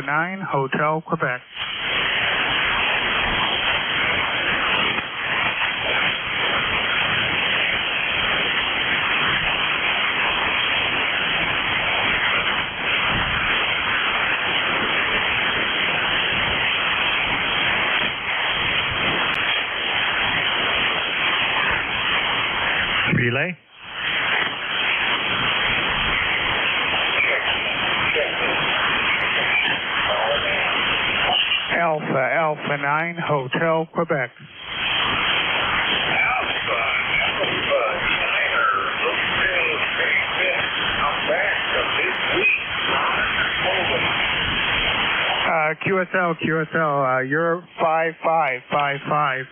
9, Hotel Quebec. Relay. Alpha 9, Hotel Quebec. Alpha 9er, I'm back from this week. QSL, you're 5555.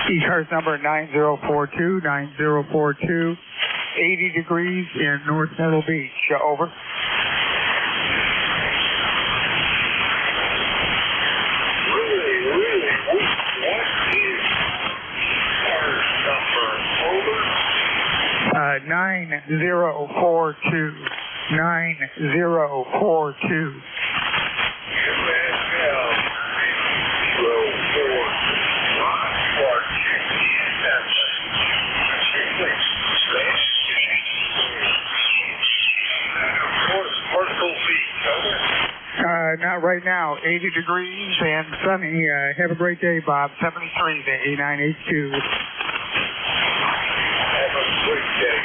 ECARS number 9042, 80 degrees in North Myrtle Beach. Over. Really, what is ECARS number? Over. 9042. 9042. Not right now. 80 degrees and sunny. Have a great day, Bob. 73 to 8982. Have a great day.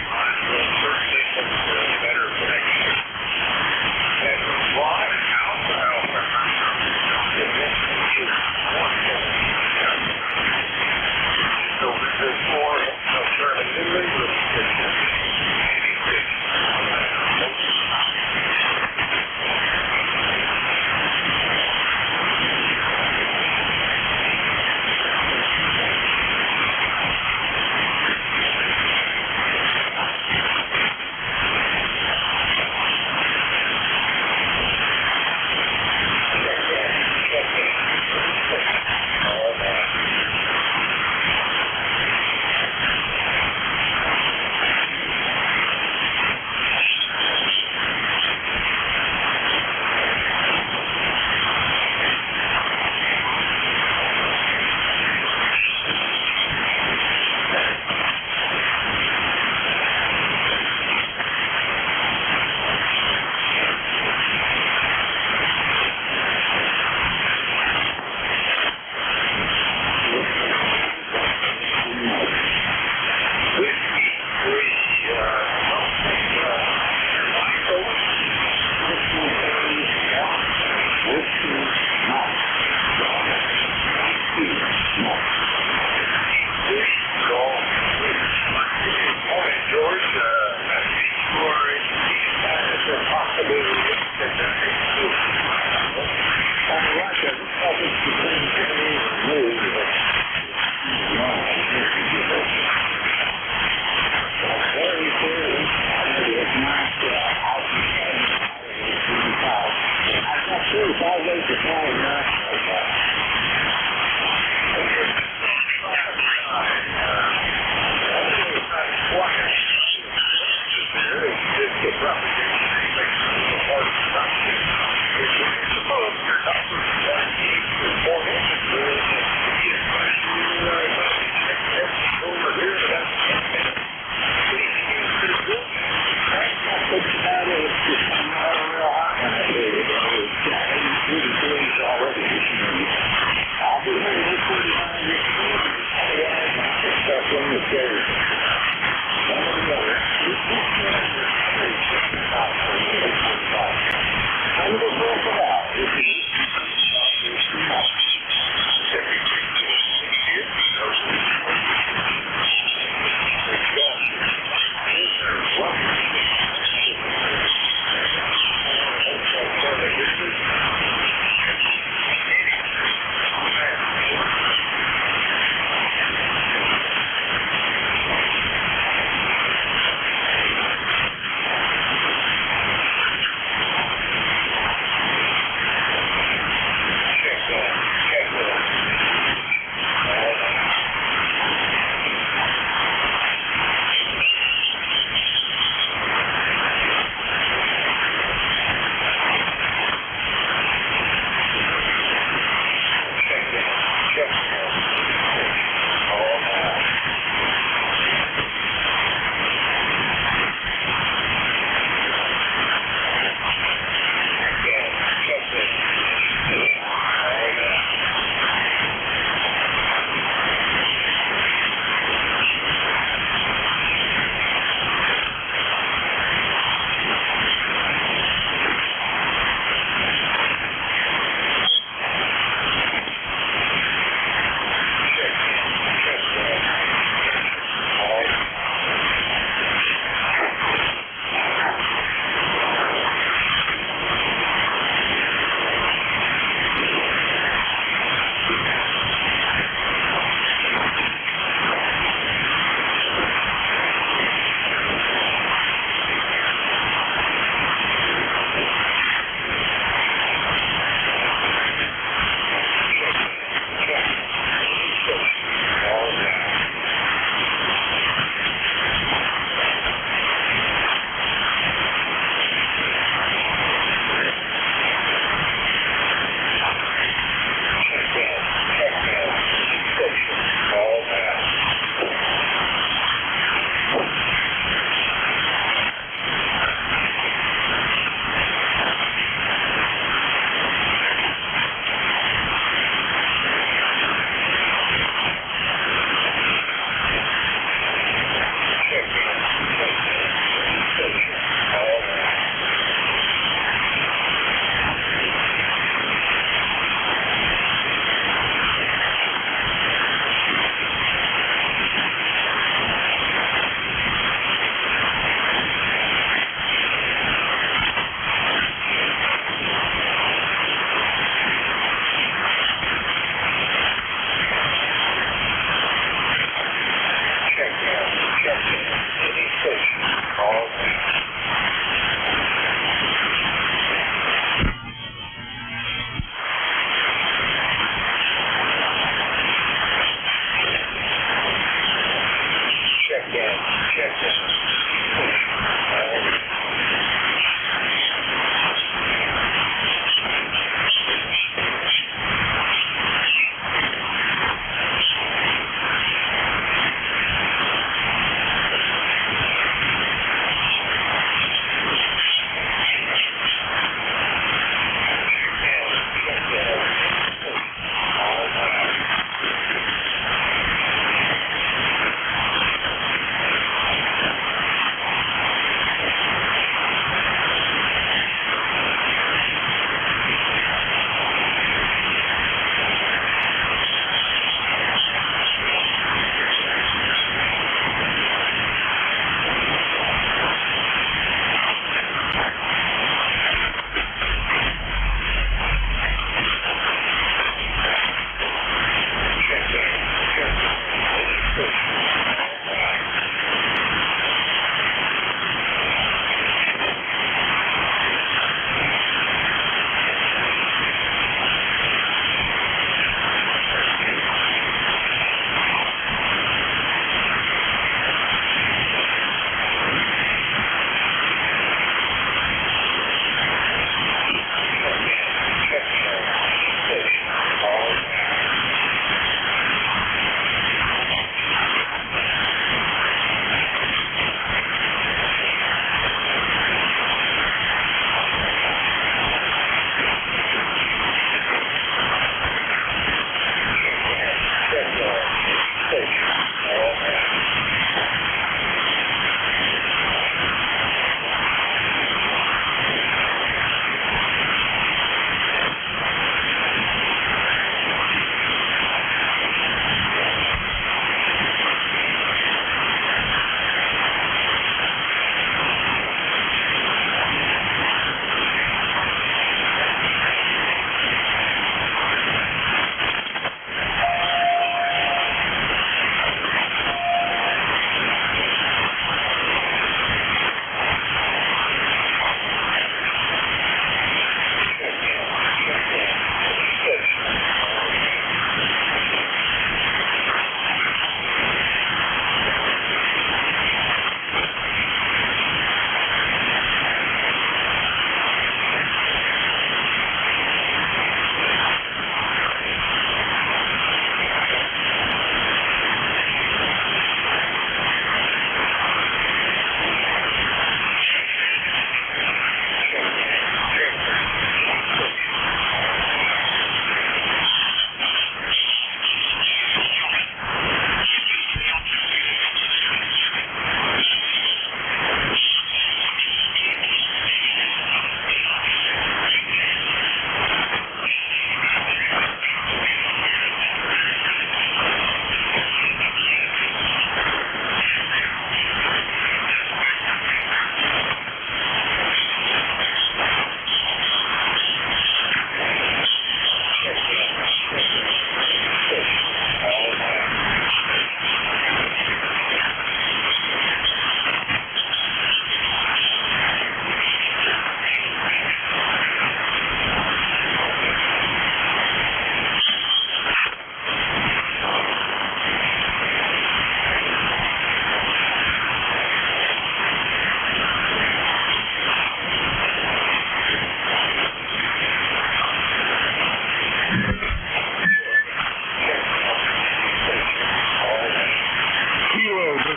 We'll certainly look for a better connection. And fly Alpha. So this is more alternatively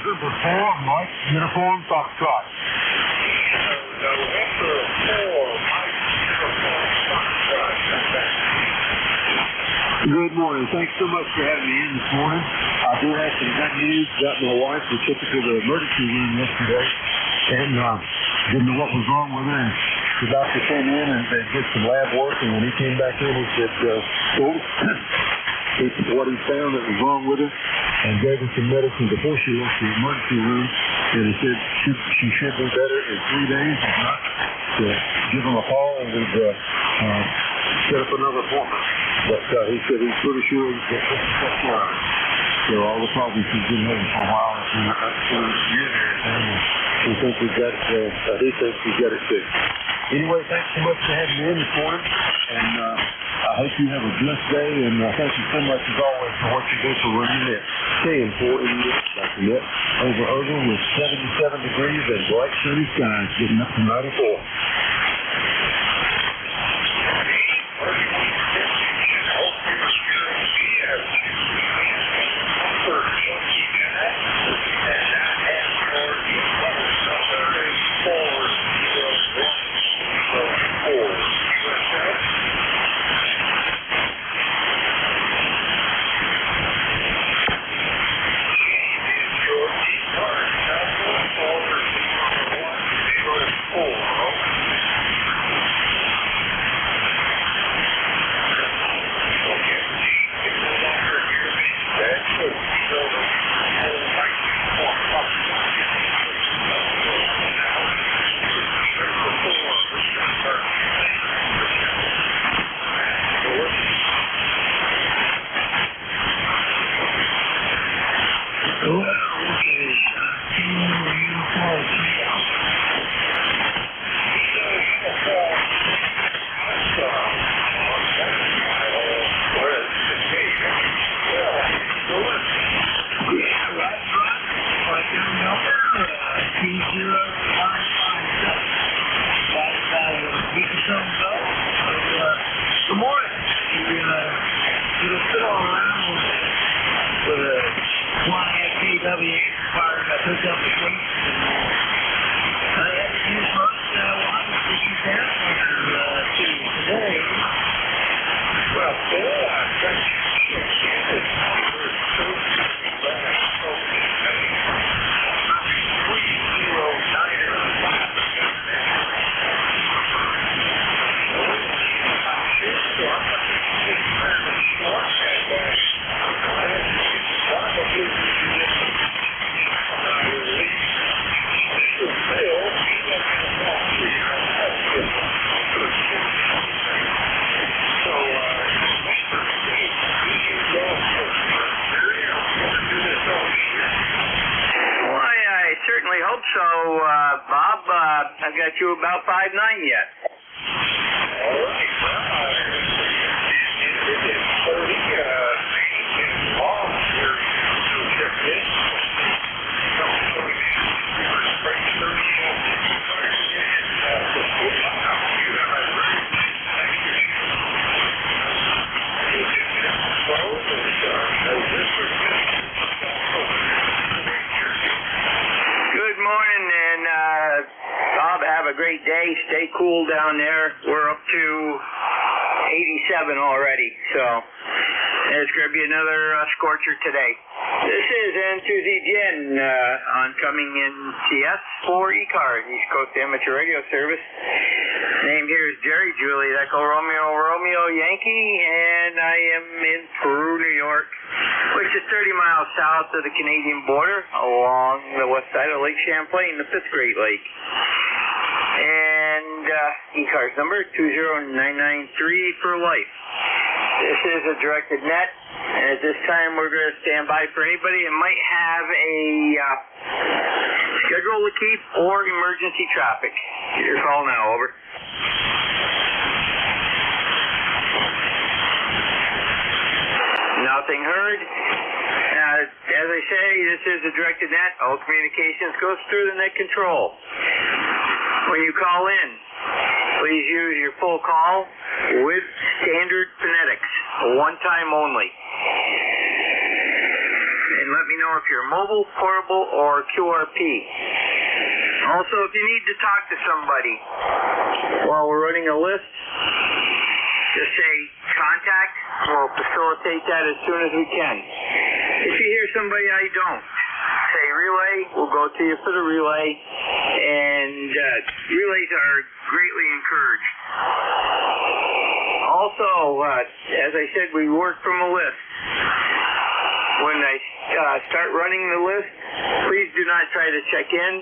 November 4, Mike, Uniform Foxtrot. November 4, Mike, Uniform Foxtrot. Good morning. Thanks so much for having me in this morning. I do have some good news. Got my wife. We took her to the emergency room yesterday and didn't know what was wrong with her. And the doctor came in and they did some lab work. And when he came back in, he said, what he found that was wrong with her, and gave her some medicine before she left the emergency room. And he said she should be better in 3 days. If not, to give him a call and we'd set up another appointment. But he said he's pretty sure he's got this line. So all the problems he's been having for a while, that's for the year and everything. And we think we've got he thinks we've got it fixed. Anyway, thanks so much for having me in this morning. And I hope you have a blessed day, and thank you so much as always for what you do for running it. K-40, Dr. Net, over with 77 degrees and bright sunny skies, getting up to 94. Good morning. You sit all around with a 1.5 kW amplifier that hooked up the week. I had to use most water to use that today. Well, boy, I think certainly hope so, Bob. I've got you about 5'9" yet. All right. Good morning, and Bob, have a great day. Stay cool down there. We're up to 87 already, so it's going to be another scorcher today. This is N2ZGN oncoming in TS for ECARS, East Coast Amateur Radio Service. Name here is Jerry Juliet Echo Romeo Yankee, and I am in Peru, New York, which is 30 miles south of the Canadian border along the west side of Lake Champlain, the fifth Great Lake. And ECARS number 20993 for life. This is a directed net, and at this time we're going to stand by for anybody that might have a schedule to keep or emergency traffic. Get your call now, over. Nothing heard. As I say, this is a directed net. All communications goes through the net control. When you call in, please use your full call with standard phonetics, one time only. And let me know if you're mobile, portable, or QRP. Also, if you need to talk to somebody while we're running a list, just say contact. We'll facilitate that as soon as we can. If you hear somebody I don't, say relay. We'll go to you for the relay. And relays are greatly encouraged. Also, as I said, we work from a list. When I start running the list, please do not try to check in.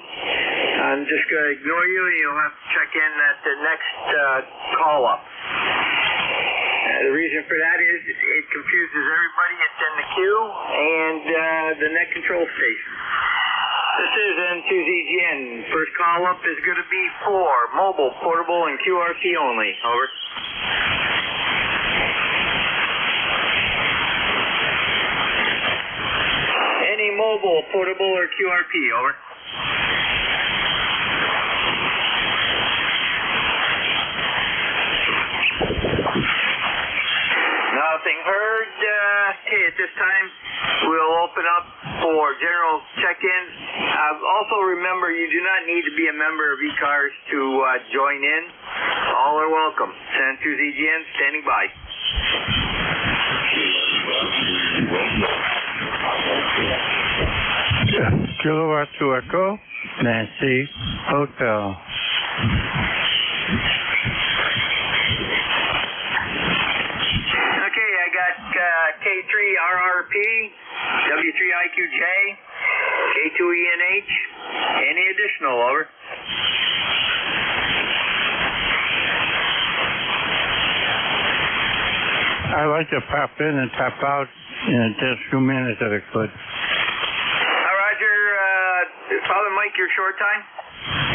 I'm just going to ignore you, and you'll have to check in at the next call-up. The reason for that is it confuses everybody that's in the queue and the net control station. This is N2ZGN. First call-up is going to be for mobile, portable, and QRP only. Over. mobile, portable, or QRP, over. Nothing heard. Okay, at this time, we'll open up for general check-in. Also remember, you do not need to be a member of ECARS to join in. All are welcome. San Suzy GN, standing by. Kilowatt to Echo, Nancy, Hotel. Okay, I got K3RRP, W3IQJ, K2ENH. Any additional, over? I'd like to pop in and pop out in just a few minutes if I could. Roger, Father Mike, your short time?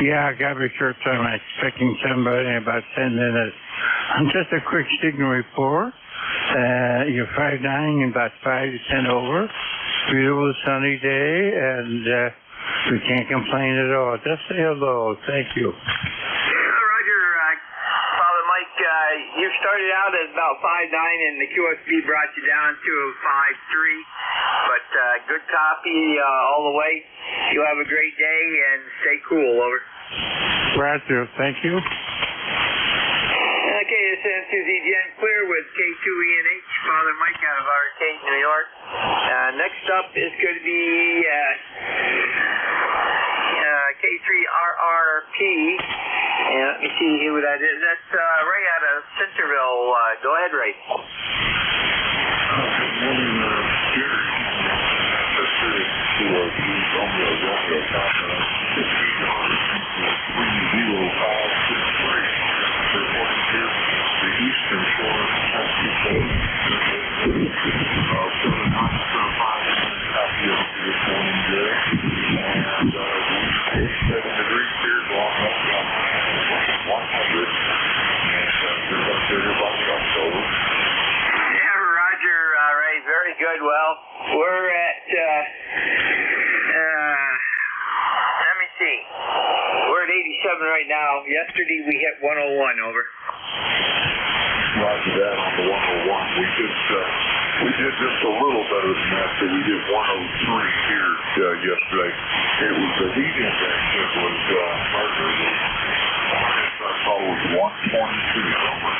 Yeah, I got my short time. I'm expecting somebody in about 10 minutes. Just a quick signal report. You're 5'9", about 5 to 10 over. Beautiful sunny day, and we can't complain at all. Just say hello. Thank you. Roger, Father Mike, you started out at about 5'9", and the QSB brought you down to 5'3", but good copy all the way. You have a great day, and stay cool, over. Roger, thank you. Okay, this is Suzy Gen clear with K2ENH, Father Mike out of Arcade, New York. Next up is going to be K3RRP. And let me see who that is. That's Ray out of Centerville. Go ahead, Ray. The eastern shore of Mexico, for the night, 5 minutes copy of this morning good, and it's 7 degrees here, going up to 100, and there's up there about October. Yeah, Roger, Ray, very good. Well, we're at, let me see, we're at 87 right now. Yesterday we hit 101, over. Roger that on the 101. We did just a little better than that, so we did 103 here yesterday. It was the heat index that was harder. I thought it was 122 somewhere.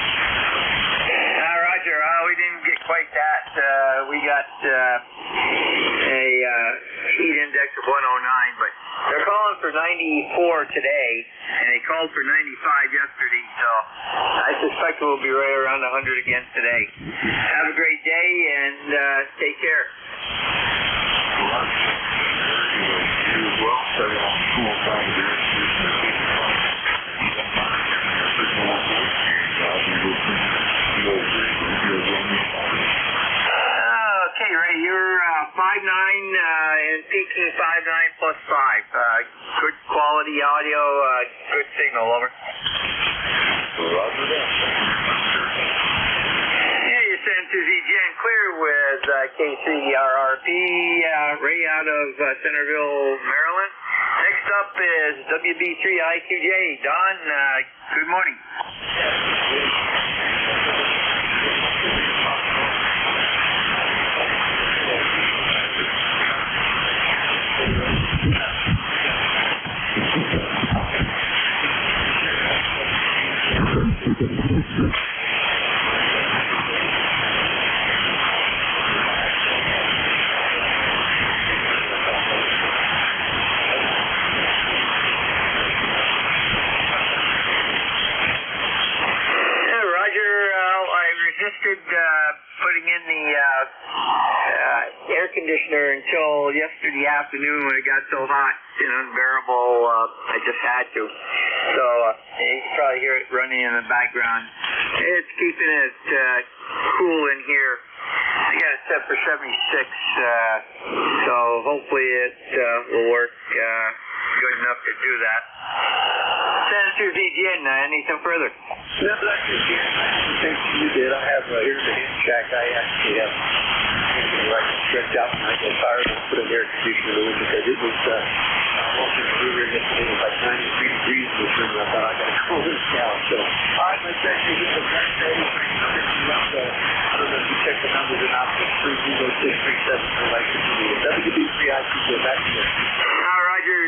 Roger, we didn't get quite that. We got a heat index of 109, but they're calling for 94 today, and they called for 95 yesterday, so I suspect we'll be right around 100 again today. Have a great day, and take care. You as well. Stay on the cool side of the air. Okay, Ray, you're 5'9", and peaking 5'9" plus 5. Good quality audio, good signal, over. Roger that. Yeah, you sent Suzy Gen clear with K3RRP, Ray out of Centerville, Maryland. Next up is WB3IQJ. Don, good morning. Putting in the air conditioner until yesterday afternoon when it got so hot and unbearable. I just had to. So you can probably hear it running in the background. It's keeping it cool in here. I got it set for 76, so hopefully it will work. good enough to do that. Send to ZGN, anything further? No, that's just it. Thanks you did. I have, here's the hand check. I actually have I can stretch out and I get tired and put an air conditioner in because it was, walking through here yesterday, it was like 93 degrees in this room, and I thought I got to cool this down. So, all right, let's actually get the correct day. I don't know if you check the numbers or not, but 30637 for like WB3IQ, back to you. Roger,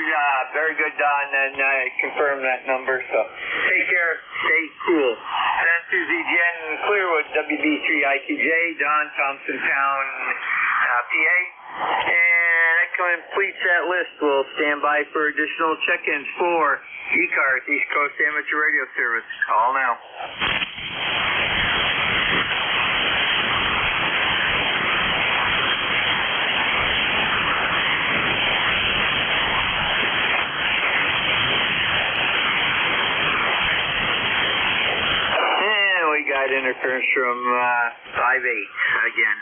very good, Don, and I confirm that number, so take care, stay cool. Send to ZGN Clearwood, WB3IQJ, Don, Thompsontown, PA. And that completes that list. We'll stand by for additional check-ins for ECARS, East Coast Amateur Radio Service. Call now. Got interference from 5-8 again.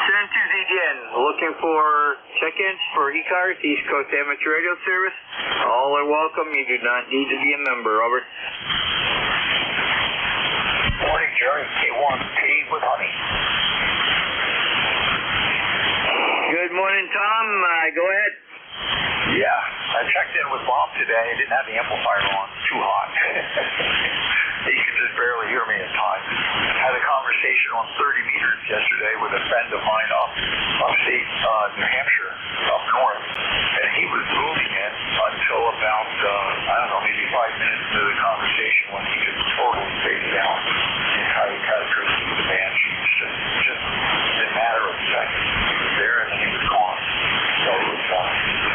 Send to ZGN, looking for check-ins for ECARS, East Coast Amateur Radio Service. All are welcome. You do not need to be a member. Over. Morning, Jerry. K1T with Honey. Good morning, Tom. Go ahead. Yeah, I checked in with Bob today. I didn't have the amplifier on. Too hot. He could just barely hear me at times. Had a conversation on 30 meters yesterday with a friend of mine upstate New Hampshire, up north, and he was moving in until about, I don't know, maybe 5 minutes into the conversation when he just totally faded out. And how he characteristic of the Banshees, just in a matter of seconds, he was there and then he was gone. So it was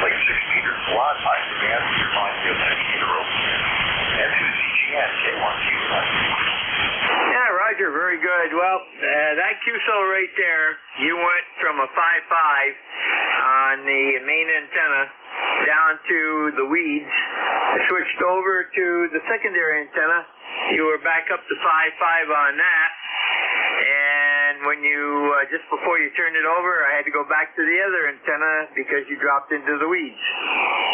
like 6 meters. A lot of times the Banshees remind me of 6 meter ropes. And to ZGN, K1T. Yeah, Roger, very good. Well, that QSO right there, you went from a 5.5 on the main antenna down to the weeds, switched over to the secondary antenna. You were back up to 5.5 on that. And when you, just before you turned it over, I had to go back to the other antenna because you dropped into the weeds.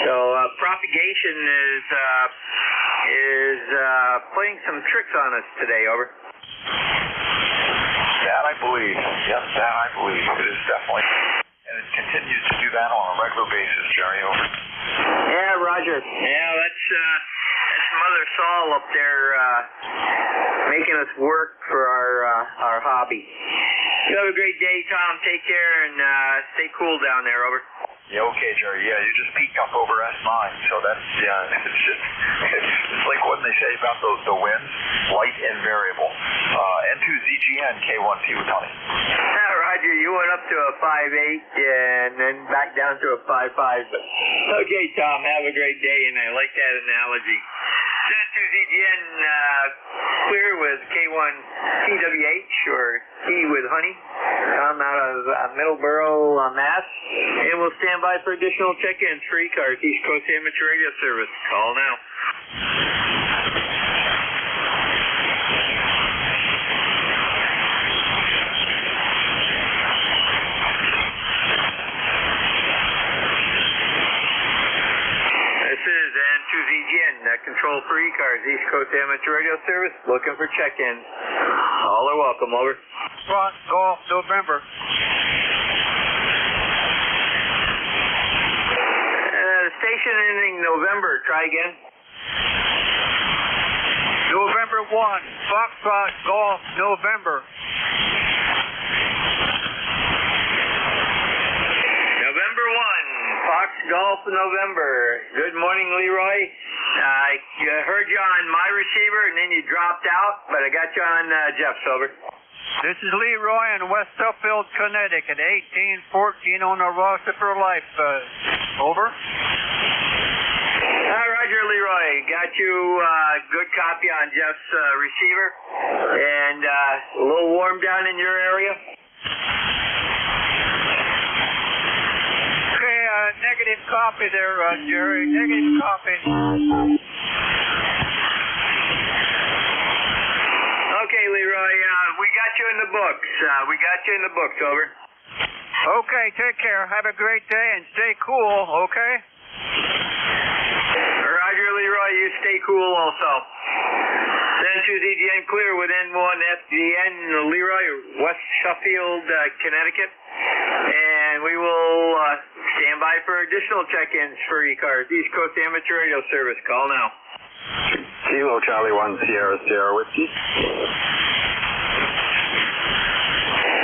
So propagation is playing some tricks on us today. Over. That I believe. Yes, that I believe. It is definitely. And it continues to do that on a regular basis, Jerry. Over. Yeah, Roger. Yeah, that's Mother Saul up there making us work for our hobby. You have a great day, Tom. Take care and stay cool down there. Over. Yeah, okay, Jerry. Yeah, you just peeked up over S9, so that's, it's just, it's like what they say about the winds, light and variable. N2ZGN, K1T with Tony. Yeah, Roger, you went up to a 5.8 and then back down to a 5.5. But okay, Tom, have a great day, and I like that analogy. N2ZGN clear with K1TWH, or T with Honey. Tom out of Middleborough, Mass. And we'll stand by for additional check-ins for ECARS, East Coast Amateur Radio Service. Call now. This is N2ZGN, control for ECARS, East Coast Amateur Radio Service, looking for check-ins. All are welcome. Over. Front Golf November. Station ending November. Try again. November 1, Foxtrot Golf November. November 1, Fox Golf November. Good morning, Leroy. I heard you on my receiver and then you dropped out, but I got you on Jeff's. Over. This is Leroy in West Suffield, Connecticut, 1814 on the roster for life. Over. Roger, Leroy. Got you good copy on Jeff's receiver. And a little warm down in your area? Okay, negative copy there, Jerry. Negative copy. Okay, Leroy. We got you in the books. Over. Okay, take care. Have a great day and stay cool, okay? also. San 2 DGN clear with N1 FGN Leroy, West Sheffield, Connecticut. And we will stand by for additional check-ins for ECARS, East Coast Amateur Radio Service. Call now. Kilo Charlie 1 Sierra Sierra Whiskey.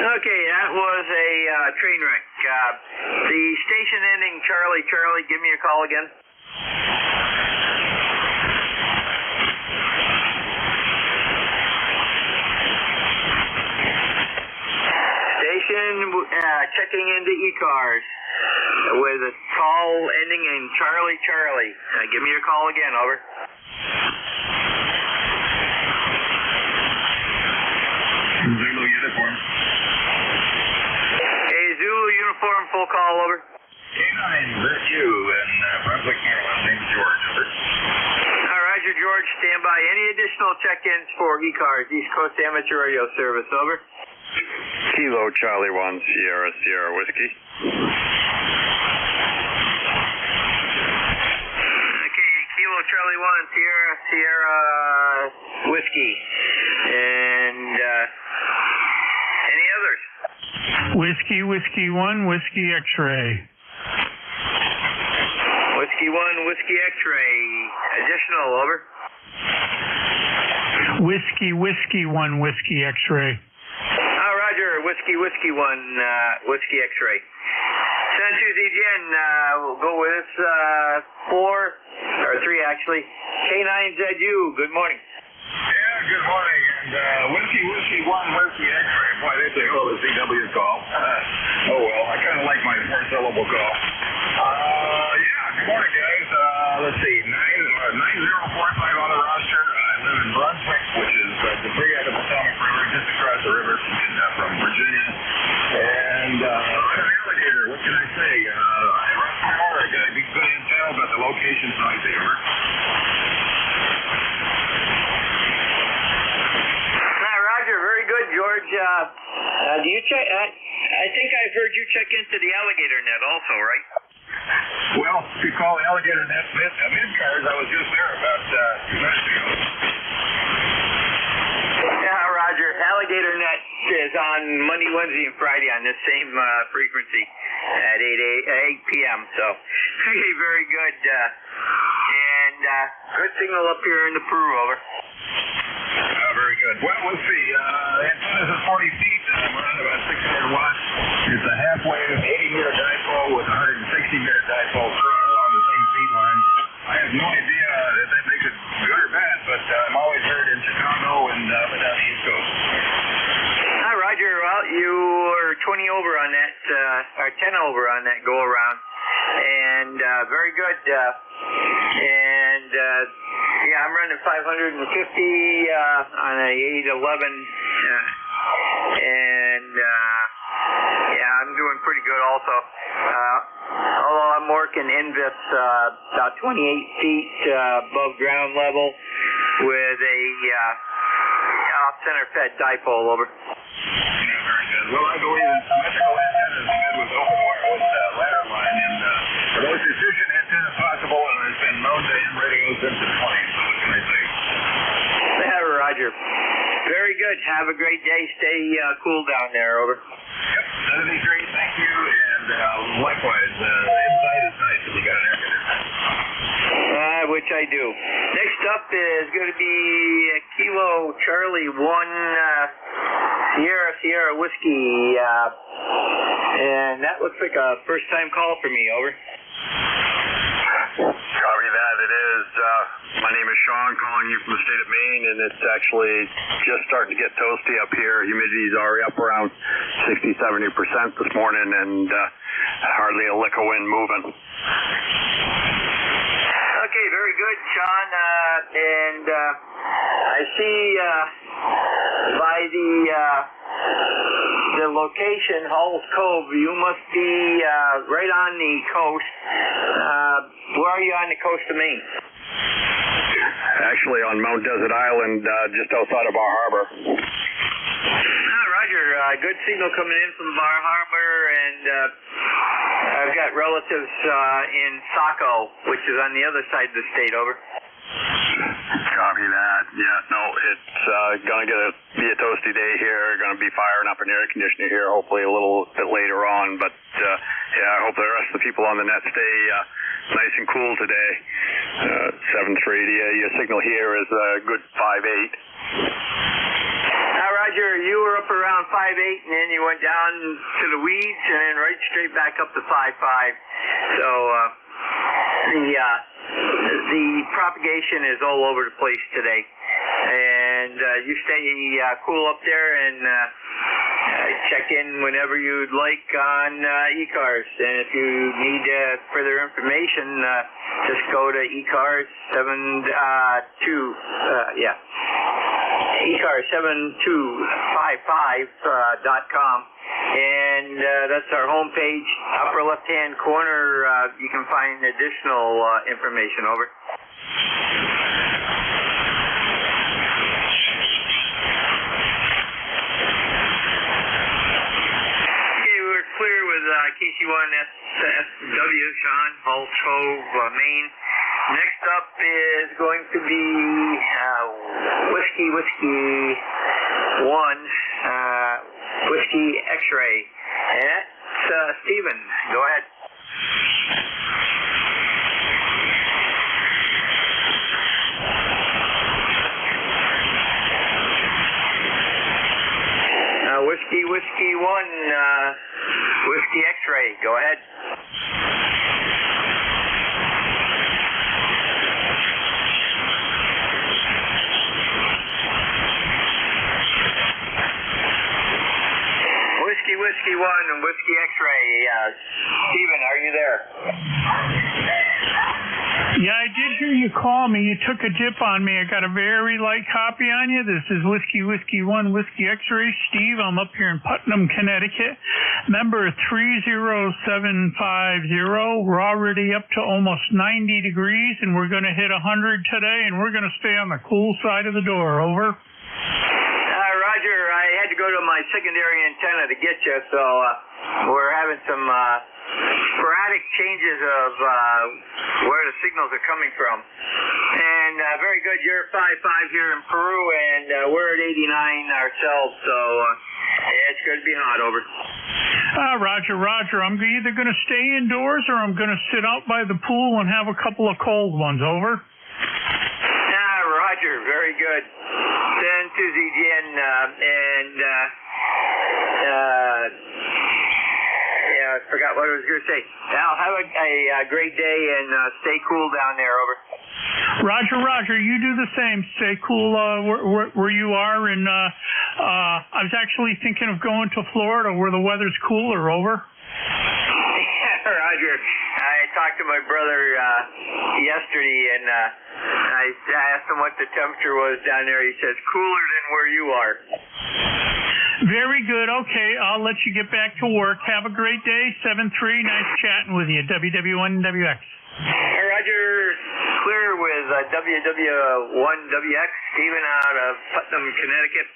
Okay, that was a train wreck. The station ending Charlie Charlie, give me a call again. Station checking into ECARS with a call ending in Charlie Charlie. Give me a call again, over. Zulu uniform. Hey, Zulu uniform, full call, over. K9, that's you, and Brunswick, Maryland. Name's George, over. Roger, George, stand by. Any additional check-ins for ECARS, East Coast Amateur Radio Service, over. Kilo Charlie 1 Sierra Sierra Whiskey. Okay, Kilo Charlie 1 Sierra Sierra Whiskey. And any others? Whiskey 1, Whiskey X-ray. Whiskey 1, Whiskey X-ray. Additional, over. Whiskey 1, Whiskey X-ray. Roger, Whiskey 1, Whiskey X-ray. San 2 DGN, we'll go with 4, or 3 actually. K9ZU, good morning. Yeah, good morning. And Whiskey 1, Whiskey X-ray. Boy, they say, oh, the CW call. Oh, well, I kind of like my 4-syllable call. Yeah, good morning, guys. Let's see, 9045 on the roster. I live in Brunswick, which is the big end of the Potomac River, just across the river from Virginia. And I'm an alligator. What can I say? I run my order. I got a good intel about the location tonight, over. Roger, very good, George. Do you check? I think I've heard you check into the alligator net also, right? Well, if you call alligator net mid-cars, I was just there about 2 minutes ago. Yeah, Roger. Alligator net is on Monday, Wednesday, and Friday on this same frequency at 8 p.m. So, okay, very good. And good signal up here in the Peru, over. Very good. Well, let's see. Antennas is 40 feet. We're on about 600 watts. It's a half-wave 80-meter dipole with 160-meter dipole on the same feed line. I have no idea if that makes it good or bad, but I'm always heard in Chicago and up and down the East Coast. Hi, Roger. Well, you were 20 over on that, or 10 over on that go-around. And very good. Yeah, I'm running 550 on a 811, and yeah, I'm doing pretty good also. Although I'm working NVIS about 28 feet above ground level with a off-center fed dipole, over. Yeah, very good. Well, I believe that symmetrical antenna is good with open wireless ladder line, and the most efficient antenna possible, and it's been known to end radio since the 20s, so what can I say? Yeah, Roger. Very good. Have a great day. Stay cool down there, over. Yep, that'd be great. Thank you, and likewise, inside is nice if you got an air conditioner. Which I do. Next up is going to be Kilo Charlie 1 Sierra Whiskey, and that looks like a first-time call for me, over. Copy that. It is. My name is Sean, calling you from the state of Maine, and it's actually just starting to get toasty up here. Humidity's already up around 60-70% this morning, and hardly a lick of wind moving. Okay, very good, Sean. And I see by the location, Hall's Cove, you must be right on the coast. Where are you on the coast of Maine? Actually on Mount Desert Island, just outside of Bar Harbor. Roger. Good signal coming in from Bar Harbor, and I've got relatives in Saco, which is on the other side of the state, over. Copy that. Yeah, no, it's going to be a toasty day here. Going to be firing up an air conditioner here, hopefully a little bit later on. But, yeah, I hope the rest of the people on the net stay nice and cool today. 7-3, your signal here is a good 5-8. Roger, you were up around 5-8, and then you went down to the weeds, and then right straight back up to 5-5. So the propagation is all over the place today. And you stay cool up there, and check in whenever you'd like on ECARS. And if you need further information, just go to ECARS ECARS7255.com, and that's our homepage. Upper left-hand corner, you can find additional information. Over. Okay, we're clear with KC1SW, Sean, Hull Cove, Maine. Next up is going to be Whiskey 1, Whiskey X-ray. And that's Stephen. Go ahead. Whiskey 1, Whiskey X-ray. Go ahead. Whiskey 1 and Whiskey X-ray. Stephen, are you there? Yeah, I did hear you call me. You took a dip on me. I got a very light copy on you. This is Whiskey 1, Whiskey X-ray. Steve, I'm up here in Putnam, Connecticut. Number 30750. We're already up to almost 90 degrees, and we're going to hit 100 today, and we're going to stay on the cool side of the door. Over. Roger, I had to go to my secondary antenna to get you, so we're having some sporadic changes of where the signals are coming from. And very good, you're 5-5 here in Peru, and we're at 89 ourselves, so it's going to be hot. Over. Roger. I'm either going to stay indoors or I'm going to sit out by the pool and have a couple of cold ones. Over. Roger, very good. Then to Zijian, I forgot what I was going to say. Al, have a great day and stay cool down there. Over. Roger. You do the same. Stay cool where you are. And I was actually thinking of going to Florida where the weather's cooler. Over. Roger. I talked to my brother yesterday, and I asked him what the temperature was down there. He says cooler than where you are. Very good. Okay, I'll let you get back to work. Have a great day. 7-3. Nice chatting with you. WW1WX. Roger. Clear with WW1WX. Stephen out of Putnam, Connecticut.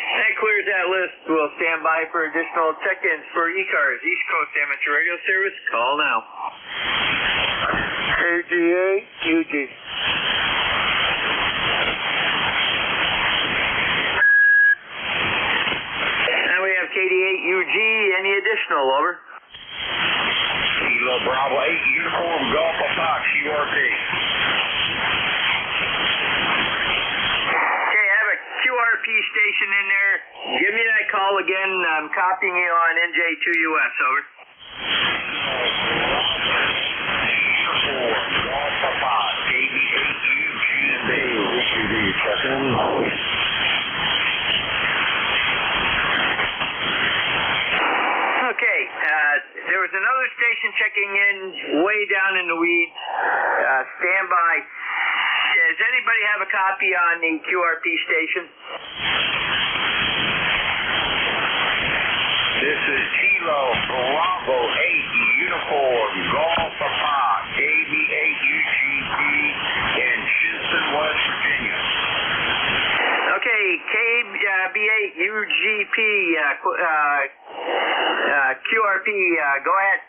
That clears that list. We'll stand by for additional check-ins for ECARS, East Coast Amateur Radio Service. Call now. KG8, UG. Now we have KD8UG. Any additional? Over. Kilo Bravo 8, Uniform Golf Fox, URP. QRP station in there. Give me that call again. I'm copying you on NJ2US. Over. Okay. There was another station checking in way down in the weeds. Stand by. Does anybody have a copy on the QRP station? This is Kilo Bravo 8, Uniform Golf Papa, KB8UGP in Chisholm, West Virginia. Okay, KB8UGP, QRP, go ahead.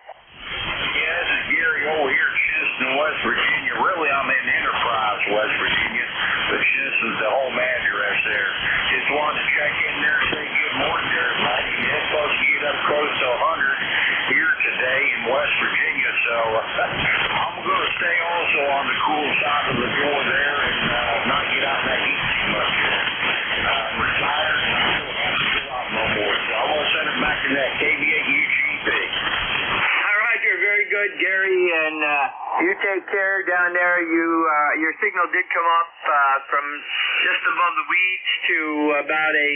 Yeah, this is Gary O here in Chisholm, West Virginia. Really, I'm in Enterprise, West Virginia, but Chisholm little south of the door there and not get out in that heat too much here. Retired, and I don't have to go out no more. So I'm going to send it back to that KV8 UGP. Roger, very good, Gary, and you take care down there. Your signal did come up from just above the weeds to about a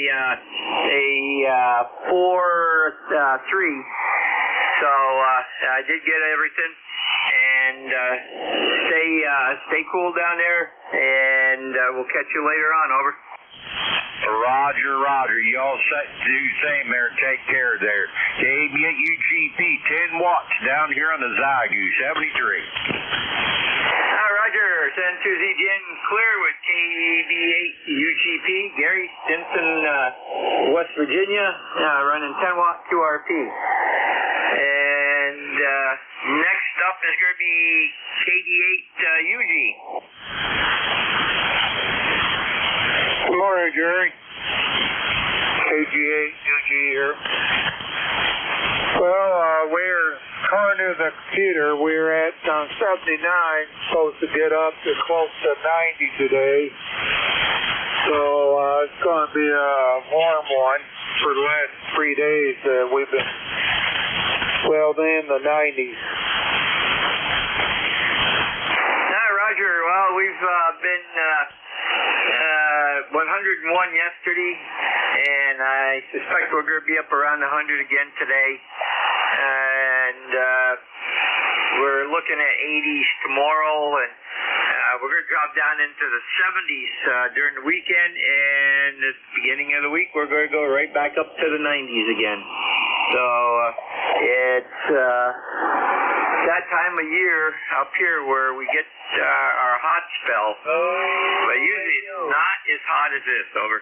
4.3. So I did get everything, and stay cool down there, and we'll catch you later on. Over. Roger. Y'all do the same there. Take care there. KV8 UGP, 10 watts down here on the Zygu, 73. Roger, send to ZGN clear with KV8 UGP. Gary Stinson, West Virginia, running 10 watt QRP. And next up is going to be KD8 UG. Good morning, Jerry. KG8 UG here. Well, we're according to the computer, we're at 79, supposed to get up to close to 90 today. So it's going to be a warm one for the last 3 days. We've been well in the 90s. Roger. Well, we've been 101 yesterday, and I suspect we're going to be up around 100 again today. And we're looking at 80s tomorrow, and we're going to drop down into the 70s during the weekend, and at the beginning of the week, we're going to go right back up to the 90s again. So it's that time of year up here where we get our hot spell, but usually it's not as hot as this. Over.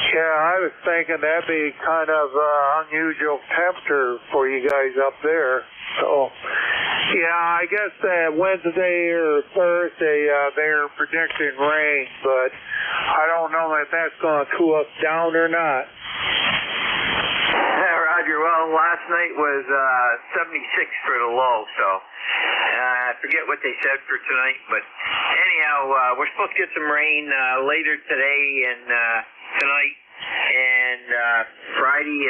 Yeah, I was thinking that'd be kind of unusual temperature for you guys up there. So, yeah, I guess Wednesday or Thursday they're predicting rain, but I don't know if that's going to cool us down or not. Roger. Well, last night was 76 for the low, so I forget what they said for tonight. But anyhow, we're supposed to get some rain later today and tonight, and Friday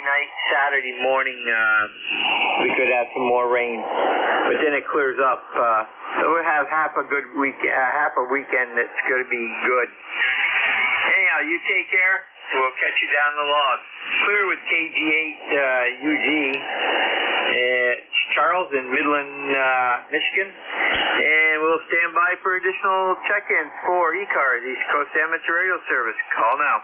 night, Saturday morning, we could have some more rain. But then it clears up. So we'll have half a weekend that's going to be good. Anyhow, you take care. We'll catch you down the log. Clear with KG8 UG. It's Charles in Midland, Michigan. And we'll stand by for additional check-ins for ECARS, East Coast Amateur Radio Service. Call now.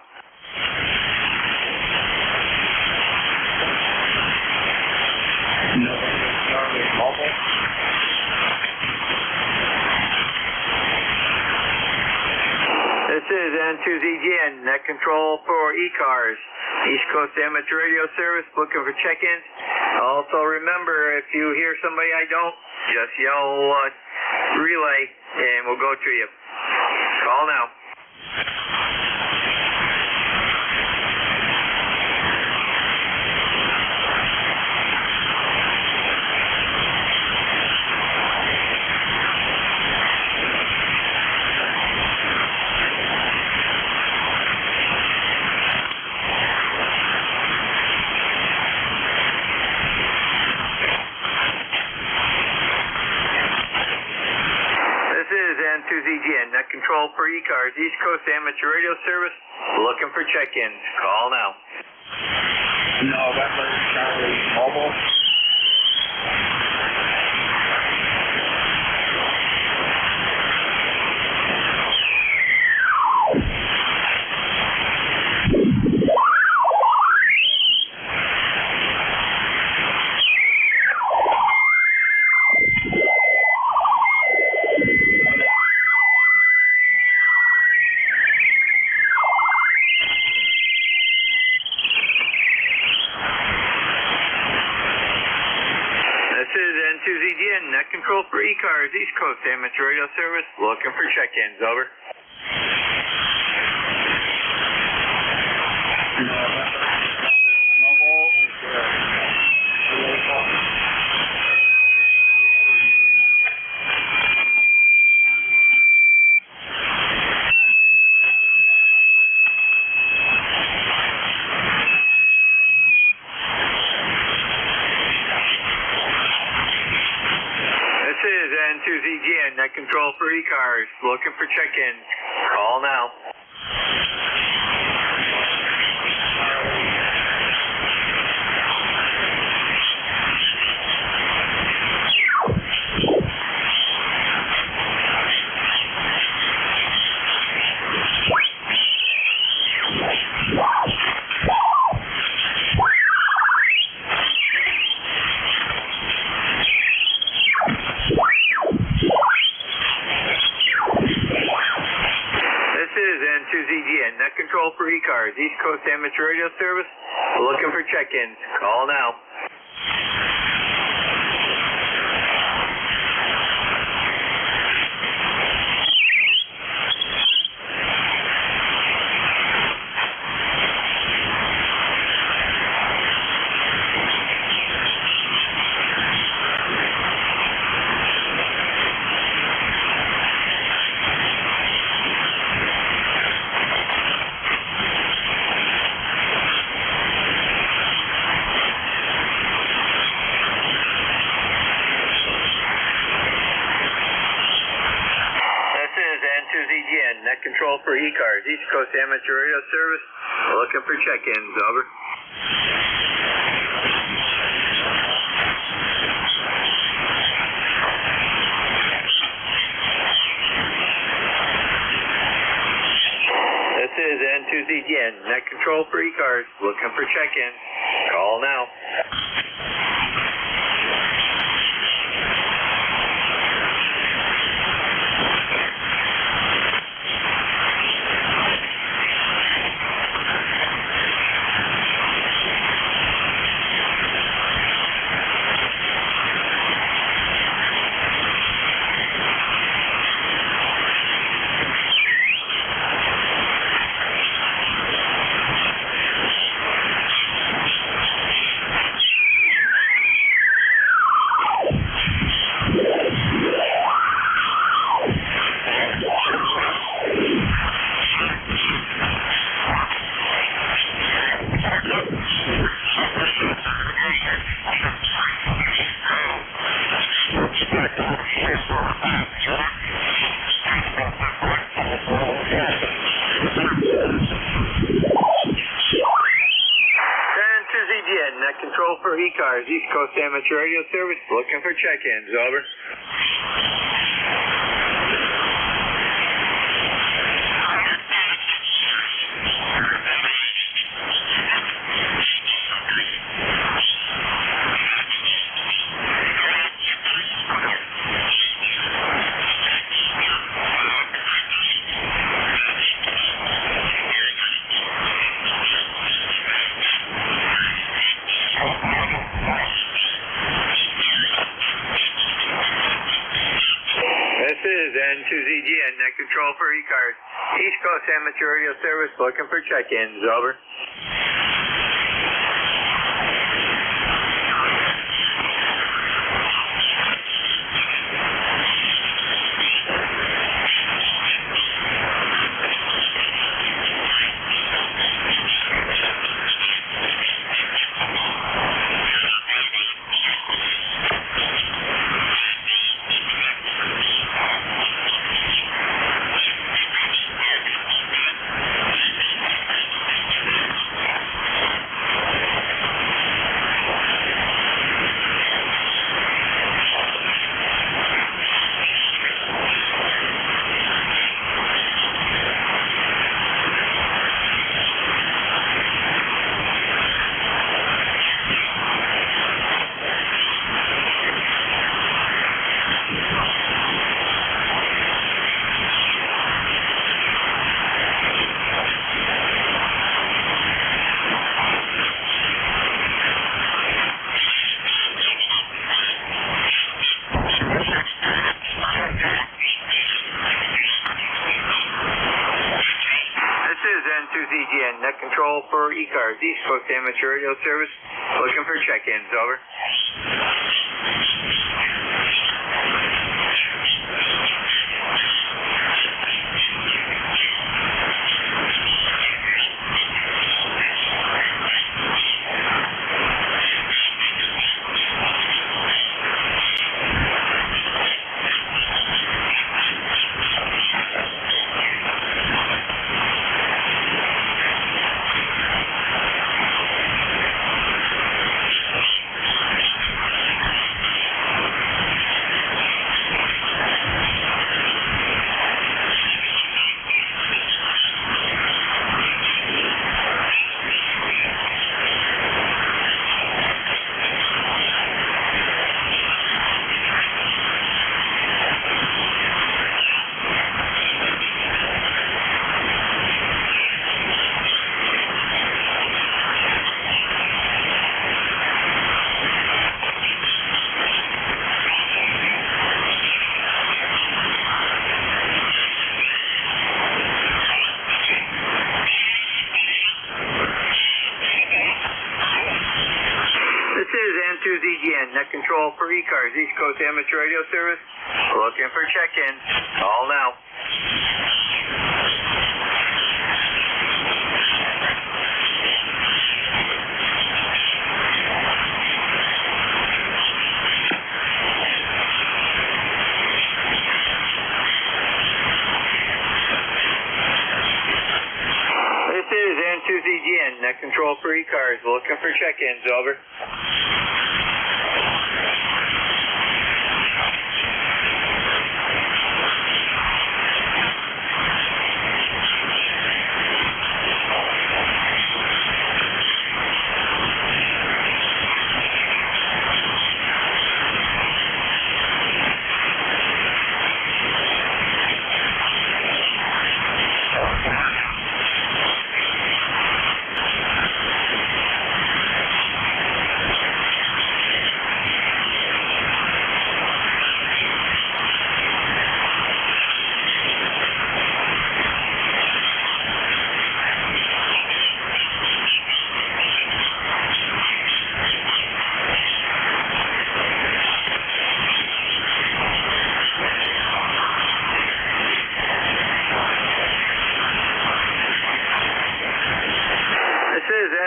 This is N2ZGN, net control for ECARS, East Coast Amateur Radio Service, looking for check-ins. Also remember, if you hear somebody I don't, just yell relay and we'll go to you. Call now. N2ZGN, net control for ECARS, East Coast Amateur Radio Service, looking for check-ins. Call now. November, Charlie, Mobile. N2ZGN, net control for ECARS, East Coast Amateur Radio Service, looking for check-ins. Over. 2ZGN, net control for ECARS, looking for check-ins. Call now. N2ZGN, net control for ECARS, East Coast Amateur Radio Service, looking for check-ins. Call now. N2ZGN, net control for ECARS, East Coast Amateur Radio Service, looking for check-ins. Over. This is N2ZGN, net control for ECARS, looking for check-ins. Call now. N2ZGN, net control for ECARS, East Coast Amateur Radio Service, looking for check-ins. Over. This is N2ZGN, net control for ECARS, East Coast Amateur Radio Service, looking for check-ins. Over. N2ZGN, net control for ECARS, East Coast Amateur Radio Service, looking for check-ins. Over. Net Control for ECARS, East Coast Amateur Radio Service. Looking for check-ins. Call now. This is N2ZGN, Net Control for ECARS. Looking for check-ins. Over.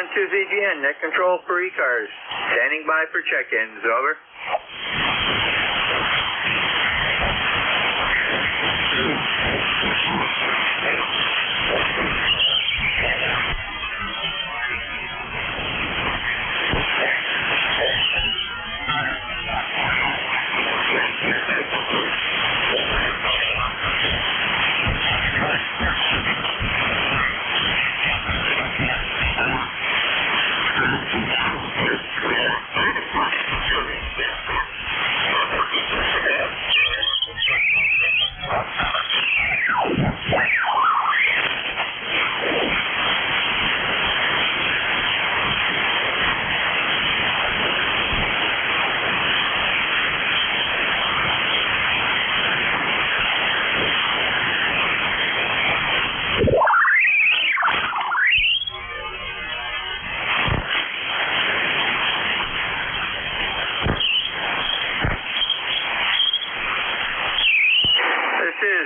N2ZGN, Net Control for ECARS. Standing by for check-ins. Over.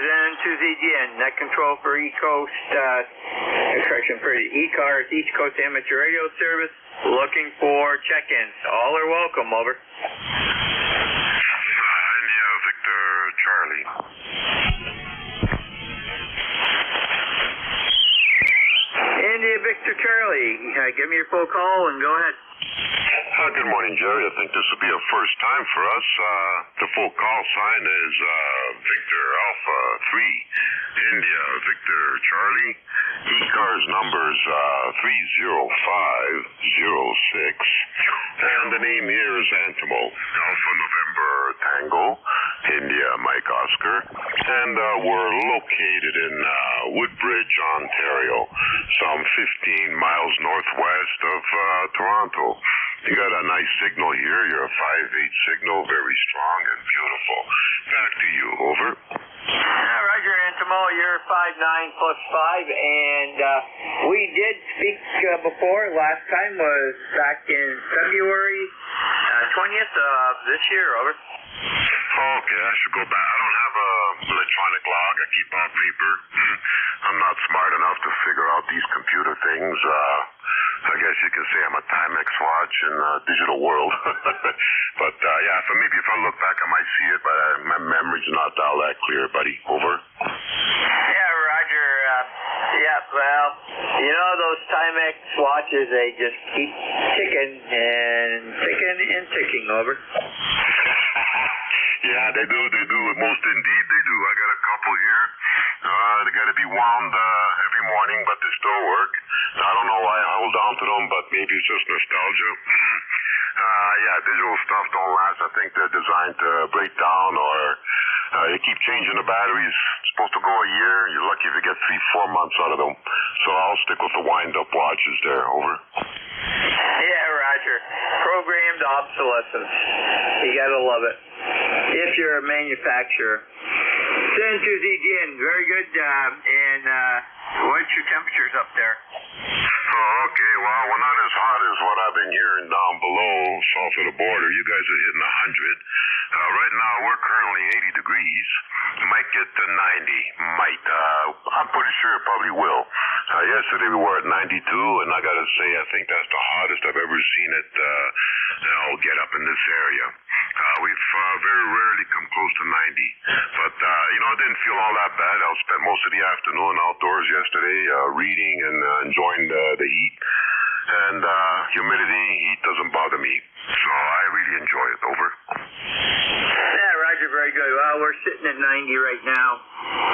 N2ZGN, Net Control for ECARS, East Coast Amateur Radio Service. Looking for check-ins. All are welcome. Over. India Victor Charlie. India Victor Charlie. Give me your full call and go ahead. Good morning, Jerry. I think this will be a first time for us. The full call sign is Victor Alpha 3, India Victor Charlie. ECARS numbers 30506. And the name here is Antimo, Alpha November Tango, India Mike Oscar. And we're located in Woodbridge, Ontario, some 15 miles northwest of Toronto. You got a nice signal here. You're a 5/8 signal, very strong and beautiful. Back to you. Over. Roger, Antimo. You're 5/9+5, and we did speak before. Last time was back in February 20th of this year. Over. Okay, I should go back. I don't have a electronic log. I keep on paper. I'm not smart enough to figure out these computer things. I guess you can say I'm a Timex watch in a digital world. But yeah, so maybe if I look back, I might see it, but my memory's not all that clear, buddy. Over. Yeah, Roger. Yeah, well, you know those Timex watches, they just keep ticking and ticking and ticking. Over. Yeah, they do. Most indeed, they do. I got a couple here. They got to be wound every morning, but they still work. I don't know why I hold on to them, but maybe it's just nostalgia. Yeah, digital stuff don't last. I think they're designed to break down, or you keep changing the batteries. It's supposed to go a year. You're lucky if you get 3-4 months out of them. So I'll stick with the wind-up watches there. Over. Yeah, Roger. Programmed obsolescence. You gotta love it. If you're a manufacturer. N2ZGN, very good. And What's your temperatures up there? Oh, okay. Well, we're not as hot as what I've been hearing down below, south of the border. You guys are hitting 100. Right now, we're currently 80 degrees. Might get to 90. Might. I'm pretty sure it probably will. Yesterday we were at 92, and I gotta say, I think that's the hottest I've ever seen it, get up in this area. We've very rarely come close to 90. But, I didn't feel all that bad. I spent most of the afternoon outdoors yesterday, reading and enjoying the heat. And humidity, heat doesn't bother me. So I really enjoy it. Over. Yeah, Roger, very good. Well, we're sitting at 90 right now.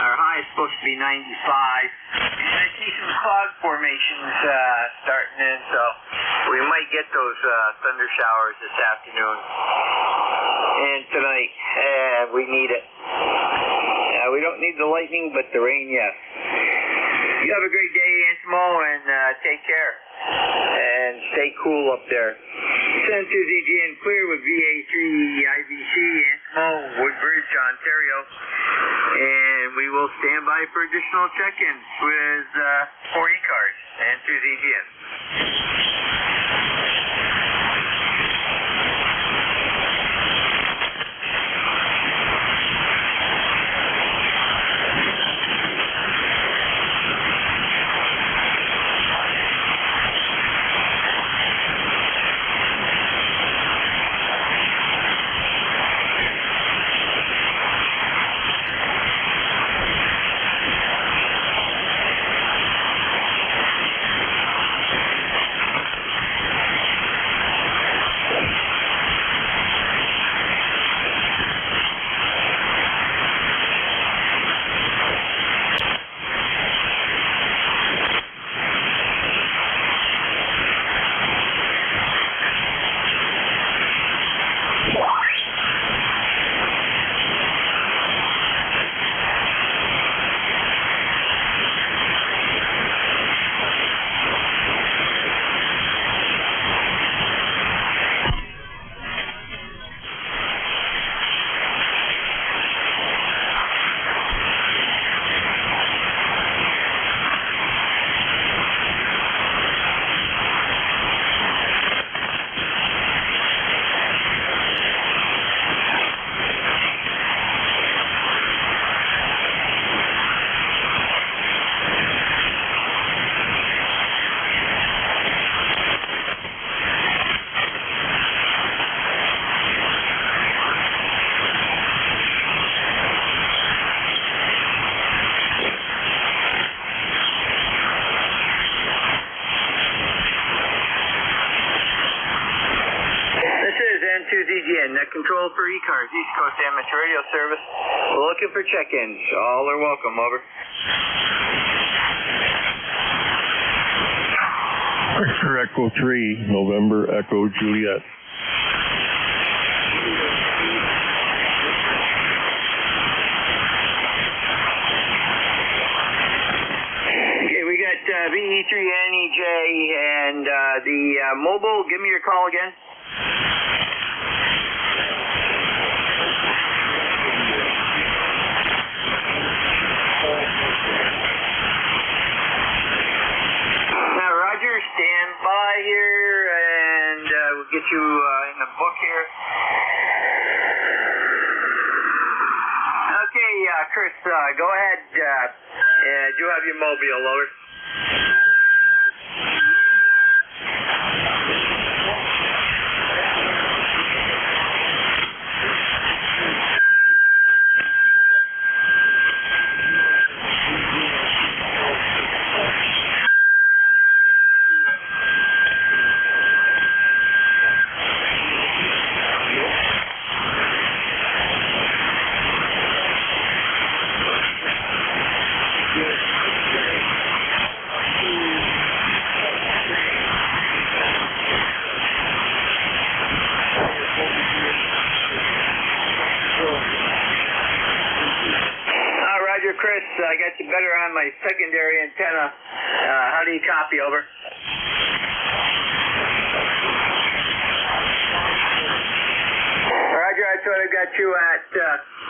Our high is supposed to be 95. I see some cloud formations starting in, so we might get those thunder showers this afternoon and tonight. We need it. We don't need the lightning, but the rain, yes. You have a great day, Ansimo, and take care. And stay cool up there. Send to ZGN Clear with VA3 IVC, Ansimo, Woodbridge, Ontario. And we will stand by for additional check-ins with 4 ECARS and to ZGN. ZGN, net control for ECARS, East Coast Amateur Radio Service. We're looking for check-ins. All are welcome, over. Arthur Echo 3, November Echo Juliet. Okay, we got VE3NEJ and the mobile. Give me your call again. Stand by here, and we'll get you in the book here. Okay, Chris, go ahead. Do have your mobile, over. Chris, I got you better on my secondary antenna. How do you copy, over? Roger, I thought I got you at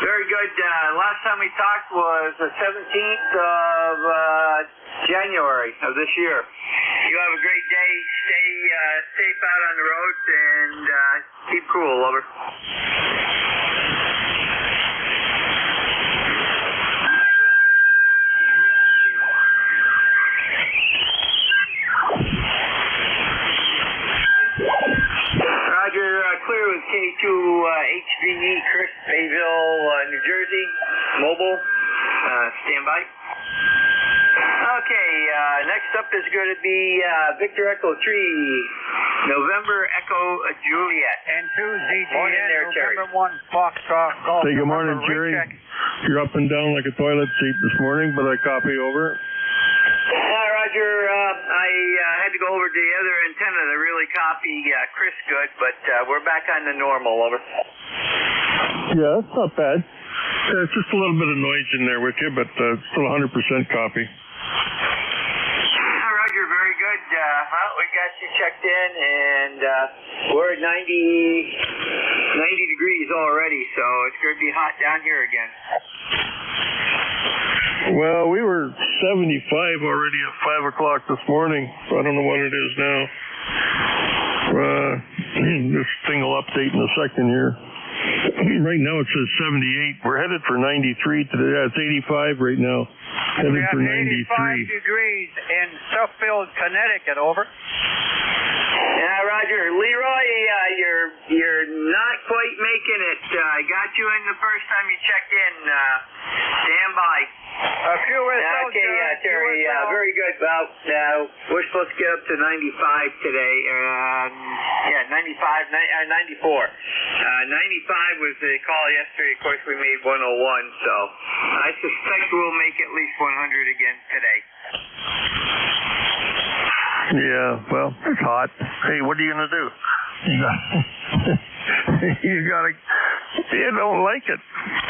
very good. Last time we talked was the 17th of January of this year. You have a great day. Stay safe out on the roads and keep cool. Over. Roger, clear with K2 HVE, Chris, Bayville, New Jersey, mobile, stand by. Okay, next up is going to be Victor Echo 3, November Echo Juliet. And 2 ZGN, Morning there, Terry. November 1 Foxtrot Golf. Hey, good morning, Remember, Jerry. recheck. You're up and down like a toilet seat this morning, but I copy over. Roger, I had to go over to the other antenna to really copy Chris good, but we're back on the normal. Over. Yeah, that's not bad. Yeah, it's just a little bit of noise in there with you, but still 100% copy. Roger, very good. Well, we got you checked in, and we're at 90 degrees already, so it's going to be hot down here again. Well, we were 75 already at 5 o'clock this morning. So I don't know what it is now. This thing will update in a second here. Right now it says 78. We're headed for 93 today. It's 85 right now. Headed for 93. 85 degrees in Suffield, Connecticut. Over. Yeah, Roger. Leroy, you're not quite making it. I got you in the first time you checked in. Stand by. A few results. Okay, Terry, very good. Well, we're supposed to get up to 95 today. 94. 95 was the call yesterday. Of course, we made 101, so I suspect we'll make at least 100 again today. Yeah, well, it's hot. Hey, what are you going to do? You don't like it.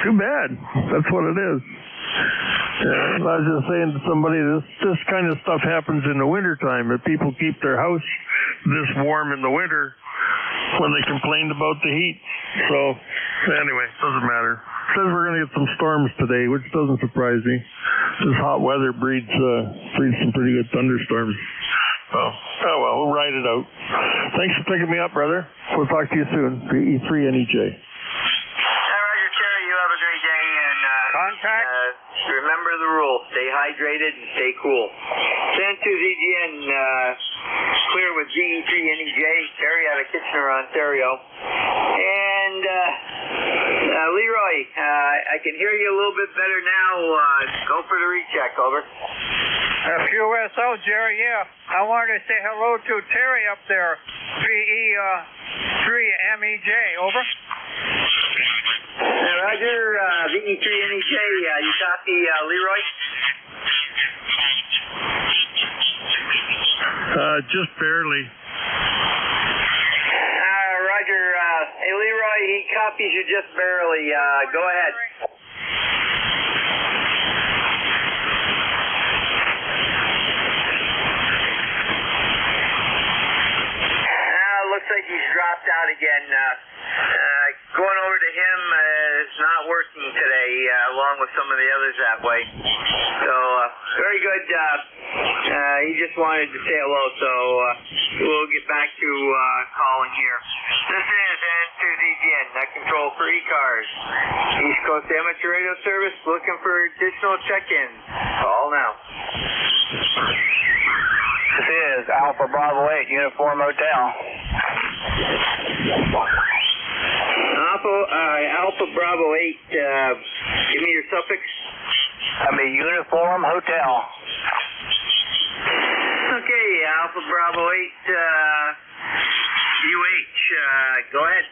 Too bad. That's what it is. Yeah, I was just saying to somebody, this kind of stuff happens in the wintertime. If people keep their house this warm in the winter when they complained about the heat. So, anyway, doesn't matter. Says we're going to get some storms today, which doesn't surprise me. This hot weather breeds some pretty good thunderstorms. Oh well, we'll ride it out. Thanks for picking me up, brother. We'll talk to you soon. E3 NEJ. Roger, Terry, you have a great day, and Contact. Remember the rule. Stay hydrated and stay cool. Send to ZGN, clear with GE3 NEJ, Terry out of Kitchener, Ontario. And Leroy, I can hear you a little bit better now. Go for the recheck. Over. FUSO, Jerry, yeah. I wanted to say hello to Terry up there. VE3MEJ, over. Roger, VE3 NEJ, you copy Leroy? Just barely. Roger, hey Leroy, he copies you just barely. Go ahead. Looks like he's dropped out again. Going over to him is not working today, along with some of the others that way. So, very good. He just wanted to say hello, so we'll get back to calling here. This is N2ZGN, net control for ECARS. East Coast Amateur Radio Service, looking for additional check-ins. Call now. This is Alpha Bravo 8, Uniform Hotel. Alpha Bravo 8, give me your suffix. I'm a Uniform Hotel. Okay, Alpha Bravo 8, UH, go ahead.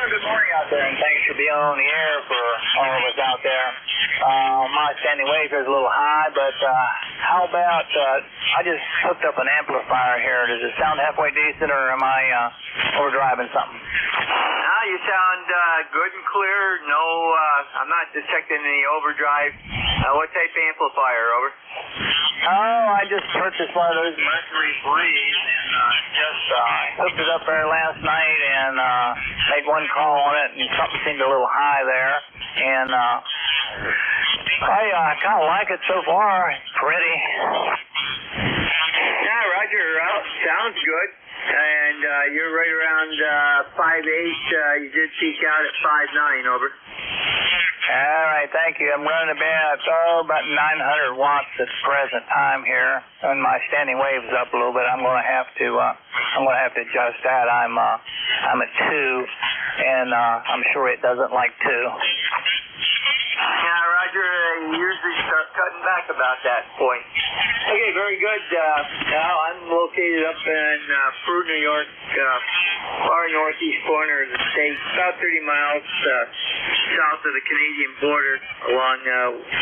Good morning out there, and thanks for being on the air for all of us out there. My standing wave is a little high, but how about, I just hooked up an amplifier here. Does it sound halfway decent, or am I overdriving something? You sound good and clear. No, I'm not detecting any overdrive. What type of amplifier, over? Oh, I just purchased one of those Mercury 3s and just hooked it up there last night and made one call on it, and something seemed a little high there. And I kind of like it so far. It's pretty. Yeah, Roger. Sounds good. And you're right around 5.8. You did peak out at 5.9. Over. All right, thank you. I'm running about 900 watts at the present time here, and my standing wave's up a little bit. I'm going to have to adjust that. I'm at 2, and I'm sure it doesn't like 2. Yeah, Roger. You usually start cutting back about that point. Okay, very good. Now I'm located up in Peru, New York, far northeast corner of the state, about 30 miles south of the Canadian border along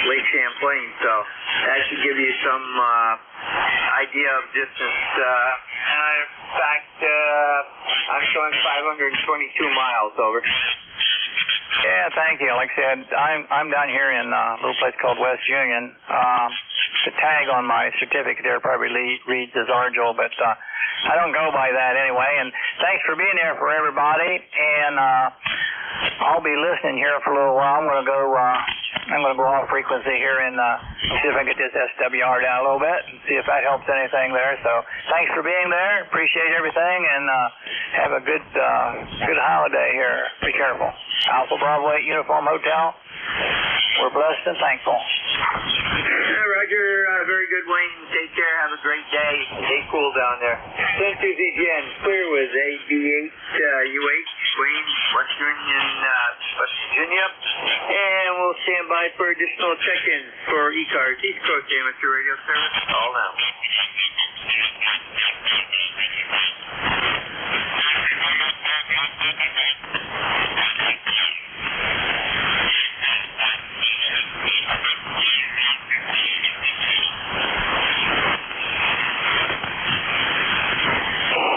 Lake Champlain. So that should give you some idea of distance. In fact, I'm showing 522 miles. Over. Yeah, thank you. Like I said, I'm down here in a little place called West Union. The tag on my certificate there probably reads as Argel, but I don't go by that anyway. And thanks for being there for everybody. And I'll be listening here for a little while. I'm going to go off frequency here and see if I can get this SWR down a little bit and see if that helps anything there. So thanks for being there. Appreciate everything, and have a good holiday here. Be careful. Alpha Bravo 8 Uniform Hotel. We're blessed and thankful. Yeah, Roger. Very good, Wayne. Take care. Have a great day. Stay cool down there. 10-2-ZGN. Clear with AB8 UH. Wayne, West Union, West Virginia. And we'll stand by for additional check-ins for ECARS, East Coast Amateur Radio Service. All now.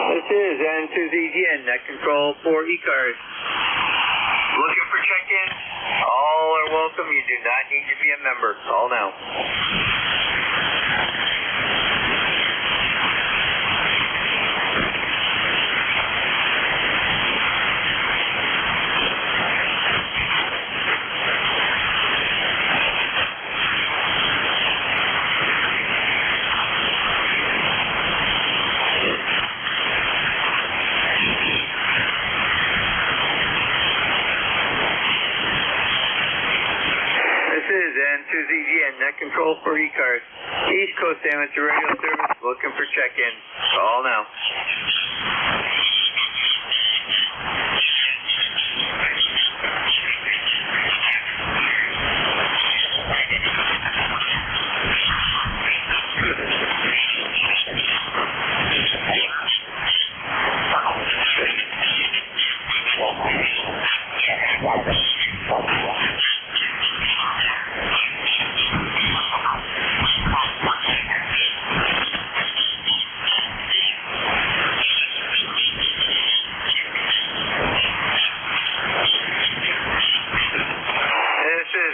This is N2ZGN, net control for ECARS. Looking for check-in? All are welcome. You do not need to be a member. All now. N2ZGN, net control for ECARS. East Coast Amateur Radio Service, looking for check-in. Call now.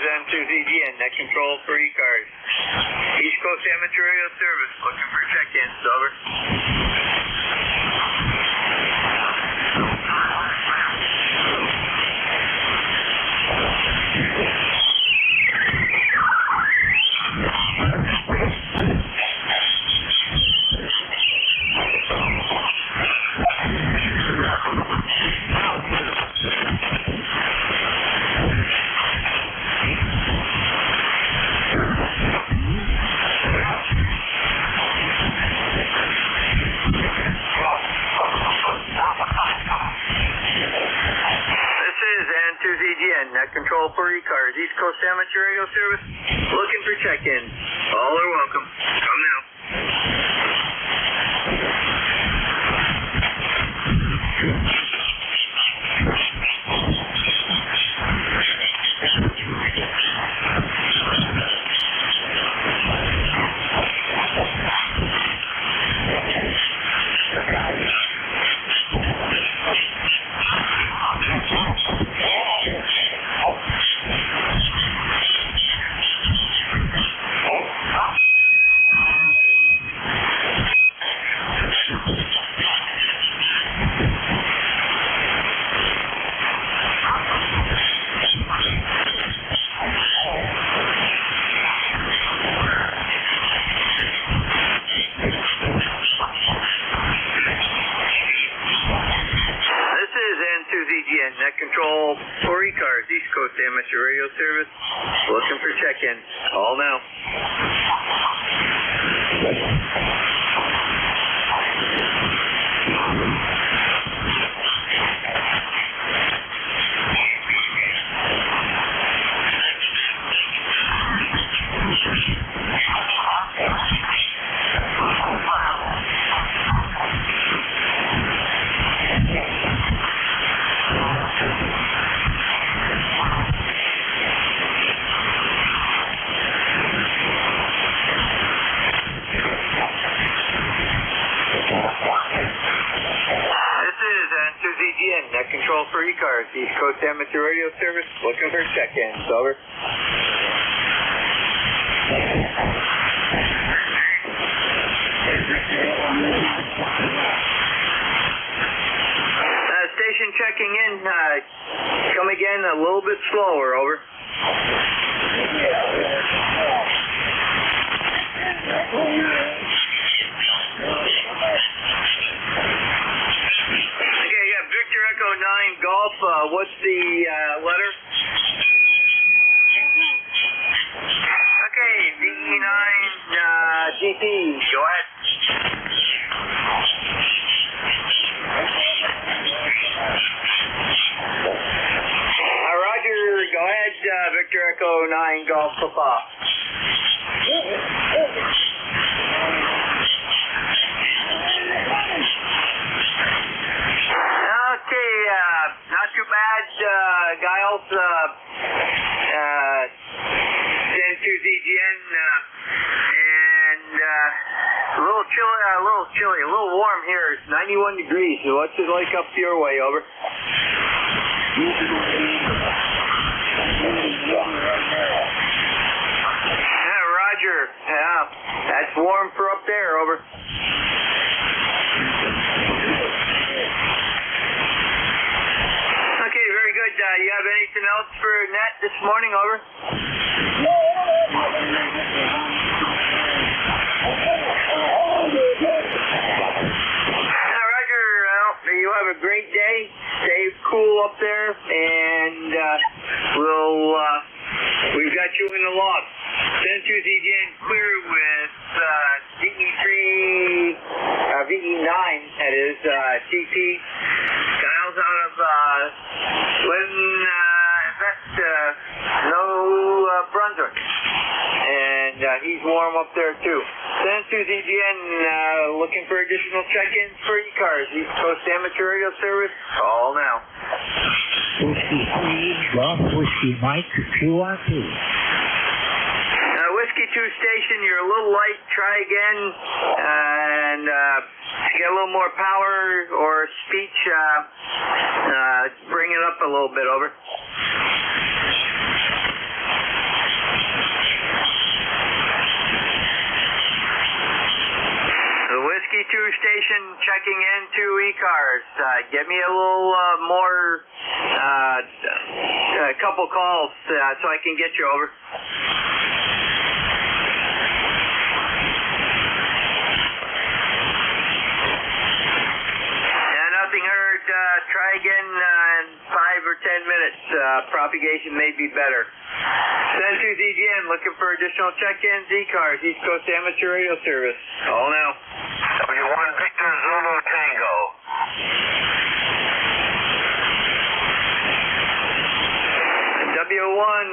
N2ZGN, net control for ECARS. East Coast Amateur Radio Service, looking for check-ins. Over. Net control for ECARS, East Coast Amateur Radio Service, looking for check-ins. All are welcome. Come now. Amateur Radio Service. Looking for check-in. Call now. Net control for ECARS, East Coast Amateur Radio Service, looking for check-ins, over. Station checking in, come again a little bit slower, over. Echo 9 Golf, what's the letter? Okay, VE9 GP, go ahead. Roger, go ahead, Victor Echo 9 Golf, Papa. Okay, not too bad, Giles, 10-2ZGN, and a little chilly, a little warm here. It's 91 degrees. So what's it like up your way, over? Roger, that's warm for up there, over. Okay, very good. You have anything else for Net this morning, over? Roger, you have a great day. Stay cool up there, and we've got you in the log. 10-2ZGN clear with VE9, that is, TP. Giles out of Brunswick. And he's warm up there too. 10-2ZGN looking for additional check-ins for ECARS, East Coast Amateur Radio Service. Call now. Whiskey 3, Golf, Whiskey Mike, 212. Whiskey 2 station, you're a little light. Try again, and get a little more power or speech. Bring it up a little bit, over. The Whiskey 2 station checking into ECARS. Get me a little more, a couple calls so I can get you, over. Try again in 5 or 10 minutes. Propagation may be better. 10-2ZGN looking for additional check-ins. ECARS, East Coast Amateur Radio Service. Call now. W1 Victor Zulu Tango. W1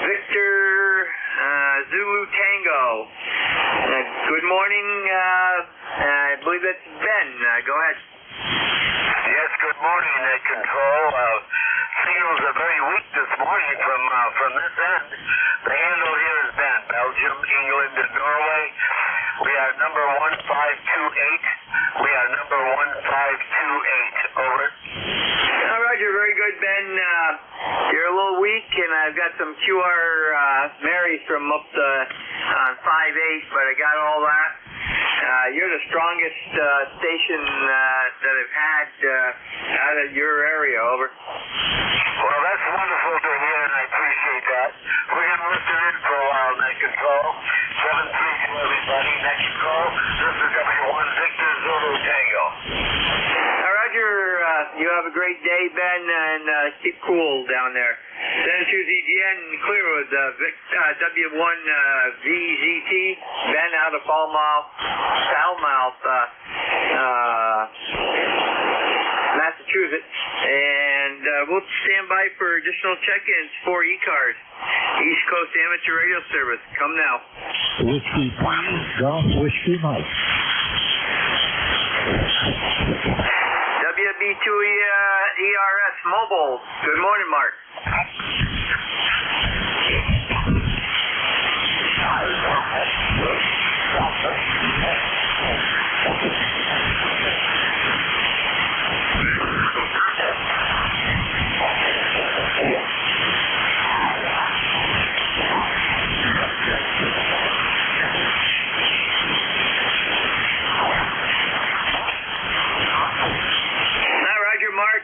Victor Zulu Tango. Good morning. I believe that's Ben. Go ahead. Yes, good morning, Net Control. Signals are very weak this morning from this end. The handle here has been Belgium, England, and Norway. We are number 1528. We are number 1528. Over. Roger, very good, Ben. You're a little weak, and I've got some QR Marys from up on 5-8, but I got all that. You're the strongest station that I've had out of your area, over. Well, that's wonderful to hear, and I appreciate that. We're going to listen in for a while, Net Control. 732, everybody. Net Control. This is W1 Victor Zulu Tango. Roger, you have a great day, Ben, and keep cool down there. San Suzanne clear with W1 VZT, Ben out of Falmouth, Massachusetts, and we'll stand by for additional check-ins for ECARS, East Coast Amateur Radio Service. Come now. Whiskey, Golf Whiskey Mike. WB2 ERS Mobile. Good morning, Mark.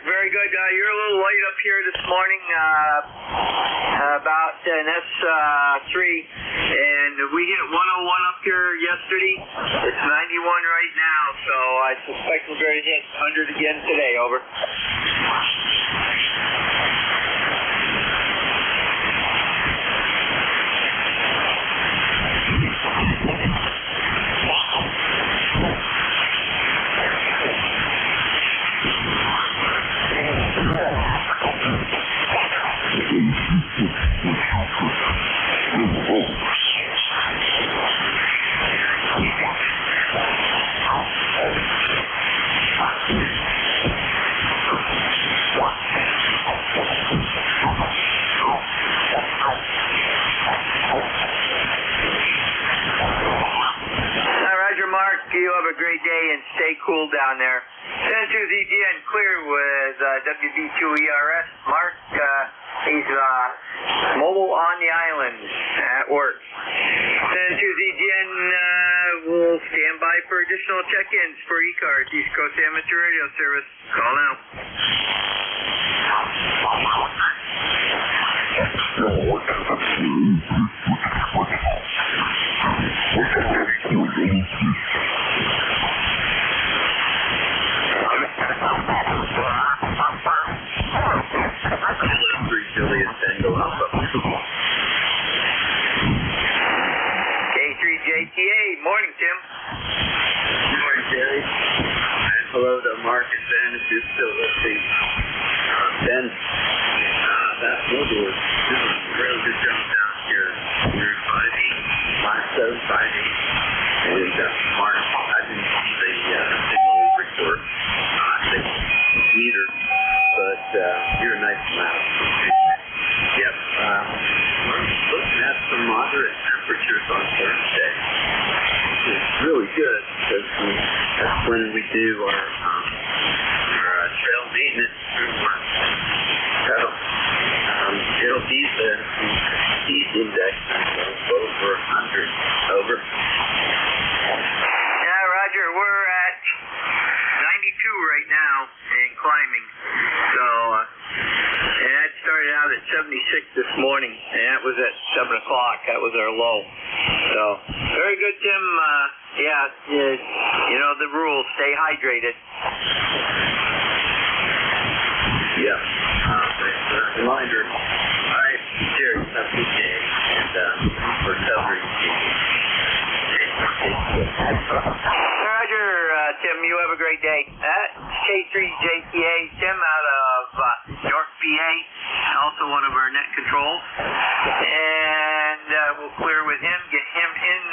Very good. You're a little late up here this morning, about an S3, and we hit 101 up here yesterday. It's 91 right now, so I suspect we're going to hit 100 again today. Over. You have a great day and stay cool down there. San Suzanne clear with WB2 ERS. Mark, he's mobile on the island at work. San Suzanne will stand by for additional check-ins for ECARS, East Coast Amateur Radio Service. Call now. K3JTA, morning, Tim. Good morning, Jerry. And hello to Mark and Ben if you're still listening. Ben, that mobile is doing a real good job down here. We're 5'8", 5'7", 5'8", and Mark, I didn't see the signal report, 6 meters, but you're a nice amount. Yep. We're looking at some moderate temperatures on Thursday. It's really good because that's when we do our trail maintenance through our pedal. It'll be the heat index over 100. Over. Yeah, Roger, we're at 92 right now and climbing. So, and that started out at 76 this morning, and that was at 7 o'clock. That was our low. So, very good, Tim. You know the rules. Stay hydrated. Yeah. Thanks for the reminder. All right, Jerry, have a good day. And for recovery. Roger, Tim, you have a great day. K3JTA, Tim out of York, PA, also one of our net controls. And we'll clear with him, get him in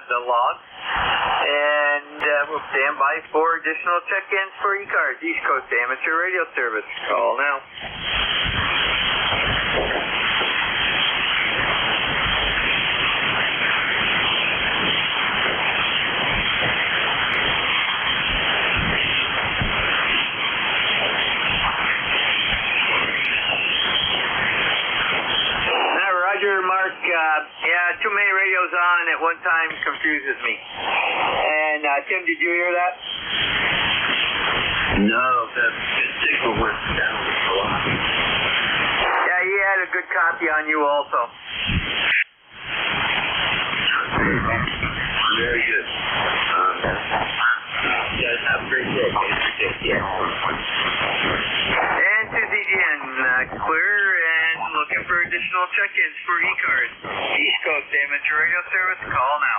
the log. And we'll stand by for additional check-ins for ECARS, East Coast Amateur Radio Service. Call now. Mark, too many radios on at one time confuses me. And Tim, did you hear that? No, that signal went down a lot. Yeah, he had a good copy on you also. Very good. Guys, have a great day. And Susie Jen, East Coast Amateur Radio Service, call now.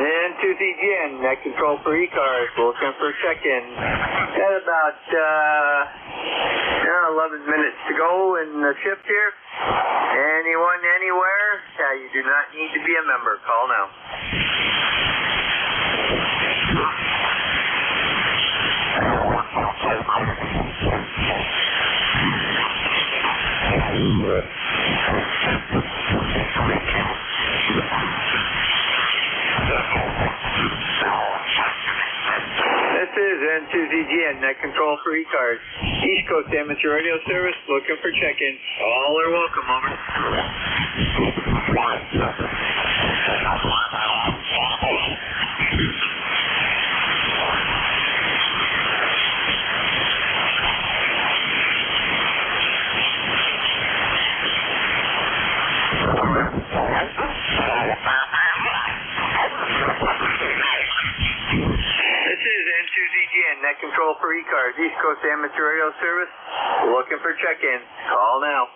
And to CGN, net control for ECARS, looking for check-in. Got about 11 minutes to go in the shift here. Anyone, anywhere? You do not need to be a member. Call now. This is N2ZGN, net control for ECARS. East Coast Amateur Radio Service, looking for check-in. All are welcome, over. Net control for ECARS, East Coast Amateur Radio Service, looking for check-in. Call now.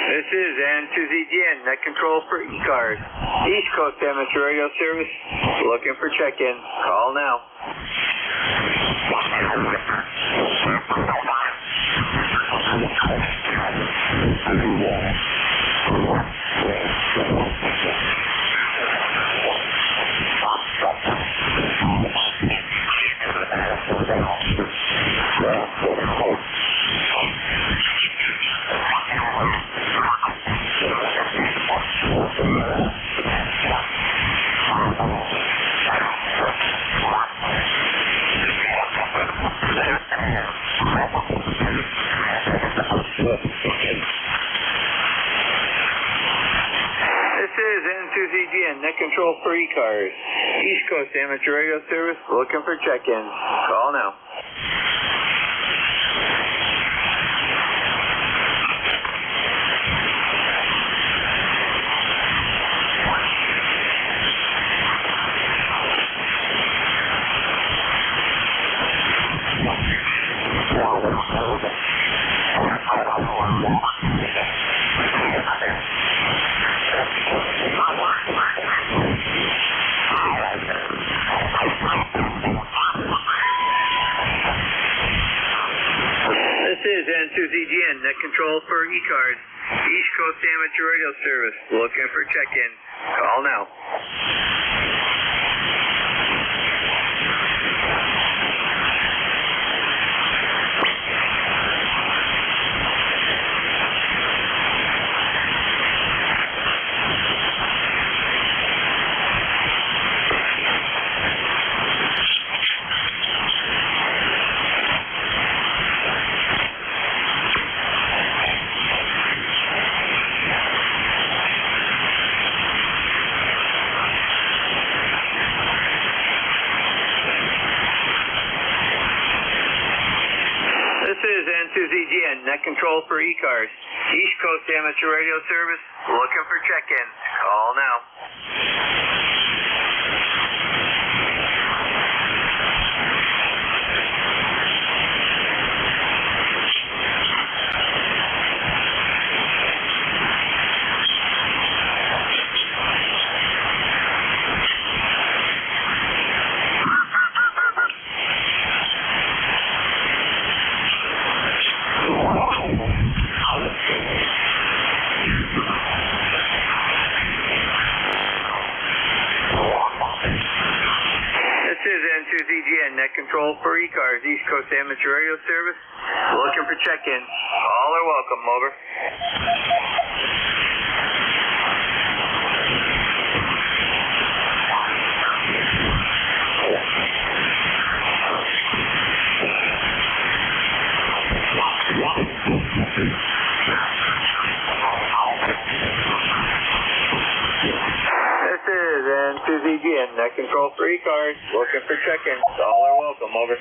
This is N2ZGN, net control for ECARS, East Coast Amateur Radio Service, looking for check-in. Call now. This is N2ZGN, net control for ECARS, East Coast Amateur Radio Service, looking for check-in. Call now. This is N2ZGN, net control for ECARS, East Coast Amateur Radio Service, looking for check-in. Call now. This is N2ZGN, net control for ECARS, East Coast Amateur Radio Service, looking for check-in. Call now. N2ZGN, net control for ECARS, East Coast Amateur Radio Service, looking for check-in. All are welcome, over. N2ZGN, net control for ECARS, looking for check-ins. All are welcome, over.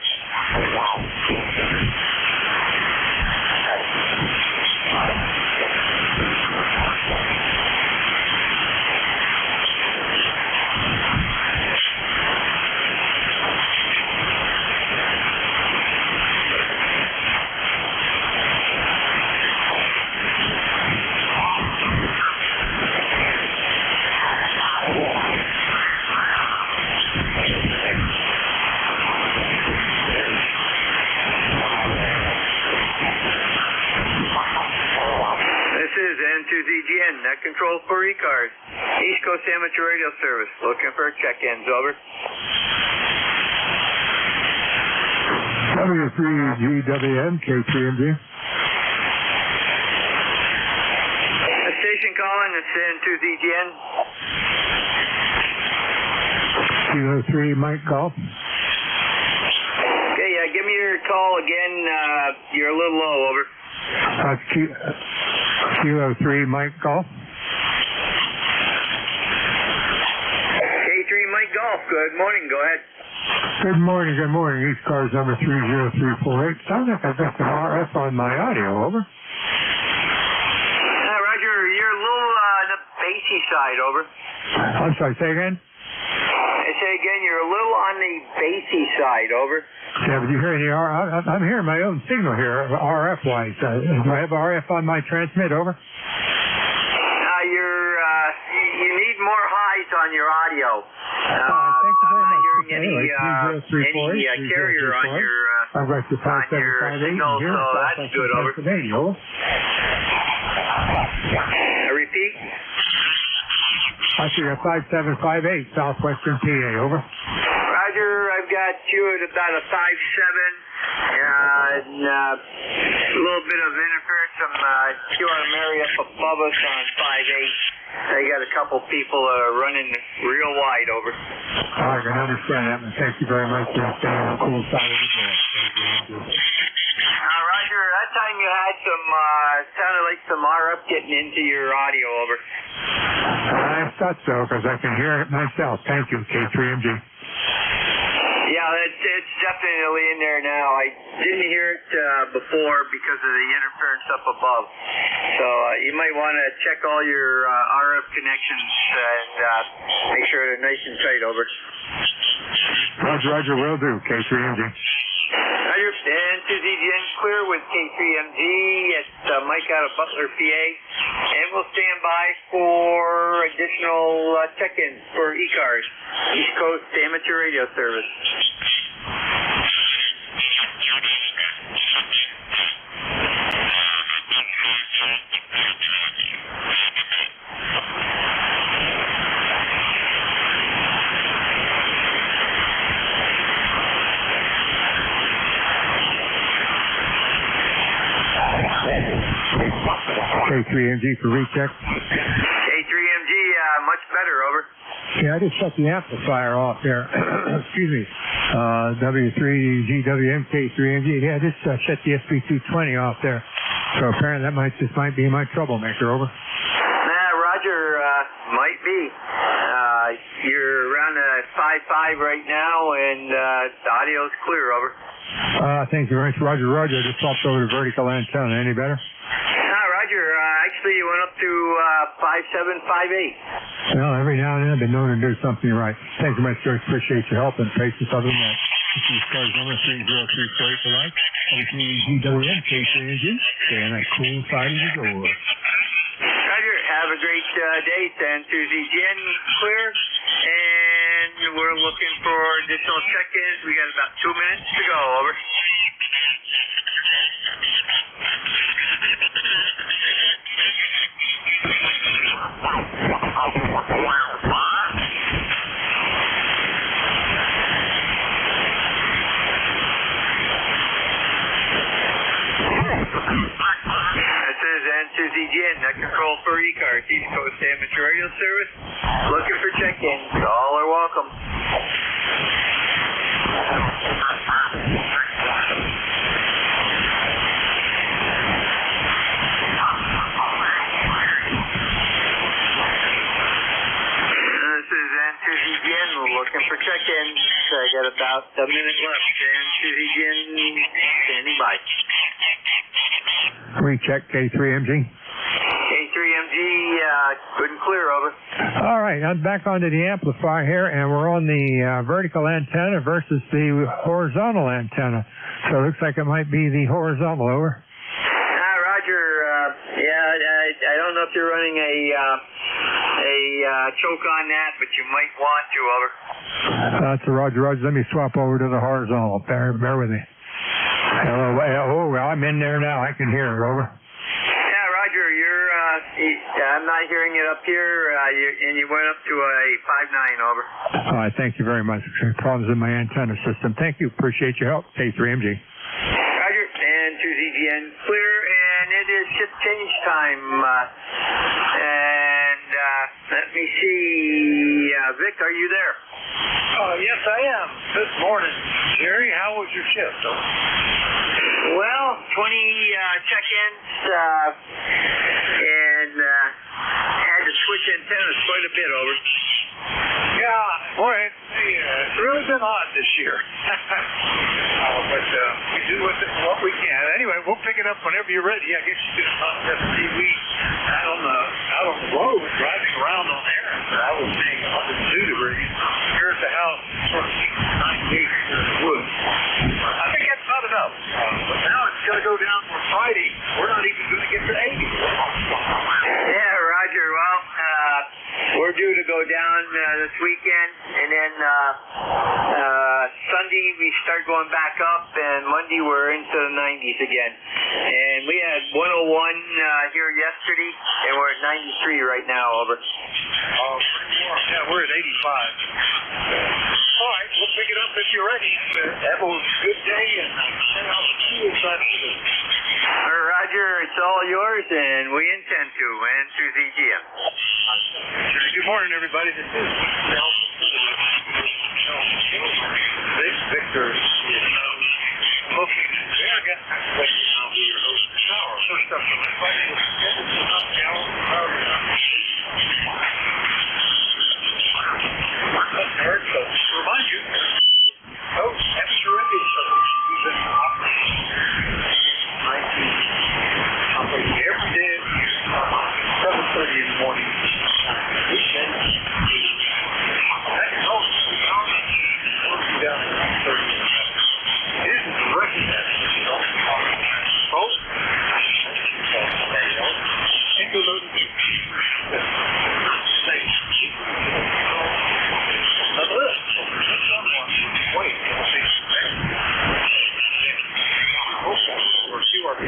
N2ZGN, net control for ECARS, East Coast Amateur Radio Service, looking for check-ins, over. W3GWM, K3MG. Station calling, it's N2ZGN. Kilo 3, Mike, call. Okay, give me your call again. You're a little low, over. Kilo 3, Mike, call. K3 Mike Golf, good morning, go ahead. Good morning, ECARS number 30348. Sounds like I've got some RF on my audio, over. Roger, you're a little on the bassy side, over. I'm sorry, say again? I say again, you're a little on the bassy side, over. Yeah, but you hear any RF? I'm hearing my own signal here, RF-wise. Do I have RF on my transmit, over? You need more highs on your audio. Thank you very I'm not much. hearing any carrier on your I've got the 5758 signal, here. so that's good, over. Repeat? I see a 5758, Southwestern PA, over. Roger, I've got you at about a 5.7, and a little bit of interference from QR Mary up above us on 5.8. I got a couple people running real wide, over. I can understand that, and thank you very much for staying on the cool side of the door. Roger, that time you had some, sounded like some RF getting into your audio, over. I thought so, because I can hear it myself. Thank you, K3MG. Yeah, it's definitely in there now. I didn't hear it before because of the interference up above. So you might want to check all your RF connections and make sure they're nice and tight, over. Roger, will do, K3MG. Roger, N2ZGN clear with K3MG. It's Mike out of Butler, PA. And we'll stand by for additional check-ins for ECARS, East Coast Amateur Radio Service. K3MG for recheck. K3MG, much better, over. Yeah, I just shut the amplifier off there. Excuse me. W3GWM, K3MG. Yeah, I just shut the SP220 off there. So apparently that might be my troublemaker, over. Roger, might be. You're around a 5.5 right now, and the audio's clear, over. Thank you very much, Roger. I just swapped over to vertical antenna. Any better? Roger, actually you went up to 5.7, 5.8. Well, every now and then I've been known to do something right. Thank you very much, George. Appreciate your help and patience. Other than that, this is ECARS number 30348 for life. GWM, K3MG. Stay on that cool side of the door. Roger, have a great day. N2ZGN clear, and we're looking for additional check-ins. We got about 2 minutes to go, over. N2ZGN, net control for ECARS, East Coast Amateur Radio Service. Looking for check-ins. All are welcome. This is N2ZGN left, and Susie Jen standing by. Recheck K3MG. K3MG, good and clear, over. All right, I'm back onto the amplifier here, and we're on the vertical antenna versus the horizontal antenna. So it looks like it might be the horizontal, over. Roger, I don't know if you're running a choke on that, but you might want to, over. That's a Roger. Let me swap over to the horizontal. Bear with me. Hello. Oh, well, I'm in there now. I can hear it, over. Yeah, Roger, I'm not hearing it up here, and you went up to a 5.9, over. All right, thank you very much. Problems in my antenna system. Thank you. Appreciate your help, K3MG. Roger, and 2ZGN clear, and it is shift change time. Let me see. Vic, are you there? Yes, I am. Good morning, Jerry. How was your shift? Well, 20 check-ins, and had to switch antennas quite a bit, over. Yeah, boy, it's really been hot this year. But we do what we can. Anyway, we'll pick it up whenever you're ready. I guess you've been about 70 weeks out on the road, driving around on there. I was seeing 102 degrees. Here at the house, sort of 98 here in the woods. I think that's not enough. But now it's going to go down for Friday. We're not even going to get to 80. Yeah, Roger. Well, we're due to go down this weekend, and then Sunday we start going back up, and Monday we're into the 90s again. And we had 101 here yesterday, and we're at 93 right now, over. Yeah, we're at 85. All right, we'll pick it up if you're ready. Have a good day, and stay on the cool side of the Roger, it's all yours, and we intend to, and through ZGM. Good morning, everybody. This is Victor is looking. I guess I'll be your host. First up, Eric, so to remind you, happy surrender. We've been operating every day of the year, 7:30 in the morning. Down at 9:30. It isn't directly that. Both. Interloaded. Wait. Or QRP.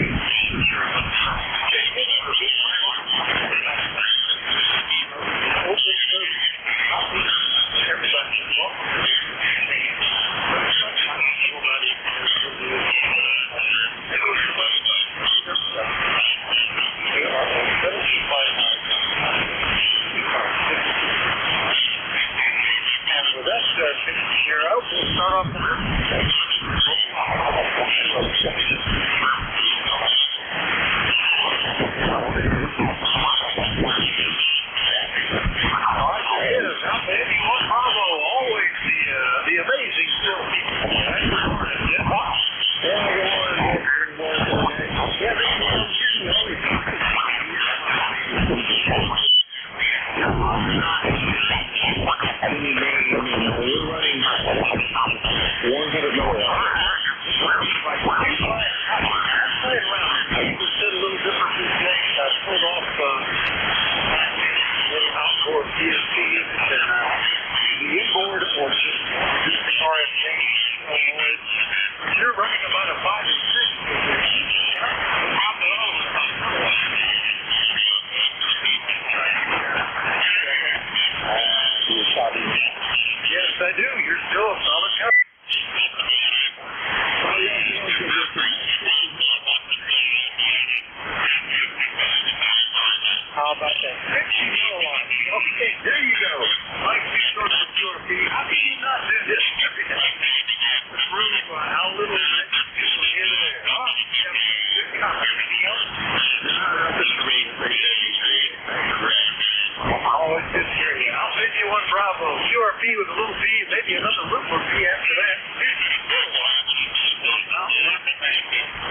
Yes, I do. You're still a solid cover.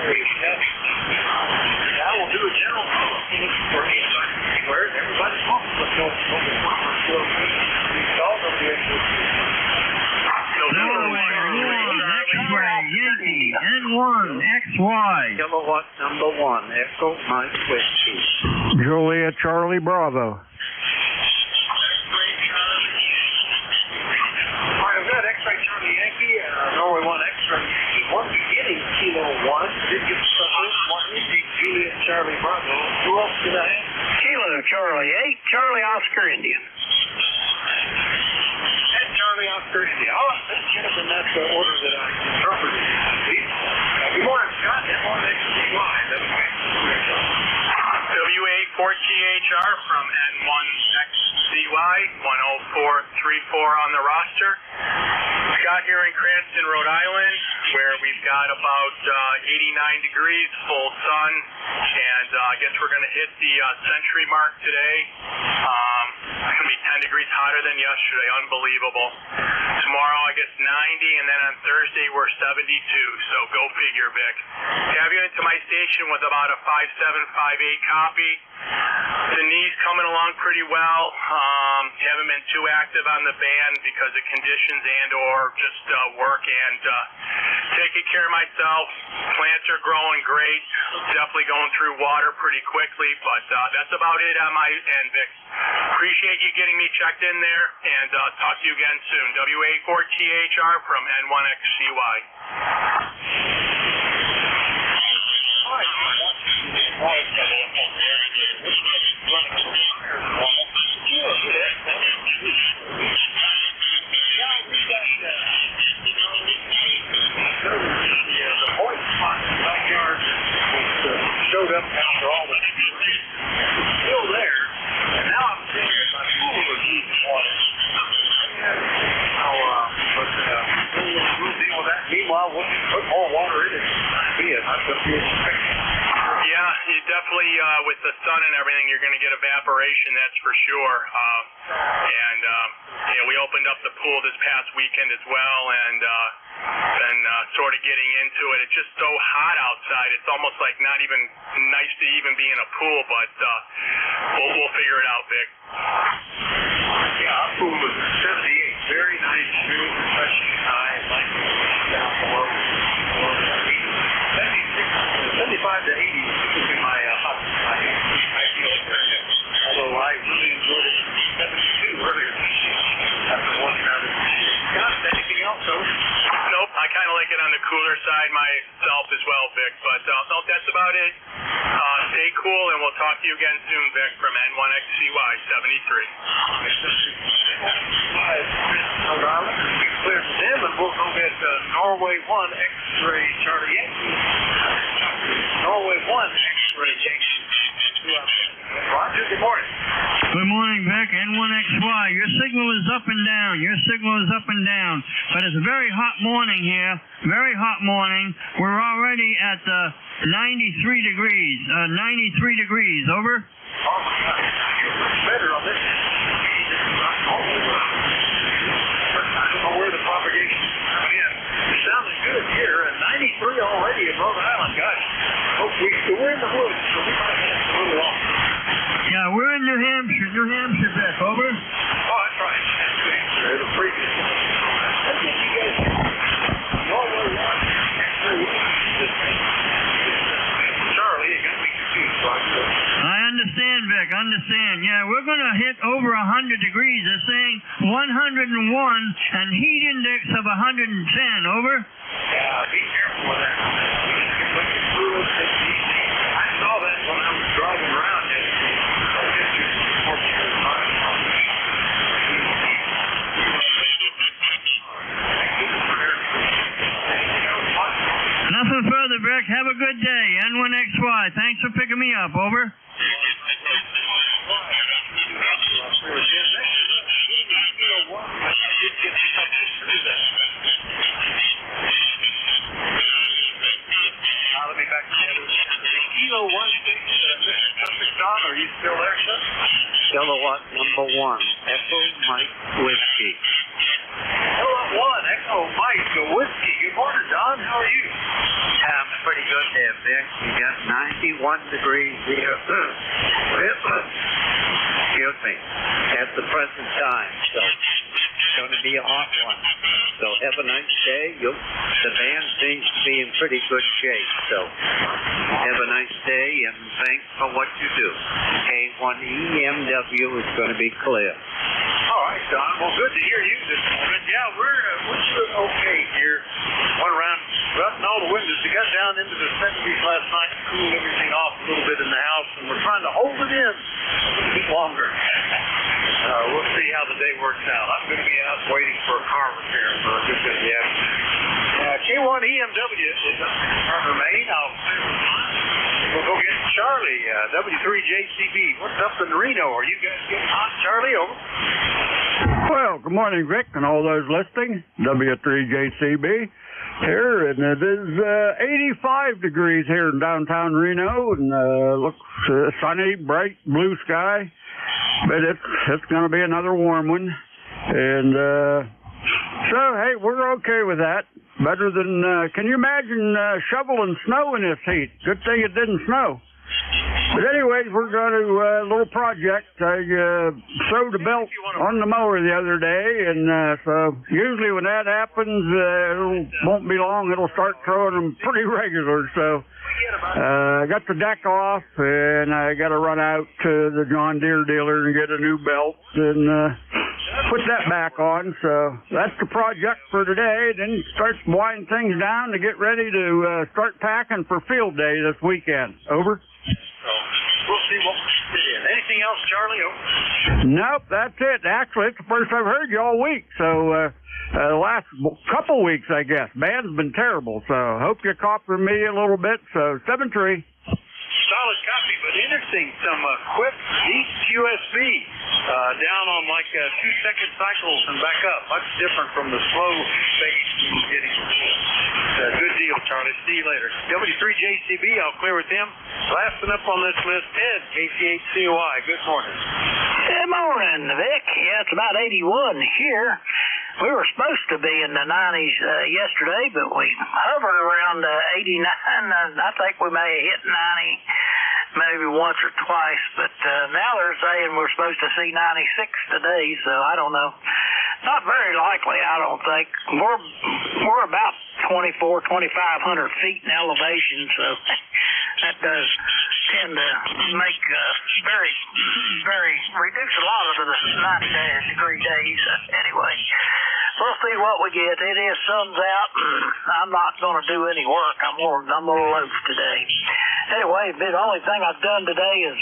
I will do a general for anywhere. Everybody's welcome. Let's go. Yankee, N1, XY. Kilowatt number 1, Echo Mike Whiskey. Juliet Charlie Bravo. I've got X-ray Charlie Yankee, Norway 1 X-ray Yankee, 1 beginning Kilo 1. Did get some 1 Indy Juliet Charlie Bravo. Who else did I have? Kilo Charlie 8, Charlie Oscar Indian. And Charlie Oscar India. Oh, let's get them in that order that I interpreted. Good morning, Scott. WA4THR from N1XCY, 10434 on the roster. Scott here in Cranston, Rhode Island, where we've got about 89 degrees, full sun, and I guess we're going to hit the century mark today. It's going to be 10 degrees hotter than yesterday. Unbelievable. Tomorrow, I guess 90, and then on Thursday, we're 72. So go figure, Vic. Have you into my station with about a 5758 copy. The knee's coming along pretty well. Haven't been too active on the band because of conditions and or just work and taking care of myself. Plants are growing great. Definitely going through water pretty quickly, but that's about it on my end, Vic. Appreciate you getting me checked in there, and talk to you again soon. WA4THR from N1XCY. Showed up after all the still there, and now I'm seeing that my pool is deep water. We'll deal with that. Meanwhile, we'll put more water in it. Yeah, you definitely, with the sun and everything, you're going to get evaporation, that's for sure. And we opened up the pool this past weekend as well, and been sort of getting into it. It's just so hot outside. It's almost like not even nice to even be in a pool, but we'll figure it out, Vic. Yeah, our pool was 78. Very nice, smooth, refreshing high. Like down below 75 to 80 would be my hot ideal area. Although I really enjoyed it 72 earlier this year after one round of Scott, anything else, though? Nope, I kind of like it on the cooler side myself as well, Vic. But no, that's about it. Stay cool, and we'll talk to you again soon, Vic, from N1XCY 73. Rhode Island, we cleared them, and we'll go get Norway 1 X-ray Charlie Yankee. Norway 1 X-ray Yankee. Roger, good morning. Good morning, Vic. N1XY. Your signal is up and down. But it's a very hot morning here. Very hot morning. We're already at 93 degrees. 93 degrees. Over. Oh, my God. You're much better on this. I don't know where the propagation is coming in. It's sounding good here, and 93 already in Rhode Island. Gosh, we're in the woods, so we might have a little off. Yeah, we're in New Hampshire, Vic. Over. Oh, that's right. That's New Hampshire. It'll freak us. That's what you guys do. Norway 1 X-ray Charlie, you got me confused. I understand, Vic. Yeah, we're going to hit over 100 degrees. They're saying 101 and heat index of 110. Over. Yeah, be careful with that. I saw that when I was driving around yesterday. Nothing further, Vic. Have a good day. N1XY. Thanks for picking me up. Over. Let me back together. The Kilo 1 station that I missed on, are you still there, sir? Kilowatt number 1, Echo Mike Whiskey. Kilowatt 1, Echo Mike Whiskey. Good morning, Don. How are you? I'm pretty good there, Vic. We got 91 degrees here. Excuse me. At the present time. So it's going to be a hot one. So have a nice day. The band seems to be in pretty good shape. So have a nice day and thanks for what you do. K1EMW is going to be clear. All right, Don. Well, good to hear you this morning. Yeah, we're doing okay here. Went around, button all the windows. We got down into the 70s last night and cooled everything off a little bit in the house, and we're trying to hold it in a little bit longer. We'll see how the day works out. I'm going to be out waiting for a car repair for a good bit of the afternoon. K1EMW is up in Remain. We'll go get Charlie, W3JCB. What's up in Reno? Are you guys getting hot, Charlie? Over. Well, good morning, Vic, and all those listening. W3JCB here, and it is 85 degrees here in downtown Reno, and looks sunny, bright, blue sky. But it's going to be another warm one, and so hey, we're okay with that. Better than can you imagine shoveling snow in this heat? Good thing it didn't snow. But anyways, we're going to a little project. I sewed a belt on the mower the other day, and so usually when that happens, it won't be long. It'll start throwing them pretty regular. So I got the deck off, and I got to run out to the John Deere dealer and get a new belt and put that back on. So that's the project for today. Then start winding things down to get ready to start packing for field day this weekend. Over. So we'll see what we get in. Anything else, Charlie? Over. Nope, that's it. Actually, it's the first I've heard you all week. So the last couple weeks, I guess. Band's been terrible, so hope you copper me a little bit. So 7-3. Solid copy, but interesting. Some quick, deep USB down on like 2-second cycles and back up. Much different from the slow fade getting. Good deal, Charlie. See you later. W3JCB, I'll clear with him. Last one up on this list, Ted, KC8COI. Good morning. Good morning, Vic. Yeah, it's about 81 here. We were supposed to be in the 90s yesterday, but we hovered around 89. I think we may have hit 90 maybe once or twice, but now they're saying we're supposed to see 96 today, so I don't know. Not very likely, I don't think. We're about 2,500 feet in elevation, so that does tend to make very reduce a lot of the 90-degree days anyway. We'll see what we get. It is sun's out, and I'm not going to do any work. I'm a little loaf today. Anyway, the only thing I've done today is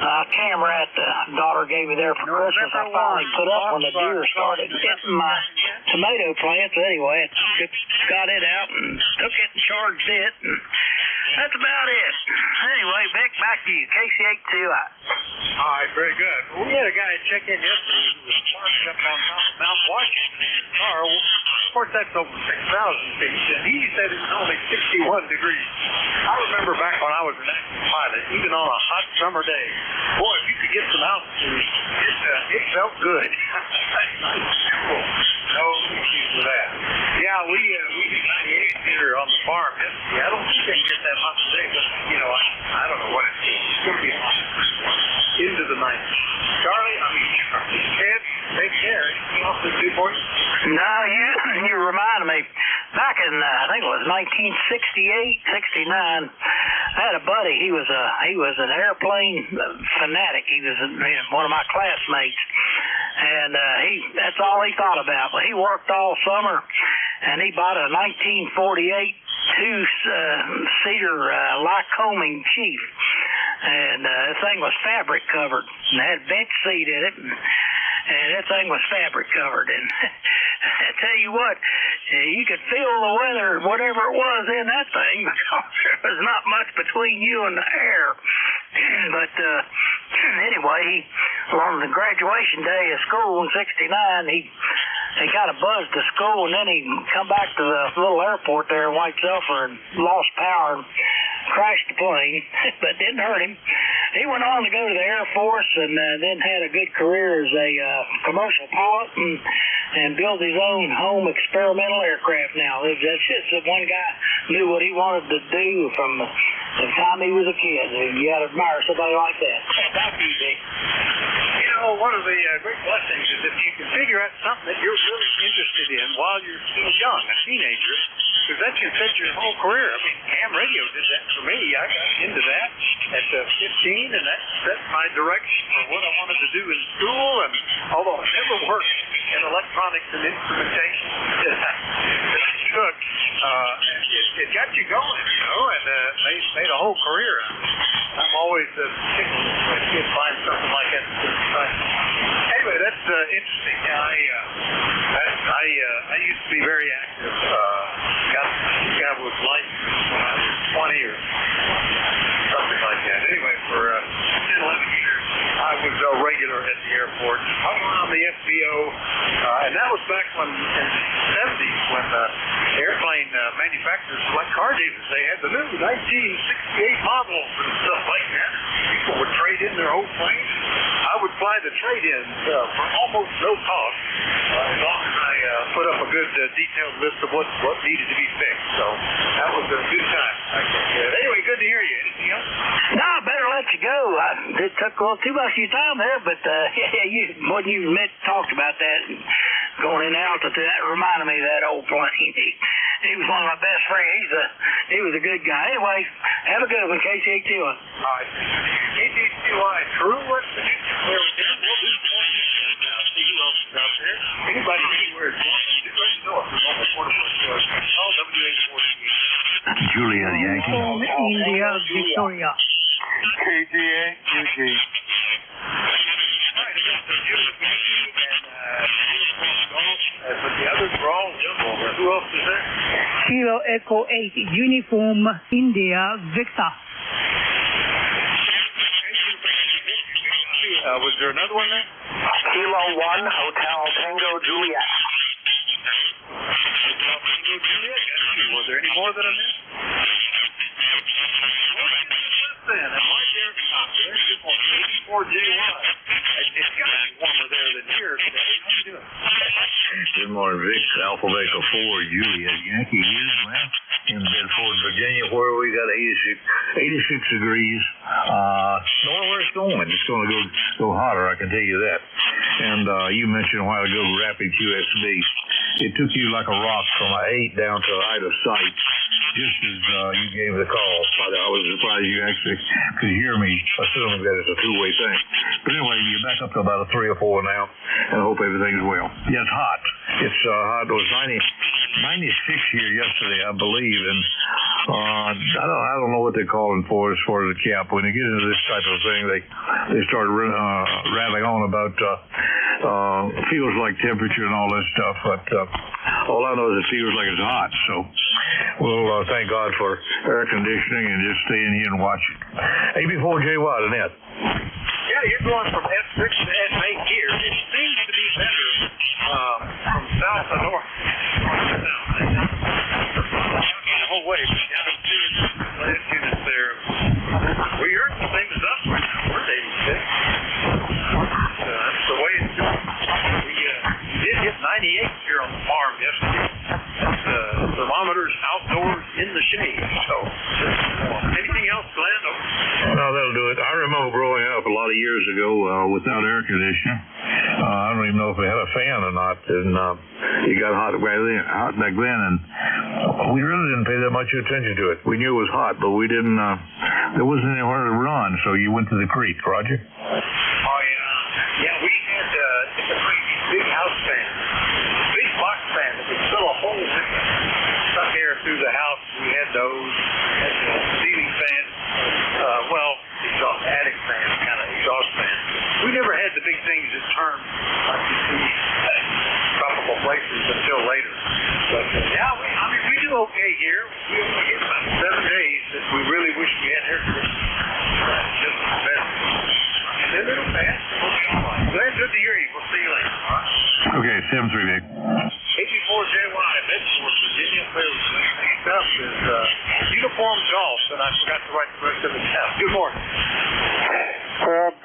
a camera that the daughter gave me there for Christmas. I finally put up when the deer started hitting my tomato plants. Anyway, got it out and took it and charged it. And that's about it. Anyway, Vic, back to you. KC8COI. All right, very good. We had a guy check in yesterday who was parked up on top of Mount Washington in his car. Of course, that's over 6,000 feet, and he said it's only 61 degrees. I remember back when I was an active pilot, even on a hot summer day, boy, if you could get some altitude, it felt good. Cool. No issues with that. Yeah, we did 98 here on the farm yesterday. I don't think they get that hot today, but, I don't know what it is. It's going to be hot. Into the night. Charlie, Ted, take care. Anything else to do for you? No, you reminded me. Back in, I think it was 1968, 69, I had a buddy. He was an airplane fanatic. He was one of my classmates, and that's all he thought about. But he worked all summer, and he bought a 1948 two-seater Lycoming Chief, and the thing was fabric covered, and had a bench seat in it, and that thing was fabric covered. And I tell you what, you could feel the weather, whatever it was in that thing, because there was not much between you and the air. But anyway, on the graduation day of school in '69, he kind of buzzed to school, and then he come back to the little airport there in White Sulphur and lost power and crashed the plane, but didn't hurt him. He went on to go to the Air Force and then had a good career as a commercial pilot, and and build his own home experimental aircraft now. That's just that one guy knew what he wanted to do from the time he was a kid. You got to admire somebody like that. Back to you, Dick. You know, one of the great blessings is if you can figure out something that you're really interested in while you're still young, a teenager, because that can set your whole career. I mean, ham radio did that for me. I got into that at 15, and that set my direction for what I wanted to do in school. And although I never worked in electronics and instrumentation that I took, it got you going, you know, and made a whole career out of it. I'm always tickled when kids find something like that. Anyway, that's interesting. I used to be very active. I was licensed when I was 20 or something like that. Anyway, for 10, 11 years, I was a regular at the airport, hung around the FBO, and that was back when, in the 70s, when airplane manufacturers like car dealers, they had the new 1968 models and stuff like that. People would trade in their old planes. I would fly the trade-ins for almost no cost, as long as I put up a good detailed list of what needed to be fixed. So that was a good time. Anyway, good to hear you. Anything else? No, I better let you go. It took too much of your time there, but when you talked about that and going in altitude, that reminded me of that old plane. He was one of my best friends. He was a good guy. Anyway, have a good one, KCAT1. All right. KCAT1, true West Virginia. We'll do more now. See who else is out there. Anybody anywhere is going to let us know if there's no portable to us. Call WA48. Julia Yankee. Home India, Victoria. KTA, UK. But the others were all jumbo. Who else is there? Kilo Echo 8, Uniform India, Victor. Was there another one there? Kilo 1, Hotel Tango Juliet. Hotel Tango Juliet? Was there any more than a minute? Then, and right there at the top, there's your point, 84JY. It's got to be warmer there than here today. How you doing? Good morning, Vic. Alpha Baker 4, Juliet Yankee here. Well, in Bedford, Virginia, where we got 86 degrees. Don't know where it's going. It's going to go hotter, I can tell you that. And you mentioned a while ago rapid QSB. It took you like a rock from an 8 down to an out of sight, just as you gave the call. I was surprised you actually could hear me, assuming that it's a two-way thing. But anyway, you're back up to about a 3 or 4 now, and I hope everything's well. Yeah, it's hot. It's hot. It was 96 here yesterday, I believe, and I don't know what they're calling for as far as the cap. When they get into this type of thing, they start rattling on about feels like temperature and all this stuff. But all I know is it feels like it's hot. So we'll thank God for air conditioning and just stay in here and watch it. AB4JY, Annette. Yeah, you're going from S6 to S8 here. It seems to be better from south to north. The whole way, but down to last units there. Well, yours the same as us right now. We're at 86. That's the way it's doing. We did hit 98 here on the farm yesterday. That's thermometers outdoors in the shade. So, anything else, Glenn? No, that'll do it. I remember growing up a lot of years ago without air conditioning. I don't even know if we had a fan or not. And it got hot back then, and we really didn't pay that much attention to it. We knew it was hot, but we didn't. There wasn't anywhere to run, so you went to the creek, Roger. Oh yeah, yeah. We had in the creek big house fan, big box fan that would fill a hole stuck air through the house. We had those. Had the ceiling fan. Exhaust attic fan, kind of exhaust fan. We never had the big things that turn like you see tropical places until later. But we do okay here. We only get about 7 days that we really wish we had air conditioning. Just better. And they're a little fast. We'll be all right. Glenn, good to hear you. We'll see you later. All right. Okay, 7-3, Nick. 84JY, Bedford, Virginia. Next up is Uniform Golf, and I forgot to write the rest of it down. Good morning.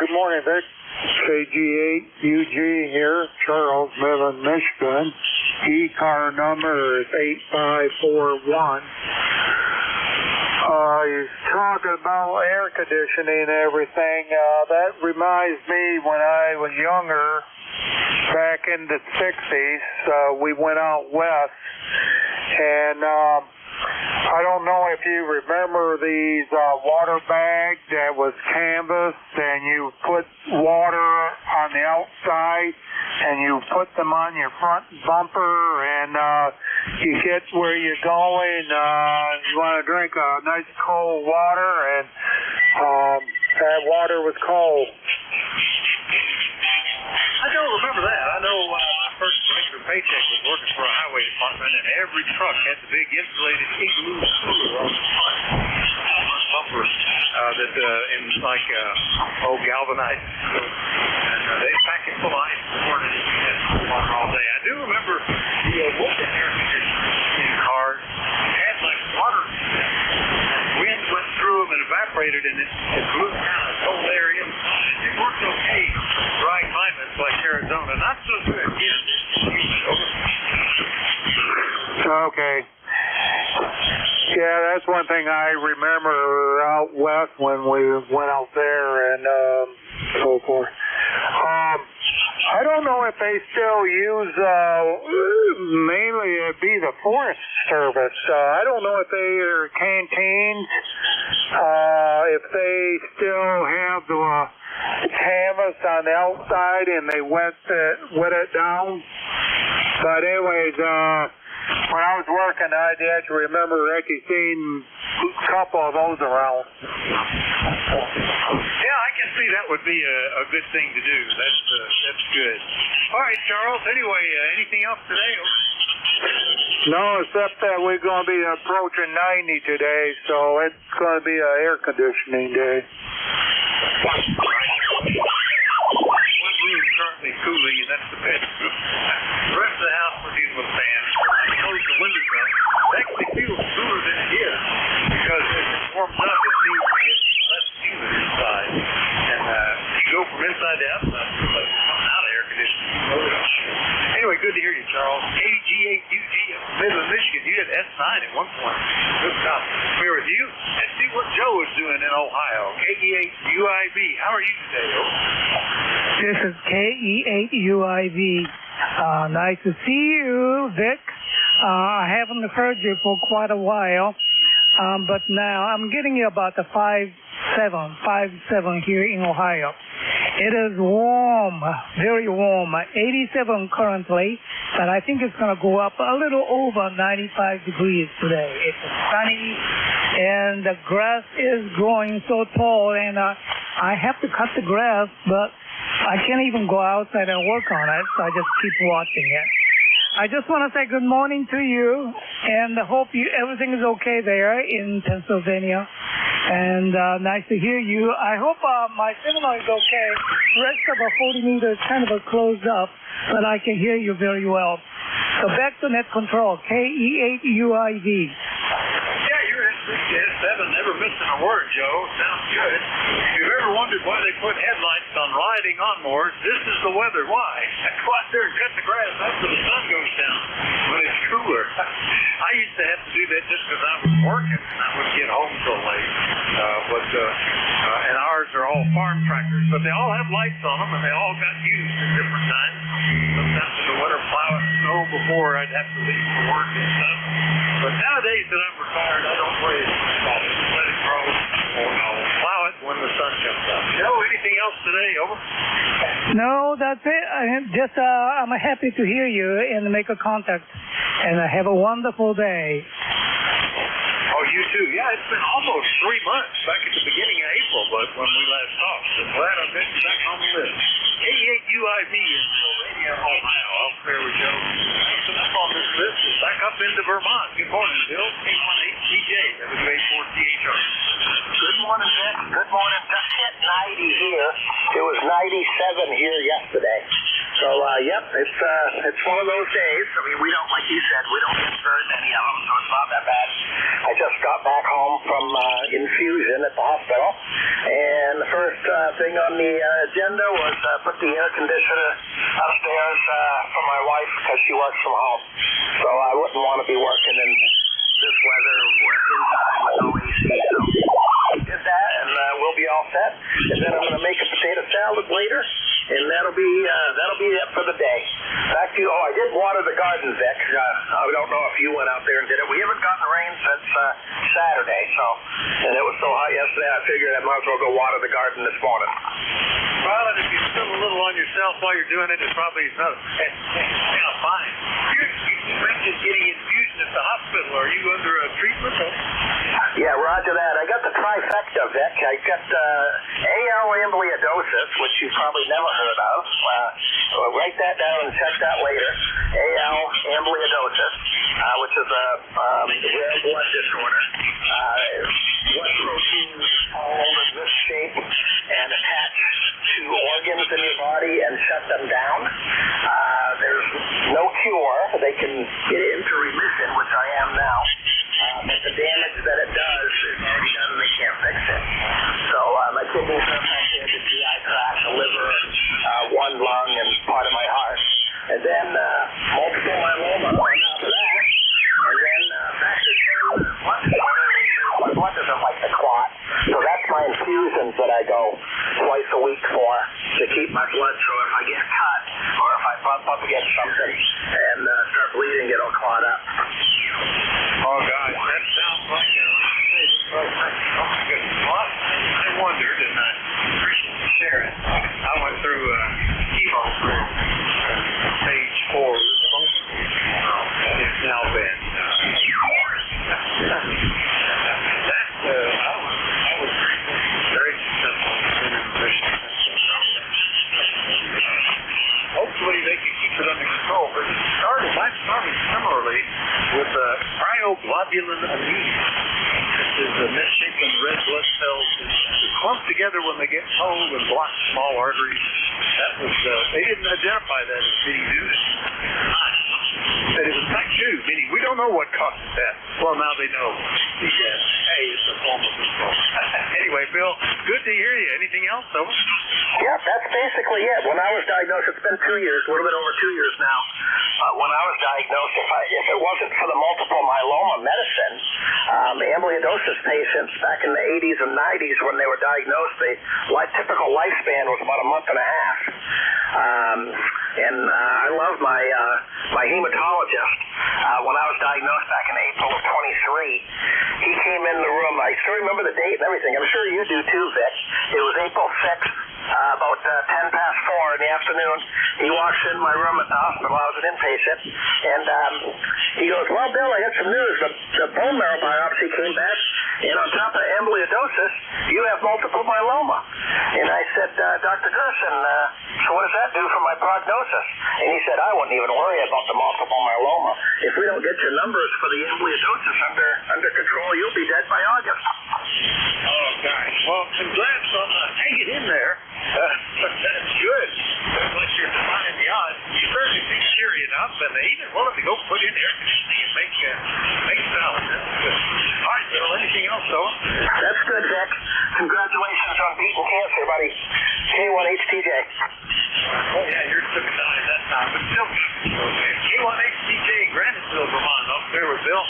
Good morning, Vic. KG8UG here, Charles, Midland, Michigan. ECAR number is 8541. You're talking about air conditioning and everything. That reminds me when I was younger, back in the 60s, we went out west, and I don't know if you remember these water bags that was canvas, and you put water on the outside, and you put them on your front bumper, and you get where you're going. You want to drink a nice cold water, and that water was cold. I don't remember that. I know my first regular paycheck was working for a highway department, and every truck had the big insulated igloo cooler on the front. Bumper that in like galvanized. And they pack it full of ice before it had water all day. I do remember the Wolfden air conditioners in cars had like water. Wind went through them and evaporated, and it blew down a cold air in. It worked okay in dry climates like Arizona. Not so good here. Okay. Yeah, that's one thing I remember out west when we went out there and so forth. I don't know if they still use, mainly it'd be the Forest Service. I don't know if they are canteens, if they still have the canvas on the outside and they wet it down. But anyways, when I was working, I actually remember actually seeing a couple of those around. Yeah, I can see that would be a good thing to do. That's good. All right, Charles. Anyway, anything else today? No, except that we're going to be approaching 90 today, so it's going to be an air conditioning day. One room currently cooling, and that's the bedroom. The rest of the house we're dealing with fans. I close the windows up. It actually feels cooler than it is because as it warms up, it seems to get less humid inside. And you go from inside to outside, it feels like it's coming out of air conditioning. Anyway, good to hear you, Charles. KG8UG up in Midland, Michigan. You had S9 at one point. Good job. Here with you. And see what Joe is doing in Ohio. KE8UIV. How are you today, Joe? This is KE8UIV. Nice to see you, Vic. I haven't heard you for quite a while, but now I'm getting you about the 5.7 here in Ohio. It is warm, very warm, 87 currently, but I think it's going to go up a little over 95 degrees today. It's sunny, and the grass is growing so tall, and I have to cut the grass, but I can't even go outside and work on it, so I just keep watching it. I just want to say good morning to you, and I hope everything is okay there in Pennsylvania. And nice to hear you. I hope my signal is okay. The rest of the 40 meters kind of closed up, but I can hear you very well. So back to net control, KE8UIV. Yeah, you're in S7, never missing a word, Joe. Sounds good. If you've ever wondered why they put headlights on riding lawnmowers, this is the weather. Why? Go out there and cut the grass after the sun goes down when it's cooler. I used to have to do that just because I was working and I wouldn't get home till late. And ours are all farm tractors, but they all have lights on them and they all got used at different times. Sometimes in the winter plowing snow before I'd have to leave for work and stuff. But nowadays that I'm retired, I don't worry about it. Just let it grow, or I'll plow it when the sun comes up. Joe, anything else today? Over? No, that's it. I'm happy to hear you and make a contact. And have a wonderful day. Oh, you too. Yeah, it's been almost 3 months back at the beginning of April, but when we last talked. So glad I've been back on the list. KE8UIV in Sylvania, Ohio. I'll clear with Joe. Thanks enough on this list. Back up into Vermont. Good morning, Bill. K18TJ, WA4THR. Good morning, Vic. Good morning. Just hit 90 here. It was 97 here yesterday. So, yep, it's one of those days. I mean, we don't, like you said, we don't get very many of them, so it's not that bad. I just got back home from infusion at the hospital, and the first thing on the agenda was put the air conditioner upstairs for my wife because she works from home. So I wouldn't want to be working in this weather inside with no AC. So I did that, and we'll be all set. And then I'm going to make a potato salad later, and that'll be it for the day. Back to you. Oh, I did water the garden, Vic. I don't know if you went out there and did it. We haven't gotten rain since Saturday, and it was so hot yesterday, I figured I might as well go water the garden this morning. Well, and if you spill a little on yourself while you're doing it, it's probably not fine. You mentioned getting infusion at the hospital. Are you under a treatment? Yeah, roger that. I got the trifecta, Vic. I got AL amyloidosis, which you've probably never heard of. Write that down and check that later. AL amyloidosis, which is a rare blood disorder. Blood proteins all in this shape and attach to organs in your body and shut them down. There's no cure. They can get it into remission, which I am now. But the damage that it does is already done and they can't fix it. So my kidneys are affected, the GI tract, the liver, one lung, and part of my heart. And then multiple myeloma on top of that. And then factor 10 blood disorder, my blood doesn't like to clot. So that's my infusions that I go twice a week for to keep my blood, so if I get cut or if I bump up against something and start bleeding, it'll clot up. Oh, gosh, that sounds like oh, my goodness. Well, I wondered, and I appreciate you sharing. I went through chemo for stage 4. It's now been I was very successful in remission. Hopefully they can keep it under control. But it started similarly with cryoglobulin anemia. This is a misshapen red blood cells that clump together when they get cold and block small arteries. That was they didn't identify that as being due to that it was type 2, meaning we don't know what causes that. Well, now they know. Because, hey, it's a form of control. Anyway, Bill, good to hear you. Anything else, though? Yeah, that's basically it. When I was diagnosed, it's been 2 years, a little bit over 2 years now. When I was diagnosed, if it wasn't for the multiple myeloma medicine, amyloidosis patients back in the 80s and 90s when they were diagnosed, the typical lifespan was about a month and a half. And I love my hematologist. When I was diagnosed back in April of 23, he came in the room. I still remember the date and everything. I'm sure you do too, Vic. It was April 6th, about 10 past 4 in the afternoon. He walks in my room at the hospital. I was an inpatient. And he goes, well, Bill, I got some news. The bone marrow biopsy came back, and on top of amyloidosis, you have multiple myeloma. And I said, Dr. Gerson, so what does that do for my prognosis? And he said, I wouldn't even worry about the multiple myeloma. If we don't get your numbers for the amyloidosis under control, you'll be dead by August. Oh, gosh. Well, congrats on hanging in there. That's good. Looks like you're defying the odds. You certainly seem cheery enough, and they even willing to go put in air conditioning and make salad. That's good. All right, Bill, anything else, though? That's good, Vic. Congratulations on beating cancer, buddy. K1HTJ. Oh, yeah, you're took a dive that time, but still good. Okay. K1HTJ, Graniteville, Vermont. Up there with Bill.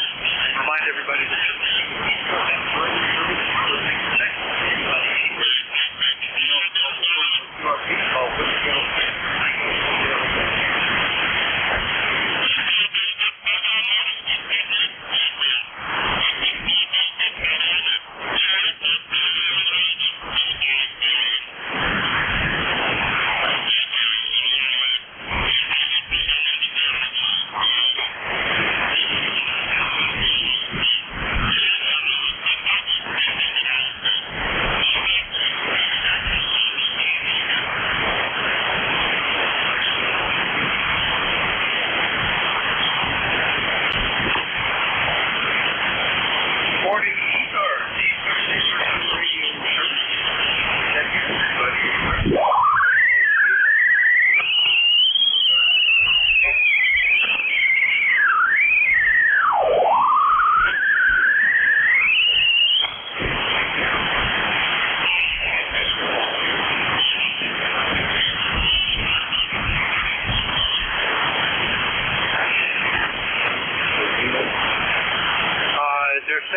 Remind everybody that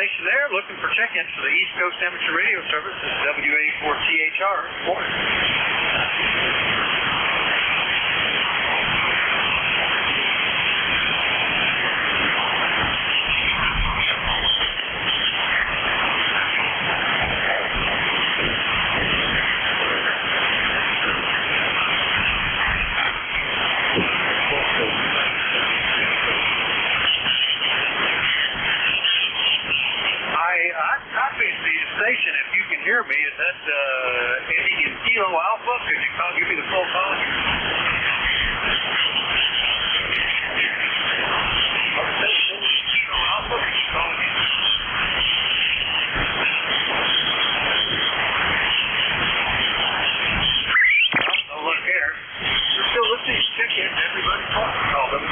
station there, looking for check-ins for the East Coast Amateur Radio Service. This is WA4THR. Morning. I copied the station. If you can hear me, is that Indian Kilo Alpha? Could you give me the full call? Kilo Alpha, could you call me? Oh, look here. We're still listening to check-in. Everybody call them.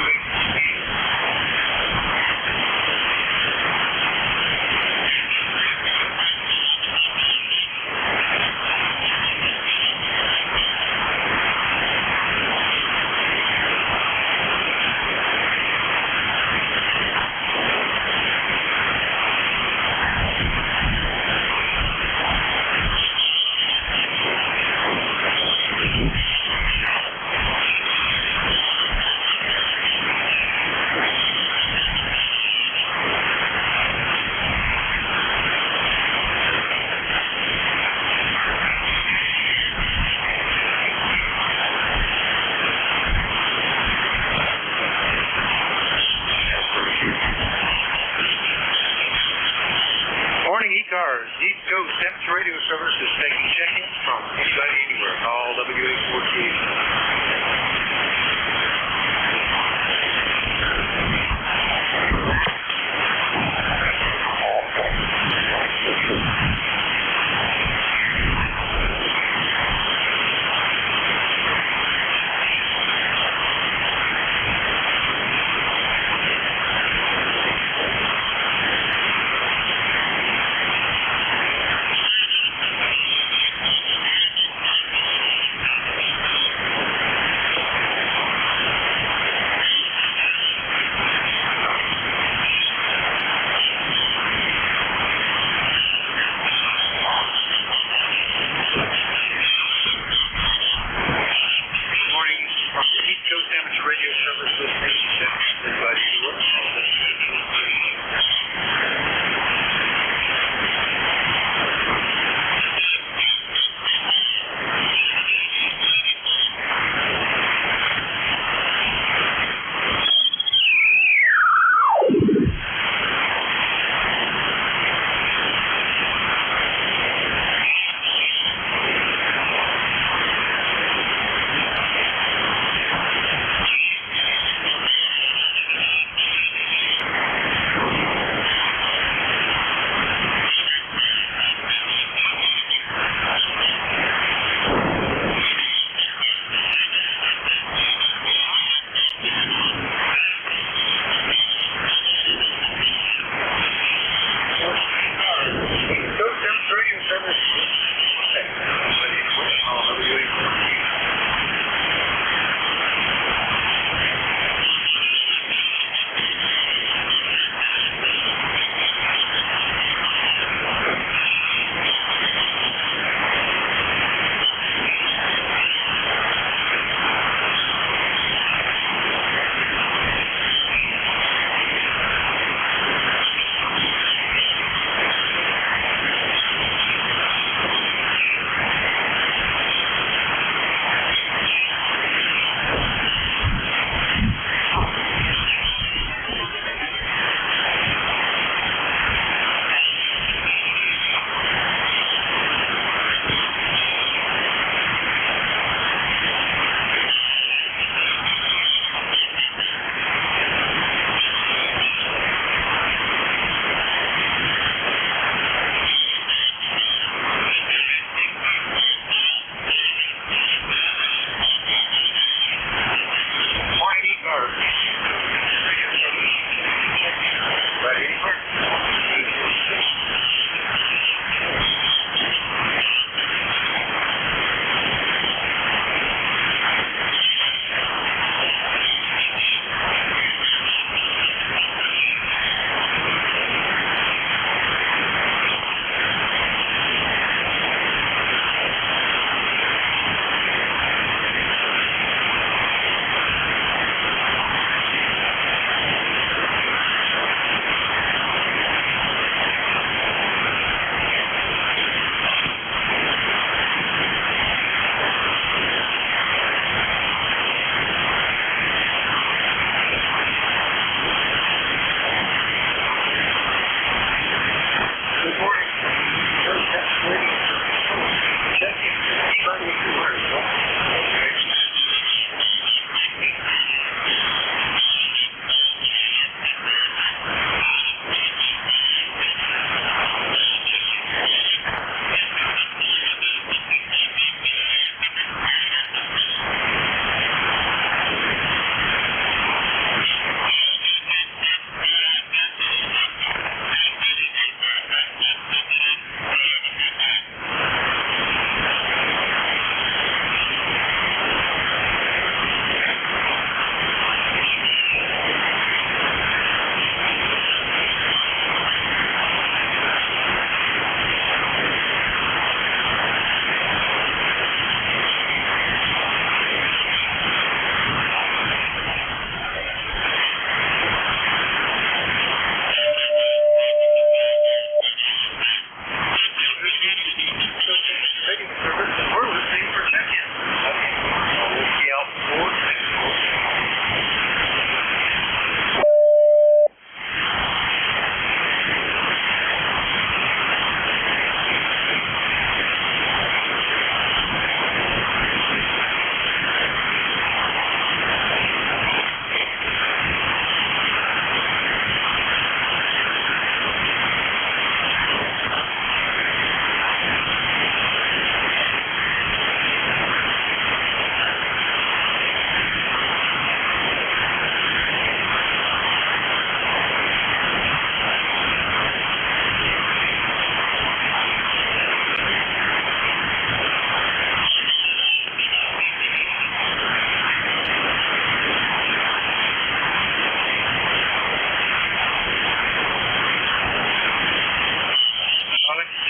ECARS, East Coast Amateur Radio Service is taking check-ins from anybody, anywhere. Call WA48.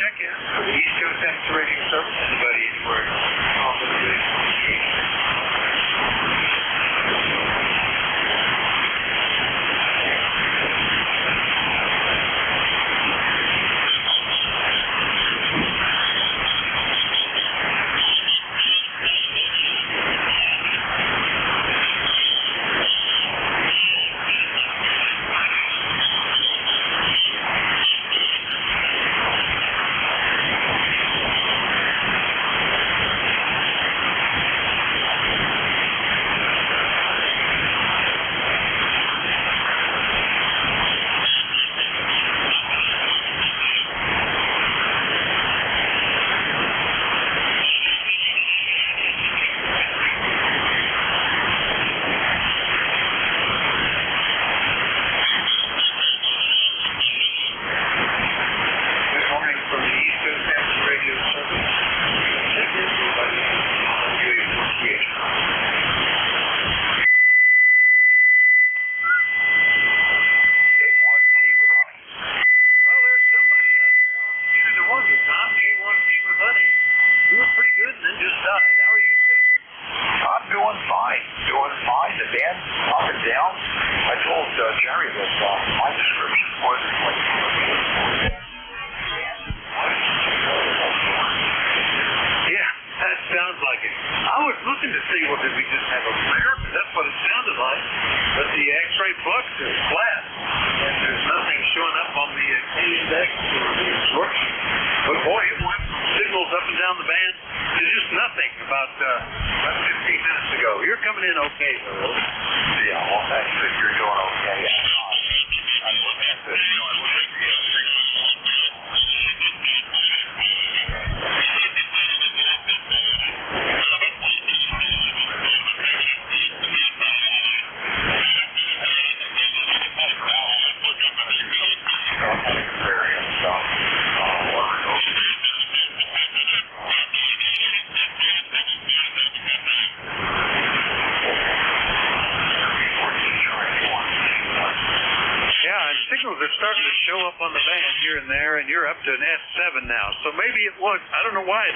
check-in for the East Coast Amateur Radio Service. Anybody anywhere off of the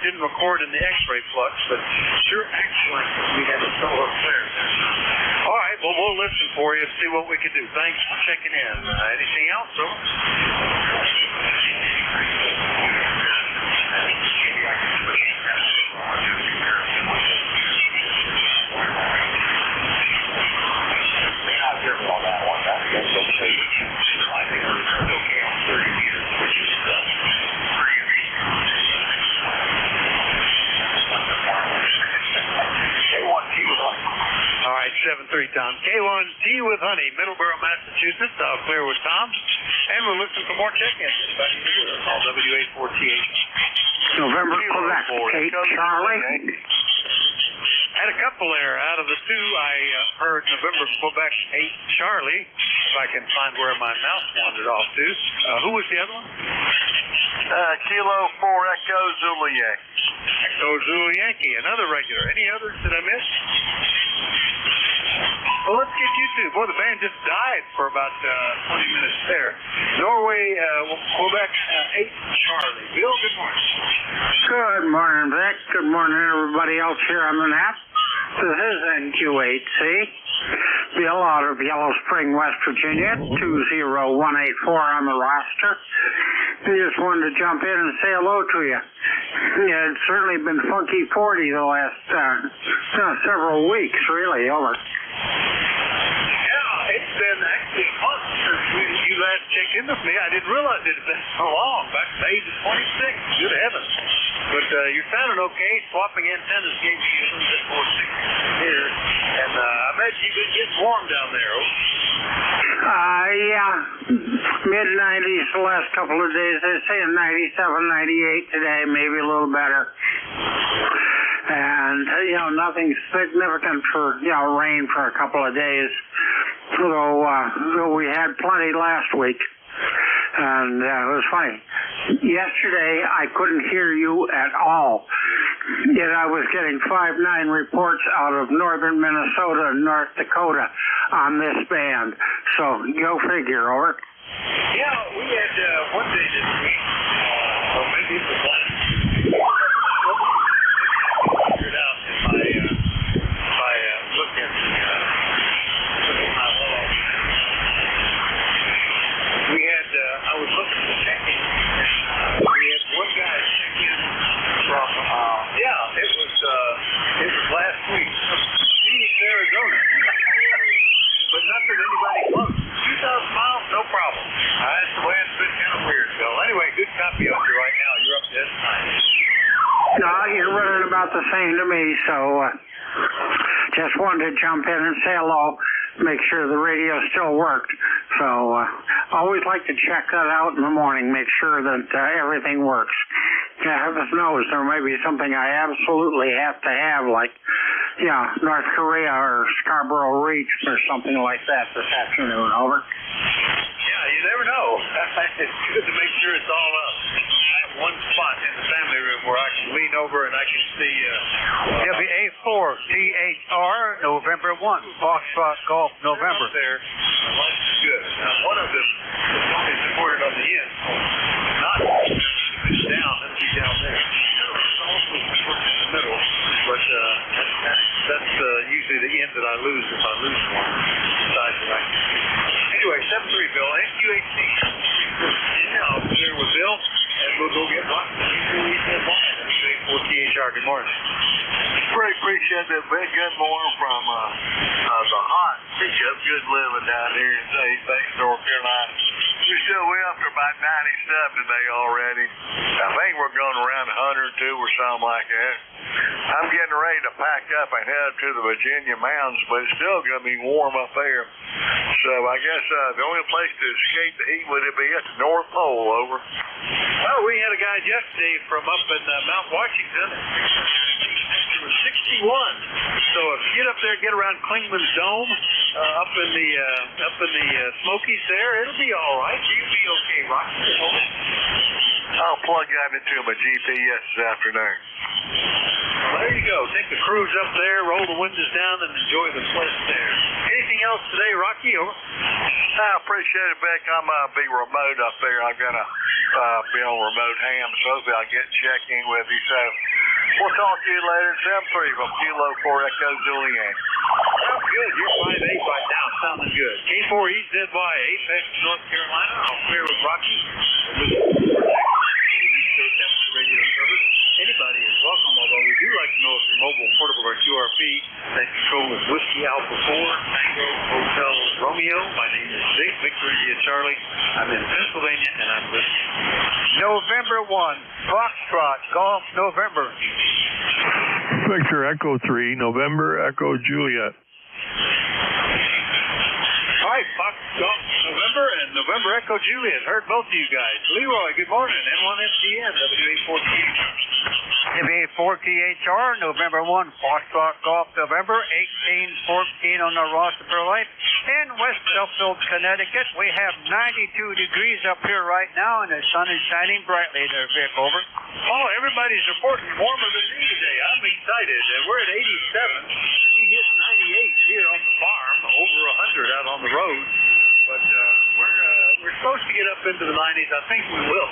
didn't record in the X-ray flux, but sure acts like we had a solar flare there. All right, well, we'll listen for you and see what we can do. Thanks for checking in. Anything else, over? All right, 7-3, Tom. K1T with Honey, Middleborough, Massachusetts. I'll clear with Tom. And we're looking for more check-ins. Anybody anywhere? Call W848. November, Quebec, Kate, Charlie. Had a couple there. Out of the two, I heard November, Quebec, 8, Charlie. If I can find where my mouse wandered off to. Who was the other one? Kilo 4 Echo Zulu Yankee. Echo Zulu Yankee, another regular. Any others that I missed? Well, let's get you two. Boy, the band just died for about 20 minutes there. Norway, Quebec, 8, Charlie. Bill, good morning. Good morning, Vic. Good morning, everybody else here on the net. This is NQ8C. Bill out of Yellow Spring, West Virginia, 20184 on the roster. I just wanted to jump in and say hello to you. It's certainly been funky 40 the last several weeks, really, over. Yeah, it's been actually a month since you last checked in with me. I didn't realize it had been so long, back May the 26th. Good heavens. But you're sounding okay. Swapping antennas gave you a little bit more signal here. And I imagine you've been getting warm down there, Yeah. Mid-90s the last couple of days. They're saying 97, 98 today, maybe a little better. And, nothing significant for, rain for a couple of days. Though we had plenty last week. And it was funny. Yesterday, I couldn't hear you at all. Yet I was getting 5-9 reports out of northern Minnesota and North Dakota on this band. So, go figure, over. Yeah, we had one day this week, or maybe it about the same to me, so just wanted to jump in and say hello, make sure the radio still worked. So always like to check that out in the morning, make sure that everything works. Heaven knows there may be something I absolutely have to have, like, North Korea or Scarborough Reach or something like that this afternoon. Over. Yeah, you never know. It's good to make sure it's all up. I have one spot in the family room where I can lean over and I can see. WA4THR, November 1, Foxtrot Golf, November. There, life is good. Now, one of them is only supported on the end. Not it's down. Let's see down there. It's also supported in the middle, but that's usually the end that I lose if I lose one side that I can see. Anyway, 7-3, Bill. NQHC. I'll clear with Bill, and we'll go get Rock. WA4THR. Good morning. Pretty appreciate that, Vic. Good morning from the hot pickup. Good living down here in Fayetteville, North Carolina. We're still way up to about 97 today already. I think we're going around 102 or something like that. I'm getting ready to pack up and head to the Virginia mountains, but it's still going to be warm up there. So I guess the only place to escape the heat would be at the North Pole. Over. Well, we had a guy yesterday from up in Mount Washington. It was 61. So if you get up there, get around Klingman's Dome, up in the Smokies there, it'll be all right. You'll be okay, Rock. I'll plug that into my GPS this afternoon. Well, there you go. Take the cruise up there, roll the windows down, and enjoy the place there. Anything else today, Rocky? Over. I appreciate it, Beck. I'm going to be remote up there. I'm going to be on remote ham, so hopefully I'll get check in with you. So we'll talk to you later. 7-3 from Kilo 4 Echo Julian. Sounds good. You're 5-8 right now. Sounding good. K4EZY, Apex, North Carolina. I'll clear with Rocky. Radio service. Anybody is welcome, although we do like to know if you're mobile, portable, or QRP. That control is Whiskey Alpha 4, Tango Hotel Romeo. My name is Vic, Victor Charlie. I'm in Pennsylvania, and I'm listening. November 1, Foxtrot Golf, November. Victor Echo 3, November Echo Juliet. All right, Fox Golf November and November Echo Juliet. Heard both of you guys. Leroy, good morning. N1FCN, WA4THR. WA4THR, November 1, Foxtrot Golf, November 1814 on the Rossiter Light. In West Suffield, Connecticut, we have 92 degrees up here right now, and the sun is shining brightly there, Vic. Over. Oh, everybody's reporting warmer than me today. I'm excited. We're at 87. We hit 98 here on the farm, over 100 out on the road. But we're supposed to get up into the 90s. I think we will.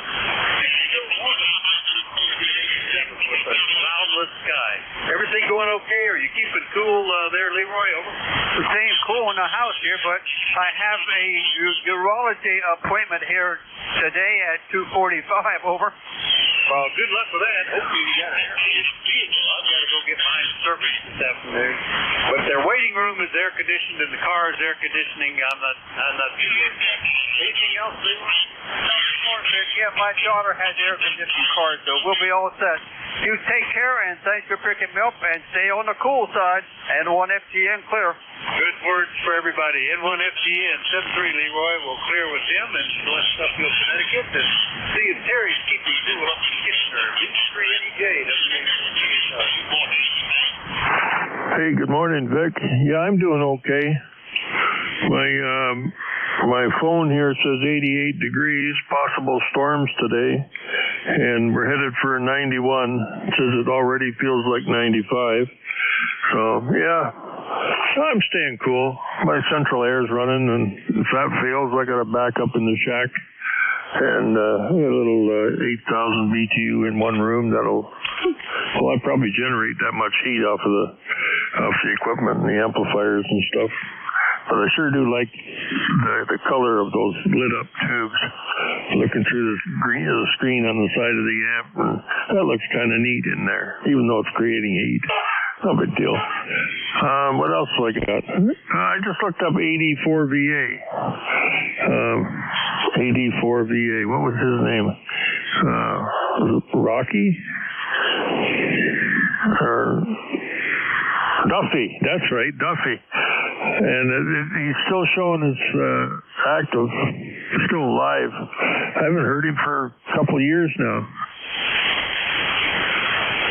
With a cloudless sky. Everything going okay? Are you keeping cool there, Leroy? Over. We're staying cool in the house here, but I have a urology appointment here today at 2:45. Over. Well, good luck with that. Hopefully you got a vehicle. I've got to go get mine serviced this afternoon. But their waiting room is air conditioned and the car is air conditioning. I'm not too worried. Anything else, Leroy? Yeah, my daughter has air conditioning cars, so we'll be all set. You take care, and thanks for picking me up, and stay on the cool side. N1FGN clear. Good words for everybody. N1FGN 7-3, Leroy. We'll clear with him in West Suffield, Connecticut. And see if Terry's keeping cool up in Kitchener. B3NEJ, WA4THR. Good morning. Hey, good morning, Vic. Yeah, I'm doing okay. My phone here says 88 degrees, possible storms today, and we're headed for 91. It says it already feels like 95. So, yeah, I'm staying cool. My central air is running, and if that fails, I got to back up in the shack. And I got a little 8,000 BTU in one room that'll probably generate that much heat off the equipment and the amplifiers and stuff. But I sure do like the color of those lit up tubes. Looking through the screen on the side of the amp, and that looks kind of neat in there, even though it's creating heat. No big deal. What else do I got? I just looked up 84VA. 84VA. What was his name? Was it Rocky? Duffy, that's right, Duffy. And he's still showing as active, still alive. I haven't heard him for a couple of years now.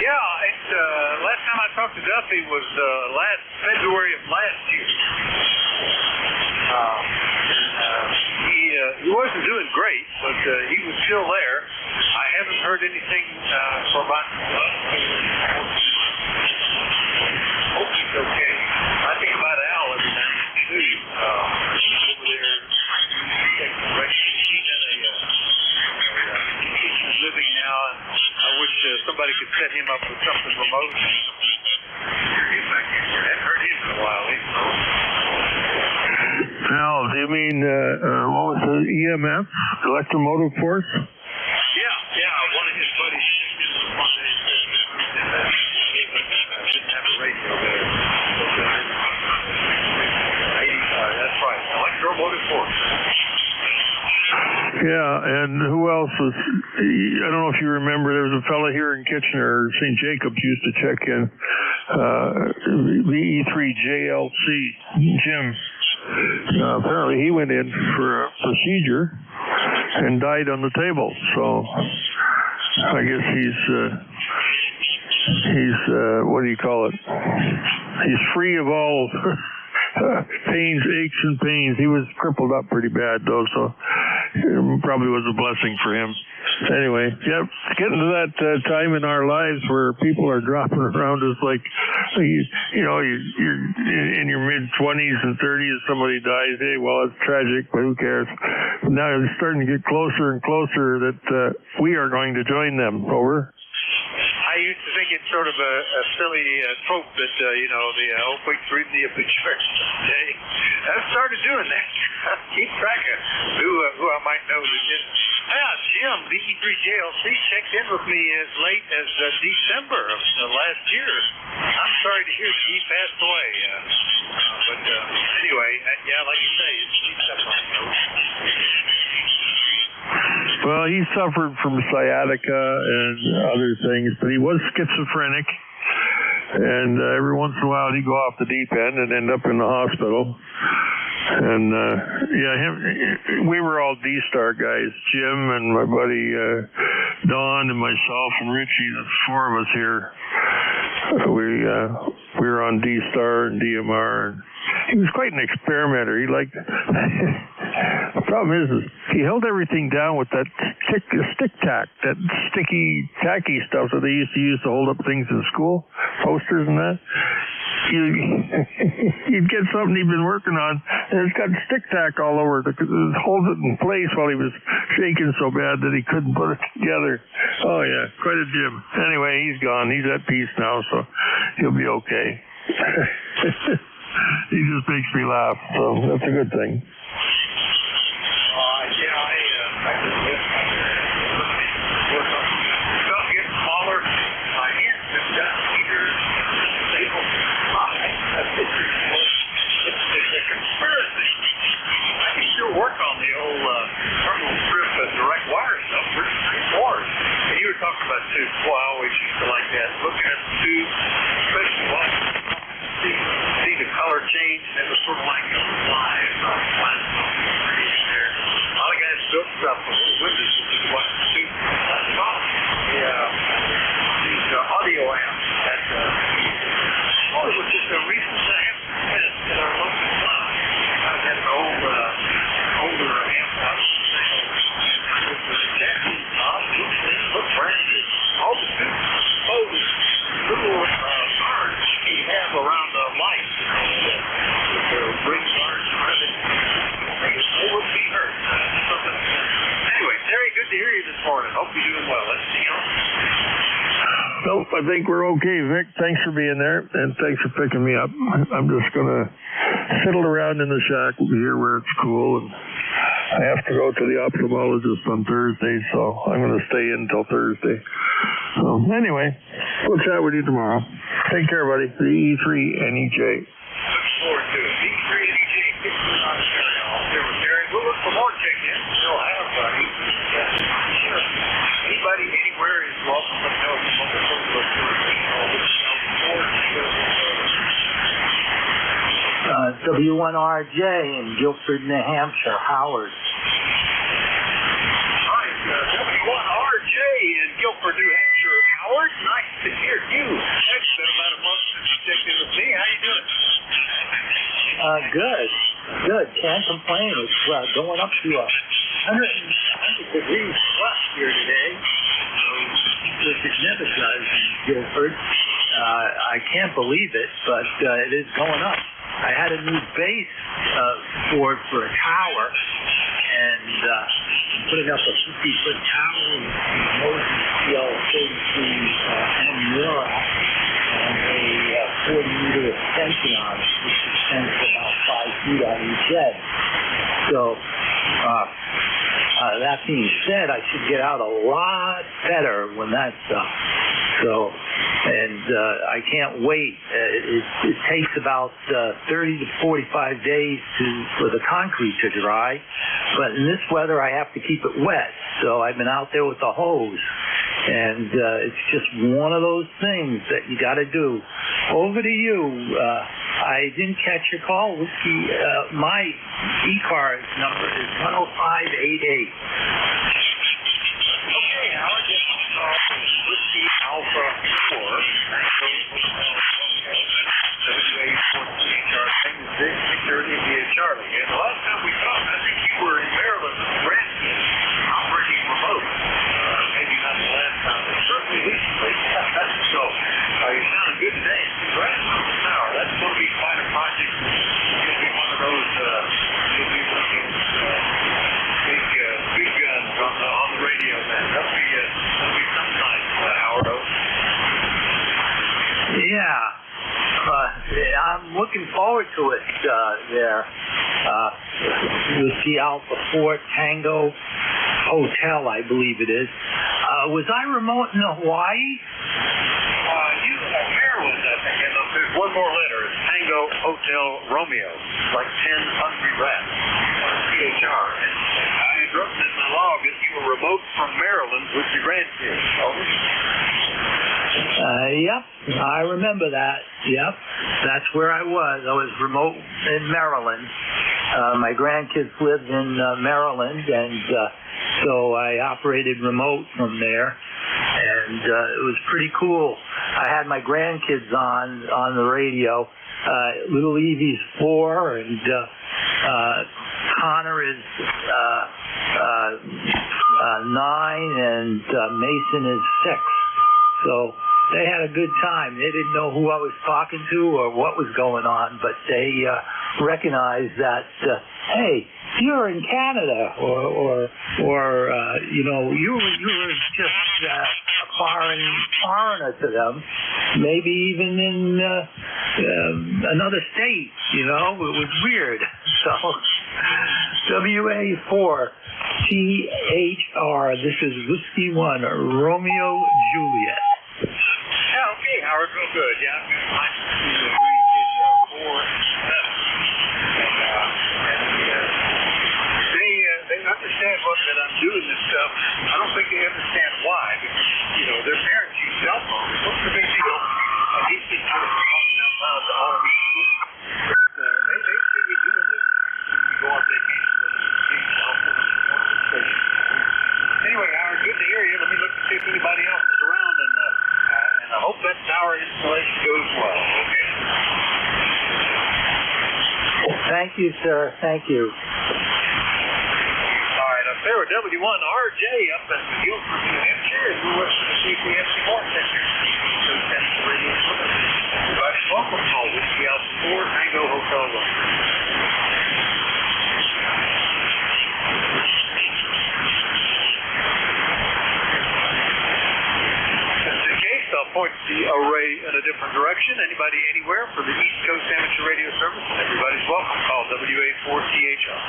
Yeah, it's last time I talked to Duffy was last February of last year. He wasn't doing great, but he was still there. I haven't heard anything for about. Hope he's okay. I think about Al every now and then too. Over there, he's in a assisted living now. I wish somebody could set him up with something remote. He's back in here. I haven't heard him in a while. Al, do you mean what was the EMF, electromotive force? Yeah. One of his buddies didn't have a radio there. That's right. Electromotive force. Yeah, and who else was, I don't know if you remember, there was a fella here in Kitchener, St. Jacobs used to check in, the E3JLC, Jim. Apparently he went in for a procedure and died on the table, so I guess he's what do you call it? He's free of all pains, aches, and pains. He was crippled up pretty bad, though, so it probably was a blessing for him. Anyway, yeah, it's getting to that time in our lives where people are dropping around us like, you're in your mid-20s and 30s, somebody dies. Hey, well, it's tragic, but who cares? Now it's starting to get closer and closer that we are going to join them. Over. I used to think it's sort of a silly trope that, the old folks read the obituary today. I've started doing that. Keep track of who I might know that did. Jim, VE3JLC, checked in with me as late as December of last year. I'm sorry to hear that he passed away. But anyway, like you say, it's stuff on the note. Well, he suffered from sciatica and other things, but he was schizophrenic. And every once in a while, he'd go off the deep end and end up in the hospital. And we were all D-Star guys. Jim and my buddy Don and myself and Richie, the four of us here. We were on D-Star and DMR. And he was quite an experimenter. He liked. The problem is he held everything down with that stick tack, that sticky, tacky stuff that they used to use to hold up things in school, posters and that. You'd get something he'd been working on, and it's got stick tack all over it. It holds it in place while he was shaking so bad that he couldn't put it together. Oh, yeah, quite a Jim. Anyway, he's gone. He's at peace now, so he'll be okay. He just makes me laugh, so that's a good thing. Work on the old terminal strip direct wire stuff. Pretty straightforward. And you were talking about tubes. Well, I always used to like that. Looking at the tube, especially watching see the color change, and it was sort of like a live there. A lot of guys built stuff with little windows to just watch the tube. That's about these audio amps that it was just a recent amp at our local club. I had an older amp out with the Jackson look brand new. All the little guards you have around the light, with the ring guards around it. They wouldn't be hurt. Anyway, Terry, good to hear you this morning. Hope you're doing well. Let's see you. Nope, I think we're okay, Vic. Thanks for being there, and thanks for picking me up. I'm just going to fiddle around in the shack over here where it's cool, and I have to go to the ophthalmologist on Thursday, so I'm going to stay in until Thursday. So anyway, we'll chat with you tomorrow. Take care, buddy. The E3NEJ. Look forward to it. E3NEJ, Kitchener, Ontario. There with Terry. We'll look for more check-ins. Still have anybody anywhere is welcome to know. W1RJ in Guilford, New Hampshire. Howard. W1RJ in Guilford, New Hampshire. Howard, nice to hear you. It's been about a month since you checked in with me. How you doing? Good. Can't complain. It's going up to 100 degrees plus here today, which it never does in Guilford. I can't believe it, but it is going up. I had a new base for a tower, and I'm putting up a 50-foot tower with Moses CL33 Amura and a 40-meter extension on it, which extends to about 5 feet on each end. So, that being said, I should get out a lot better when that's up. So, and I can't wait. It takes about 30 to 45 days for the concrete to dry, but in this weather I have to keep it wet. So I've been out there with the hose, and it's just one of those things that you got to do. Over to you. I didn't catch your call. Whiskey, my ECARS number is 10588. Okay, Howard, Whiskey Alpha 4. WA14HR, thing is big, Victor India Charlie. And the last time we talked, I think you were in Maryland with Grandkids operating remote. Maybe not the last time, but certainly recently. So, you sound good today. Congrats on the tower. That's going to be quite a project. You'll be one of those, you'll be one of those big guns on the radio, man. That'll be some night, Howard. Yeah. I'm looking forward to it there. Whiskey Alpha 4 Tango Hotel, I believe it is. Was I remote in Hawaii? You are Maryland, I think. And there's one more letter. It's Tango Hotel Romeo. Like 10 hungry rats. CHR. And I interrupted in my log that you were remote from Maryland with your grandkids. Over. Yep, I remember that. Yep, that's where I was. I was remote in Maryland. My grandkids lived in Maryland, and so I operated remote from there, and it was pretty cool. I had my grandkids on the radio. Little Evie's 4, and Connor is 9, and Mason is 6. So they had a good time. They didn't know who I was talking to or what was going on, but they recognized that, hey, you're in Canada, or you know, you were just a foreigner to them, maybe even in another state. You know, it was weird. So WA4 THR. This is Whiskey 1 Romeo Juliet. Yeah, okay, Howard, real good. Yeah, they understand that I'm doing this stuff. I don't think they understand why, because, you know, their parents use cell phones. What's the big deal? These people are talking about the army. They should be doing this. You go on vacation with them. Anyway, Howard, good to hear you. Let me look to see if anybody else is around, and I hope that tower installation goes well, okay? Thank you, sir. Thank you. All right, up there with W1RJ up in Guilford, New Hampshire, and we're listening to CPS Support Center. Everybody's welcome. Call Whiskey Alpha 4 Tango Hotel Room. I'll point the array in a different direction. Anybody anywhere for the East Coast Amateur Radio Service? Everybody's welcome. Call WA4THR.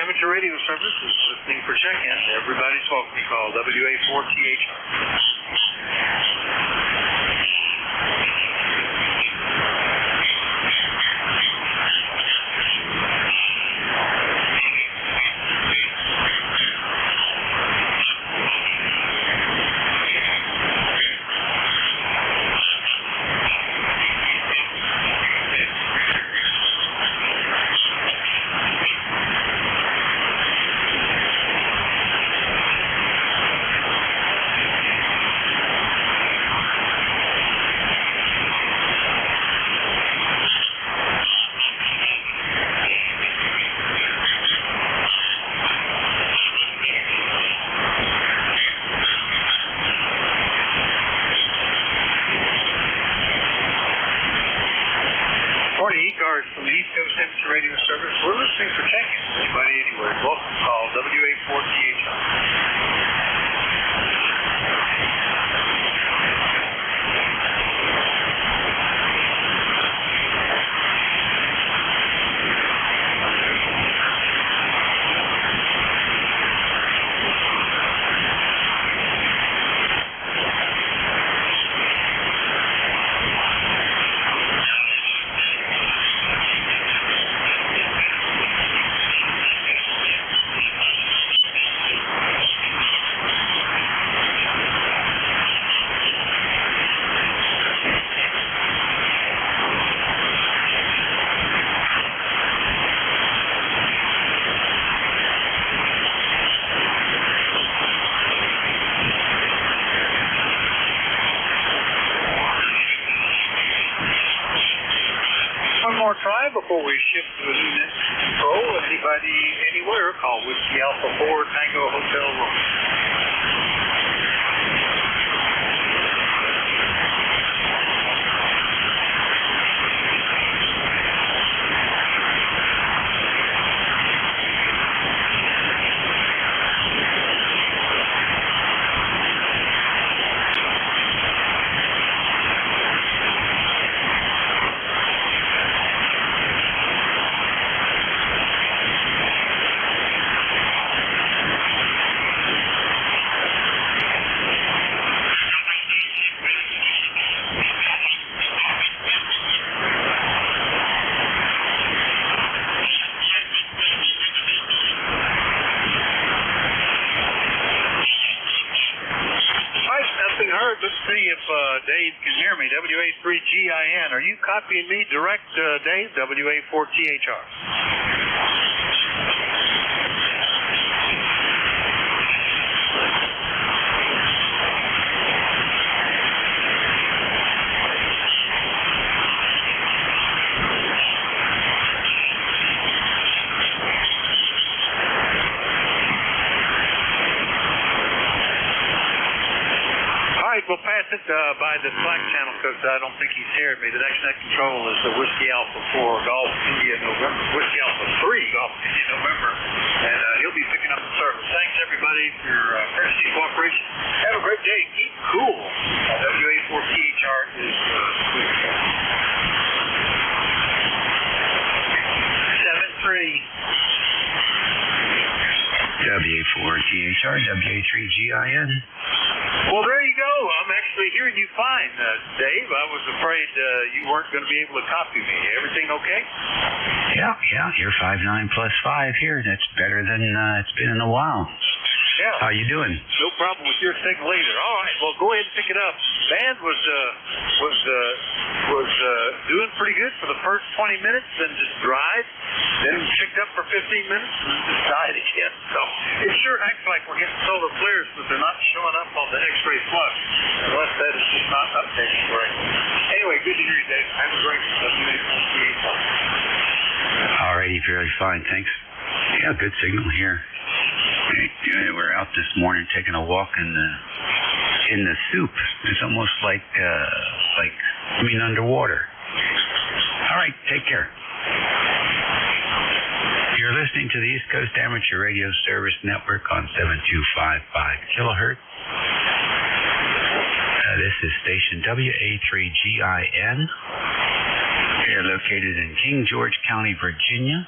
Amateur Radio Service is listening for check-in. Everybody's welcome to call WA4THR. ECARS from the East Coast Amateur Radio Service. We're listening for check-in. Anybody, anywhere, welcome to call try before we shift to a new net control. Anybody, anywhere, call Whiskey Alpha 4 Tango Hotel Room. Let's see if Dave can hear me. WA3GIN. Are you copying me direct, Dave? WA4THR. We'll pass it by the Slack channel because I don't think he's hearing me. The next net control is the Whiskey Alpha 4 Golf India November, Whiskey Alpha 3 Golf India November, and he'll be picking up the service. Thanks everybody for your courtesy cooperation. Have a great day. Keep cool. WA4THR is 7-3. WA4THR, WA3GIN. Well, there you go. I'm actually hearing you fine, Dave. I was afraid you weren't going to be able to copy me. Everything okay? Yeah, you're 5.9 plus 5 here. That's better than it's been in a while. Yeah. How you doing? No problem with your signal either. All right, well, go ahead and pick it up. Band was doing pretty good for the first 20 minutes, then just dried, then picked up for 15 minutes, and then just died again. So it sure acts like we're getting solar flares, but they're not showing up on the X-ray flux, unless that is just not updated correctly. Anyway, good to hear you, Dave. Have a great WA4THR. All righty, very fine, thanks. Yeah, good signal here. We're out this morning taking a walk in the soup. It's almost like underwater. All right, take care. You're listening to the East Coast Amateur Radio Service Network on 7255 kilohertz. This is station WA3GIN. They're located in King George County, Virginia.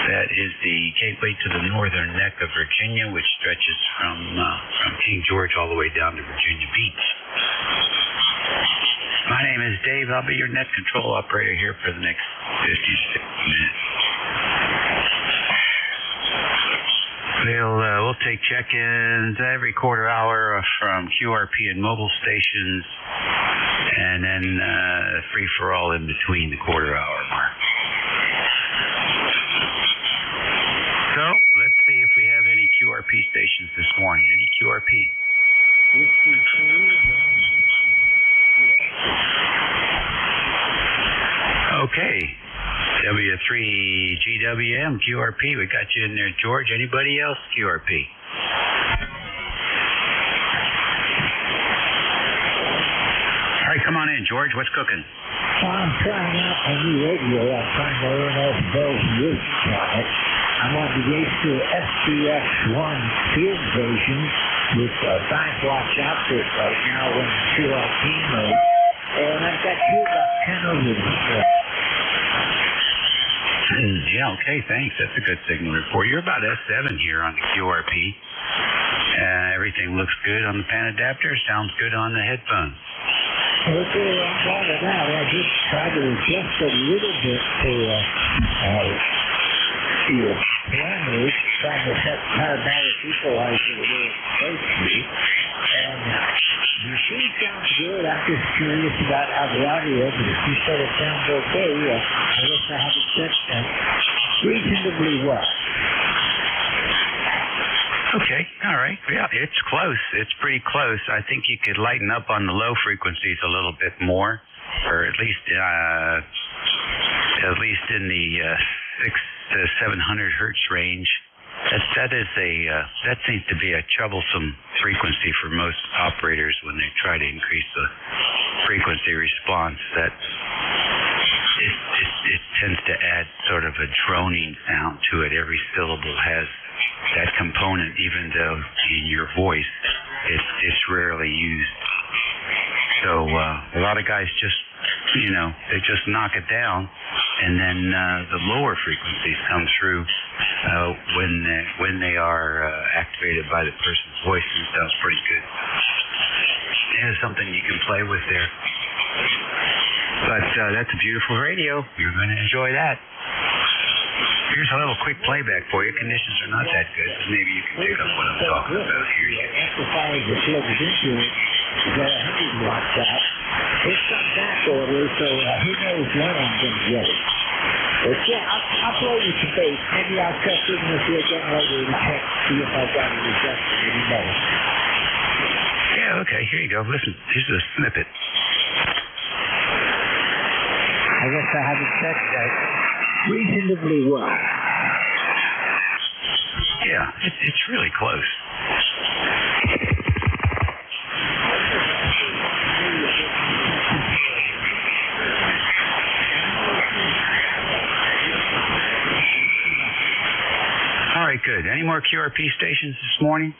That is the gateway to the northern neck of Virginia, which stretches from King George all the way down to Virginia Beach. My name is Dave. I'll be your net control operator here for the next 56 minutes. We'll take check-ins every quarter hour from QRP and mobile stations, and then free-for-all in between the quarter-hour mark. So, let's see if we have any QRP stations this morning. Any QRP? Okay. W3GWM, QRP. We got you in there, George. Anybody else? QRP. All right, come on in, George. What's cooking? I'm trying out a new radio. I'm trying to learn all the bells and whistles on it. I'm on the SBX1 field version with 5-watts output right now in QRP mode. And I've got you about 10 of them. Yeah, okay, thanks. That's a good signal report. You're about S7 here on the QRP. Everything looks good on the pan adapter. Sounds good on the headphones. Okay, I'm glad of that. I just tried to adjust a little bit to the parameters, trying to set parametric equalizer the way it's supposed to be. And the machine sounds good. I'm just curious about how the audio, but if you said it sounds okay, I guess I have it set reasonably well. Okay, all right. Yeah, it's close. It's pretty close. I think you could lighten up on the low frequencies a little bit more, or at least in the 600 to 700 hertz range. That seems to be a troublesome frequency for most operators when they try to increase the frequency response. That it tends to add sort of a droning sound to it. Every syllable has that component, even though in your voice it's rarely used. So a lot of guys just, they just knock it down, and then the lower frequencies come through when they are activated by the person's voice, and it sounds pretty good. There's something you can play with there. But that's a beautiful radio. You're going to enjoy that. Here's a little quick playback for you. Conditions are not that good, but maybe you can pick up what I'm talking about here. The amplifier that plugs into it is at 100 watts out. It's some back order, so who knows when I'm going to get it. But yeah, I'll play with the bass. Maybe I'll check in with you again later to check, see if I've got it adjusted any better. Yeah, okay, here you go. Listen, here's a snippet. I guess I haven't checked that reasonably well. Yeah, it's really close. All right, good. Any more QRP stations this morning?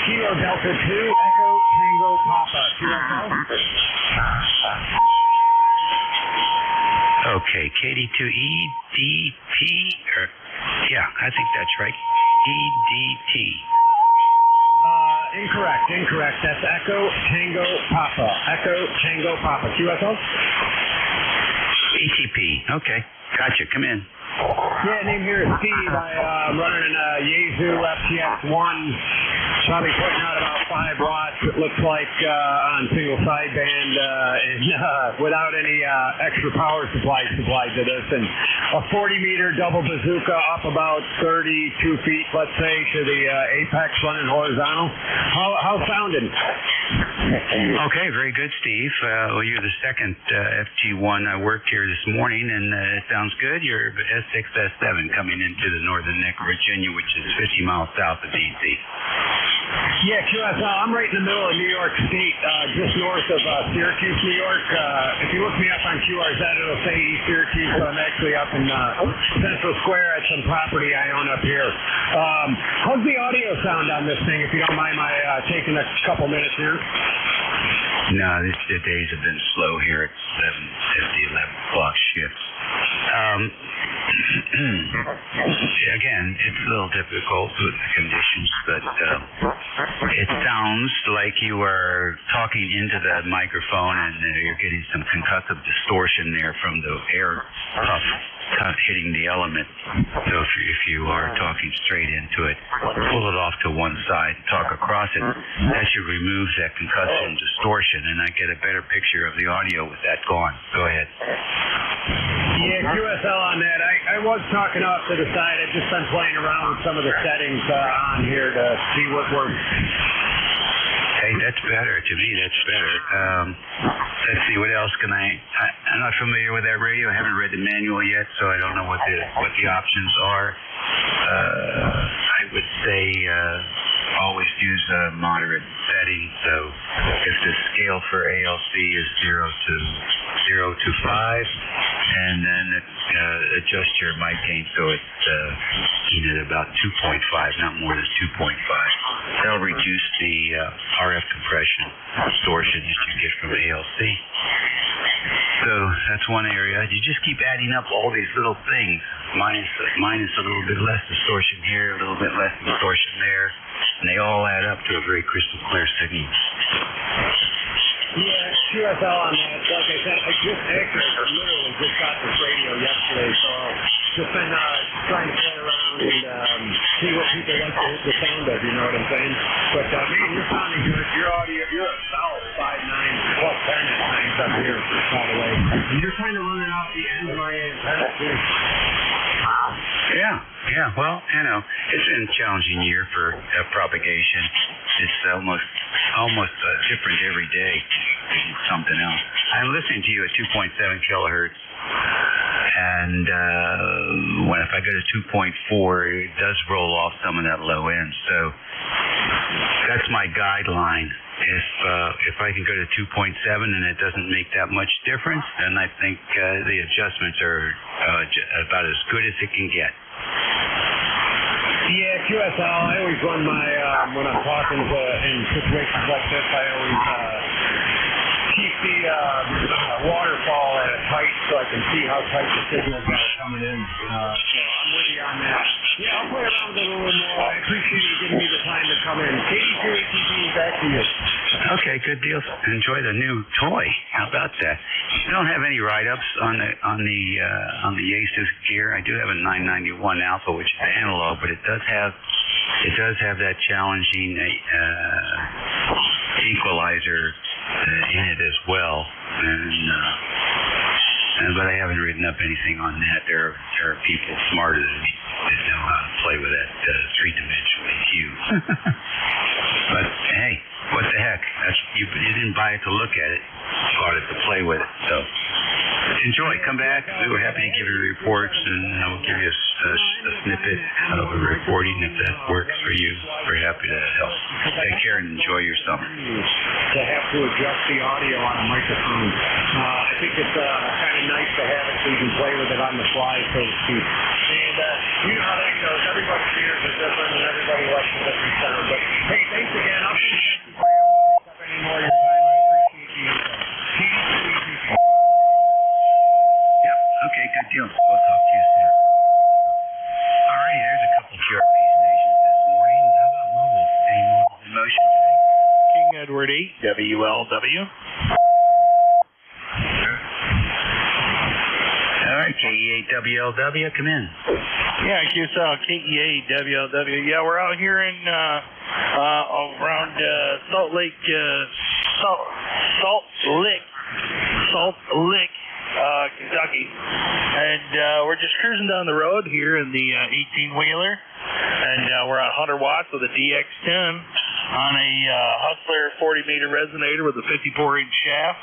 Kilo Delta 2, Echo Tango Papa. Okay, KD2EDT, yeah, I think that's right. EDT. Incorrect. That's Echo Tango Papa. Echo Tango Papa. QSO? ETP. Okay, gotcha. Come in. Yeah, name here is Steve. I'm running a Yaesu FTX1. Probably putting out about 5 watts, it looks like, on single sideband, and without any extra power supplied to this. And a 40-meter double bazooka up about 32 feet, let's say, to the apex running horizontal. How's sounding? Okay, very good, Steve. Well, you're the second FG1 I worked here this morning, and it sounds good. You're S6, S7 coming into the northern neck of Virginia, which is 50 miles south of D.C. Yeah, QSL. I'm right in the middle of New York State, just north of Syracuse, New York. If you look me up on QRZ, it'll say East Syracuse, so I'm actually up in Central Square at some property I own up here. How's the audio sound on this thing, if you don't mind my taking a couple minutes here? No, the days have been slow here at 11 o'clock shifts. again, it's a little difficult with the conditions, but it sounds like you are talking into the microphone and you're getting some concussive distortion there from the air puff hitting the element. So if you are talking straight into it, pull it off to one side, talk across it. That should remove that concussive distortion, and I get a better picture of the audio with that gone. Go ahead. Yeah, QSL on that. I was talking off to the side. I've just been playing around with some of the settings on here to see what works. Hey, that's better. To me, that's better. Let's see, what else can I'm not familiar with that radio. I haven't read the manual yet, so I don't know what the options are. I would say always use a moderate setting. So if the scale for ALC is 0 to 5, and then adjust your mic gain so it's at about 2.5, not more than 2.5. That'll reduce the RF compression distortion that you get from ALC. So that's one area. You just keep adding up all these little things. Minus a little bit less distortion here, a little bit less distortion there, and they all add up to a very crystal clear signal. Yeah, QSL on that. Like I said, I literally just got this radio yesterday, so I've just been trying to play around and see what people like the sound of, you know what I'm saying? But man, you're sounding good. Your audio, you're a solid 5.9 plus 10 at times up here, by the way. And you're kind of running out the end of my antenna too. Yeah. Well, it's been a challenging year for propagation. It's almost different every day. Something else. I'm listening to you at 2.7 kilohertz, and if I go to 2.4, it does roll off some of that low end. So that's my guideline. If I can go to 2.7 and it doesn't make that much difference, then I think the adjustments are about as good as it can get. Yeah, QSL, I always run my, when I'm talking in situations like this, I always keep the waterfall at a tight so I can see how tight the signals are coming in. So I'm with you on that. Yeah, I'll play around with it a little more. I appreciate you giving me the time to come in. KD2ATP, back to you. Okay, good deal. Enjoy the new toy. How about that? You don't have any write-ups on the Asus gear. I do have a 991 Alpha, which is analog, but it does have that challenging equalizer in it as well. But I haven't written up anything on that. There are people smarter than me that know how to play with that three-dimensional EQ. But hey, what the heck? You didn't buy it to look at it. You bought it to play with it. So enjoy. Come back. We were happy to give you reports, and we'll give you a snippet of a recording if that works for you. We're happy to help. Take care and enjoy your summer. To have to adjust the audio on a microphone. I think it's kind of nice to have it so you can play with it on the fly, so to speak. And you know how that goes. Everybody's ears are different, and everybody likes a different sound. But hey, thanks again. I'll see you up any more of your time. I appreciate the info. Yep. Okay, good deal. We'll talk to you soon. All right, there's a couple QRP stations this morning. How about mobile? Any mobile in motion today? King Edward 8, WLW. All right, KE8WLW, come in. Yeah, QSL, KE8WLW. Yeah, we're out here in around Salt Lick, Kentucky, and we're just cruising down the road here in the 18-wheeler, and we're on 100 watts with a DX10 on a Hustler 40-meter resonator with a 54-inch shaft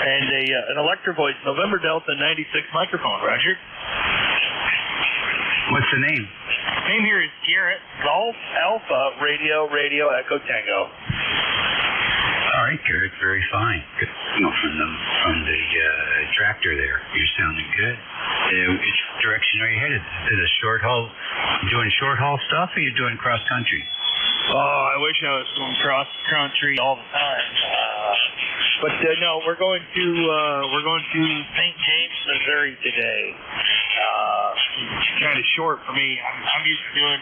and an Electro-Voice November Delta 96 microphone. Roger. What's the name? Name here is Garrett Golf Alpha Radio Echo Tango. All right, Garrett, very fine. Good. From the tractor there, you're sounding good. Which direction are you headed? Is it a short haul? Doing short haul stuff, or are you doing cross country? Oh, I wish I was going cross country all the time. But no, we're going to St. James, Missouri today. kind of short for me. I'm used to doing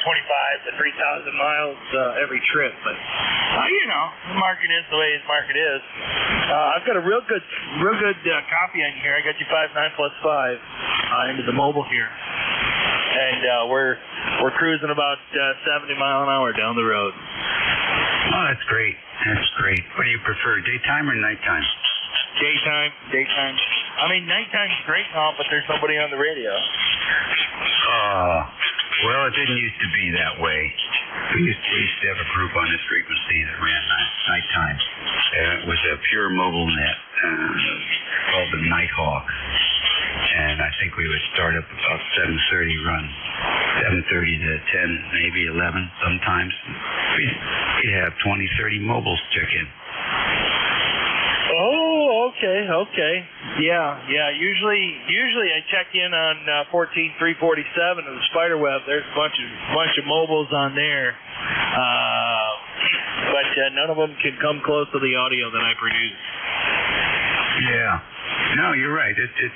25 to 3,000 miles every trip, but the market is the way his market is. I've got a real good copy on here. I got you 5.9 plus 5 into the mobile here, and we're cruising about 70 mile an hour down the road. Oh, that's great. That's great. What do you prefer, daytime or nighttime? Daytime. I mean, nighttime's great now, but there's nobody on the radio. Well, it didn't used to be that way. We used to have a group on this frequency that ran nighttime. It was a pure mobile net called the Nighthawk. And I think we would start up about 7:30, run 7:30 to 10, maybe 11 sometimes. We'd have 20, 30 mobiles check in. Oh, okay. Yeah. Usually I check in on 14347 of the Spiderweb. There's a bunch of mobiles on there, but none of them can come close to the audio that I produce. Yeah. No, you're right. It is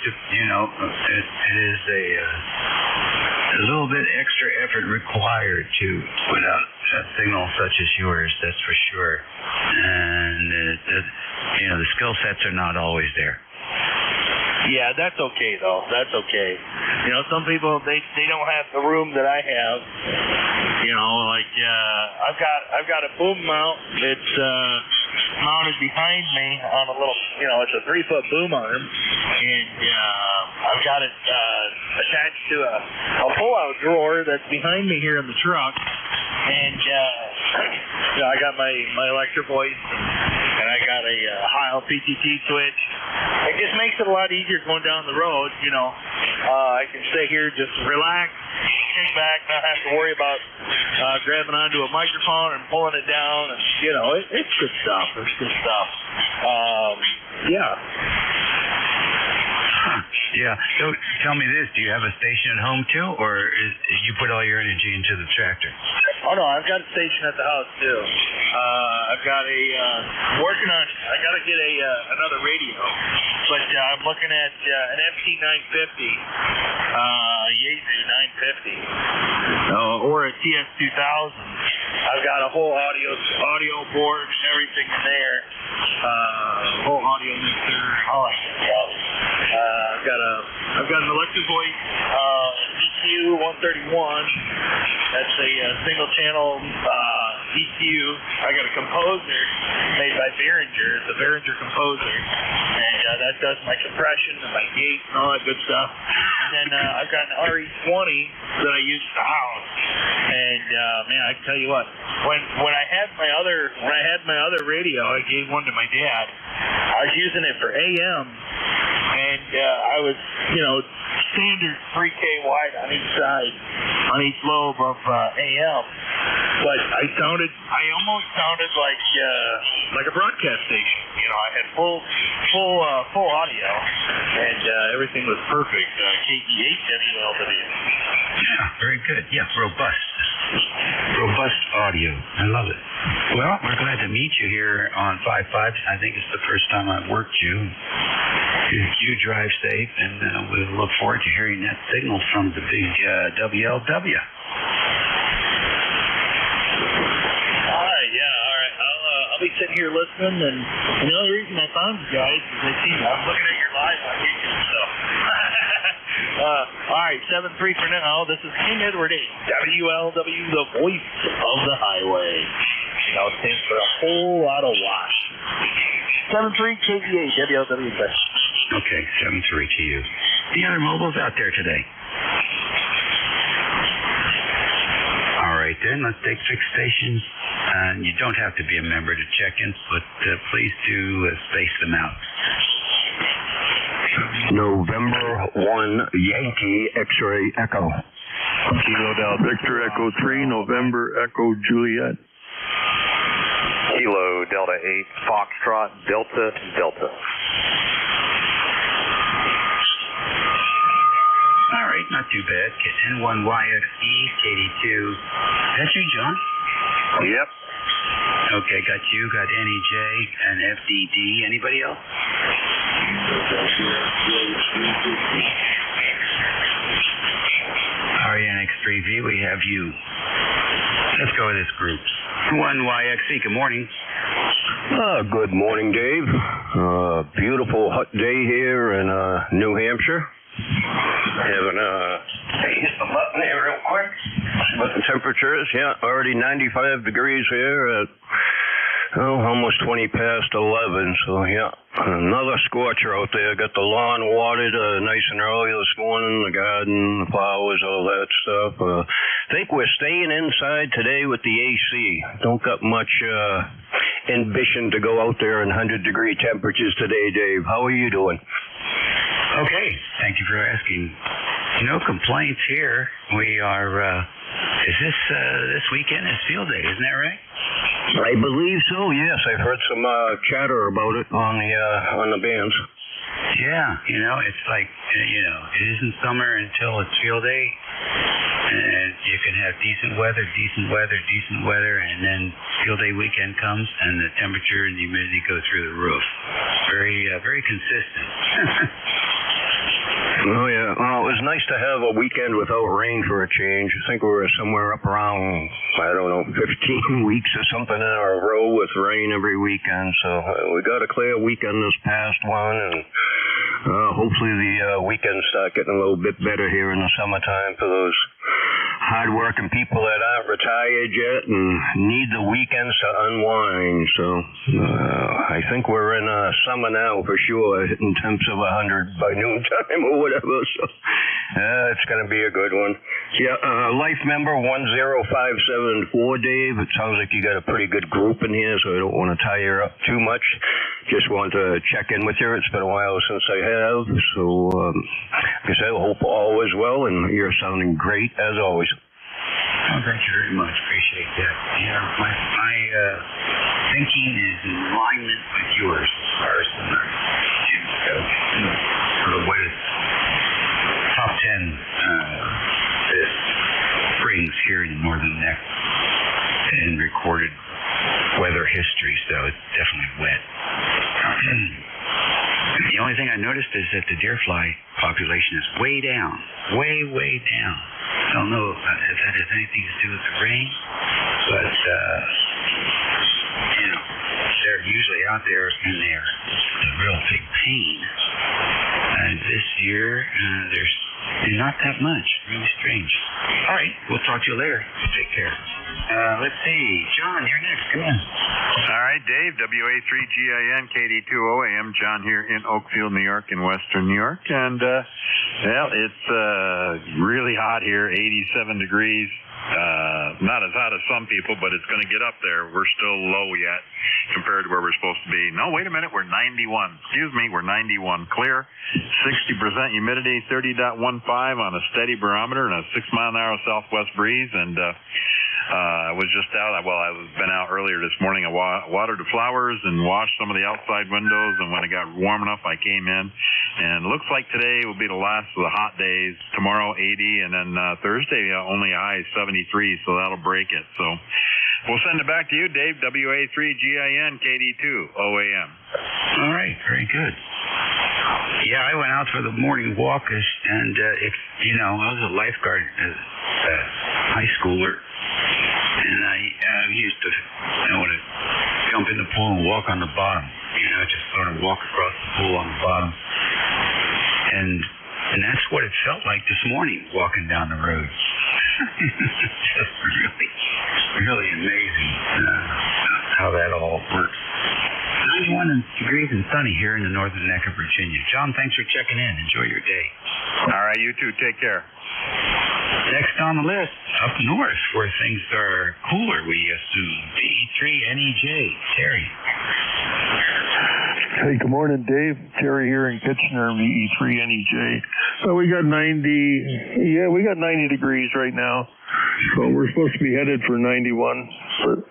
a little bit extra effort required to put out a signal such as yours. That's for sure. And the skill sets are not always there. Yeah, that's okay though. That's okay. Some people they don't have the room that I have. I've got a boom mount. It's mounted behind me on a little, it's a 3-foot boom arm, and I've got it attached to a pull-out drawer that's behind me here in the truck, and I got my electric voice, and I got a Heil PTT switch. It just makes it a lot easier going down the road. I can stay here, just relax, kick back, not have to worry about grabbing onto a microphone and pulling it down, and it's good stuff. It's good stuff. Yeah. Yeah. So tell me this: do you have a station at home too, or you put all your energy into the tractor? Oh no, I've got a station at the house too. I've got working on. I got to get another radio, but I'm looking at an FT950, Yaesu 950, or a TS2000. I've got a whole audio board and everything in there. Whole audio mixer, all that stuff. I've got an electric voice EQ 131. That's a single channel EQ. I got a composer made by Behringer. It's a Behringer composer, and that does my compression and my gate and all that good stuff. And then I've got an RE20 that I use at the house. And man, I can tell you what, when I had my other radio, I gave one to my dad. I was using it for AM, and I was standard 3K wide on each side, on each lobe of AM. But I almost sounded like a broadcast station. I had full audio, and everything was perfect. KG8 WLW. Yeah, very good. Yeah, robust audio. I love it. Well, we're glad to meet you here on 5.5. I think it's the first time I've worked you. You drive safe, and we'll look forward to hearing that signal from the big WLW. I'll be sitting here listening, and the only reason I found you guys is I'm looking at your live on YouTube, so. All right, 7-3 for now. This is King Edward 8, WLW, the voice of the highway. It stands for a whole lot of watts. 7-3 KG8, WLW. Okay, 7-3 to you. The other mobiles out there today. All right, then, let's take fixed stations. And you don't have to be a member to check in, but please do space them out. November 1 Yankee X-ray Echo. Kilo Delta Victor Echo 3, November Echo Juliet. Kilo Delta 8 Foxtrot Delta Delta. All right, not too bad. N1YXE, KD2. That's you, John? Yep. Okay, got you, got NEJ and FDD. Anybody else? V, we have you. Let's go with this group. 1YXC, good morning. Good morning, Dave. Beautiful hot day here in New Hampshire. Having hit the button here real quick. See what the temperature is. Yeah, already 95 degrees here at almost 20 past 11. So yeah, another scorcher out there. Got the lawn watered nice and early this morning. The garden, the flowers, all that stuff. I think we're staying inside today with the AC. Don't got much ambition to go out there in 100-degree temperatures today, Dave. How are you doing? Okay, thank you for asking. No complaints here. We are, is this weekend is field day, isn't that right? I believe so, yes. I've heard some chatter about it on the bands. Yeah, it's like, it isn't summer until it's field day, and you can have decent weather, and then field day weekend comes, and the temperature and the humidity go through the roof. Very consistent. Oh, yeah. Well, it was nice to have a weekend without rain for a change. I think we were somewhere up around, 15 weeks or something in a row with rain every weekend. So we got a clear weekend this past one, and hopefully the weekends start getting a little bit better here in the summertime for those hard-working people that aren't retired yet and need the weekends to unwind. So I think we're in summer now for sure, in temps of 100 by noontime or whatever. So it's going to be a good one. Yeah, life member 10574, Dave. It sounds like you got a pretty good group in here, so I don't want to tie you up too much. Just want to check in with you. It's been a while since I have. So like I said, I hope all is well, and you're sounding great as always. Oh, thank you very much. Appreciate that. Yeah, my thinking is in alignment with yours as far as what is top 10 this springs here in the northern neck in recorded weather history, so it's definitely wet. The only thing I noticed is that the deer fly population is way down, way down. I don't know if that has anything to do with the rain, but they're usually out there and they're a real big pain. And this year, there's not that much. Really strange. All right, we'll talk to you later. Take care. Let's see. John, you're next. Come in. All right, Dave, WA3GIN, KD2OAM. John here in Oakfield, New York, in western New York. And, it's really hot here, 87 degrees. Not as hot as some people, but it's going to get up there. We're still low yet compared to where we're supposed to be. No, wait a minute. We're 91. Excuse me. We're 91. Clear. 60% humidity, 30.15 on a steady barometer and a 6-mile-an-hour southwest breeze. And I was just out. I've been out earlier this morning. I watered the flowers and washed some of the outside windows. And when it got warm enough, I came in. And it looks like today will be the last of the hot days. Tomorrow, 80. And then Thursday, only a high 73. So that'll break it. So we'll send it back to you, Dave. WA3GIN, KD2OAM. All right. Very good. Yeah, I went out for the morning walk, and I was a lifeguard as a high schooler, and I used to jump in the pool and walk on the bottom, just sort of walk across the pool on the bottom, and that's what it felt like this morning, walking down the road. Just really amazing how that all works. 91 degrees and sunny here in the northern neck of Virginia. John, thanks for checking in. Enjoy your day. All right, you too. Take care. Next on the list, up north, where things are cooler, we assume. E3NEJ. Terry. Hey, good morning, Dave. Terry here in Kitchener, VE3NEJ. So we got 90 degrees right now. So we're supposed to be headed for 91, but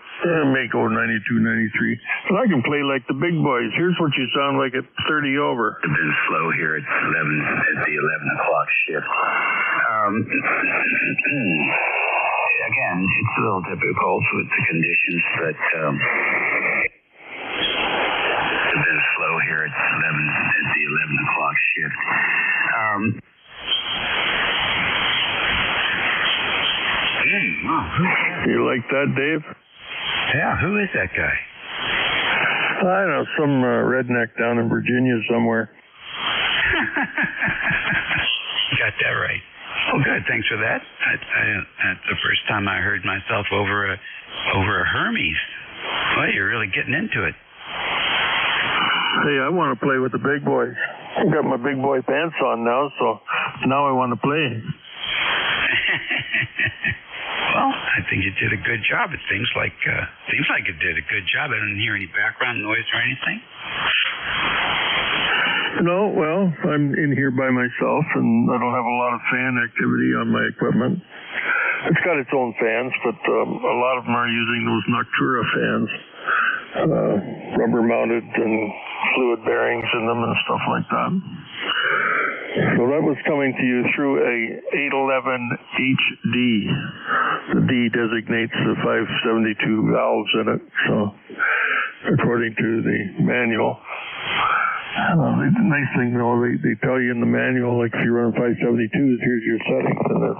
may go 92, 93. So I can play like the big boys. Here's what you sound like at 30 over. It's been slow here at the 11 o'clock shift. Again, it's a little difficult with the conditions, but it's been slow here at the 11 o'clock shift. You like that, Dave? Yeah, who is that guy? I don't know, some redneck down in Virginia somewhere. Got that right. Oh, good. Thanks for that. That's the first time I heard myself over a Hermes. Well, you're really getting into it. Hey, I want to play with the big boys. I've got my big boy pants on now, so now I want to play. Well, I think you did a good job. It seems like you did a good job. I didn't hear any background noise or anything. No, well, I'm in here by myself, and I don't have a lot of fan activity on my equipment. It's got its own fans, but a lot of them are using those Noctura fans, rubber-mounted and fluid bearings in them and stuff like that. So that was coming to you through a 811 HD. The D designates the 572 valves in it, so according to the manual. The nice thing, though, they tell you in the manual, like if you run 572s, here's your settings, and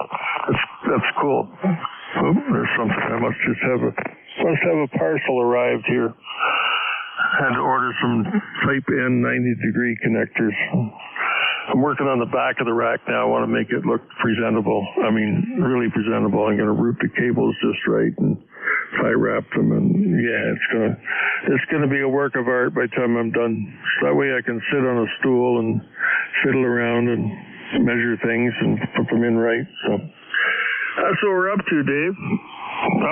that's cool. Oh, there's something. I must have a parcel arrived here. Had to order some Type N 90-degree connectors. I'm working on the back of the rack now. I want to make it look presentable. I mean, really presentable. I'm going to route the cables just right and tie wrap them, and yeah, it's gonna be a work of art by the time I'm done. So that way I can sit on a stool and fiddle around and measure things and put them in right. So that's what we're up to, Dave.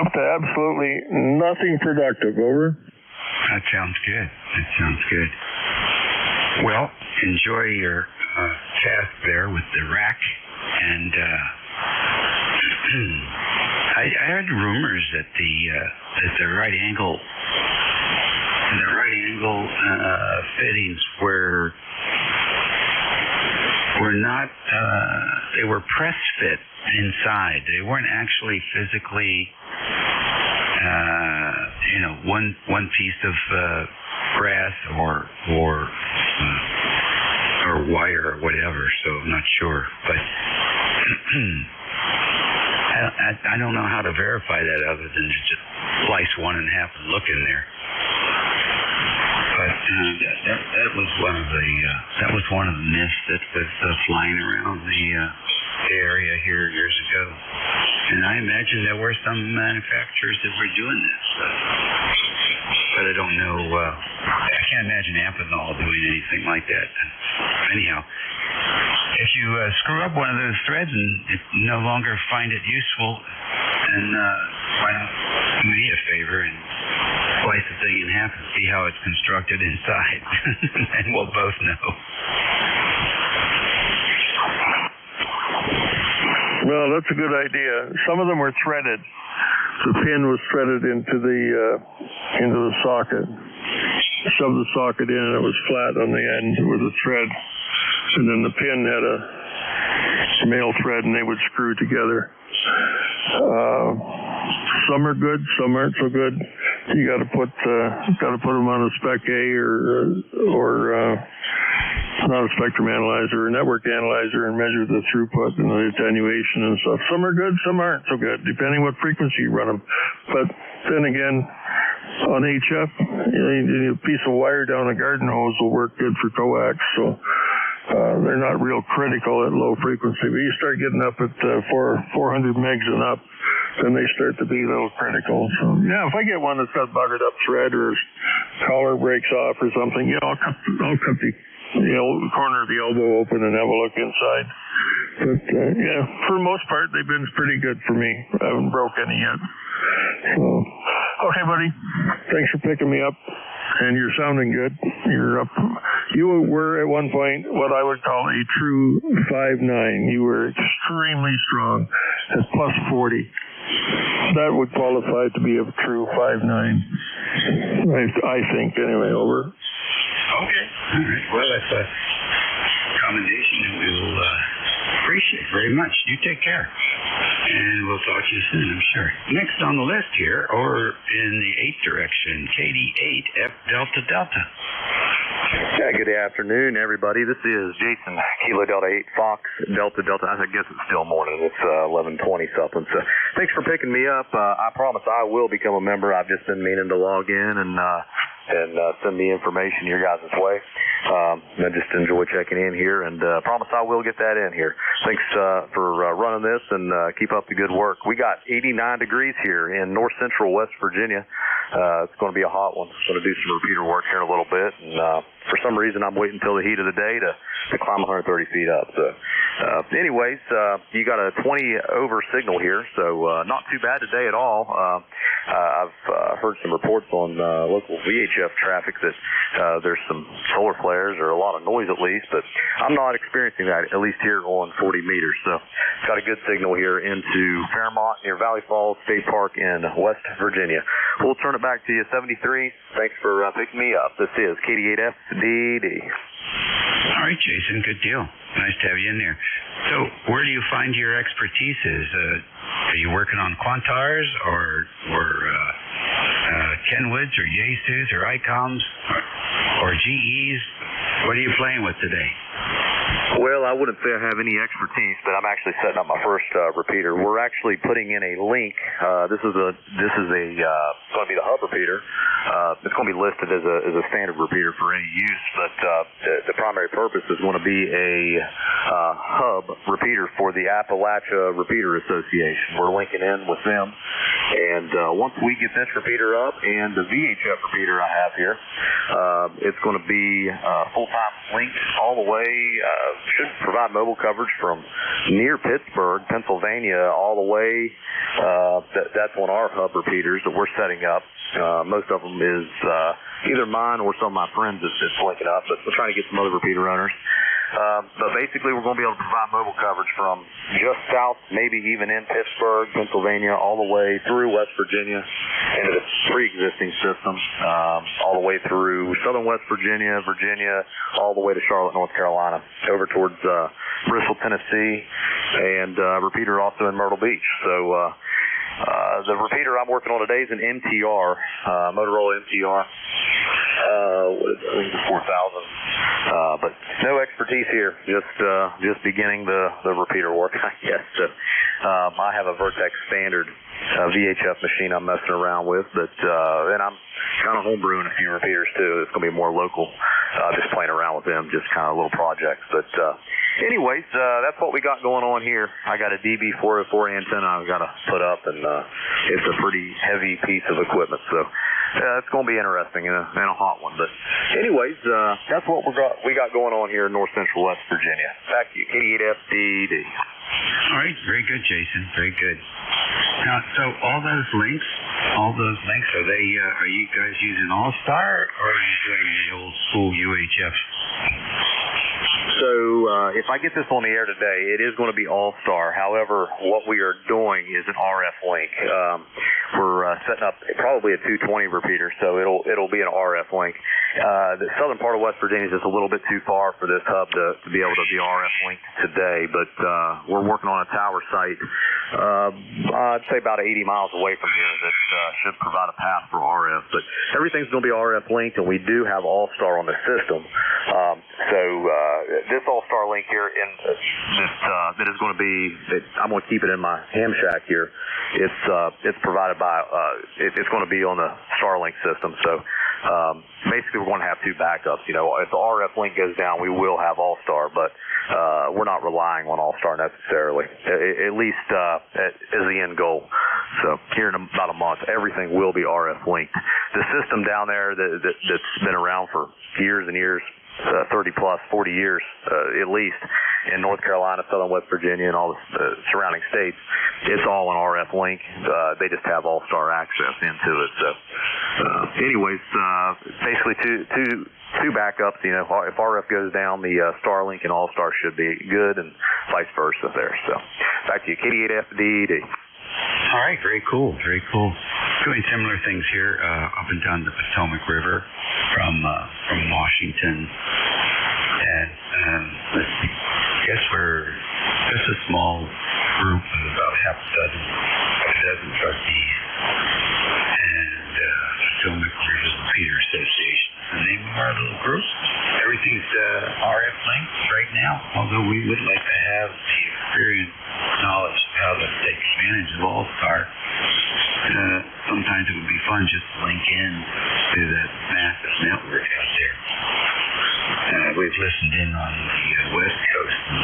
Up to absolutely nothing productive. Over. That sounds good. Well, enjoy your task there with the rack, and I heard rumors that the right angle fittings were not they were press fit inside. They weren't actually physically one piece of brass or wire or whatever. So I'm not sure, but I don't know how to verify that other than to just slice one in half and look in there. But that was one of the myths that was flying around the area here years ago. And I imagine there were some manufacturers that were doing this, but I don't know. I can't imagine Amphenol doing anything like that. Anyhow, if you screw up one of those threads and no longer find it useful, then why not do me a favor and slice the thing in half and see how it's constructed inside, and we'll both know. Well, that's a good idea. Some of them were threaded. The pin was threaded into the socket. Shoved the socket in, and it was flat on the end with a thread. And then the pin had a male thread, and they would screw together. Some are good, some aren't so good. You got to put them on a Spec A or not a spectrum analyzer or network analyzer and measure the throughput and the attenuation and stuff. Some are good, some aren't so good, depending what frequency you run them. But then again, on HF, a piece of wire down a garden hose will work good for coax. So they're not real critical at low frequency. But you start getting up at 400 megs and up, then they start to be a little critical. So yeah, if I get one that's got buggered up thread or collar breaks off or something, I'll cut the corner of the elbow open and have a look inside. But yeah, for the most part, they've been pretty good for me. I haven't broke any yet. So okay, buddy, thanks for picking me up. And you're sounding good. You're up. You were at one point what I would call a true 5'9". You were extremely strong at plus 40. That would qualify to be a true 5'9". I think, anyway. Over. Okay. All right. Well, that's a commendation that we will appreciate very much. You take care. And we'll talk to you soon, I'm sure. Next on the list here, or in the 8 direction, KD8F Delta Delta. Yeah, good afternoon, everybody. This is Jason, Kilo Delta 8, Fox, Delta. I guess it's still morning. It's 11:20 something. So thanks for picking me up. I promise I will become a member. I've just been meaning to log in and send the information your guys' way. I just enjoy checking in here, and promise I will get that in here. Thanks for running this, and keep up the good work. We got 89 degrees here in north central West Virginia. It's going to be a hot one. Going to do some repeater work here in a little bit, and for some reason I'm waiting until the heat of the day to climb 130 feet up. So anyways, you got a 20 over signal here, so not too bad today at all. I've heard some reports on local VHF traffic that there's some solar flares or a lot of noise at least, but I'm not experiencing that, at least here on 40 meters. So got a good signal here into Fairmont near Valley Falls State Park in West Virginia. We'll turn it back to you, 73. Thanks for picking me up. This is KD8FDD. All right, Jason, good deal. Nice to have you in there. So where do you find your expertise is? Are you working on Quantars or Kenwoods or Yaesus or ICOMs or GEs? What are you playing with today? Well, I wouldn't say I have any expertise, but I'm actually setting up my first repeater. We're actually putting in a link. This is going to be the hub repeater. It's going to be listed as a standard repeater for any use, but the primary purpose is going to be a hub repeater for the Appalachia Repeater Association. We're linking in with them, and once we get this repeater up and the VHF repeater I have here, it's going to be full-time linked all the way. Should provide mobile coverage from near Pittsburgh, Pennsylvania, all the way. That's on our hub repeaters that we're setting up. Most of them is either mine or some of my friends that's linking up, but we're trying to get some other repeater runners. But basically, we're going to be able to provide mobile coverage from just south, maybe even in Pittsburgh, Pennsylvania, all the way through West Virginia into the pre-existing system, all the way through southern West Virginia, all the way to Charlotte, North Carolina, over towards Bristol, Tennessee, and repeater also in Myrtle Beach. So the repeater I'm working on today is an MTR, Motorola MTR. What is it? I think it's 4,000. But no expertise here. Just beginning the repeater work, I guess. So, I have a Vertex standard VHF machine I'm messing around with, but then I'm kind of homebrewing a few repeaters too. It's going to be more local, just playing around with them, just kind of little projects. But anyways, that's what we got going on here. I got a DB404 antenna I've got to put up, and it's a pretty heavy piece of equipment. So it's going to be interesting and a hot one. But anyways, that's what we got going on here in north central West Virginia. Back to you, KD8FDD. All right, very good, Jason. Very good. Now, so all those links, are you guys using All-Star, or are you doing the old school UHF? So if I get this on the air today, it is going to be All-Star. However, what we are doing is an RF link. We're setting up probably a 220 repeater, so it'll be an RF link. The southern part of West Virginia is just a little bit too far for this hub to be able to be RF linked today, but we're working on a tower site, I'd say about 80 miles away from here that should provide a path for RF. But everything's going to be RF linked, and we do have All-Star on the system. So this All-Star link here, that is going to be, I'm going to keep it in my ham shack here. It's provided by, it's going to be on the Starlink system. So basically, we're going to have two backups. You know, if the RF link goes down, we will have All-Star, but we're not relying on All-Star necessarily. At least as the end goal. So here in about a month, everything will be RF linked. The system down there that's been around for years and years, 30 plus, 40 years at least, in North Carolina, southern West Virginia, and all the surrounding states, it's all an RF link. They just have All-Star access into it. So anyways, basically two backups. You know, if RF goes down, the Starlink and All-Star should be good, and vice versa there. So back to you, KD8FDD. All right, very cool, very cool. Doing similar things here up and down the Potomac River from Washington, and let's see, I guess we're just a small group of about half a dozen trustees, and to Potomac River Repeater Association. The name of our little group. Everything's RF linked right now, although we would like to have the experience, knowledge of how to take advantage of All-Star. Sometimes it would be fun just to link in to that massive network out there. We've listened in on the West Coast, and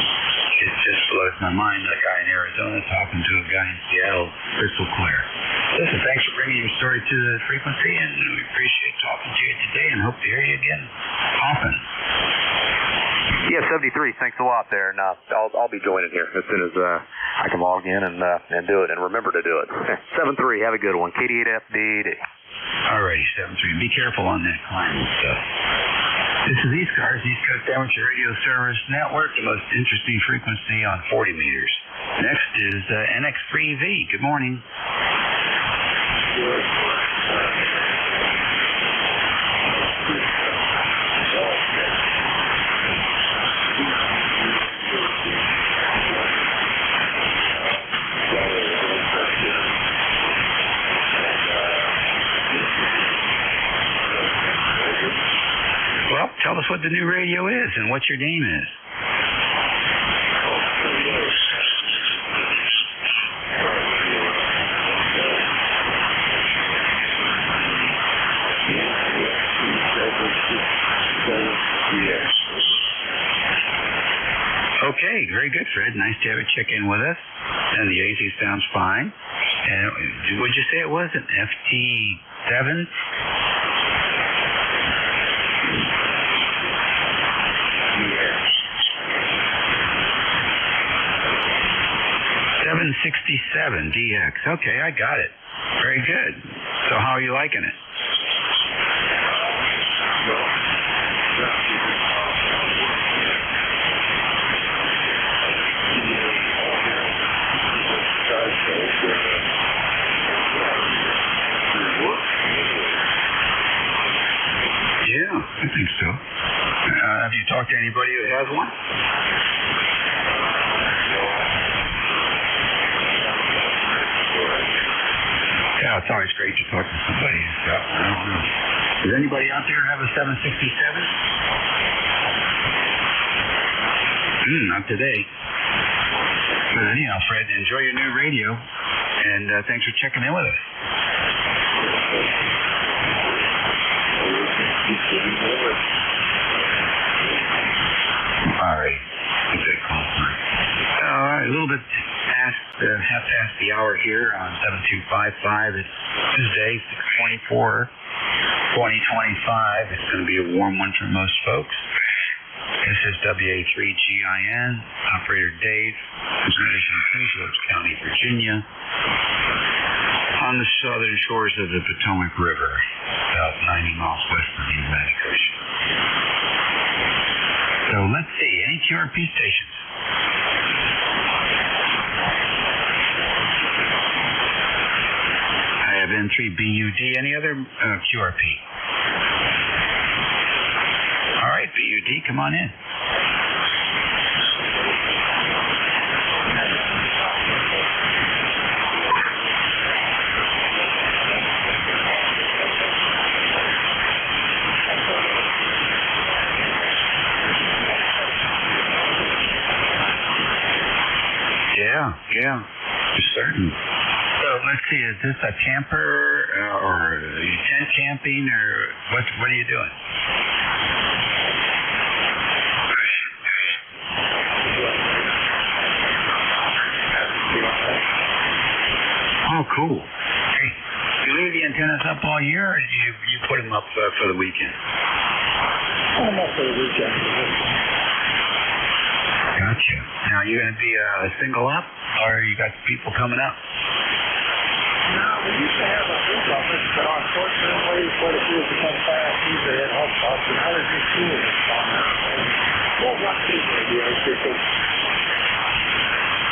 it just blows my mind. A guy in Arizona talking to a guy in Seattle, crystal clear. Listen, thanks for bringing your story to the frequency, and we appreciate talking to you today, and hope to hear you again often. Yeah, 73. Thanks a lot there, and I'll be joining here as soon as I can log in and do it, and remember to do it. 73. Have a good one. KD8FDD. Alrighty, 73. Be careful on that climbing stuff. This is ECARS, East Coast Amateur Radio Service Network, the most interesting frequency on 40 meters. Next is NX3V. Good morning. Well, tell us what the new radio is and what your name is. Okay, very good, Fred. Nice to have you check in with us. And the AZ sounds fine. And would you say it was an FT7? .767 DX. Okay, I got it. Very good. So how are you liking it? Yeah, I think so. Have you talked to anybody who has one? Yeah, it's always great to talk to somebody who's got one. I don't know. Does anybody out there have a 767? Not today. But anyhow, Fred, enjoy your new radio, and thanks for checking in with us. All right. Good call. All right, a little bit past, half past the hour here on 7255. It's Tuesday, 6/24, 2025. It's going to be a warm one for most folks. This is WA3GIN, Operator Dave, from Prince George County, Virginia, on the southern shores of the Potomac River, about 90 miles west of the Atlantic Ocean. So let's see, any QRP stations? I have N3BUD. Any other QRP? All right, BUD, come on in. Yeah, for certain. So let's see, is this a camper or are you tent camping or what are you doing? Oh, cool. Hey, do you leave the antennas up all year or do you put them up for the weekend? Put them up for the weekend. Gotcha. Now, are you going to be a single up, or you got people coming up? No, we used to have a group of us, but unfortunately, quite a few have become fast. Either at home spots, and now there's just two of us on there. We'll run two radios.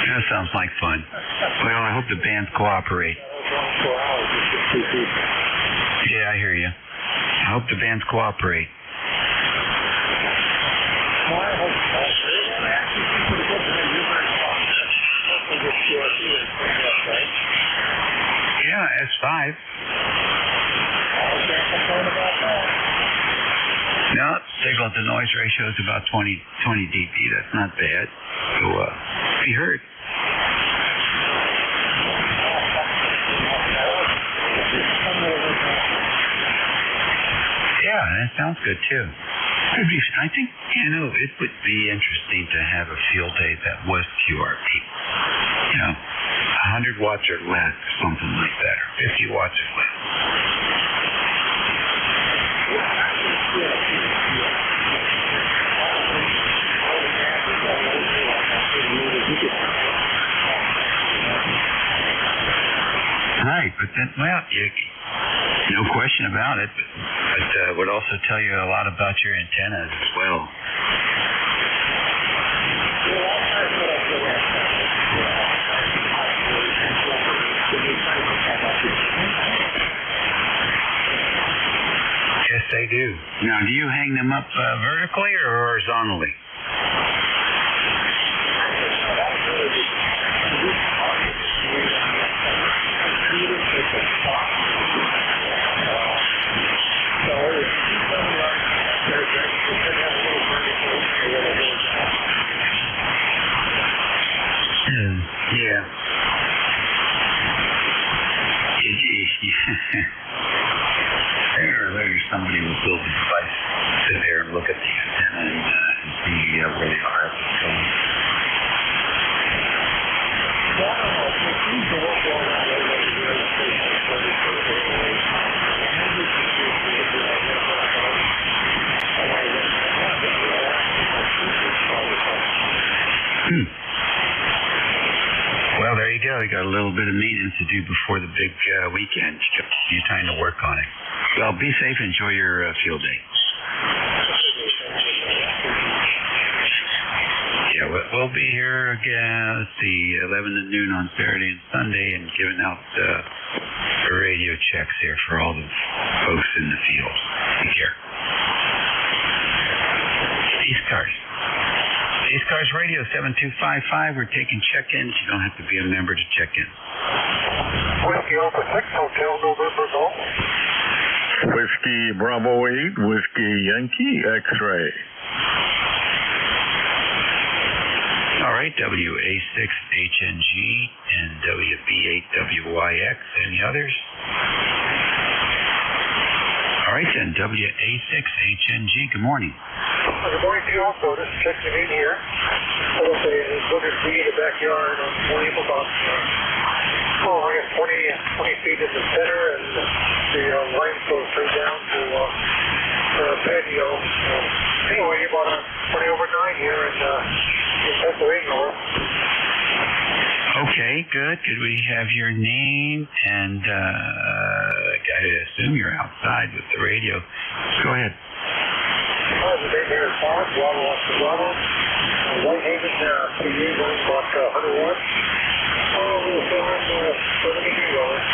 That sounds like fun. Well, I hope the bands cooperate. 24 hours, just two people. Yeah, I hear you. I hope the bands cooperate. Well, I hope so. Actually, pretty good today. You're very strong. Hopefully this QRP is pretty up, right? Yeah, S5. Okay. about the noise ratio is about 20 dB. That's not bad. So be heard. Yeah, that sounds good too. I think, it would be interesting to have a field day that was QRP. 100 watts or less, something like that, or 50 watts or less. Right, but then, no question about it, but would also tell you a lot about your antennas as well. Yes, they do. Now, do you hang them up vertically or horizontally? Yeah. There's somebody who built a device, sit there and look at the antenna and see where the RF is going. Well, there you go. You got a little bit of maintenance to do before the big weekend. You have time to work on it. Well, be safe. Enjoy your field day. Yeah, we'll be here again. Let's see, 11 to noon on Saturday and Sunday, and giving out radio checks here for all the folks in the field. Take care. ECARS Radio 7255. We're taking check-ins. You don't have to be a member to check in. Whiskey Alpha 6, Hotel November Golf. Whiskey Bravo 8, Whiskey Yankee X-Ray. All right, WA6HNG and WB8WYX. Any others? All right, then, WA6HNG. Good morning. Good morning to you also. This is checking in here. It'll say it's 100 feet in the backyard on 20 about, I guess 20 feet in the center, and the line goes straight down to the patio. Anyway, about 20 over 9 here in Pennsylvania. Okay, good. Could we have your name? And I assume you're outside with the radio. Go ahead. The name here is Bob, Bravo, Whitehaven, PE, running about 100 watts. We'll fill in 70 euros.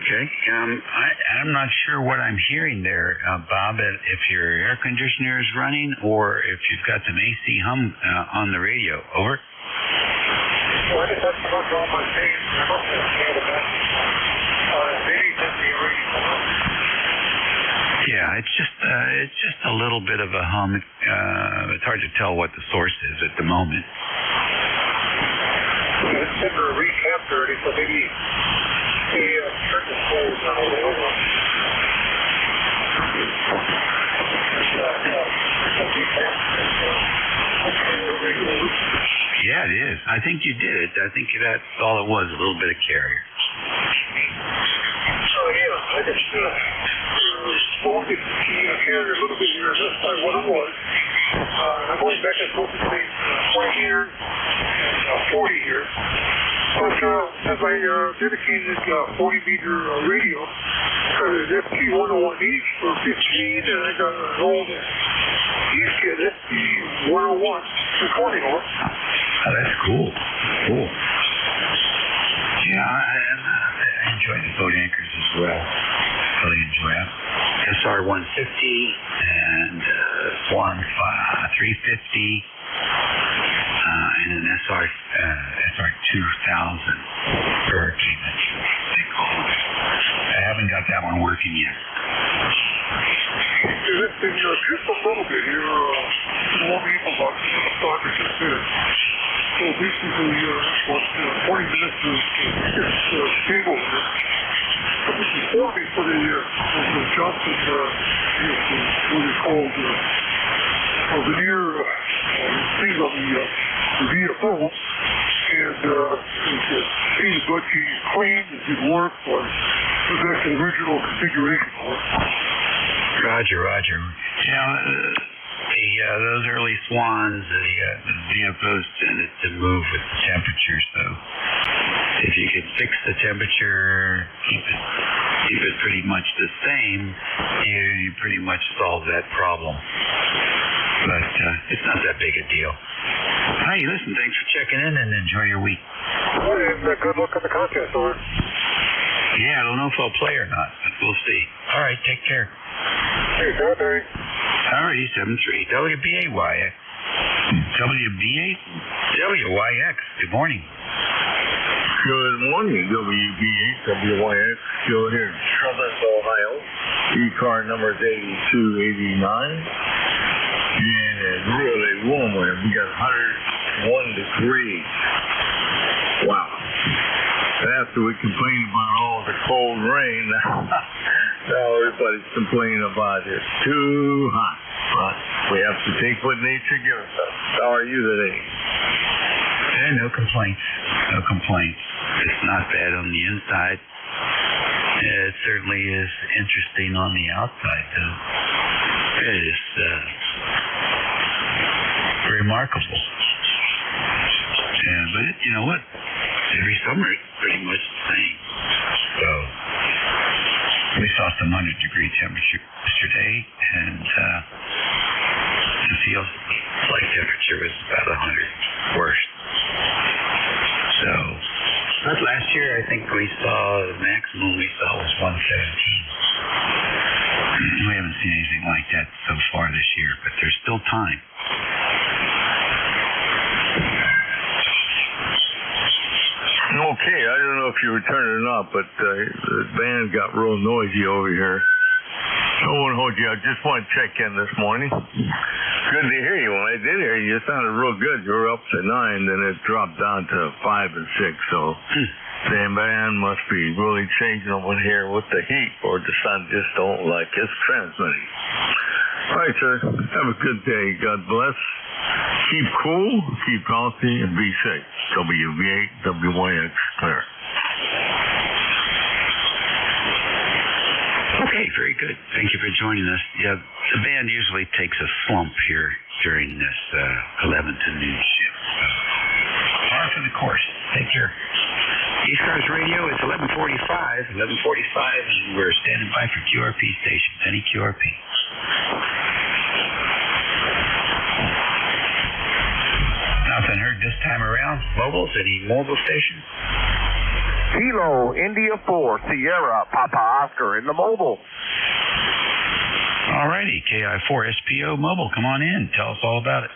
Okay. I'm not sure what I'm hearing there, Bob, if your air conditioner is running or if you've got some AC hum on the radio. Over. Well, I just have to look on my face. I must have had a bad. Maybe just the radio. Yeah, it's just a little bit of a hum. It's hard to tell what the source is at the moment. It's been recapped already, so maybe the curtain closed on the over. Yeah, it is. I think you did it. I think that's all it was, a little bit of carrier. Oh, yeah. I just spoke it here a little bit here. That's like what it was. I'm going back and forth between 20 years and 40 years. But since I dedicated 40-meter radio, because it's FT101 each for 15, and I got an old East kid, FT101 for 20 more. Oh, that's cool. Cool. Yeah, I enjoy the boat anchors as well. Really enjoy them. SR150 and Swan 350 and an SR2000 Hurricane, they call it. I haven't got that one working yet. It's been just a little bit here. Warm eagle bugs started just there. So basically, 20 minutes is stable here. But this is forming for the Johnson, what is called veneer thing on the VFO. And he's good, he's clean, it did work, but it was the original configuration. Roger. Those early swans, the VFOs tended to move with the temperature, so if you could fix the temperature, keep it pretty much the same, you pretty much solve that problem. But it's not that big a deal. Hey, listen, thanks for checking in and enjoy your week. And good luck on the contest, Lord. Yeah, I don't know if I'll play or not, but we'll see. All right, take care. Hey, Barry. All right, 73 WBAY. WYX. Good morning. Good morning, WBAWYX. Still here in Southern Ohio. ECARS number is 8289. And it's really warm here. We got 101 degrees. Wow. After we complained about all the cold rain, now everybody's complaining about it's too hot. But we have to take what nature gives us. How are you today? No complaints. It's not bad on the inside. It certainly is interesting on the outside, though. It is remarkable. Yeah, but you know what? Every summer it's pretty much the same. So we saw some 100-degree temperature yesterday, and the field flight temperature was about 100 worse. So, but last year I think the maximum we saw was 117. We haven't seen anything like that so far this year, but there's still time. Okay, I don't know if you returned or not, but the band got real noisy over here. I won't hold you. I just want to check in this morning. Good to hear you. When I did hear you, you sounded real good. You were up to 9, then it dropped down to 5 and 6. So the band must be really changing over here with the heat, or the sun just don't like it's transmitting. All right, sir. Have a good day. God bless. Keep cool, keep healthy, and be safe. WV8WYX clear. Okay, very good. Thank you for joining us. Yeah, the band usually takes a slump here during this 11 to noon shift. So, par for the course. Take care. ECARS Radio is 11:45, and we're standing by for QRP stations. Any QRP. Nothing heard this time around. Mobiles? Any mobile stations? Kilo India 4 Sierra Papa Oscar in the mobile. All righty, KI4 SPO Mobile. Come on in. Tell us all about it.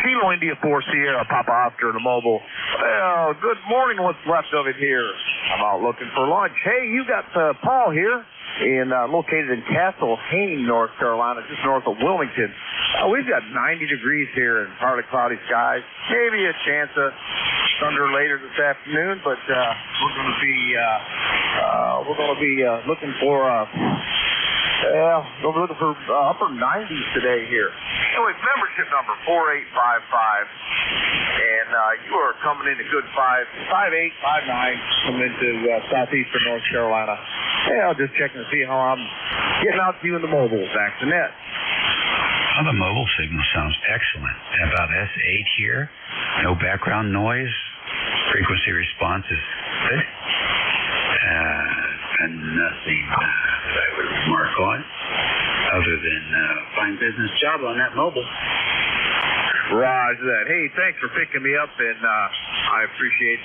Kilo India 4 Sierra Papa Oscar in the mobile. Well, good morning. What's left of it here? I'm out looking for lunch. Hey, you got Paul here, located in Castle Hayne, North Carolina, just north of Wilmington. We've got 90 degrees here and partly cloudy skies. Maybe a chance of thunder later this afternoon, but we're going to be looking for upper 90s today here. Anyway, membership number 4855, and you are coming into good 5859, coming into southeastern North Carolina. Hey, I'll just check and see how I'm getting out to you in the mobile. Back to net. Well, the mobile signal sounds excellent. About S8 here, no background noise, frequency response is good, and nothing that I would remark on, other than fine business job on that mobile. Roger that. Hey, thanks for picking me up, and I appreciate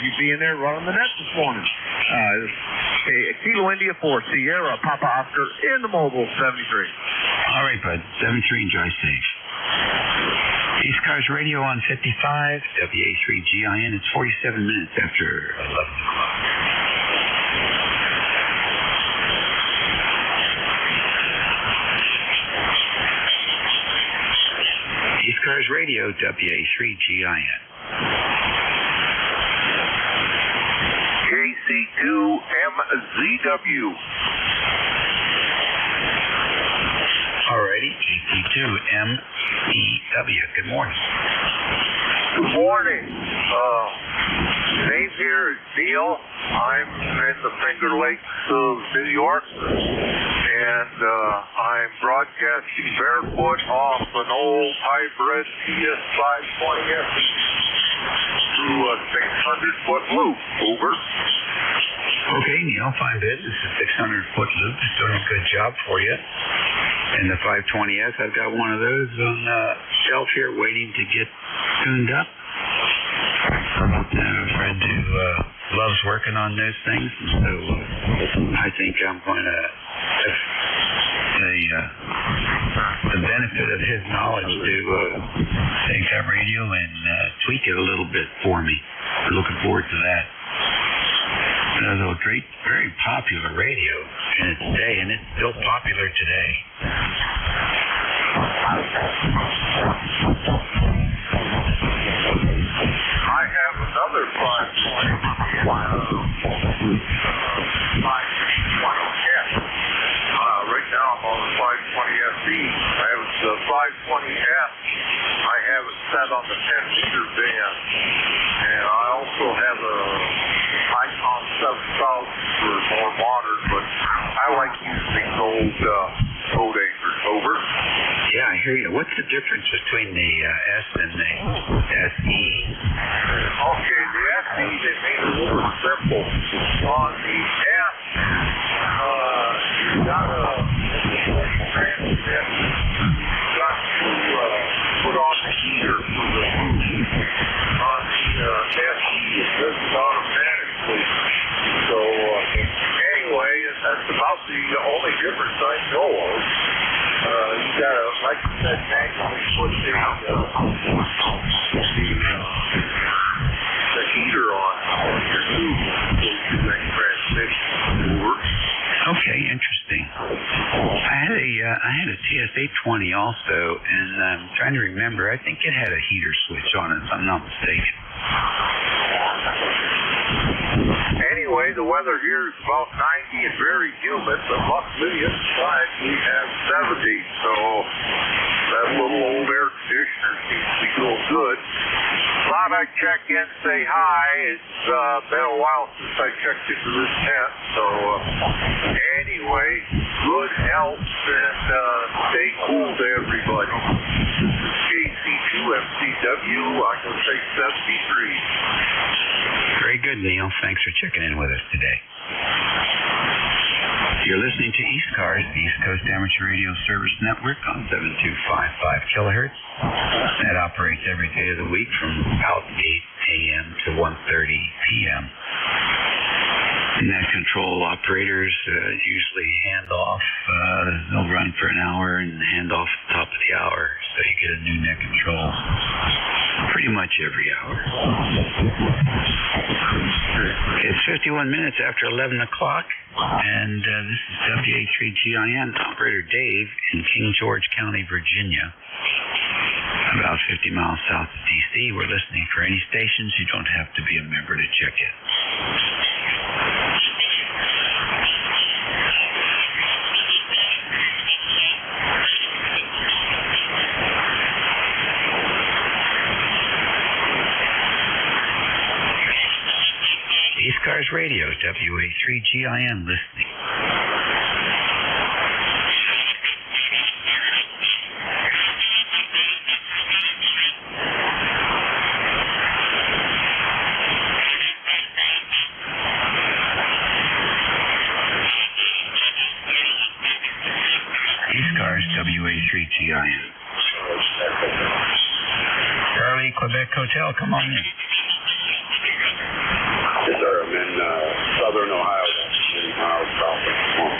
you being there running the net this morning. Kilo India 4 Sierra Papa Oscar in the mobile 73. All right, bud. 73. Enjoy safe. ECARS Radio on 55 WA3GIN. It's 47 minutes after 11 o'clock. ECARS Radio, WA3GIN. KC2MZW. Alrighty, KC2MEW. Good morning. Good morning. Name here is Neil. I'm in the Finger Lakes of New York, and I'm broadcasting barefoot off an old hybrid TS520F through a 600-foot loop. Over. Okay, Neil, fine business. This is a 600-foot loop. It's doing a good job for you. And the 520S, I've got one of those on shelf here waiting to get tuned up. I have a friend who loves working on those things, and so I think I'm going to have the benefit of his knowledge to take that radio and tweak it a little bit for me. I'm looking forward to that. It was a great, very popular radio in its day, and it's still popular today. I have another 520F. Right now I'm on the 520FE. I have the 520F. I have it set on the 10-meter band, and I also have a Icon 7000 for more modern, but I like using old code anchors. Over. Yeah, I hear you. What's the difference between the S and the SE? Okay, the SE, they made it a little simple. On the S, you gotta transmit, put on the heater for the loop. On the SE, it does it automatically. So, anyway, that's about the only difference I know of. You gotta, like you said, manually put the heater on your tube to that transmission works. Okay, interesting. I had a TS820 also, and I'm trying to remember. I think it had a heater switch on it, if I'm not mistaken. Anyway, the weather here is about 90 and very humid, but luckily inside we have 70, so that little old air conditioner seems to be doing good. Thought I'd check in, say hi. It's been a while since I checked into this tent, so anyway, good health and stay cool to everybody. This is KC2MCW, I'm going to say 73. Very good, Neil. Thanks for checking in with us today. You're listening to ECARS, the East Coast Amateur Radio Service Network, on 7255 kilohertz. That operates every day of the week from about 8 a.m. to 1:30 p.m. Net control operators usually hand off. They'll run for an hour and hand off at the top of the hour, so you get a new net control pretty much every hour. It's 51 minutes after 11 o'clock, and this is WA3GIN operator Dave in King George County, Virginia, about 50 miles south of D.C. We're listening for any stations. You don't have to be a member to check it. ECARS Radio, WA3GIN listening. ECARS, WA3GIN. Charlie, Quebec Hotel, come on in. Yes, sir. I'm in southern Ohio, 20 miles south of home.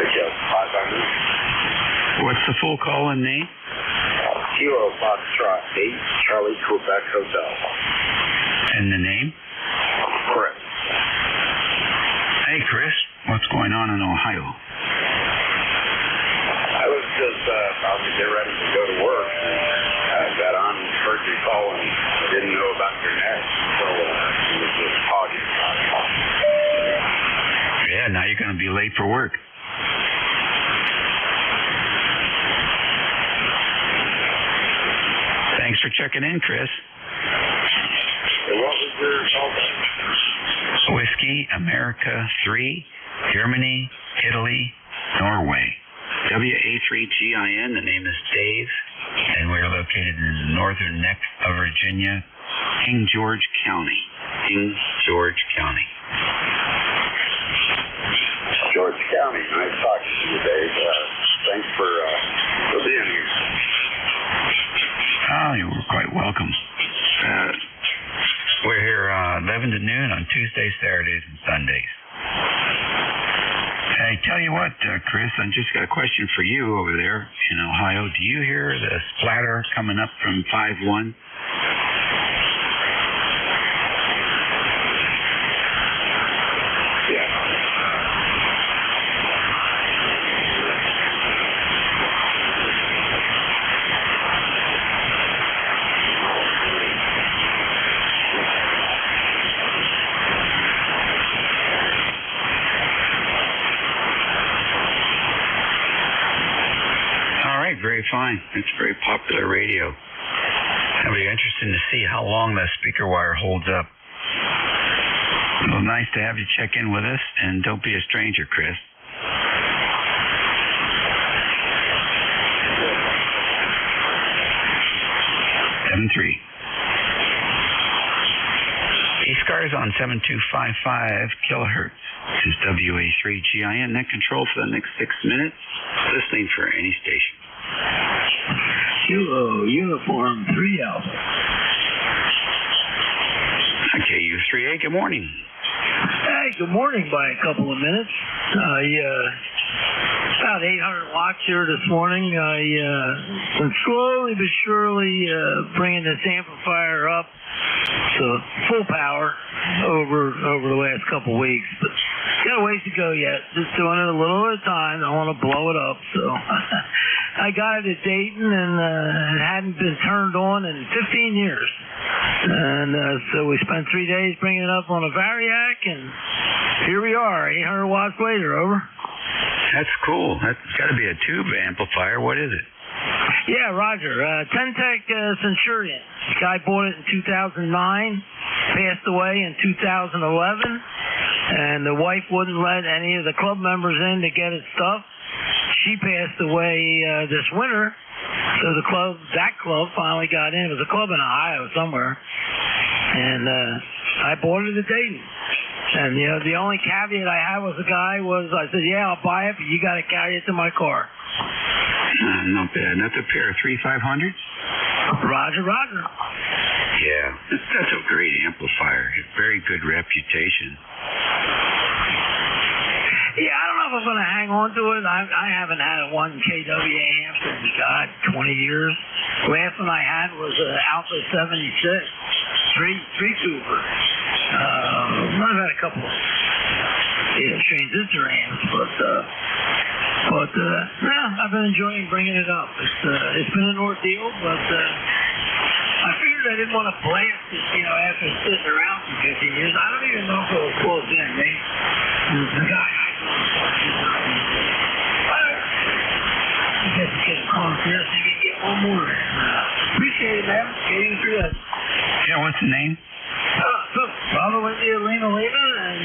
Pick up 500. What's the full call and name? Kilo Foxtrot 8, Charlie, Quebec Hotel. And the name? Chris. Hey, Chris. What's going on in Ohio? I was just about to get ready to go to work. I got on emergency call and didn't know about your net, so it was just talking about it. Yeah, now you're going to be late for work. Thanks for checking in, Chris. What was your call back? Whiskey, America 3, Germany, Italy, Norway. WA3GIN, the name is Dave, and we're located in the northern neck of Virginia, King George County. King George County. George County. Nice talking to you, Dave. Thanks for being here. Oh, you were quite welcome. We're here 11 to noon on Tuesdays, Saturdays, and Sundays. Hey, tell you what, Chris, I just got a question for you over there in Ohio. Do you hear the splatter coming up from 5-1? Very fine. It's very popular radio. It'll be interesting to see how long the speaker wire holds up. Well, nice to have you check in with us, and don't be a stranger, Chris. ECARS on 7255 kilohertz is WA3GIN. Net control for the next 6 minutes. Listening for any station. Kilo Uniform 3 Alpha. KU3A, good morning. Hey, good morning by a couple of minutes. About 800 watts here this morning. Been slowly but surely bringing this amplifier up to full power over the last couple of weeks, but got a ways to go yet. Just doing it a little at a time. I want to blow it up, so I got it at Dayton, and it hadn't been turned on in 15 years. And so we spent 3 days bringing it up on a Variac, and here we are, 800 watts later. Over. That's cool. That's got to be a tube amplifier. What is it? Yeah, Roger. Tentec Centurion. The guy bought it in 2009, passed away in 2011, and the wife wouldn't let any of the club members in to get his stuff. She passed away this winter, so that club finally got in. It was a club in Ohio somewhere, and I bought it at Dayton. And the only caveat I had with the guy was I said, "Yeah, I'll buy it, but you got to carry it to my car." Not bad. That's a pair of 3500s? Roger. Yeah, that's a great amplifier. Very good reputation. Yeah, I don't know if I'm going to hang on to it. I haven't had a 1 kW amp in, 20 years. Last one I had was an Alpha 76, three-tuber. I've had a couple of transistor amps, but I've been enjoying bringing it up. It's been an ordeal, but I figured I didn't want to blast it, after sitting around for 15 years. I don't even know if it was closed in. The guy I guess it's getting close here, so you can get one more. Appreciate it, man. Getting through that. Yeah, what's the name? Bravo India Lima, and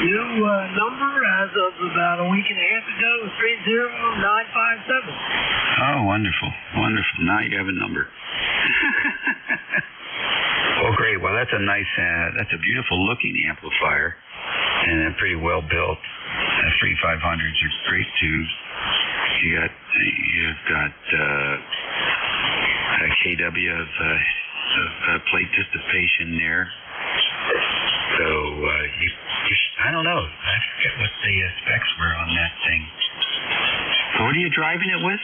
new number as of about a week and a half ago was 30957. Oh, wonderful. Now you have a number. Well, great. Well, that's a beautiful looking amplifier, and they're pretty well built. 3500s are great tubes. You've got a KW of plate dissipation there. So I don't know. I forget what the specs were on that thing. So what are you driving it with?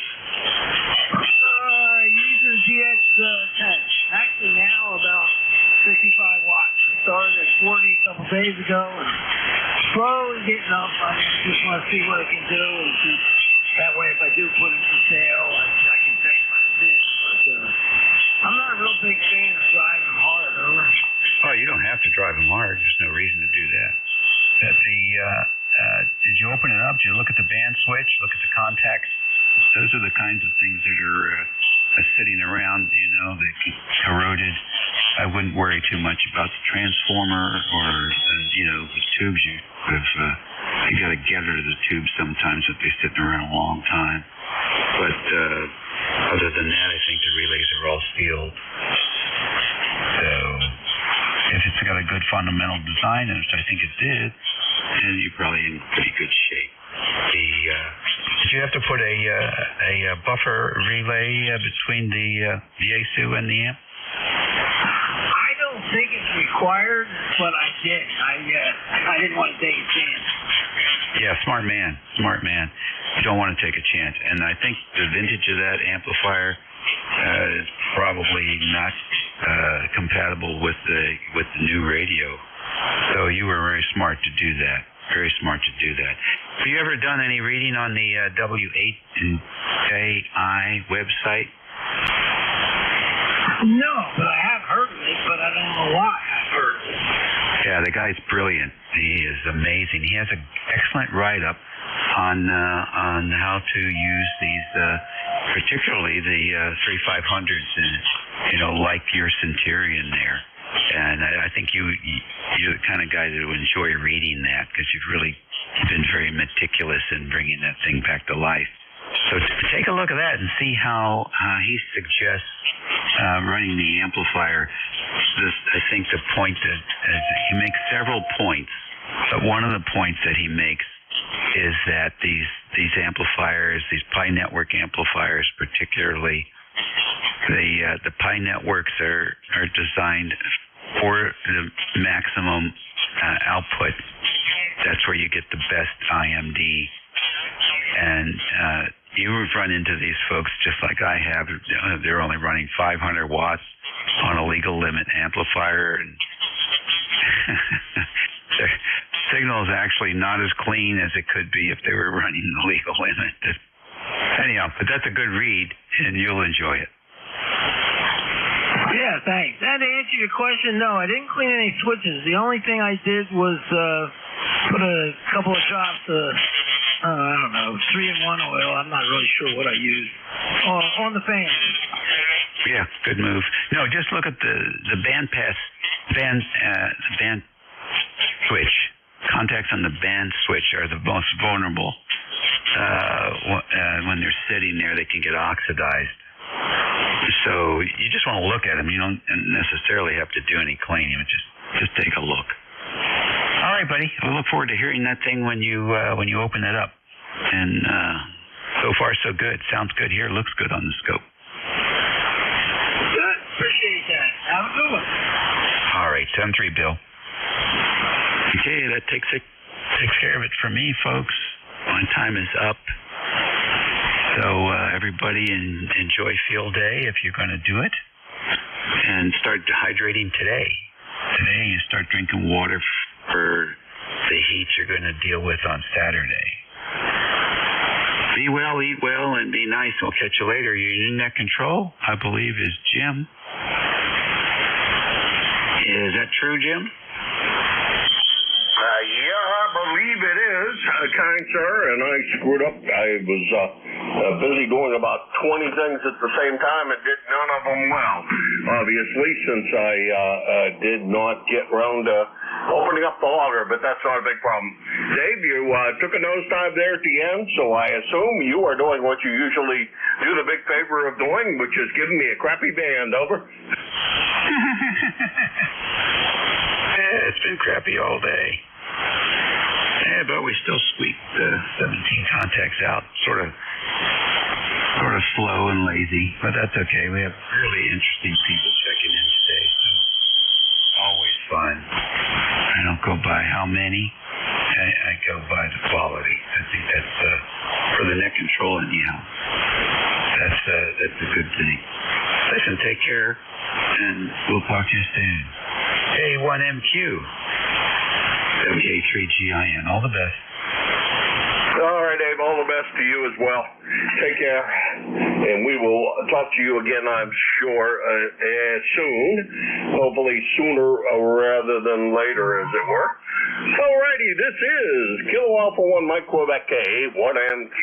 Using GX10. Actually now about 65 watts. Started at 40 a couple days ago, and slowly getting up. I just want to see what it can do, and that way if I do put it for sale, I can take what it is. But drive them hard. There's no reason to do that. Did you open it up? Did you look at the band switch? Look at the contacts? Those are the kinds of things that are sitting around, that get corroded. I wouldn't worry too much about the transformer or, the tubes. You got to get rid of the tubes sometimes if they're sitting around a long time. But other than that, I think the relays are all sealed. So if it's got a good fundamental design, which I think it did, then you're probably in pretty good shape. Did you have to put a buffer relay between the ASU and the amp? I don't think it's required, but I did. I didn't want to take a chance. Yeah, smart man. You don't want to take a chance. And I think the vintage of that amplifier is probably not compatible with the new radio. So you were very smart to do that. Very smart to do that. Have you ever done any reading on the W8KI website? No, but I have heard of it, but I don't know why I've heard of it. Yeah, the guy's brilliant. He is amazing. He has an excellent write-up on how to use these, particularly the 3500s, and like your Centurion there. And I think you're the kind of guy that would enjoy reading that, because you've really been very meticulous in bringing that thing back to life. So take a look at that and see how he suggests running the amplifier. I think the point that he makes several points, but one of the points that he makes is that these amplifiers, these Pi network amplifiers particularly, the Pi networks are designed for the maximum output. That's where you get the best IMD. And you run into these folks just like I have. They're only running 500 watts on a legal limit amplifier, and their signal is actually not as clean as it could be if they were running the legal limit. Anyhow, but that's a good read, and you'll enjoy it. Yeah, thanks. And to answer your question, no, I didn't clean any switches. The only thing I did was put a couple of drops of, 3-in-1 oil. I'm not really sure what I used. On the fan. Yeah, good move. No, just look at the band switch. Contacts on the band switch are the most vulnerable. When they're sitting there, they can get oxidized. So you just want to look at them. You don't necessarily have to do any cleaning. Just take a look. All right, buddy. I look forward to hearing that thing when you open it up. And so far, so good. Sounds good here. Looks good on the scope. Good. Appreciate that. Have a good one. All right, 7-3, Bill. Okay, that takes care of it for me, folks. My time is up. So everybody enjoy field day if you're going to do it. And start hydrating today. Today you start drinking water for the heat you're going to deal with on Saturday. Be well, eat well, and be nice. We'll catch you later. Your internet control, I believe, is Jim. Is that true, Jim? Yeah, I believe it is, kind sir, and I screwed up. I was busy doing about 20 things at the same time and did none of them well, obviously, since I did not get around to opening up the logger, but that's not a big problem. Dave, you took a nosedive there at the end, so I assume you are doing what you usually do the big favor of doing, which is giving me a crappy band, over. Yeah, it's been crappy all day. Yeah, but we still squeaked 17 contacts out, sort of slow and lazy, but that's okay. We have really interesting people checking in today, so always fun. I don't go by how many, I go by the quality. I think that's for the net control anyhow. That's a good thing. Listen, take care, and we'll talk to you soon. A1MQ. WA3GIN. All the best. All right, Abe, all the best to you as well. Take care, and we will talk to you again, I'm sure, soon. Hopefully sooner rather than later, as it were. All righty, this is Kilo Alpha 1 Mike Quebec A1MQ.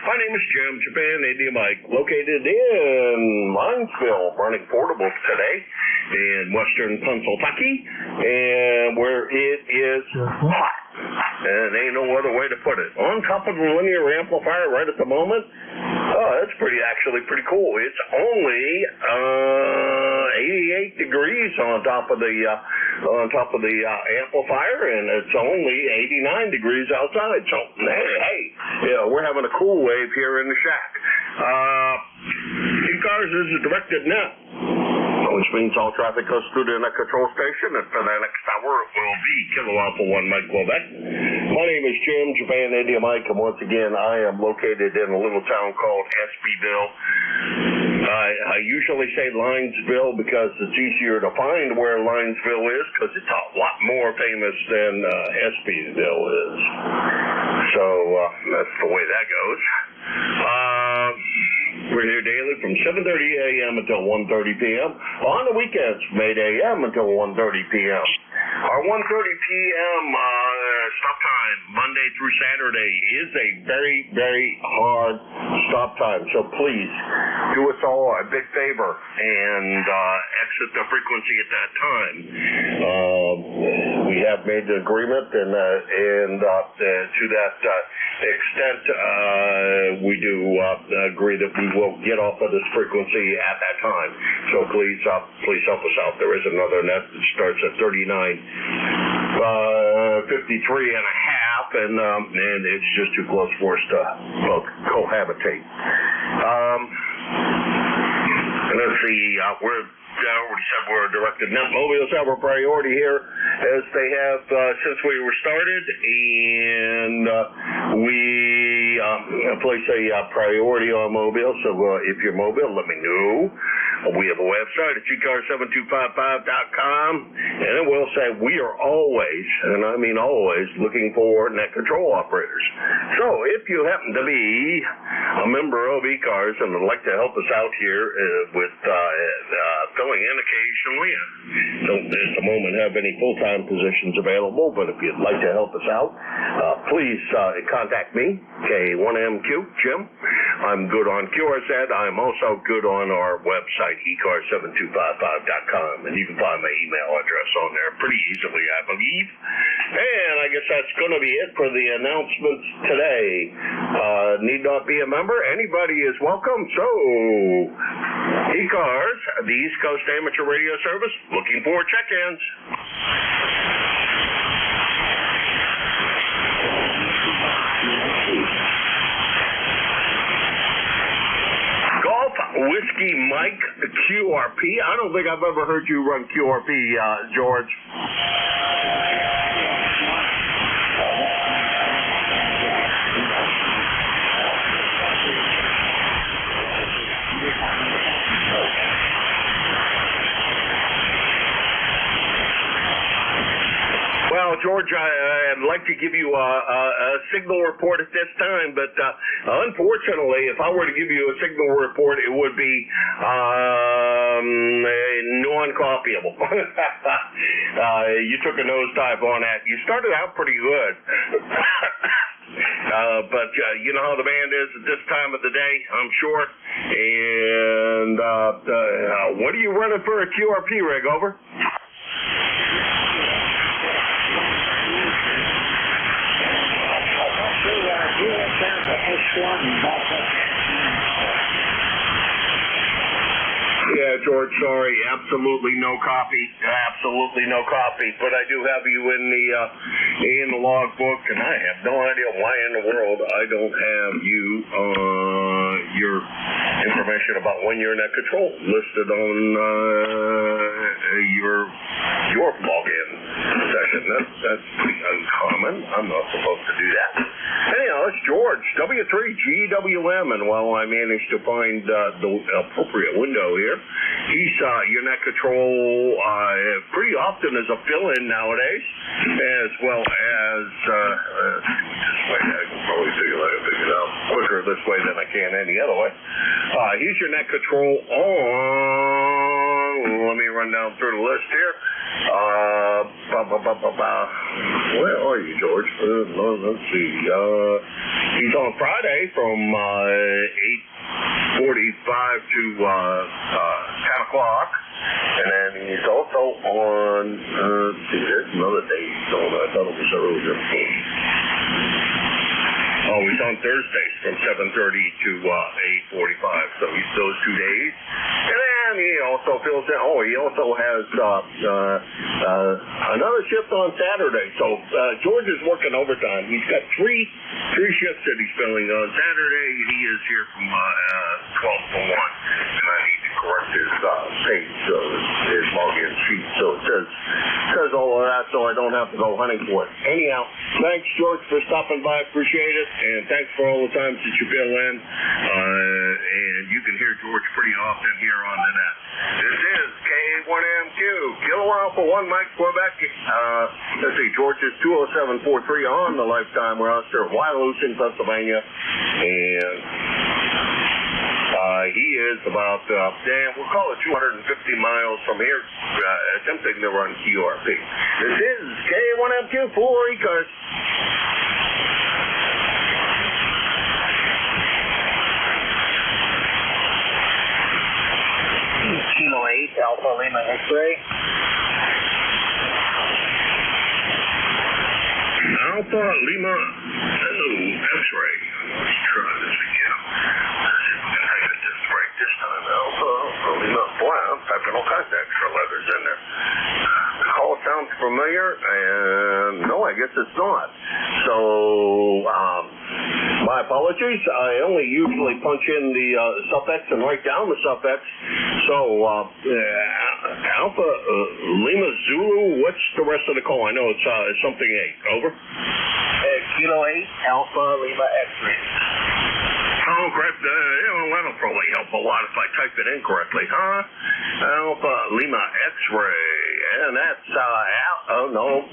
My name is Jim, Japan India Mike, located in Linesville, running portables today in western Pennsylvania, and where it is hot. And ain't no other way to put it. On top of the linear amplifier right at the moment, that's actually pretty cool. It's only 88 degrees on top of the amplifier, and it's only 89 degrees outside. So hey, yeah, we're having a cool wave here in the shack. ECARS is a directed net, which means all traffic goes through the net control station, and for the next hour it will be Kilo Alpha 1 Mike Quebec. My name is Jim, Japan India Mike, and once again I am located in a little town called Espyville. I usually say Linesville because it's easier to find where Linesville is, because it's a lot more famous than Espyville is. So that's the way that goes. We're here daily from 7:30 a.m. until 1:30 p.m. On the weekends from 8 a.m. until 1:30 p.m. Our 1:30 p.m. Stop time, Monday through Saturday, is a very, very hard stop time. So please do us all a big favor and exit the frequency at that time. We have made the agreement, and to that extent, we do agree that we will get off of this frequency at that time. So please help us out. There is another net that starts at 39.53 and a half, and it's just too close for us to cohabitate. Let's see, I already said we're a directed net. Mobiles have a priority here, as they have since we were started, and we place a priority on mobile. So if you're mobile, let me know. We have a website at ECARS7255.com, and it will say we are always, and I mean always, looking for net control operators. So if you happen to be a member of ECARS and would like to help us out here with filling in occasionally, don't at the moment have any full-time positions available, but if you'd like to help us out, please contact me, K1MQ, Jim. I'm good on QRZ. I'm also good on our website, ECARS7255.com, and you can find my email address on there pretty easily, I believe. And I guess that's going to be it for the announcements today. Need not be a member. Anybody is welcome. So, ECARS, the East Coast Amateur Radio Service, looking for check-ins. Whiskey Mike QRP. I don't think I've ever heard you run QRP, George. Well, George, I'd like to give you a signal report at this time, but unfortunately, if I were to give you a signal report, it would be non-copyable. You took a nosedive on that. You started out pretty good. But you know how the band is at this time of the day, I'm sure. And what are you running for a QRP rig, over? Yeah, George, sorry, absolutely no copy. Absolutely no copy. But I do have you in the logbook, and I have no idea why in the world I don't have you your information about when you're in that control listed on your login. second. That's pretty uncommon. I'm not supposed to do that. Anyhow, it's George, W3GWM, and while I managed to find the appropriate window here, he's your net control pretty often as a fill-in nowadays, as well as this way. I can probably figure it out quicker this way than I can any other way. He's your net control on. Let me run down through the list here. Where are you, George? Let's see. He's on Friday from 8:45 to 10 o'clock. And then he's also on, see, there's another day he's on. I thought it was earlier. Oh, he's on Thursdays from 7:30 to 8:45. So he's those 2 days. And then he also fills in. Oh, he also has another shift on Saturday. So George is working overtime. He's got three shifts that he's filling on Saturday. He is here from 12 to 1. And I need to correct his page, his login sheet. So it says all of that, so I don't have to go hunting for it. Anyhow, thanks, George, for stopping by. Appreciate it. And thanks for all the times that you fill in. And you can hear George pretty often here on the net. This is K1MQ, Kilo Alpha 1 Mike Quebec. Let's see, George is 20743 on the lifetime roster of Wyalusing, Pennsylvania. And he is about, we'll call it 250 miles from here, attempting to run QRP. This is K1MQ for ECARS. Kilo 8, Alpha Lima X-ray. Alpha Lima X-ray. Let's try this again. I get this right this time. Alpha Lima. Boy, I'm typing all kinds of extra letters in there. The call sounds familiar, and no, I guess it's not. So, my apologies. I only usually punch in the suffix and write down the suffix. So, Alpha Lima Zulu, what's the rest of the call? I know it's something 8. Over. Kilo 8, Alpha Lima X-ray. Oh, correct. That'll probably help a lot if I type it incorrectly, huh? Alpha Lima X-ray. And that's, no.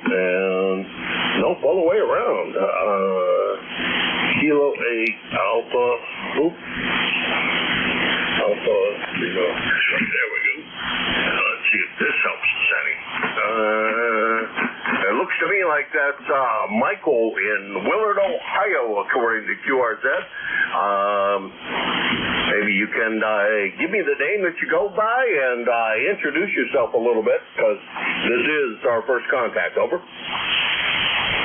And nope, all the way around. Kilo 8, Alpha, Alpha Lima X-ray. There we go. Let's see if this helps us any. It looks to me like that's Michael in Willard, Ohio, according to QRZ. Maybe you can give me the name that you go by and introduce yourself a little bit, because this is our first contact. Over.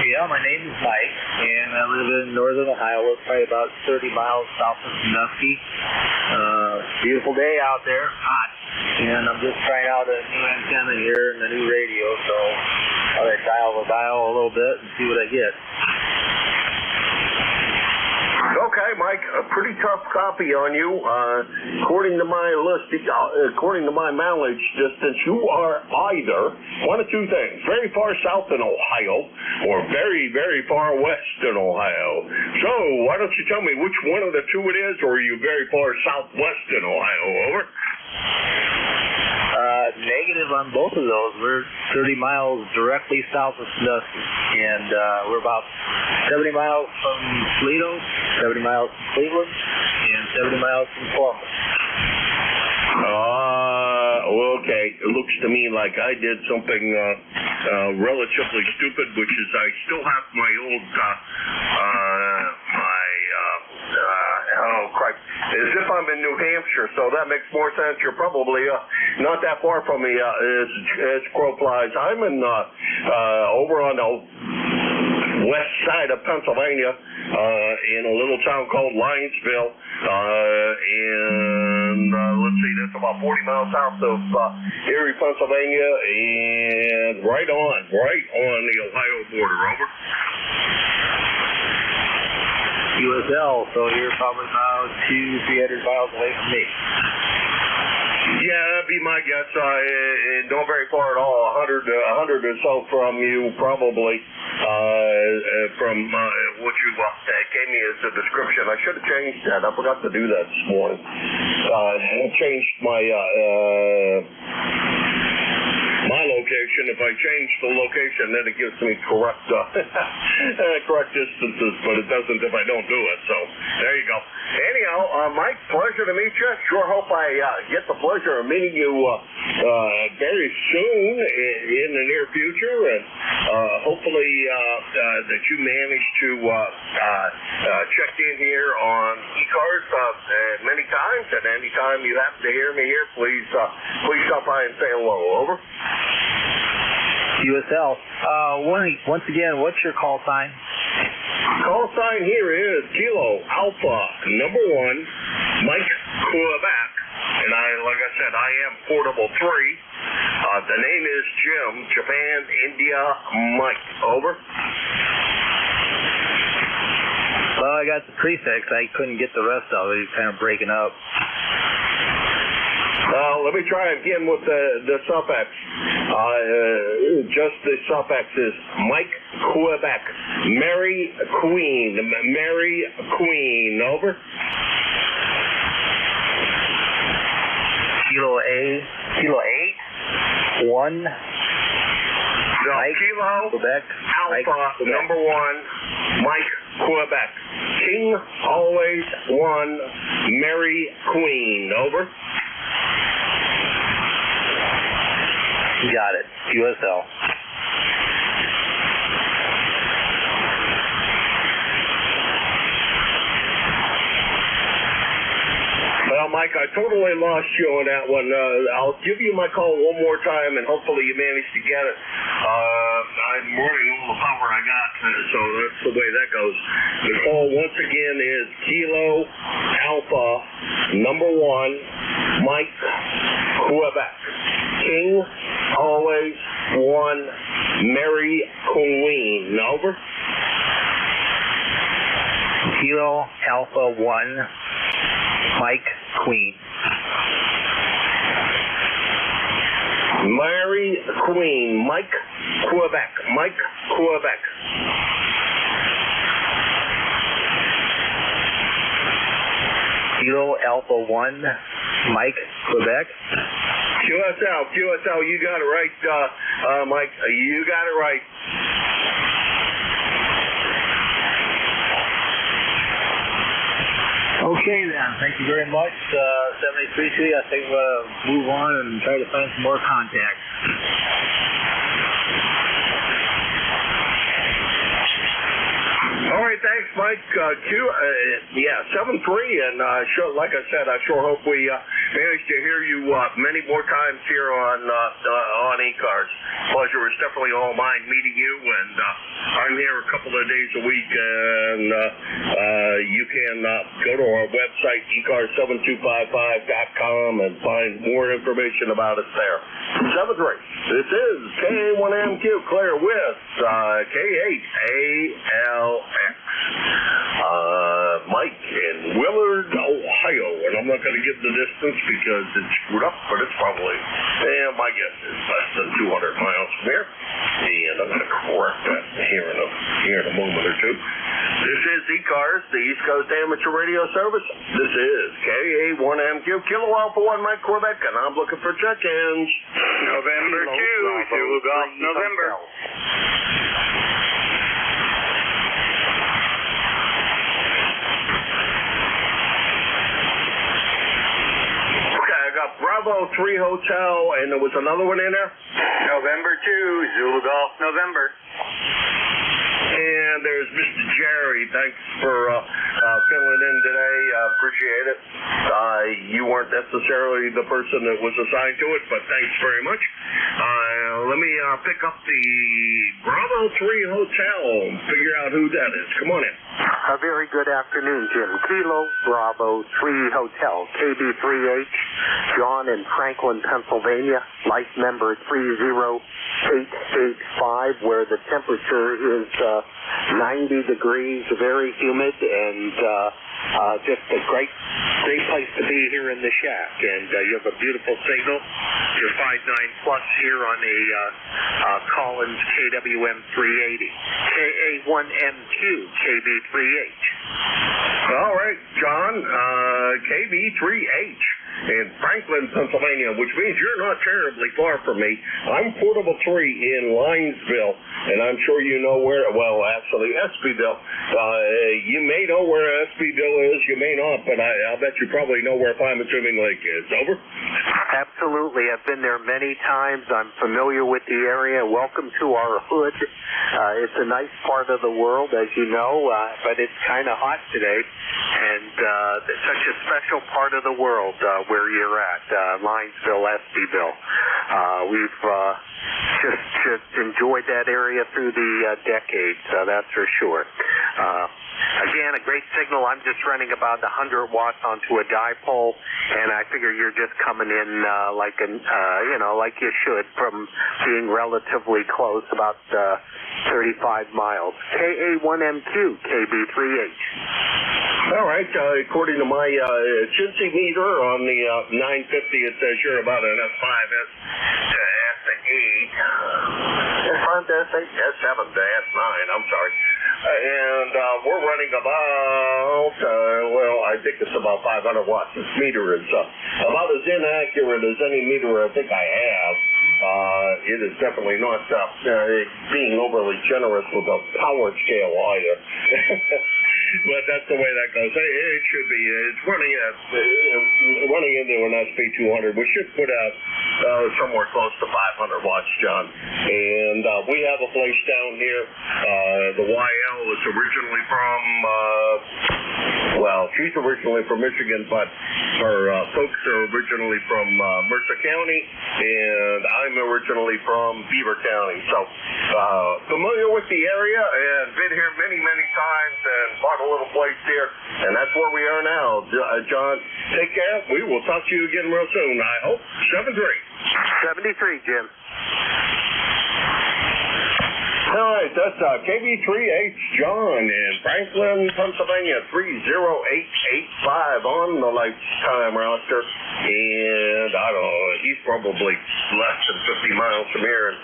Yeah, my name is Mike, and I live in northern Ohio. We're probably about 30 miles south of Sandusky. Beautiful day out there, hot. And I'm just trying out a new antenna here and a new radio, so I'll dial the dial a little bit and see what I get. Okay, Mike, a pretty tough copy on you. According to my list, according to my mileage distance, you are either one of two things: very far south in Ohio, or very, very far west in Ohio. So, why don't you tell me which one of the two it is, or are you very far southwest in Ohio? Over. Negative on both of those. We're 30 miles directly south of Sandusky, and we're about 70 miles from Toledo, 70 miles from Cleveland, and 70 miles from Columbus. Okay. It looks to me like I did something relatively stupid, which is I still have my old, as if I'm in New Hampshire, so that makes more sense. You're probably not that far from me as crow flies. I'm in over on the west side of Pennsylvania, in a little town called Lionsville, and let's see, that's about 40 miles south of Erie, Pennsylvania, and right on the Ohio border. Over. USL, so you're probably about 200-300 miles away from me. Yeah, that'd be my guess. Not very far at all. 100 or so from you, probably. From what you gave me as a description. I should have changed that. I forgot to do that this morning. I changed my location. If I change the location, then it gives me correct distances, but it doesn't if I don't do it. So there you go. Anyhow, Mike, pleasure to meet you. Sure hope I get the pleasure of meeting you very soon in the near future, and hopefully that you manage to check in here on ECARS many times, and anytime you happen to hear me here, please stop by and say hello. Over. USL. Once again, what's your call sign? Call sign here is Kilo Alpha #1, Mike Quebec, and like I said, I am Portable 3. The name is Jim, Japan, India, Mike. Over. Well, I got the prefix. I couldn't get the rest of it. It's kind of breaking up. Let me try again with the suffix. Just the suffix is Mike Quebec. Mary Queen. Mary Queen. Over. Kilo 8. 1. No, Mike, Kilo Quebec. Alpha #1, Mike Quebec. King always 1, Mary Queen. Over. Got it. USL. Well, Mike, I totally lost you on that one. I'll give you my call one more time, and hopefully you manage to get it. I'm running all the power I got, so that's the way that goes. The call, once again, is Kilo Alpha #1, Mike Quebec. King, always 1, Mary Queen. Over. Kilo Alpha 1, Mike Queen. Mary Queen, Mike Quebec. Mike Quebec. Kilo Alpha 1, Mike Quebec. QSL, you got it right, Mike. You got it right. Okay then, thank you very much. 73C, I think we'll move on and try to find some more contacts. All right, thanks, Mike. 7-3, and like I said, I sure hope we manage to hear you many more times here on ECARS. Pleasure is definitely all mine meeting you, and I'm here a couple of days a week, and you can go to our website, ECARS7255.com, and find more information about us there. 7-3. This is K1MQ Claire with K8ALX. Mike in Willard, Ohio, and I'm not going to give the distance because it's screwed up, but it's probably, my guess is less than 200 miles from here, and I'm going to correct that here in a moment or two. This is ECARS, the East Coast Amateur Radio Service. This is KA1MQ, Kilo Alpha 1, Mike Quebec, and I'm looking for check-ins. November 2, Zulu Golf, November. Bravo 3 Hotel, and there was another one in there? November 2, Zulu Golf, November. And there's Mr. Jerry. Thanks for filling in today. Appreciate it. You weren't necessarily the person that was assigned to it, but thanks very much. Let me pick up the Bravo 3 Hotel and figure out who that is. Come on in. A very good afternoon, Jim. Kilo Bravo 3 Hotel, KB3H, John in Franklin, Pennsylvania, life number 30885, where the temperature is 90 degrees, very humid, and just a great place to be here in the shack. And you have a beautiful signal. You're 5.9 plus here on a Collins KWM 380. KA1MQ, KB3H. All right, John, KB3H in Franklin, Pennsylvania, which means you're not terribly far from me. I'm Portable 3 in Linesville, and I'm sure you know where, well, actually, Espyville. You may know where Espyville is, you may not, but I'll bet you probably know where Five-Assuming Lake is. Over? Absolutely. I've been there many times. I'm familiar with the area. Welcome to our hood. It's a nice part of the world, as you know, but it's kind of hot today, and it's such a special part of the world where you're at, Linesville, Espyville. We've just enjoyed that area through the decades, that's for sure. Again, a great signal. I'm just running about 100 watts onto a dipole, and I figure you're just coming in like you should from being relatively close, about 35 miles. KA1MQ, KB3H. All right, according to my Chintzy meter on the 950, it says you're about an S5S to S8. S5 to S8, S7 to S9, I'm sorry. And we're running about, I think it's about 500 watts. This meter is about as inaccurate as any meter I think I have. It is definitely not being overly generous with a power scale either. But that's the way that goes. It should be. It's running into an SP200. We should put out somewhere close to 500 watts, John. And we have a place down here. The YL is originally from, she's originally from Michigan, but her folks are originally from Mercer County, and I'm originally from Beaver County. So familiar with the area and been here many, many times and bought a little place here, and that's where we are now. John, take care. We will talk to you again real soon, I hope. 73, Jim. All right, that's KB3H John in Franklin, Pennsylvania, 30885 on the lifetime roster. And I don't know, he's probably less than 50 miles from here in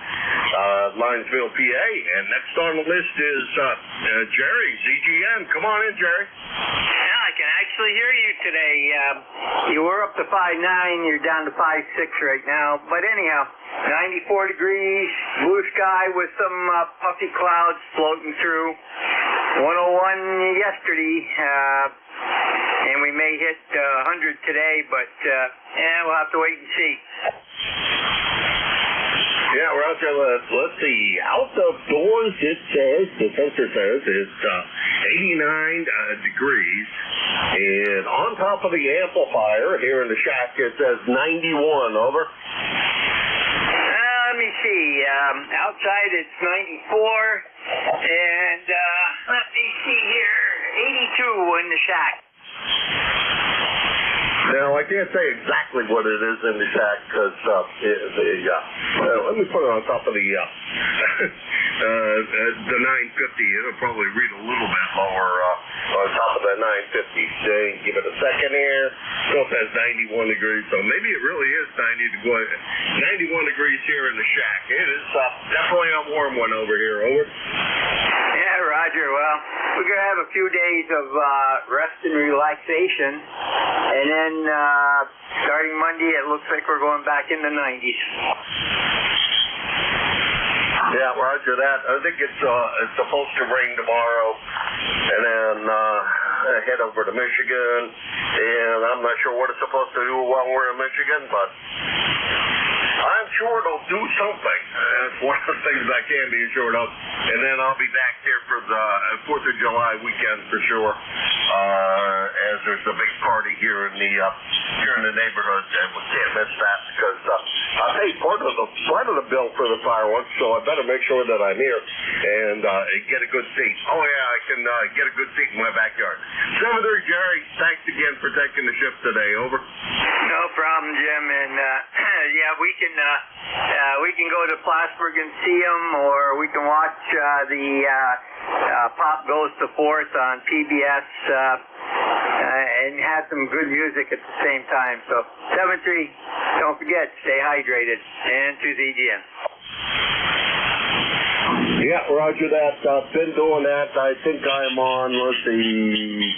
Linesville, PA. And next on the list is Jerry, ZGN. Come on in, Jerry. Yeah, I can actually hear you today. You were up to 5.9, you're down to 5.6 right now. But anyhow, 94 degrees, blue sky with some puffy clouds floating through. 101 yesterday, and we may hit 100 today, but we'll have to wait and see. Yeah, Roger, let's see. Out of doors, it says, the sensor says, it's 89 degrees. And on top of the amplifier here in the shack, it says 91, over. Let me see. Outside it's 94, and let me see here, 82 in the shack. Now, I can't say exactly what it is in the shack because let me put it on top of the 950. It'll probably read a little bit lower on top of that 950. Give it a second here. Still says 91 degrees, so maybe it really is 91 degrees here in the shack. It is definitely a warm one over here. Over. Yeah, Roger. Well, we're going to have a few days of rest and relaxation, and then starting Monday, it looks like we're going back in the 90s. Yeah, Roger that. I think it's supposed to rain tomorrow, and then head over to Michigan. And I'm not sure what it's supposed to do while we're in Michigan, but I'm sure it'll do something. That's one of the things I can be assured of. And then I'll be back there for the 4th of July weekend for sure, as there's a big party here in the neighborhood, and we can't miss that because I paid part of the bill for the fireworks, so I better make sure that I'm here and get a good seat. Oh yeah, I can get a good seat in my backyard. 7-3, Jerry. Thanks again for taking the shift today. Over. No problem, Jim. And yeah, we can go to Plattsburgh and see them, or we can watch the Pop Goes to Fourth on PBS and have some good music at the same time. So 7-3, don't forget, stay hydrated. And to the GM. Yeah, roger that. Been doing that. I think I'm on, let's see,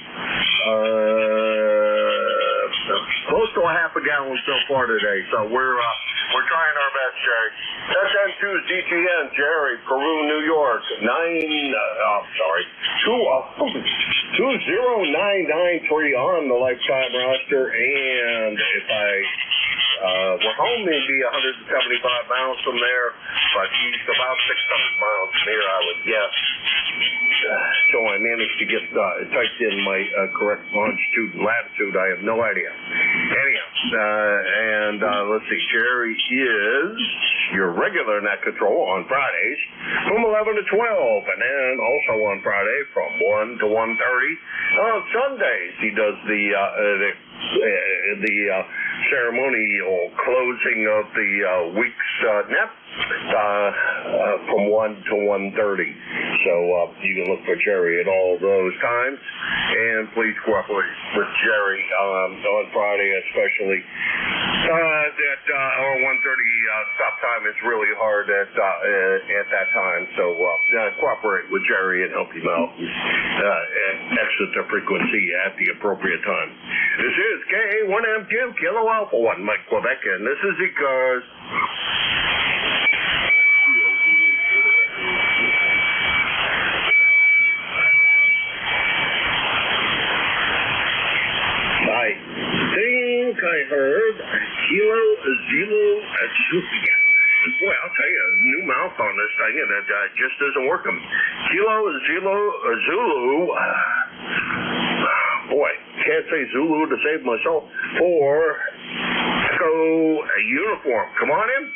close to a half a gallon so far today. So we're trying our best, Jerry. SN2's DTN, Jerry, Peru, New York, 20993 on the lifetime roster, and if we're home, maybe 175 miles from there, but he's about 600 miles from here, I would guess. So I managed to get typed in my correct longitude and latitude. I have no idea. Anyhow, and let's see, Jerry is your regular net control on Fridays from 11 to 12, and then also on Friday from 1 to 1:30. On Sundays, he does the ceremonial closing of the week's net from 1 to 1:30. So you can look for Jerry at all those times, and please cooperate with Jerry on Friday, especially that our 1:30 stop time is really hard at that time. So cooperate with Jerry and help him out and exit the frequency at the appropriate time. This is KA1M2 Kilo Alpha 1 Mike Quebec, and this is ECARS. I think I heard Kilo Zulu Julia. Boy, I'll tell you, new mouth on this thing, and it just isn't working. Kilo Zulu. Boy, can't say Zulu to save myself. For Echo Uniform. Come on in.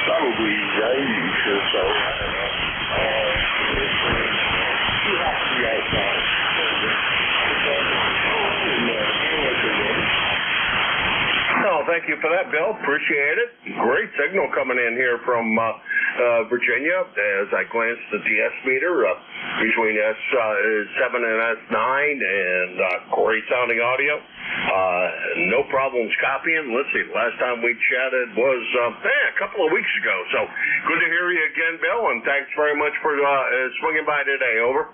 Probably 90s or so. I don't know. You have to be outside. Oh, thank you for that, Bill. Appreciate it. Great signal coming in here from Virginia as I glanced at the S meter between S7 and S9, and great sounding audio. No problems copying. Let's see, last time we chatted was a couple of weeks ago. So good to hear you again, Bill, and thanks very much for swinging by today. Over.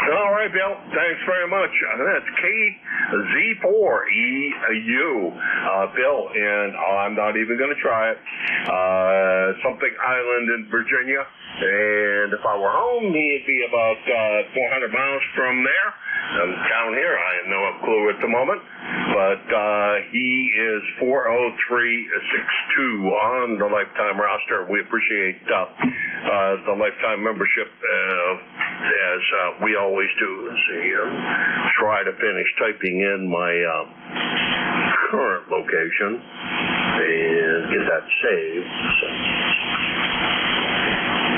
All right, Bill. Thanks very much. That's KZ4EU, Bill, and I'm not even going to try it. Something Island in Virginia, and if I were home, he'd be about 400 miles from there. Down here, I have no clue at the moment, but he is 40362 on the lifetime roster. We appreciate the lifetime membership, as we always do. Let's see here. Try to finish typing in my current location and get that saved. So,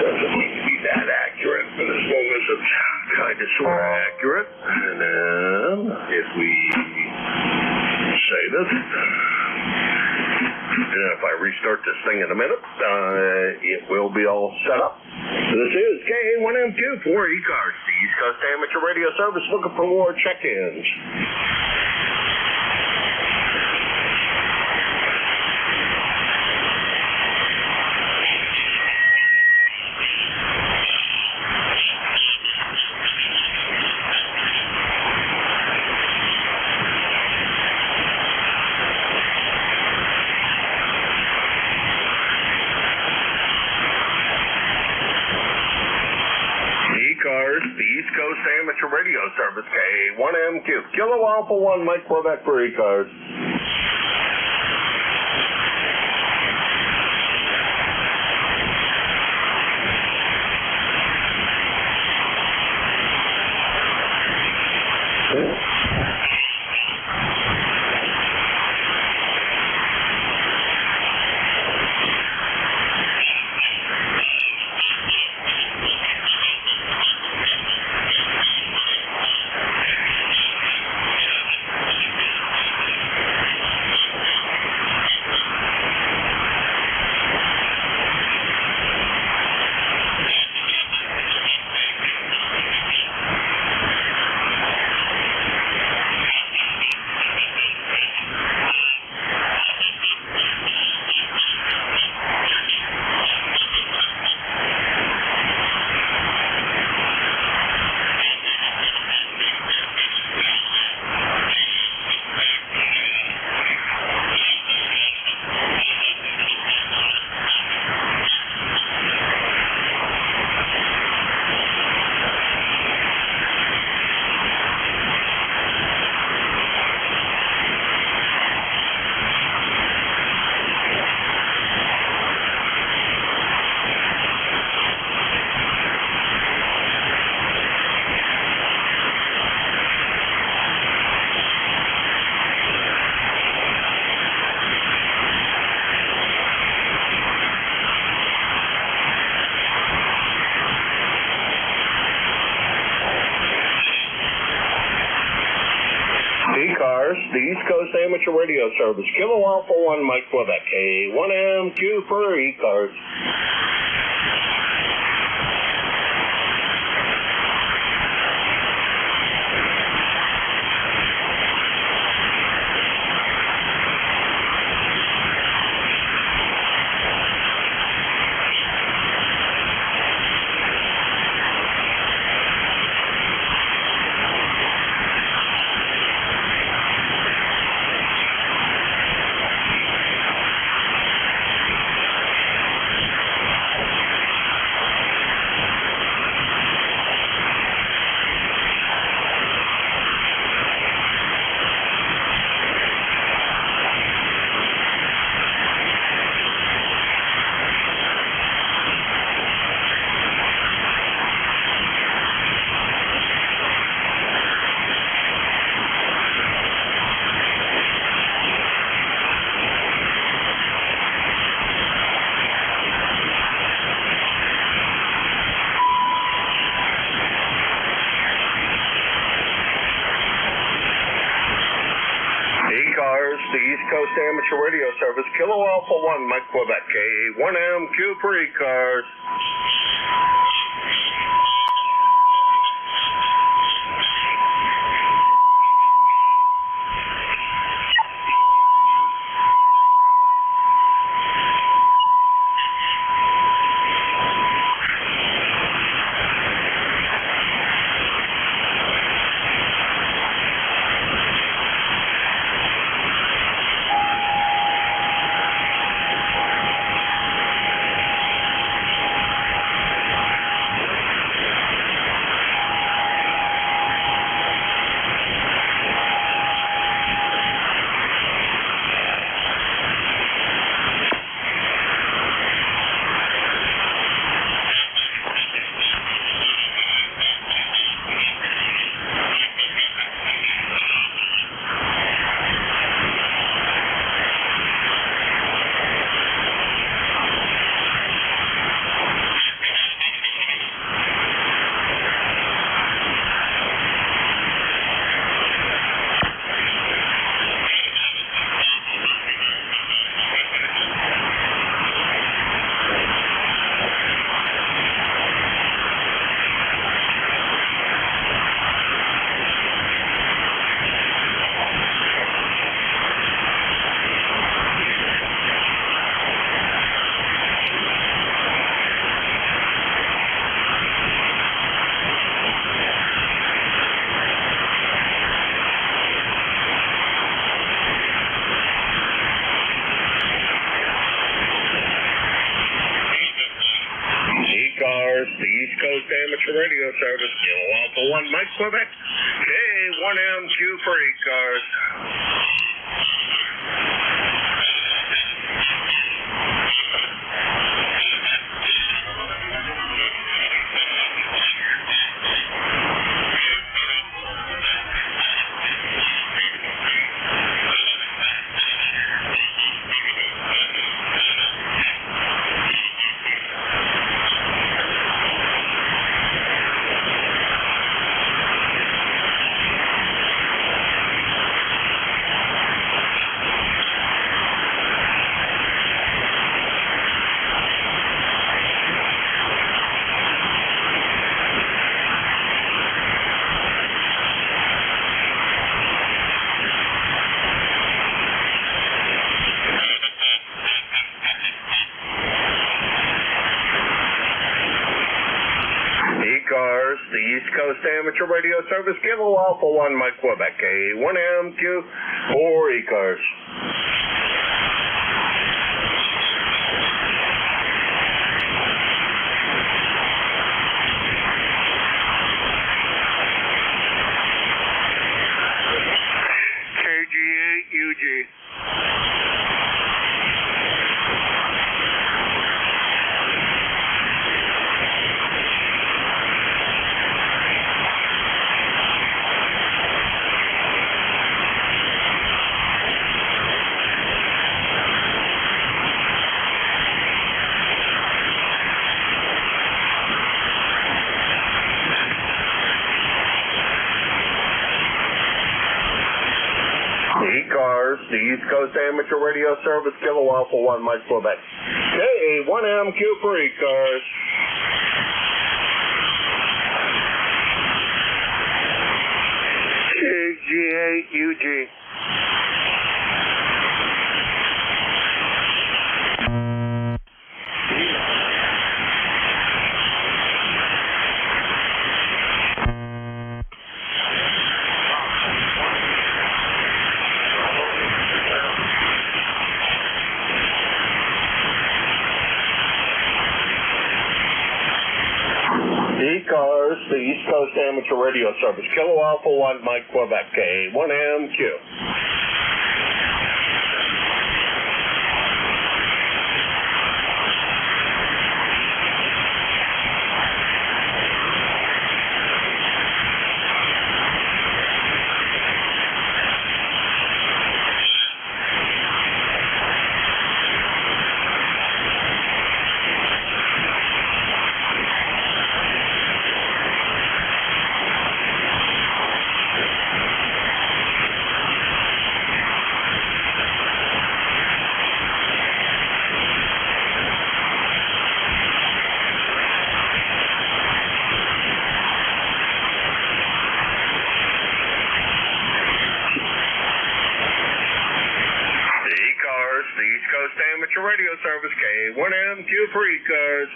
doesn't mean to be that accurate, but as long as it's we're accurate. And then if we save it, and if I restart this thing in a minute, it will be all set up. This is K1MQ for ECARS, the East Coast Amateur Radio Service, looking for more check-ins. ECARS, the East Coast Amateur Radio Service, K1MQ. Kilo Alpha 1, Mike Quebec for ECARS. ECARS, the East Coast Amateur Radio Service, Kilo Alpha 1, Mike Quebec, K1MQ for ECARS. ECARS, the East Coast Amateur Radio Service, Kilo Alpha 1, Mike Quebec, K1MQ for ECARS. ECARS, the East Coast Amateur Radio Service, Kilo Alpha 1, Mike Quebec, K1MQ for ECARS. ECARS, the East Coast Amateur Radio Service, Kilo Alpha 1, Mike Quebec, K1MQ for ECARS. KG8UG. ECARS, the East Coast Amateur Radio Service, Kilo Alpha 1, Mike Quebec. KA1MQ for ECARS. KG8UG. ECARS, the East Coast Amateur Radio Service, Kilo Alpha 1, Mike Quebec, K1MQ. The East Coast Amateur Radio Service, K1MQ for ECARS.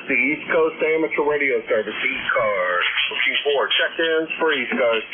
the East Coast Amateur Radio Service, ECARS. Looking for check-ins for ECARS.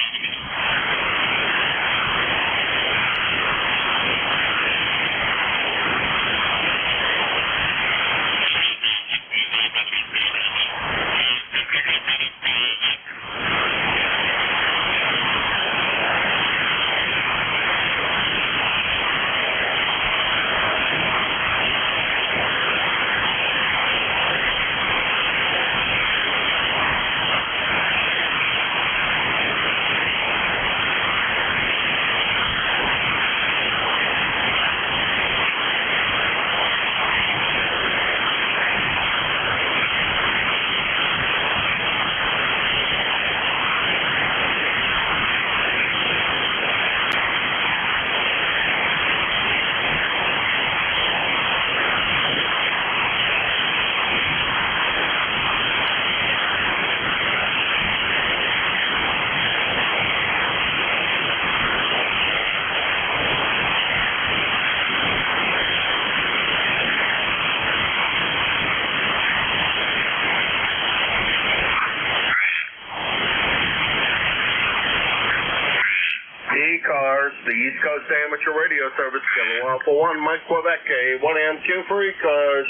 ECARS, the East Coast Amateur Radio Service, Kilo Alpha 1, Mike Quebec, A1M2 for ECARS.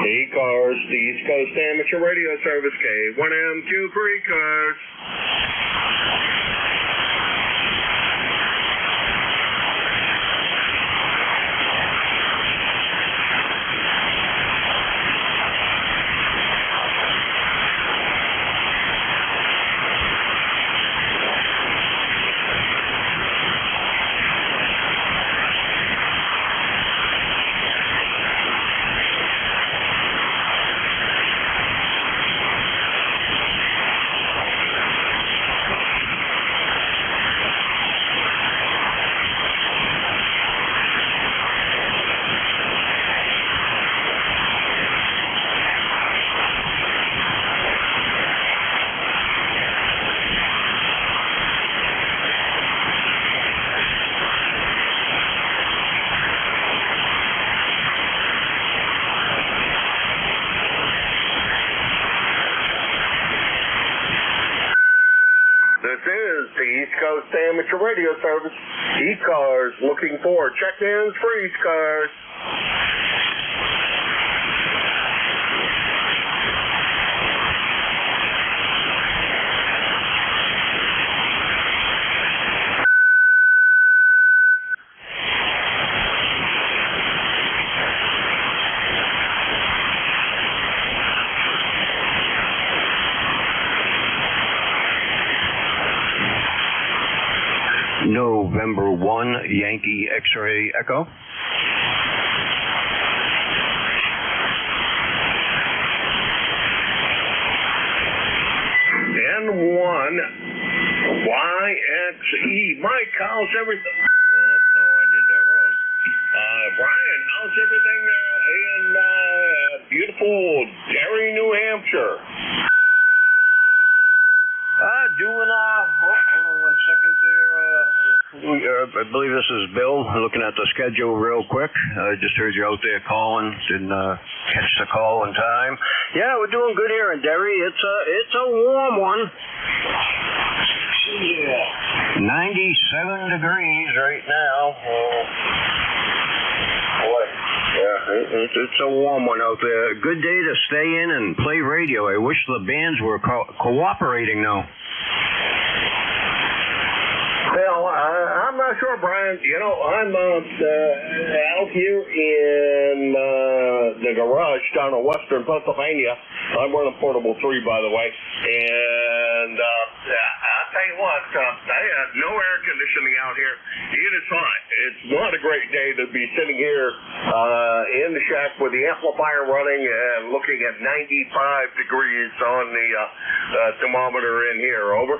ECARS, the East Coast Amateur Radio Service, K1M2 for ECARS. This is the East Coast Amateur Radio Service, ECARS, looking for check-ins for ECARS. November 1, Yankee X-Ray Echo. N1 YXE. Mike, how's everything? Oh, no, I did that wrong. Brian, how's everything in beautiful Derry, New Hampshire? Doing, hold on 1 second there. I believe this is Bill, looking at the schedule real quick. I just heard you out there calling, didn't catch the call in time. Yeah, we're doing good here in Derry. It's a warm one. Yeah. 97 degrees right now. Boy, yeah, it's a warm one out there. Good day to stay in and play radio. I wish the bands were cooperating now. Well, I'm not sure, Brian. You know, I'm out here in the garage down in western Pennsylvania. I'm running Portable 3, by the way. And I'll tell tell you what, I had no air conditioning out here. It is hot. It's not a great day to be sitting here in the shack with the amplifier running and looking at 95 degrees on the thermometer in here. Over.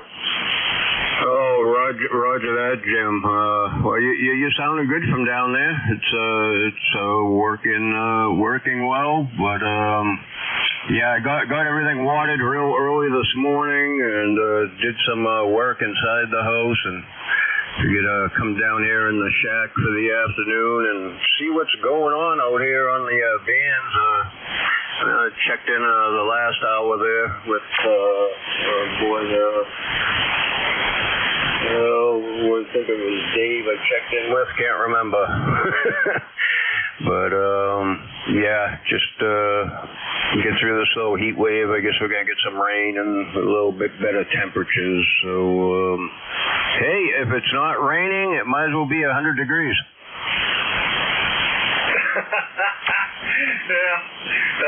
Oh, Roger that, Jim. Well, you sounded good from down there. It's working well, but yeah, I got everything watered real early this morning and did some work inside the house, and figured come down here in the shack for the afternoon and see what's going on out here on the vans. Checked in the last hour there with I think it was Dave I checked in with, can't remember. But yeah, just get through this little heat wave. I guess we're gonna get some rain and a little bit better temperatures. So hey, if it's not raining, it might as well be 100 degrees. Yeah,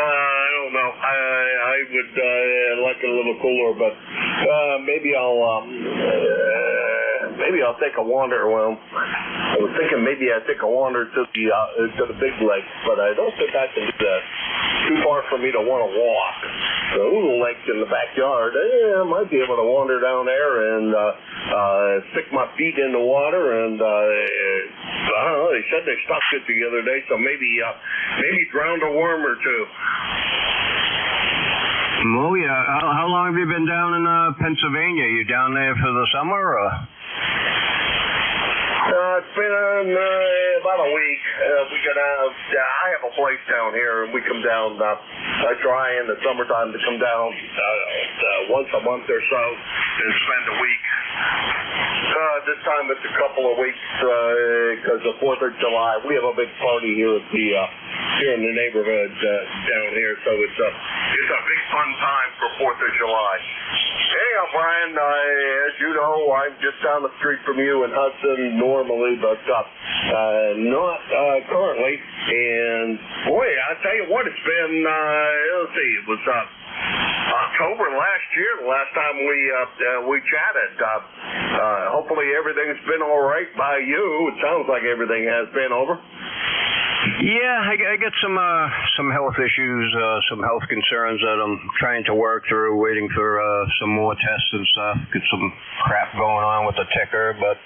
I don't know. I would like it a little cooler, but maybe I'll take a wander. Well, I was thinking maybe I'd take a wander to the big lake, but I don't think I can do that. Too far for me to want to walk. The little lake in the backyard, I might be able to wander down there and stick my feet in the water, and I don't know. They said they stopped it the other day, so maybe drowned a worm or two. Oh yeah. How long have you been down in Pennsylvania? You down there for the summer, or? It's been about a week. I have a place down here, and we come down. I try in the summertime to come down once a month or so and spend a week. This time it's a couple of weeks because the 4th of July. We have a big party here at here in the neighborhood down here, so it's a big fun time for 4th of July. Anyhow, Brian, as you know, I'm just down the street from you in Hudson normally, but not currently. And boy, I tell you what, it's been. Let's see, it was October last year, the last time we chatted. Hopefully everything's been all right by you. It sounds like everything has been. Over. Yeah, I got some health issues, some health concerns that I'm trying to work through, waiting for some more tests and stuff. Get some crap going on with the ticker, but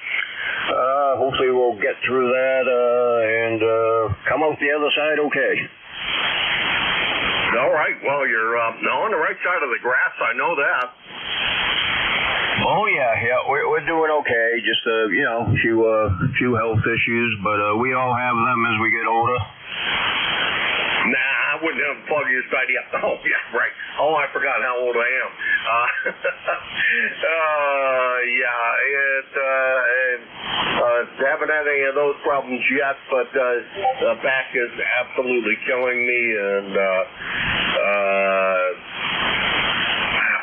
hopefully we'll get through that and come out the other side okay. All right. Well, you're on the right side of the grass. I know that. Oh yeah, we're doing okay. Just a few health issues, but we all have them as we get older. Nah, I wouldn't have the foggiest idea. Oh yeah, right. Oh, I forgot how old I am. Haven't had any of those problems yet, but the back is absolutely killing me, and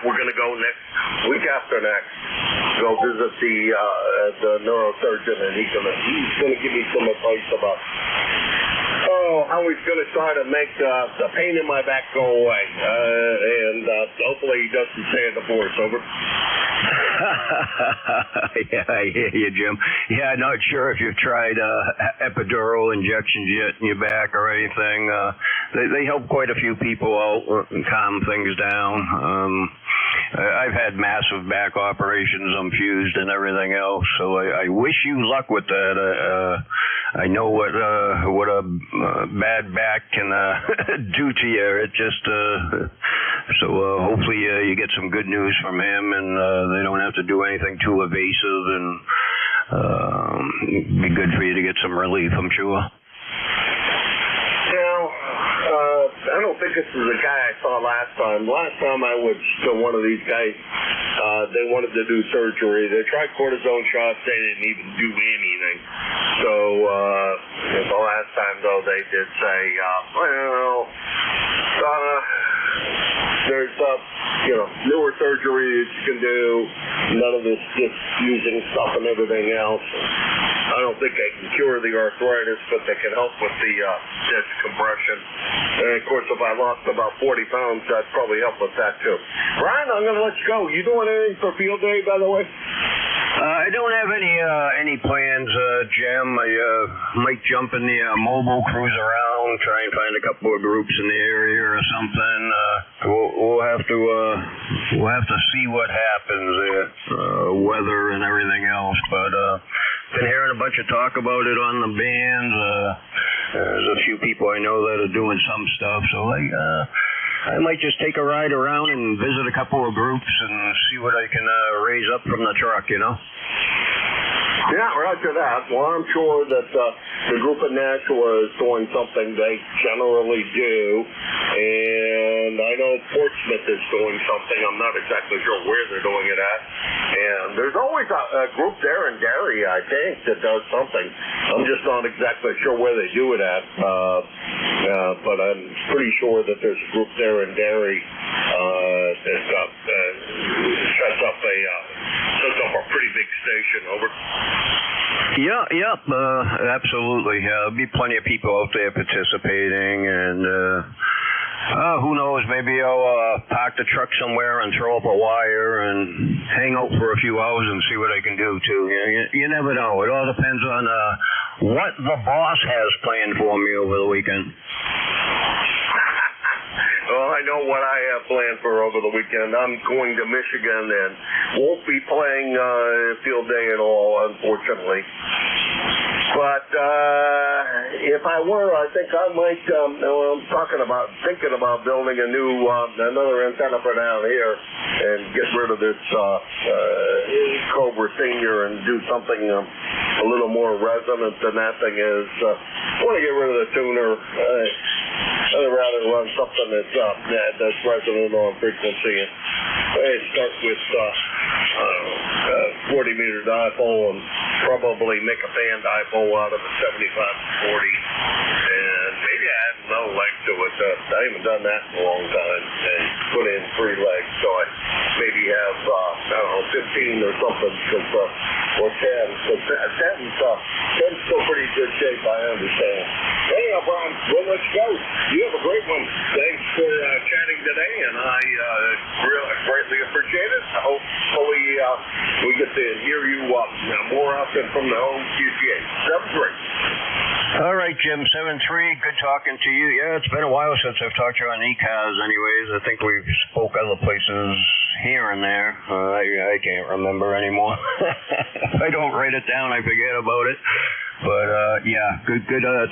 we're going to go week after next, go visit the neurosurgeon, and he's going to give me some advice about how he's going to try to make the pain in my back go away, and hopefully he doesn't say a divorce. Over. Yeah, I hear you, Jim. Yeah, not sure if you've tried epidural injections yet in your back or anything. They help quite a few people out and calm things down. I've had massive back operations. I'm fused and everything else, so I wish you luck with that. I know what a bad back can do to you. It just so hopefully you get some good news from him, and they don't have to do anything too evasive, and it'd be good for you to get some relief, I'm sure. I don't think this is the guy I saw last time. Last time I was to one of these guys, they wanted to do surgery. They tried cortisone shots. They didn't even do anything. So the last time, though, they did say, there's newer surgeries you can do. None of this just using stuff and everything else. I don't think they can cure the arthritis, but they can help with the disc compression. And of course, if I lost about 40 pounds, that'd probably help with that too. Brian, I'm going to let you go. You doing anything for field day, by the way? I don't have any plans, Jim. I might jump in the mobile, cruise around, try and find a couple of groups in the area or something. We'll have to see what happens, weather and everything else. But been hearing a bunch of talk about it on the bands. There's a few people I know that are doing some stuff, so I might just take a ride around and visit a couple of groups and see what I can raise up from the truck, you know? Yeah, roger that. Well, I'm sure that the group in Nashua is doing something they generally do, and I know Portsmouth is doing something. I'm not exactly sure where they're doing it at. And there's always a group there in Gary, I think, that does something. I'm just not exactly sure where they do it at, but I'm pretty sure that there's a group there in Gary that sets up a pretty big station. Over. Yeah, absolutely. There'll be plenty of people out there participating, and who knows, maybe I'll park the truck somewhere and throw up a wire and hang out for a few hours and see what I can do, too. You never know. It all depends on what the boss has planned for me over the weekend. Well, I know what I have planned for over the weekend. I'm going to Michigan and won't be playing field day at all, unfortunately. But if I were, I think I might. I'm thinking about building a new another antenna for down here and get rid of this Cobra Senior and do something a little more resonant than that thing is. I want to get rid of the tuner. I'd rather run something that's resonant on frequency. And start with 40-meter dipole and probably make a fan dipole out of a 75-40. And maybe add another leg to it. I haven't done that in a long time. And put in 3 legs. So I maybe have, 15 or something. Or 10. So 10's still pretty good shape, I understand. Anyhow, Brian, we'll let you go. You have a great one. Thanks for chatting today, and I really greatly appreciate it. Hopefully we get to hear you more often from the home QCH. 7-3. All right, Jim, 7-3. Good talking to you. Yeah, it's been a while since I've talked to you on ECARS anyways. I think we've spoke other places here and there. I can't remember anymore. If I don't write it down, I forget about it. But, yeah, good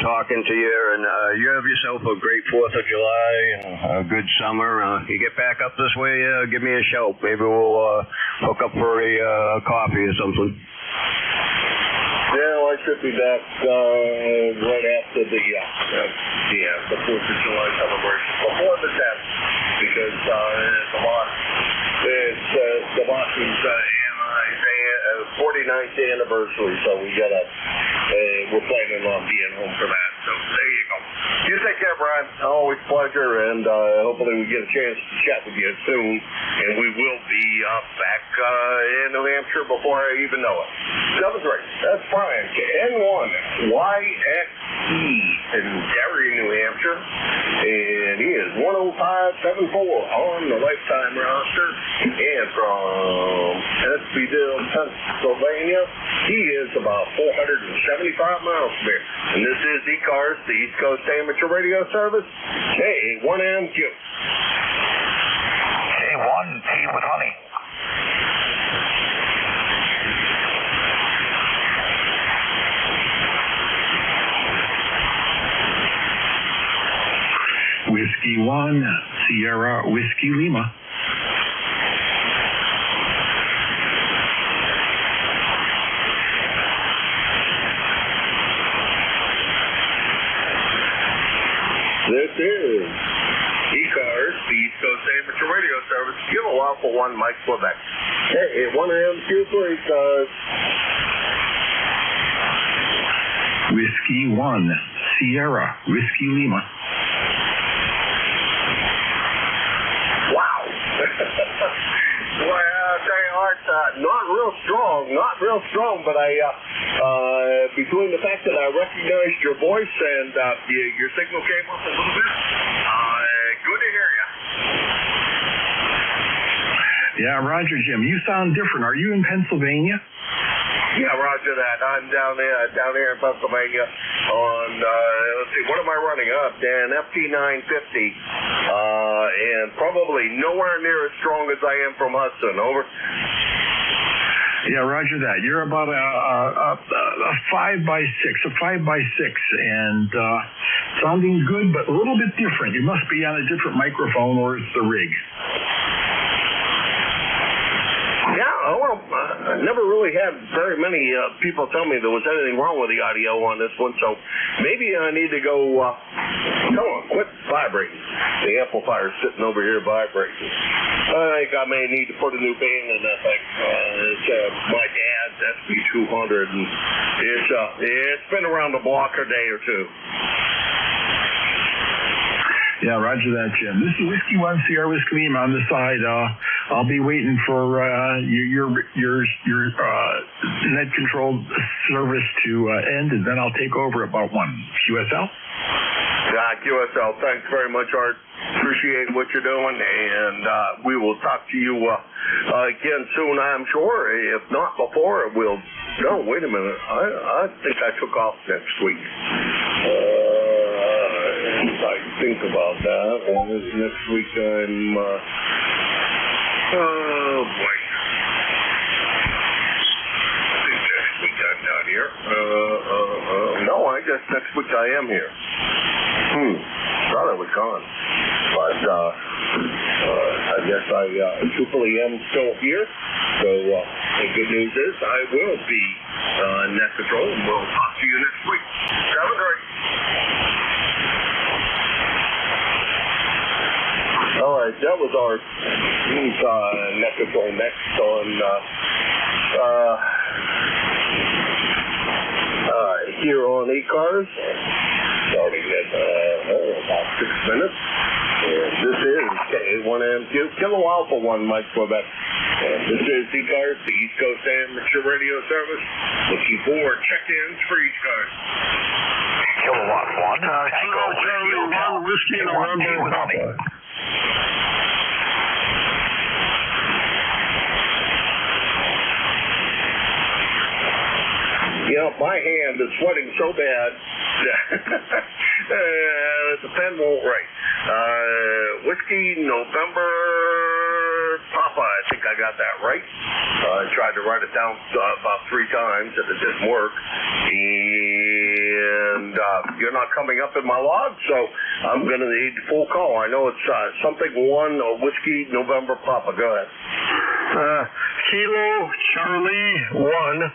talking to you, and you have yourself a great 4th of July and a good summer. You get back up this way, give me a shout. Maybe we'll hook up for a coffee or something. Yeah, I should be back right after the 4th of July celebration, before the 10th, because it's the boss's 49th anniversary, so we're planning on being home for that. So there you go. You take care, Brian. Always a pleasure, and hopefully we get a chance to chat with you soon. And we will be back in New Hampshire before I even know it. 7-3. That's Brian. N1 YXE in Gary, New Hampshire, and he is 105.74 on the lifetime roster. And from Espydale, Pennsylvania, he is about 475 miles from here. And this is ECARS, the East Coast Amateur Radio Service, K1MQ. K1, tea with honey. Whiskey 1, Sierra Whiskey Lima. This is ECARS, the East Coast Amateur Radio Service. Kilo Alpha 1, Mike Quebec. Hey, 1MQ3, ECARS. Whiskey 1, Sierra Whiskey Lima. Wow. Well, they aren't not real strong, not real strong, but between the fact that I recognized your voice and your signal came up a little bit, good to hear you. Yeah, Roger, Jim. You sound different. Are you in Pennsylvania? Yeah, roger that. I'm down here in Pennsylvania on, let's see, what am I running up? Dan, FT950, and probably nowhere near as strong as I am from Hudson. Over. Yeah, roger that. You're about a 5 by 6, and sounding good, but a little bit different. You must be on a different microphone, or it's the rig. Yeah, well, I never really had very many people tell me there was anything wrong with the audio on this one, so maybe I need to go, quit vibrating. The amplifier's sitting over here vibrating. I think I may need to put a new band in that thing. It's my dad's SB200, and it's been around the block a day or two. Yeah, roger that, Jim. This is Whiskey 1 Sierra Whiskey Lima on the side. I'll be waiting for your net control service to end, and then I'll take over about 1. QSL? Yeah, QSL. Thanks very much, Art. Appreciate what you're doing, and we will talk to you again soon, I'm sure. If not before, we'll... No, wait a minute. I think I took off next week. I think about that. Next week I'm, oh boy. I think next week I'm not here. No, I guess next week I am here. Thought I was gone. But, I guess I truthfully am still here. So, the good news is I will be net control, and we'll talk to you next week. Have a great. All right, that was our net control next on here on ECARS, starting at about 6 minutes. And this is K1M2 Kilo Alpha 1 Mike Quebec. And this is ECARS, the East Coast Amateur Radio Service, looking for check-ins for ECARS. Kilowatt 1, Tango Whiskey November. You know, my hand is sweating so bad that the pen won't write. Whiskey November Papa, I think I got that right. I tried to write it down about 3 times and it didn't work. And you're not coming up in my log, so I'm going to need full call. I know it's something 1, Whiskey November Papa. Go ahead. Kilo Charlie 1.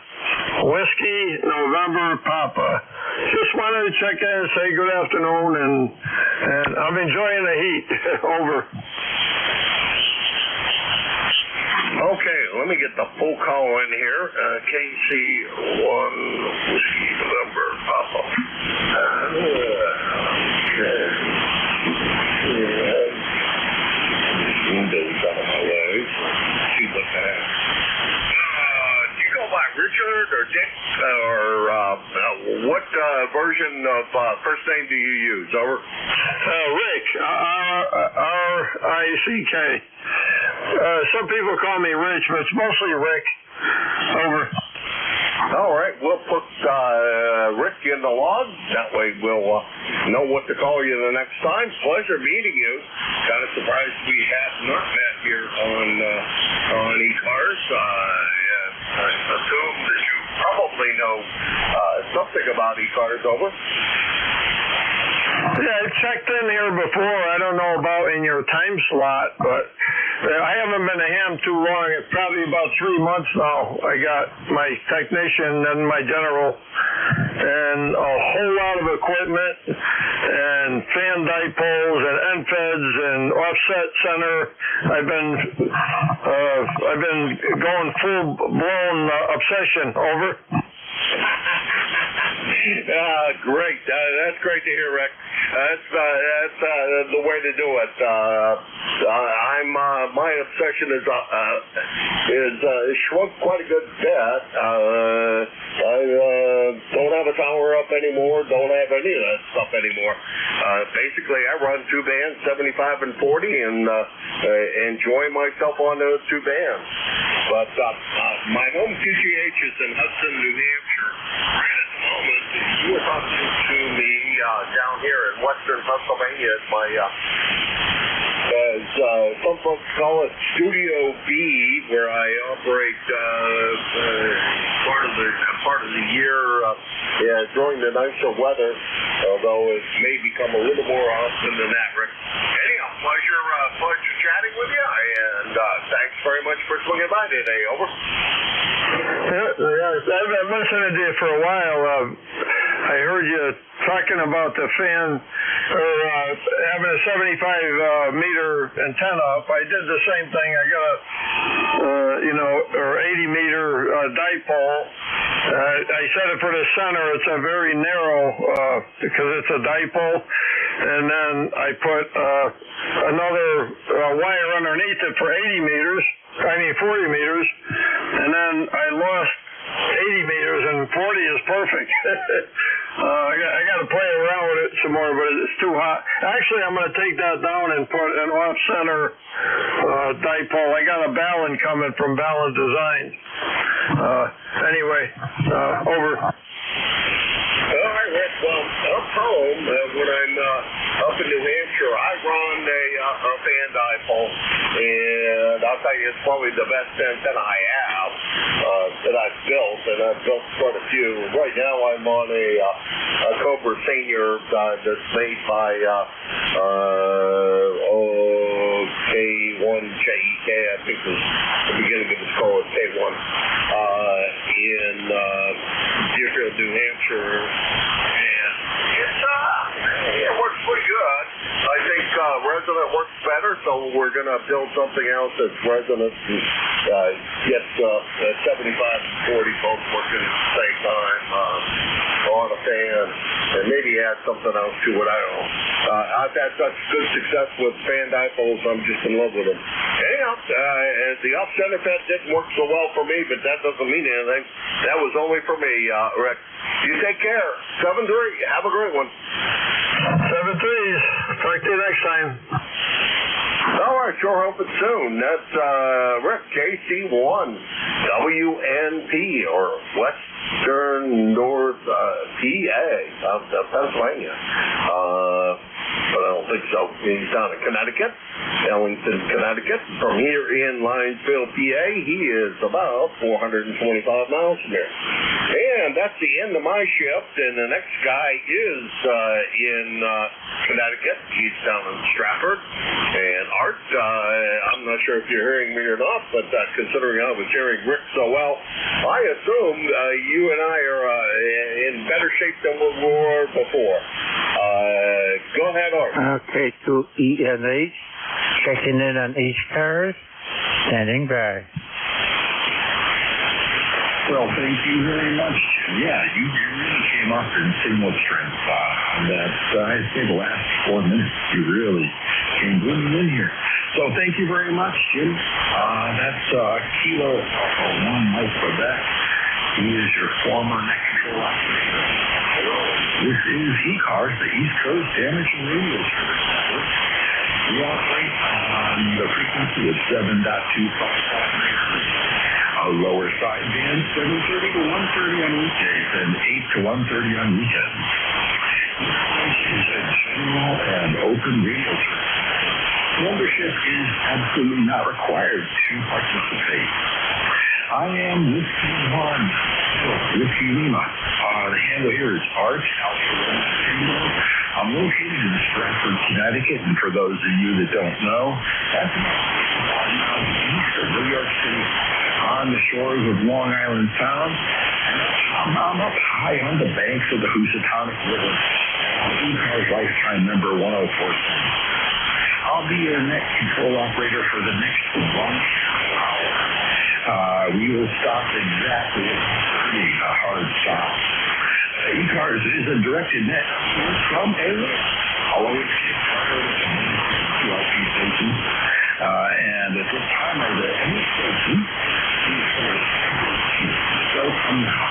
Whiskey November Papa. Just wanted to check in and say good afternoon, and I'm enjoying the heat. Over. Okay, let me get the full call in here. KC1 Whiskey November Papa. Okay. Windows out of my way. See what that is. Richard or Dick or what version of first name do you use? Over. Rick. R-I-C-K. Some people call me Rich, but it's mostly Rick. Over. All right, we'll put Rick in the log. That way we'll know what to call you the next time. Pleasure meeting you. Kind of surprised we have not met here on ECARS. I assume that you probably know something about ECARS. Over. Yeah, I checked in here before. I don't know about in your time slot, but I haven't been a ham too long. It's probably about 3 months now. I got my technician and my general and a whole lot of equipment and fan dipoles and end feds and offset center. I've been going full blown obsession. Over. Great. That's great to hear, Rick. That's the way to do it. My obsession is shrunk quite a good bit. I don't have a tower up anymore. Don't have any of that stuff anymore. Basically, I run two bands, 75 and 40, and enjoy myself on those two bands. But my home QGH is in Hudson, New Hampshire. Right at the moment, you were talking to me down here in western Pennsylvania at my, as some folks call it, Studio B, where I operate part of the year during the nicer weather, although it may become a little more often than that, Rick. Anyhow, pleasure chatting with you, and thanks very much for swinging by today. Over. Yeah, I've been listening to you for a while. I heard you talking about the fan, or having a 75 meter antenna up. I did the same thing. I got a, or 80 meter dipole. I set it for the center. It's a very narrow, because it's a dipole. And then I put another wire underneath it for 40 meters. And then I lost 80 meters, and 40 is perfect. I got to play around with it some more, but it's too hot. Actually, I'm going to take that down and put an off-center dipole. I got a Ballon coming from Ballon Designs. Anyway, over. All right, Rick. Well, up home, when I'm up in New Hampshire, I run a fan dipole, and I'll tell you, it's probably the best antenna I have that I've built, and I've built quite a few. Right now, I'm on a Cobra Senior that's made by K1JEK, I think was the beginning of this call, K1, in Deerfield, New Hampshire. It works pretty good. I think Resonant works better, so we're going to build something else that's Resonant and get 75 and 40 both working at the same time on a fan, and maybe add something else to it. I don't know. I've had such good success with fan dipoles, I'm just in love with them. Anyhow, the off-center fed didn't work so well for me, but that doesn't mean anything. That was only for me, Rick. You take care. 7-3. Have a great one. 7-3s. Talk to you next time. All right, sure hope it's soon. That's Rick, KC1, WNP, or Western North PA of Pennsylvania. But I don't think so. He's down in Connecticut, Ellington, Connecticut. From here in Linesville, PA, he is about 425 miles from here. And that's the end of my shift, and the next guy is in Connecticut. He's down in Stratford. And Art, I'm not sure if you're hearing me or not, but considering I was hearing Rick so well, I assume you and I are in better shape than we were before. Go ahead, Art. Okay, to ENH, checking in on ECARS, standing by. Well, thank you very much. Yeah, you really came up in signal strength. I'd say the last 4 minutes, you really came booming in here. So thank you very much, Jim. That's Kilo 1 Mike Quebec. He is your former net control operator. This is ECARS, the East Coast Damage and Radio Service Network. We operate on the frequency of 7.25 megahertz. A lower side band, 7:30 to 1:30 on weekdays and 8 to 1:30 on weekends. This is a general and open radio service. Membership is absolutely not required to participate. I am Whiskey 1, Whiskey Lima. The handle here is Art Alpha. I'm located in Stratford, Connecticut, and for those of you that don't know, that's about east of New York City, on the shores of Long Island Sound. And I'm up high on the banks of the Housatonic River. ECARS lifetime member 104. I'll be your net control operator for the next 1 hour. We will stop exactly at a hard stop. ECARS ECARS is a directed net from a hollow escape QRP station. And at this time, are there any stations? So come now.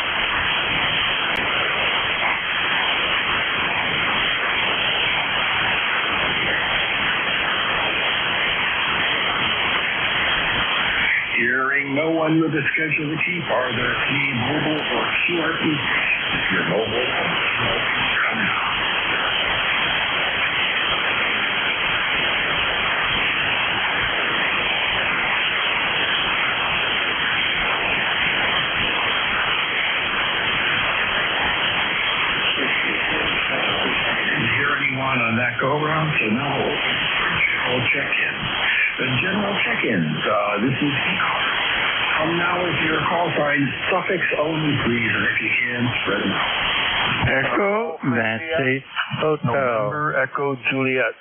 Hearing no one with a schedule to keep, are there any mobile or QRP stations? If you're mobile or QRP, come now. On that go around, so now general check-ins. The general check-ins, this is ECARS. Come now with your call signs, suffix only, please, and if you can, spread them out. Echo, Nancy, Hotel. November, Echo, Juliet.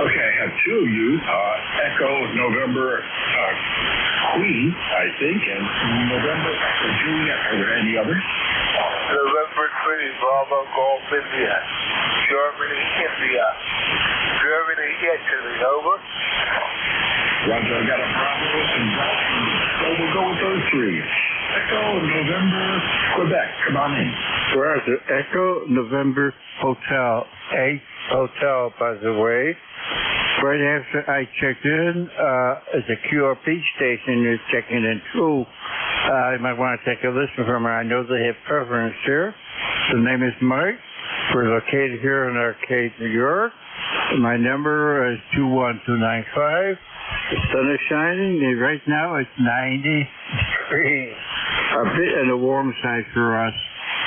Okay, I have two of you. Echo, November, Queen, I think, and November, Echo, Juliet. Are there any others? November 3, Bravo, Golf, India. Germany, India. Germany, Italy, over. Roger, I got a Bravo and Golf, India. So we'll go with those three. Echo, November, Quebec. Come on in. Roger, Echo, November, Hotel. 8 Hotel, by the way. Right after I checked in, is a QRP station is checking in too. I might want to take a listen from her. I know they have preference here. The name is Mike. We're located here in Arcade, New York. My number is 21295. The sun is shining, and right now it's 90 degrees. A bit on the warm side for us.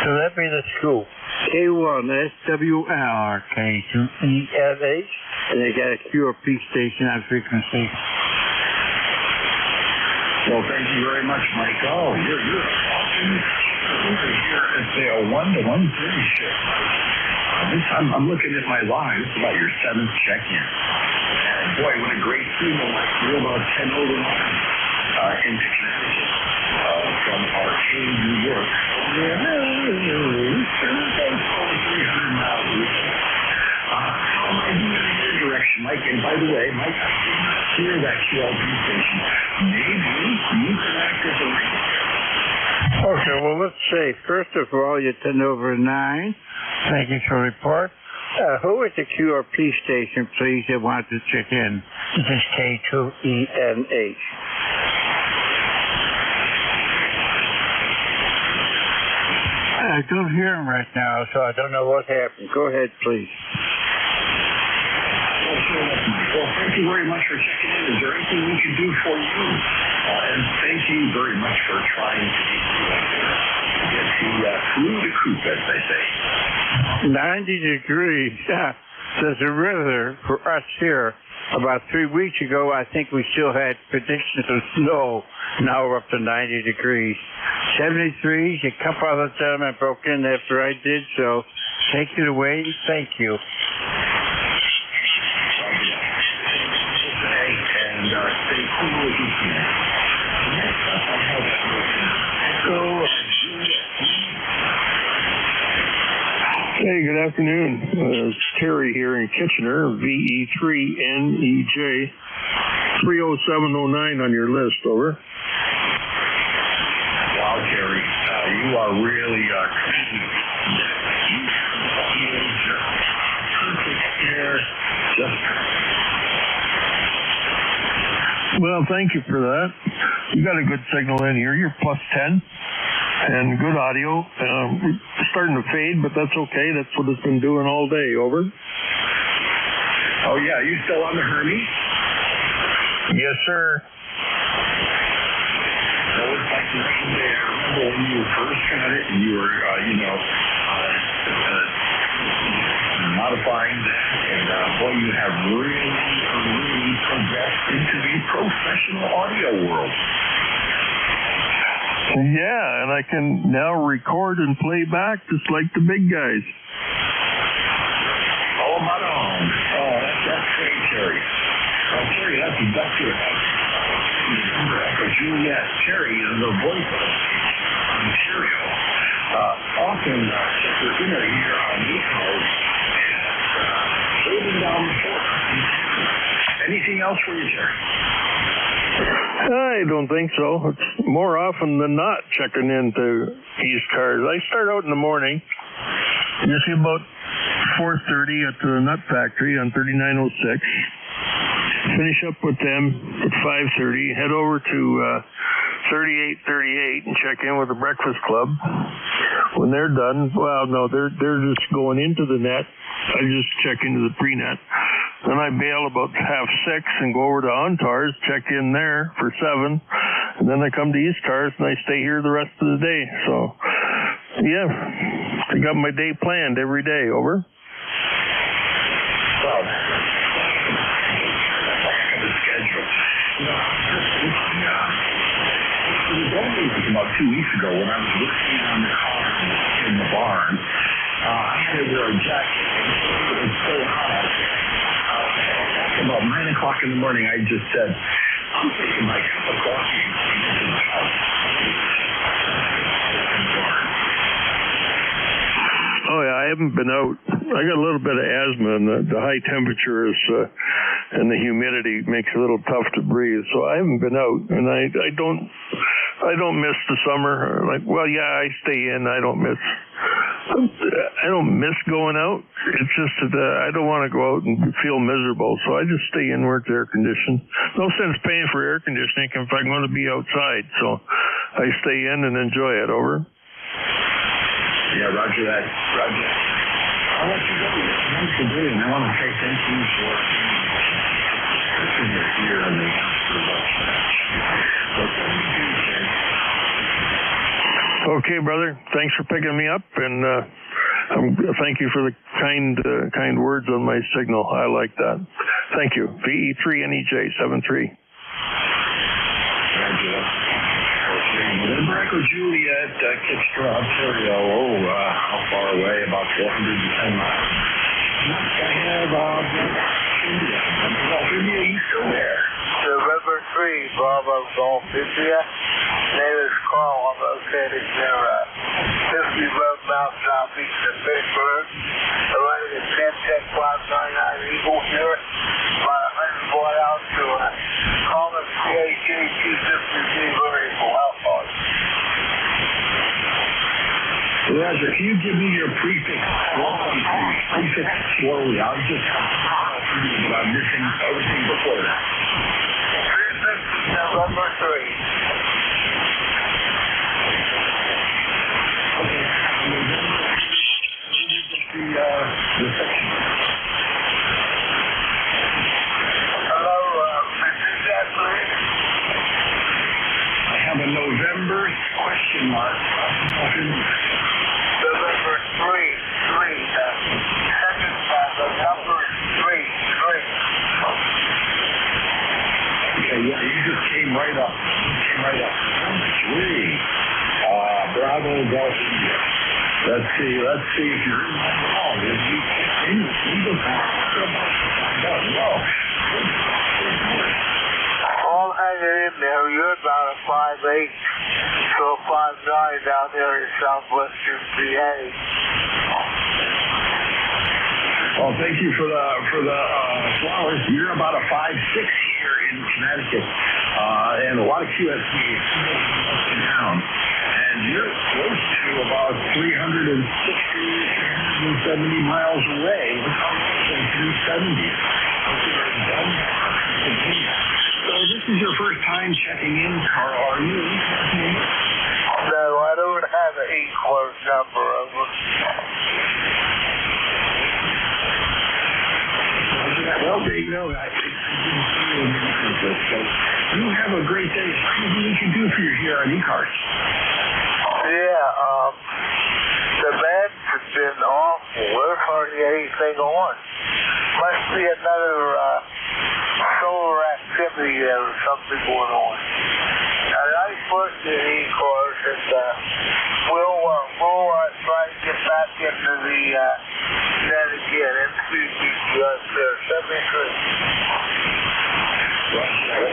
So that'd be the school. K1SWL, K2EFH, and they got a QRP station on frequency. Well, thank you very much, Mike. Oh, you're awesome. We're here at a 1 to 1:30 shift. I'm looking at my log. This is about your 7th check-in. And boy, what a great signal. We're about 10 over into Connecticut from Arcade, New York. Over 300 miles away. How am I doing in your direction, Mike? And by the way, Mike, I did not hear that QLB station. Maybe you can activate. Okay, well, let's see. First of all, you're 10 over 9. Thank you for the report. Who is the QRP station, please, that wants to check in? This is K2ENH. I don't hear him right now, so I don't know what happened. Go ahead, please. Well, thank you very much for checking in. Is there anything we can do for you? And thank you very much for trying to get through the coop, as they say. 90 degrees. There's a weather for us here. About 3 weeks ago, I think we still had predictions of snow. Now we're up to 90 degrees. 73s, a couple other gentlemen broke in after I did, so take it away. Thank you. And stay cool as you can. Next up, I have Echo. Hey, good afternoon. It's Terry here in Kitchener, VE3NEJ, 30709 on your list, over. Wow, Terry, you are really crazy. Perfect air, just Well, thank you for that. You got a good signal in here. You're plus 10 and good audio. It's starting to fade, but that's okay. That's what it's been doing all day. Over. Oh, yeah. You still on the Hermes? Yes, sir. That was like the same day. I remember when you first got it and you were, modifying that. And, boy, you have really progressed into the professional audio world. Yeah, and I can now record and play back just like the big guys. Oh, my God. Oh, that's great, Terry. Oh, Terry, that's good. Remember Echo Juliet. Terry is the voice of Ontario. Often checkers in are here on ECARS and holding down the fort. Anything else for you, Jerry? I don't think so. It's more often than not checking into ECARS. I start out in the morning, usually about 4:30 at the nut factory on 3906. Finish up with them at 5:30. Head over to 3838 and check in with the Breakfast Club. When they're done, well, no, they're just going into the net. I just check into the pre-net. Then I bail about 5:30 and go over to OnTARS, check in there for 7, and then I come to ECARS and I stay here the rest of the day. So, yeah, I got my day planned every day. Over. Well, the schedule. It was only about 2 weeks ago when I was working on the car in the barn. I had to wear a jacket. It was so hot out there. About 9 o'clock in the morning, I just said, I'm taking my cup of coffee and going into the house. Oh, yeah, I haven't been out. I got a little bit of asthma, and the high temperatures and the humidity makes it a little tough to breathe. So I haven't been out, and I don't miss the summer. Like, well, yeah, I stay in. I don't miss going out. It's just that I don't want to go out and feel miserable, so I just stay in where it's air conditioned. No sense paying for air conditioning if I'm going to be outside, so I stay in and enjoy it. Over. Yeah, roger that. Roger. I'll let you go. Thanks for doing. I want to say thank you for your here on the Okay, brother. Thanks for picking me up, and thank you for the kind words on my signal. I like that. Thank you. VE3NEJ73. Limerick or Juliet, Kitchener, Ontario. How far away? About 410 miles. I have India. You still there? November 3, Bravo Golf India. Name is Carl. I'm located near 50 Road, Mount Southeast of Pittsburgh. I'm running a 10-10-599 Eagle here. About 100 watt out to Common CAG 250G variable outboard. Roger, can you give me your prefix slowly, please? Prefix slowly. I'm missing everything before that. Prefix is November 3. The section. Hello, repeat that, please. I have a November question mark. November 3, second number 3. Okay, yeah, you just came right up. Number 3. Bravo Golf India. Let's see if you're in my wall. If you can, you All hanging in there. You're about a 5'8" to a 5'9" down there in southwestern PA. Well, thank you for the flowers. You're about a 5'6" here in Connecticut, and a lot of QSC up and down. And you're close to about 370 miles away. Look how close, 370. So this is your first time checking in, Carl, are you? No, I don't have an ECARS number over. Well, there you go. I didn't see you in the so you have a great day. Anything we can do for you here on ECARS? Yeah, the beds have been awful. There's hardly anything on. Must be another solar activity there or something going on. And I worked in ECARS, and we'll try to get back into the net again. NCBS there, 73. Well,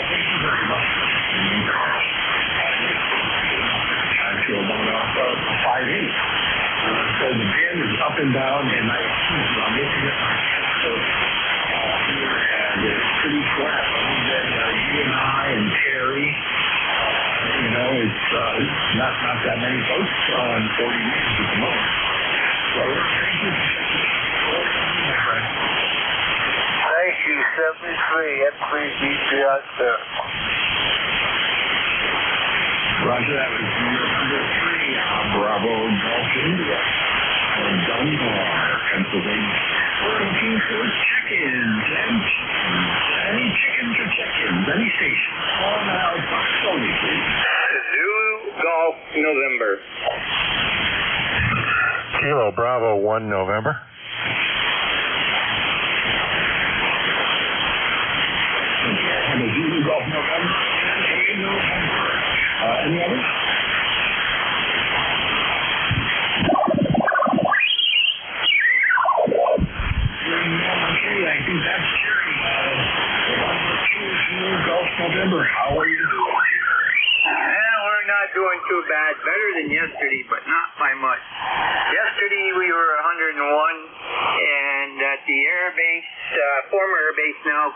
thank you very much. Time to and down, and I'm looking at my calendar here, and it's pretty flat. Other than you and I and Terry, it's not that many folks on 40 meters at the moment. So thank you. My friend. Thank you, 73 N3DC out there. Roger, that was number 3, Bravo Golf India, from Dunbar, Pennsylvania. We're looking for check-ins and any chickens or check-ins, any station. On Fox only, please. Zulu Golf November. Kilo Bravo 1 November. And a Zulu Golf November. Any others? Okay, I think that's Jerry. Zulu Golf November. How are you doing? Well, we're not doing too bad. Better than yesterday, but not by much. Yesterday we were 101, and at the air base, former air base now,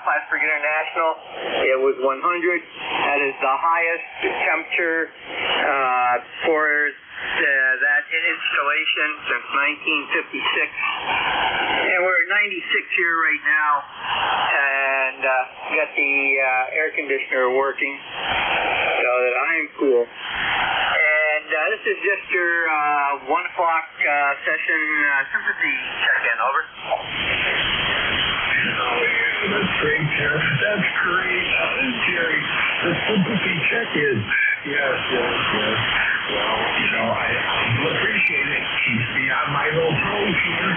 Plattsburgh International, it was 100. That is the highest temperature for that installation since 1956. And we're at 96 here right now, and got the air conditioner working so that I am cool. And this is just your 1 o'clock session sympathy check-in. Over. That's great, Jeff. That's great. Jerry, the sympathy check-in. Yes. Well, I appreciate it. Keeps me on my little toes here.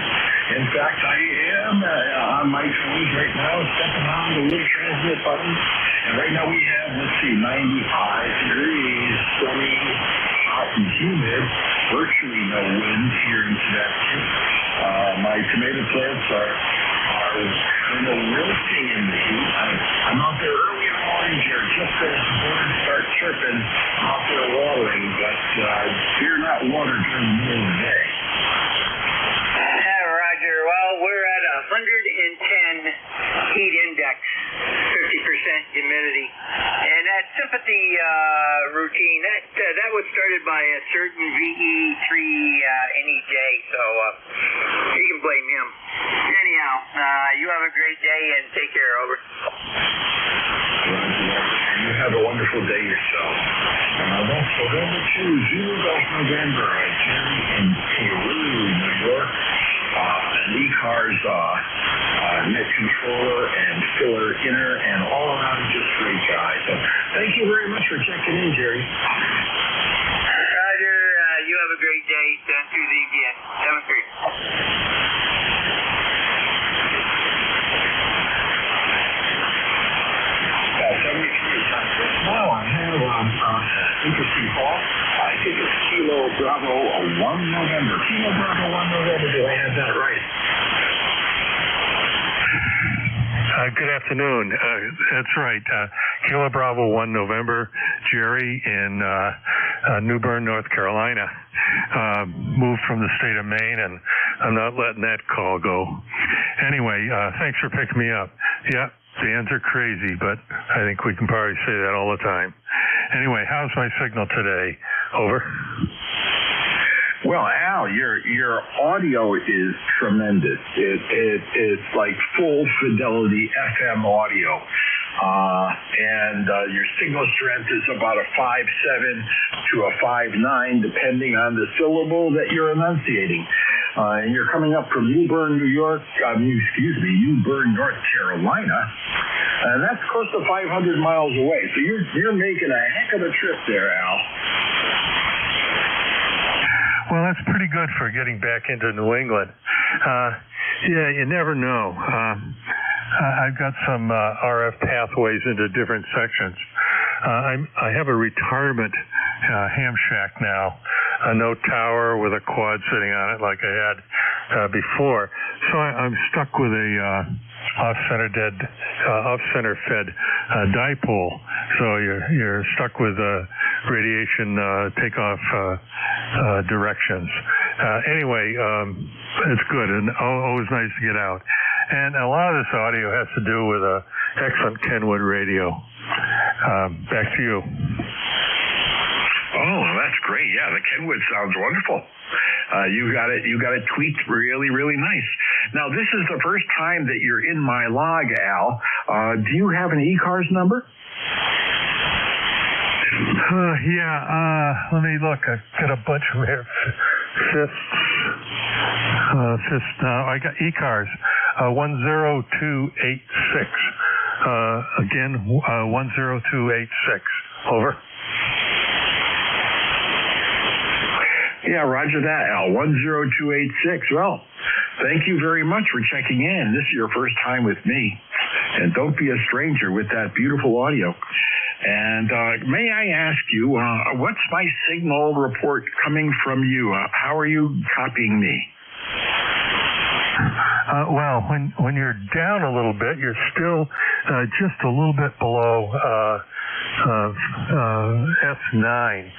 In fact, I am on my toes right now, stepping on the little transmit button. And right now we have, 95 degrees, sunny, hot and humid, virtually no wind here in Connecticut. My tomato plants are kind of wilting in the heat. I'm out there early in the morning here, just as the birds start chirping, out there watering, but fear not water during the middle of the day. Yeah, Roger. Well, we're at 110 heat index, 50% humidity. And that sympathy routine, that was started by a certain VE3 NEJ, so you can blame him. Anyhow, you have a great day and take care. Over. You have a wonderful day yourself. That's November 2, Zulu Golf November, Jerry in Peru, New York. An ECARS net controller and filler inner and all around just great guy. So thank you very much for checking in, Jerry. Roger, you have a great day. Send to the VN 73. Now I have interesting call. I think it's Kilo Bravo 1 November. Kilo Bravo 1 November. Do I have that right? Good afternoon. That's right. Kilo Bravo 1 November, Jerry in New Bern, North Carolina. Moved from the state of Maine, and I'm not letting that call go. Anyway, thanks for picking me up. Yeah, bands are crazy, but I think we can probably say that all the time. Anyway, how's my signal today? Over. Well, Al, your audio is tremendous. It's like full fidelity FM audio. And your signal strength is about a 5.7 to a 5.9, depending on the syllable that you're enunciating. And you're coming up from New Bern, New Bern, North Carolina. And that's close to 500 miles away. So you're making a heck of a trip there, Al. Well, that's pretty good for getting back into New England. Yeah, you never know. I've got some RF pathways into different sections. I have a retirement ham shack now, no tower with a quad sitting on it like I had before. So I'm stuck with a off-center fed dipole. So you're stuck with radiation takeoff directions. Anyway, it's good and always nice to get out. And a lot of this audio has to do with excellent Kenwood radio. Back to you. Oh, that's great. Yeah, the Kenwood sounds wonderful. You got it tweaked really, really nice. Now, this is the first time that you're in my log, Al. Do you have an ECARS number? Let me look. I've got a bunch of here. I got ECARS 10286. Again, 10286. Over. Yeah, roger that, Al. 10286. Well, thank you very much for checking in. This is your first time with me. And don't be a stranger with that beautiful audio. And may I ask you, what's my signal report coming from you? How are you copying me? Well, when you're down a little bit, you're still just a little bit below S9,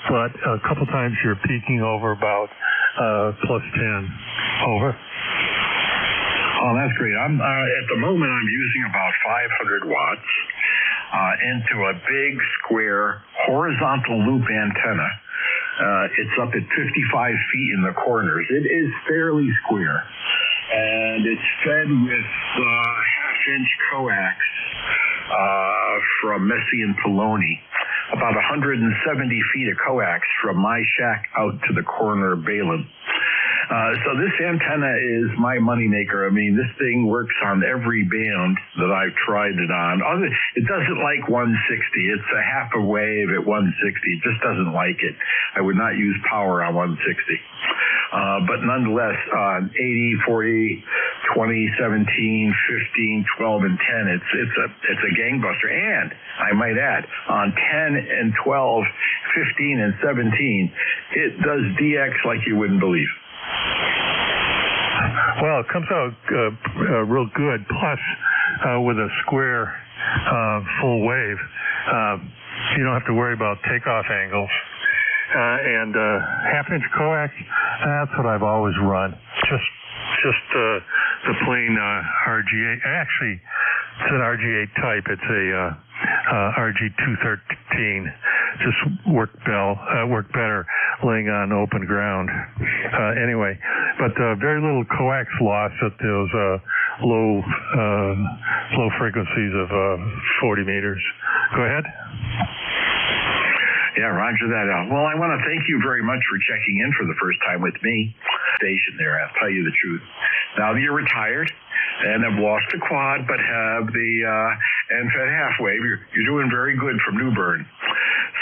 but a couple times you're peaking over about plus 10. Over. Oh, that's great. I'm at the moment I'm using about 500 watts into a big square horizontal loop antenna. It's up at 55 feet in the corners. It is fairly square, and it's fed with half-inch coax from Messi and Poloni. About 170 feet of coax from my shack out to the corner of Balin. So this antenna is my moneymaker. I mean, this thing works on every band that I've tried it on. It doesn't like 160. It's a half a wave at 160. It just doesn't like it. I would not use power on 160. But nonetheless, 80, 40, 20, 17, 15, 12, and 10, it's a gangbuster. And I might add, on 10 and 12, 15, and 17, it does DX like you wouldn't believe. Well, it comes out real good. Plus, with a square full wave, you don't have to worry about takeoff angles. And half-inch coax, that's what I've always run. Just the plain RG8. Actually, it's an RG8 type. It's a RG213. Just worked better laying on open ground. Anyway, but very little coax loss at those low frequencies of 40 meters. Go ahead. Yeah, roger that, Al. Well, I want to thank you very much for checking in for the first time with me. Station there, I'll tell you the truth. Now that you're retired and have lost the quad but have the NFED half wave, you're doing very good from New Bern.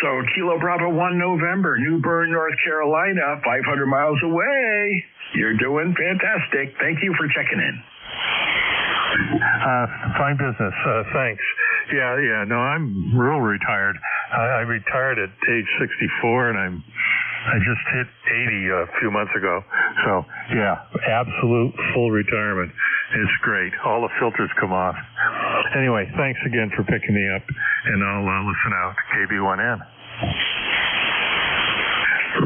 So Kilo Bravo 1 November, New Bern, North Carolina, 500 miles away. You're doing fantastic. Thank you for checking in. Fine business. Thanks. Yeah. No, I'm real retired. I retired at age 64, and I just hit 80 a few months ago. So, yeah, absolute full retirement. It's great. All the filters come off. Anyway, thanks again for picking me up, and I'll listen out. KB1N.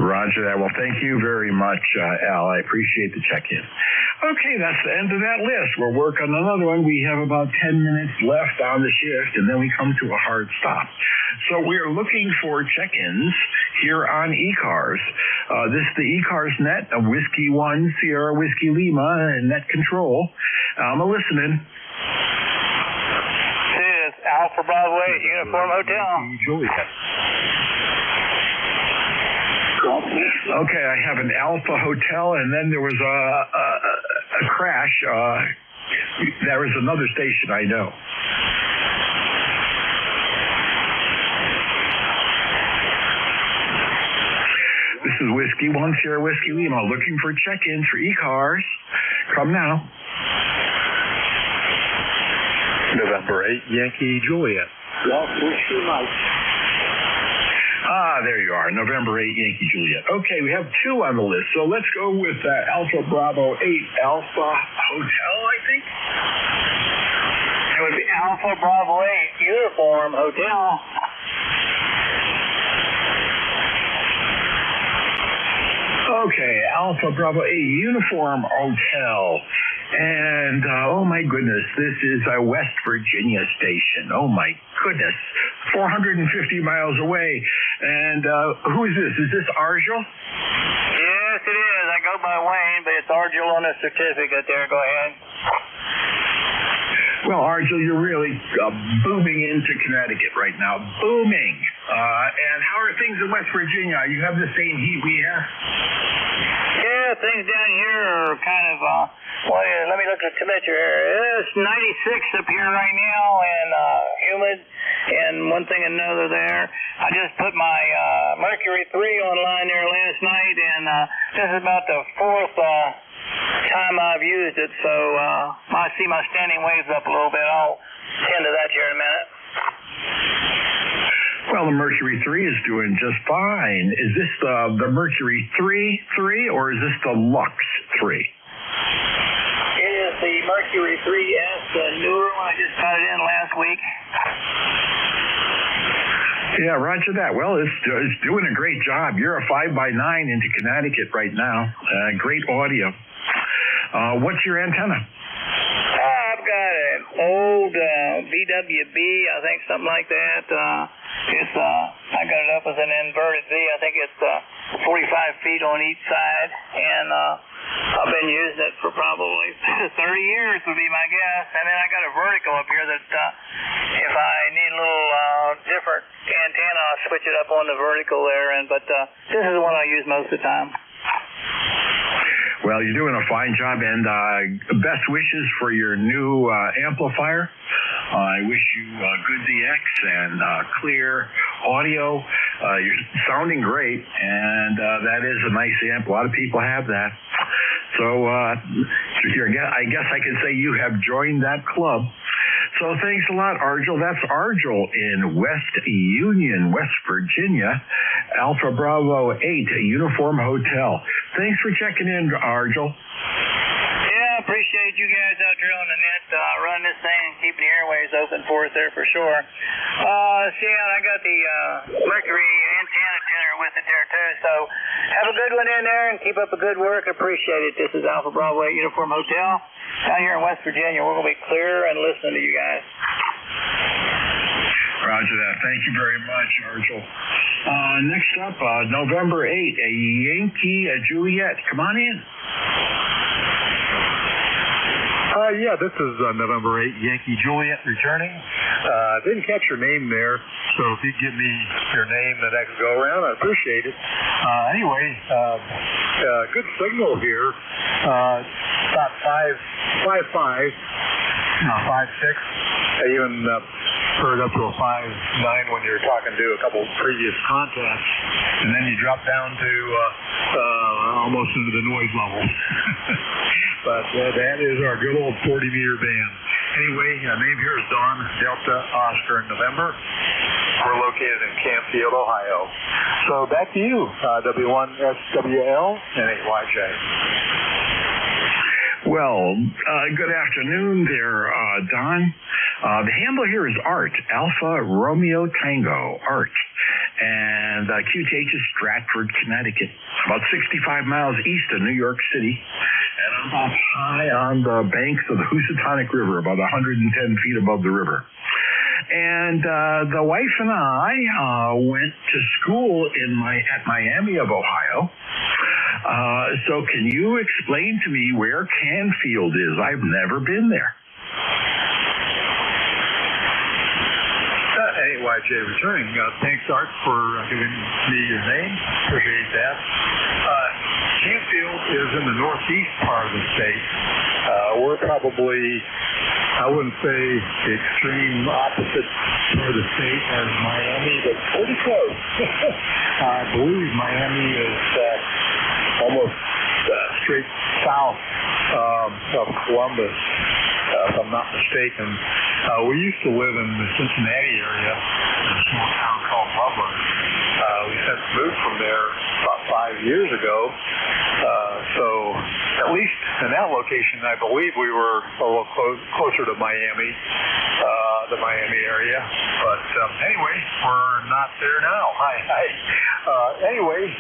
Roger that. Well, thank you very much, Al. I appreciate the check-in. Okay, that's the end of that list. We'll work on another one. We have about 10 minutes left on the shift, and then we come to a hard stop. So we are looking for check-ins here on ECARS. This is the ECARS net, a Whiskey 1, Sierra Whiskey Lima, and net control. I'm listening. This is Alpha Bravo 8, Uniform Hotel. Juliet. Okay, I have an Alpha Hotel, and then there was a crash. There was another station I know. This is Whiskey 1, Sierra Whiskey Lima, looking for check-ins for ECARS. Come now. November 8, Yankee Juliet. There you are, November 8, Yankee Juliet. Okay, we have two on the list, so let's go with Alpha Bravo 8, Alpha Hotel, I think? It would be Alpha Bravo 8, Uniform Hotel. Alpha Bravo 8 Uniform Hotel. And, oh my goodness, this is a West Virginia station. Oh my goodness. 450 miles away. And, who is this? Is this Argel? Yes, it is. I go by Wayne, but it's Argel on the certificate there. Go ahead. Well, Argel, you're really booming into Connecticut right now. Booming. And how are things in West Virginia? You have the same heat we have? Yeah, things down here are kind of, let me look at the temperature here. It's 96 up here right now and humid. And one thing and another there. I just put my Mercury 3 online there last night, and this is about the fourth time I've used it, so I see my standing waves up a little bit. I'll tend to that here in a minute. Well, the Mercury 3 is doing just fine. Is this the Mercury 3, or is this the Lux 3? It is the Mercury 3S, the newer one. I just got it in last week. Yeah, roger that. Well, it's doing a great job. You're a 5x9 into Connecticut right now. Great audio. What's your antenna? I've got an old BWB, I think, something like that. I got it up as an inverted V. I think it's 45 feet on each side, and I've been using it for probably 30 years would be my guess. And then I got a vertical up here that if I need a little different antenna, I'll switch it up on the vertical there. But this is the one I use most of the time. Well, you're doing a fine job, and best wishes for your new amplifier. I wish you good DX and clear audio. You're sounding great, and that is a nice amp. A lot of people have that. So I guess I can say you have joined that club. So thanks a lot, Argel. That's Argel in West Union, West Virginia, Alpha Bravo 8 Uniform Hotel. Thanks for checking in, Argel. Yeah, appreciate you guys out there on the net running this thing and keeping the airways open for us there for sure. I got the Mercury antenna tuner with it there too. So have a good one in there and keep up the good work. Appreciate it. This is Alpha Bravo 8 Uniform Hotel out here in West Virginia. We're going to be clear and listening to you guys. Roger that. Thank you very much, Argel. Next up, November 8, a Yankee Juliet. Come on in. Yeah, this is November 8, Yankee Juliet returning. Didn't catch your name there, so if you give me your name the next go around, I appreciate it. Anyway, good signal here. About 5.5, 5.6. I even heard up to a 5.9 when you're talking to a couple previous contacts, and then you drop down to almost into the noise level. But that is our good old 40-meter band. Anyway, name here is Don Delta Oscar in November. We're located in Campfield, Ohio. So back to you, W1SWL and 8YJ. Well, good afternoon there, Don. The handle here is Art, Alpha Romeo Tango, Art. And QTH is Stratford, Connecticut, about 65 miles east of New York City. And I'm up high on the banks of the Housatonic River, about 110 feet above the river. And the wife and I went to school at Miami of Ohio. So can you explain to me where Canfield is? I've never been there. AYJ returning. Thanks, Art, for giving me your name. Appreciate that. Canfield is in the northeast part of the state. We're probably, I wouldn't say the extreme opposite part of the state as Miami, but pretty close. I believe Miami is almost straight south of Columbus, if I'm not mistaken. We used to live in the Cincinnati area in a small town called Loveland. We since moved from there about 5 years ago. So at least in that location, I believe we were a little closer to Miami, the Miami area. But anyway, we're not there now. Anyway,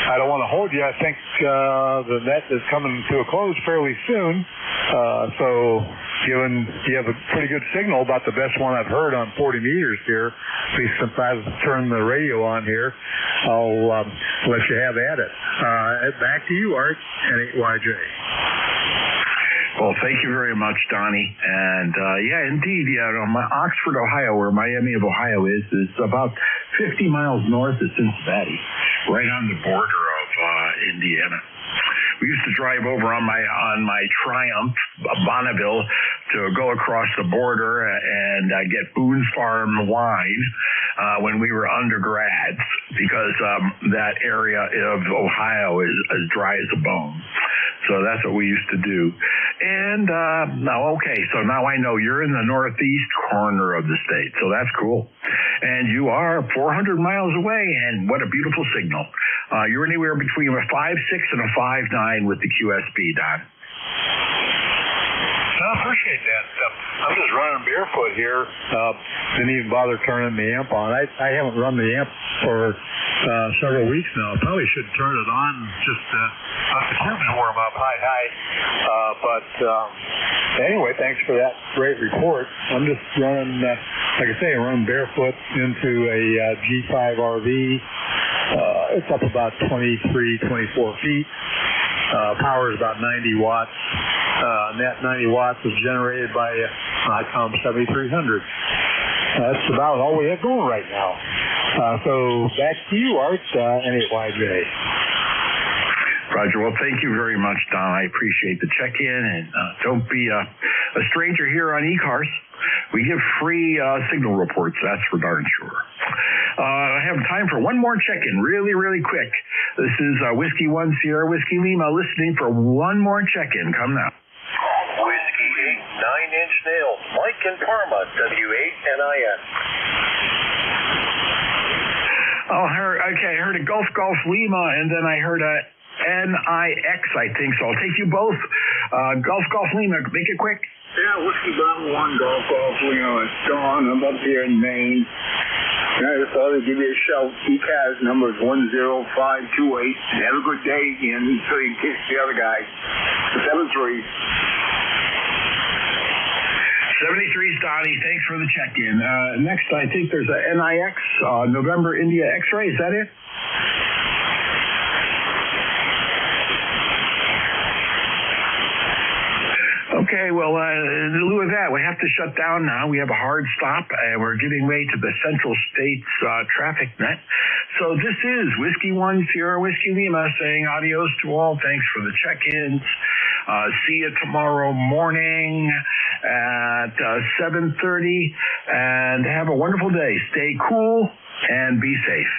I don't want to hold you. I think the net is coming to a close fairly soon. So given you have a pretty good signal, about the best one I've heard on 40 meters here, at least since I've turned the radio on here, I'll let you have at it. Back to you, Art, and 8YJ. Well, thank you very much, Donnie. And yeah, indeed, Oxford, Ohio, where Miami of Ohio is about 50 miles north of Cincinnati, right on the border of Indiana. We used to drive over on my Triumph, Bonneville, to go across the border and get Boone's Farm wine when we were undergrads, because that area of Ohio is as dry as a bone. So that's what we used to do. And so now I know you're in the northeast corner of the state, so that's cool. And you are 400 miles away, and what a beautiful signal. You're anywhere between a 5.6 and a 5.9 with the QSB, Don. I appreciate that. I'm just running barefoot here. Didn't even bother turning the amp on. I haven't run the amp for several weeks now. Probably should turn it on just to warm up. Hi. But anyway, thanks for that great report. I'm just running, like I say, running barefoot into a G5 RV. It's up about 23, 24 feet. Power is about 90 watts. Net 90 watts is generated by ICOM 7300. That's about all we have going right now. So back to you, Art, and 8YJ. Roger. Well, thank you very much, Don. I appreciate the check-in, and don't be a stranger here on ECARS. We give free signal reports, that's for darn sure. I have time for one more check-in, really, really quick. This is Whiskey 1 Sierra Whiskey Lima listening for one more check-in. Come now. Whiskey 8, 9-inch nails. Mike in Parma, W8NIS. Oh, I heard a Golf Lima, and then I heard a NIX, I think, so I'll take you both. Golf Lima, make it quick. Yeah, Whiskey Bravo 1, Golf Lima. It's Dawn. I'm up here in Maine. I just thought I'd give you a shout. ECARS number is 10528. Have a good day again, so you can kiss the other guy. 73. 73's Donnie. Thanks for the check-in. Next, I think there's a NIX, November India X-ray. Is that it? Okay, well, in lieu of that, we have to shut down now. We have a hard stop, and we're giving way to the Central States traffic net. So this is Whiskey 1 Sierra Whiskey Lima saying adios to all. Thanks for the check-ins. See you tomorrow morning at 7:30, and have a wonderful day. Stay cool and be safe.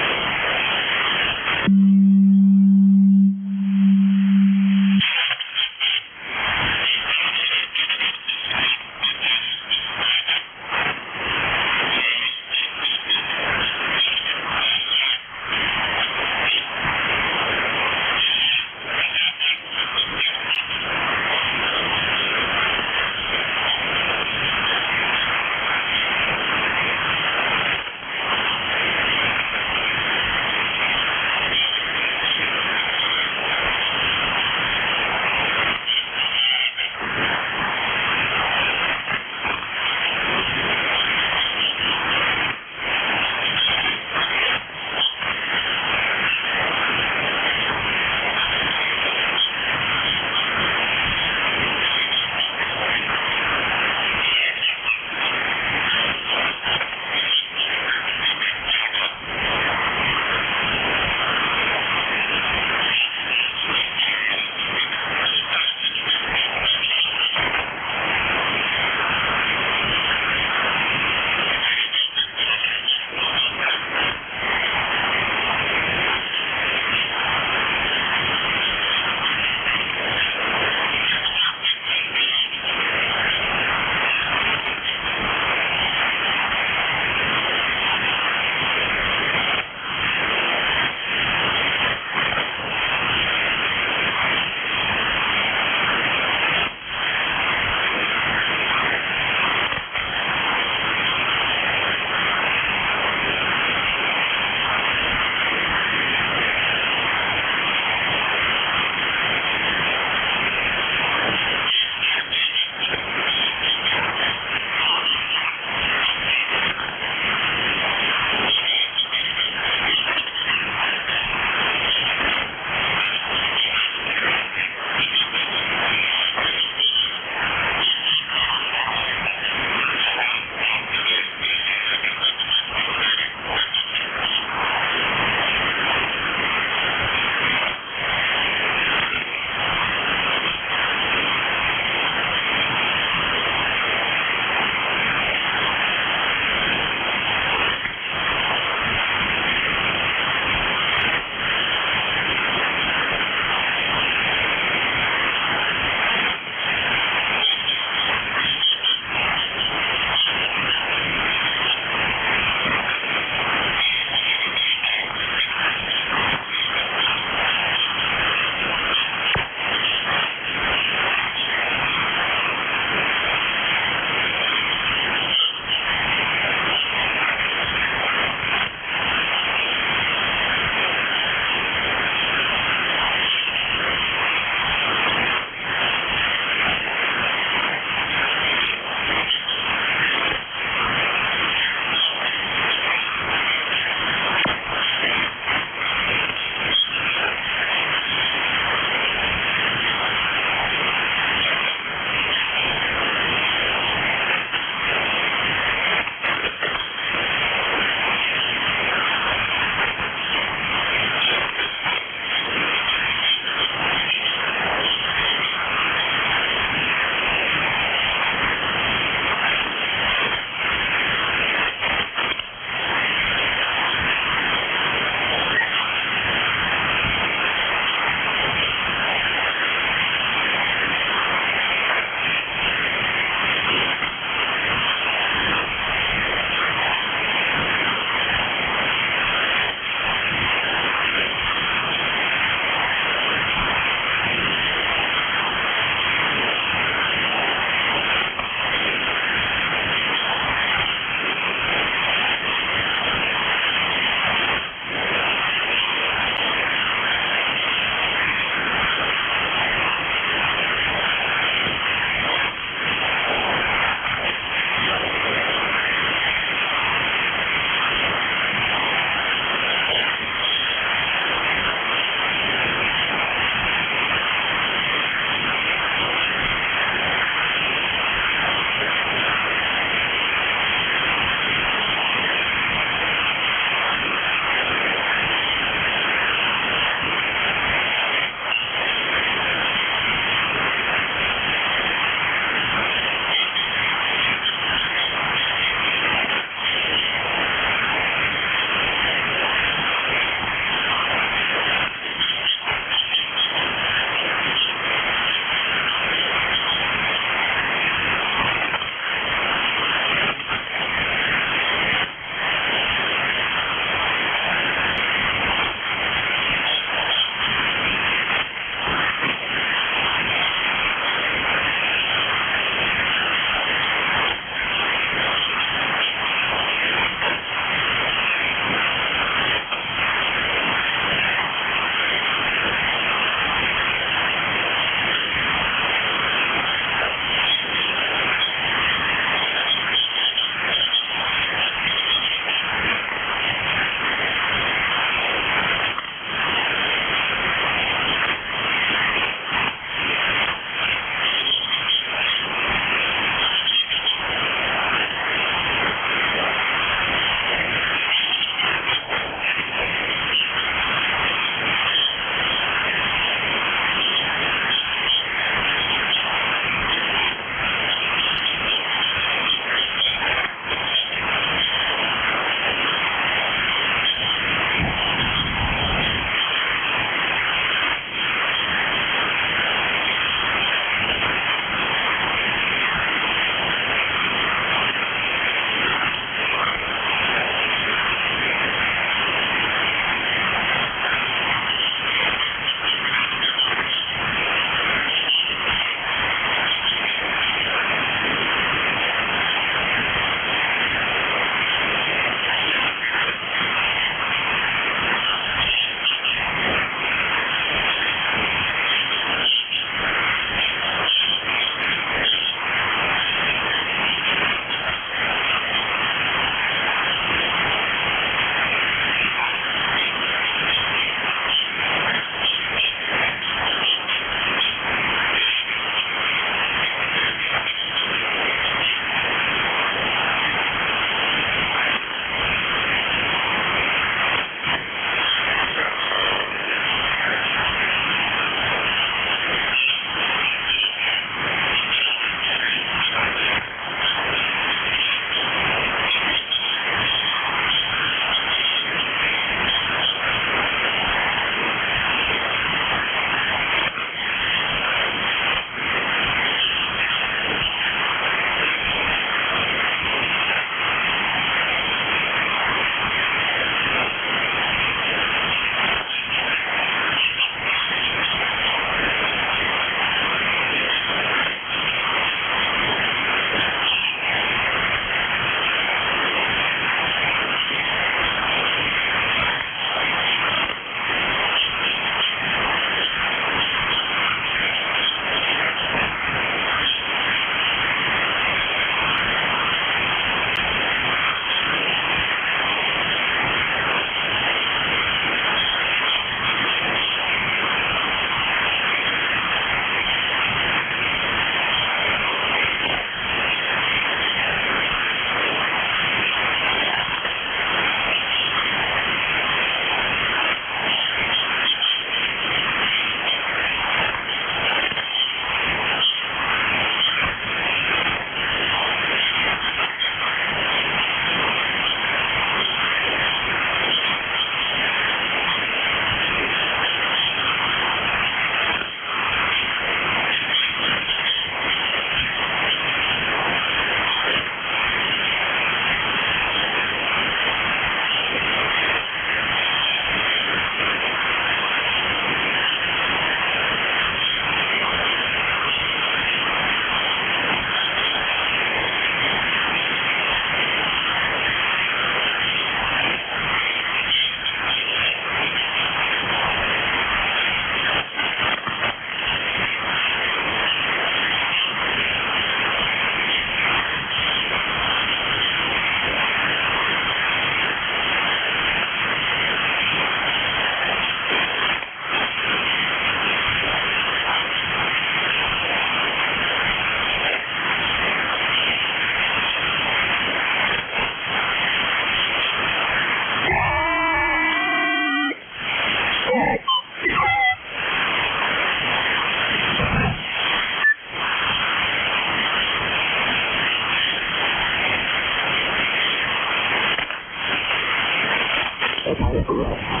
Alpha.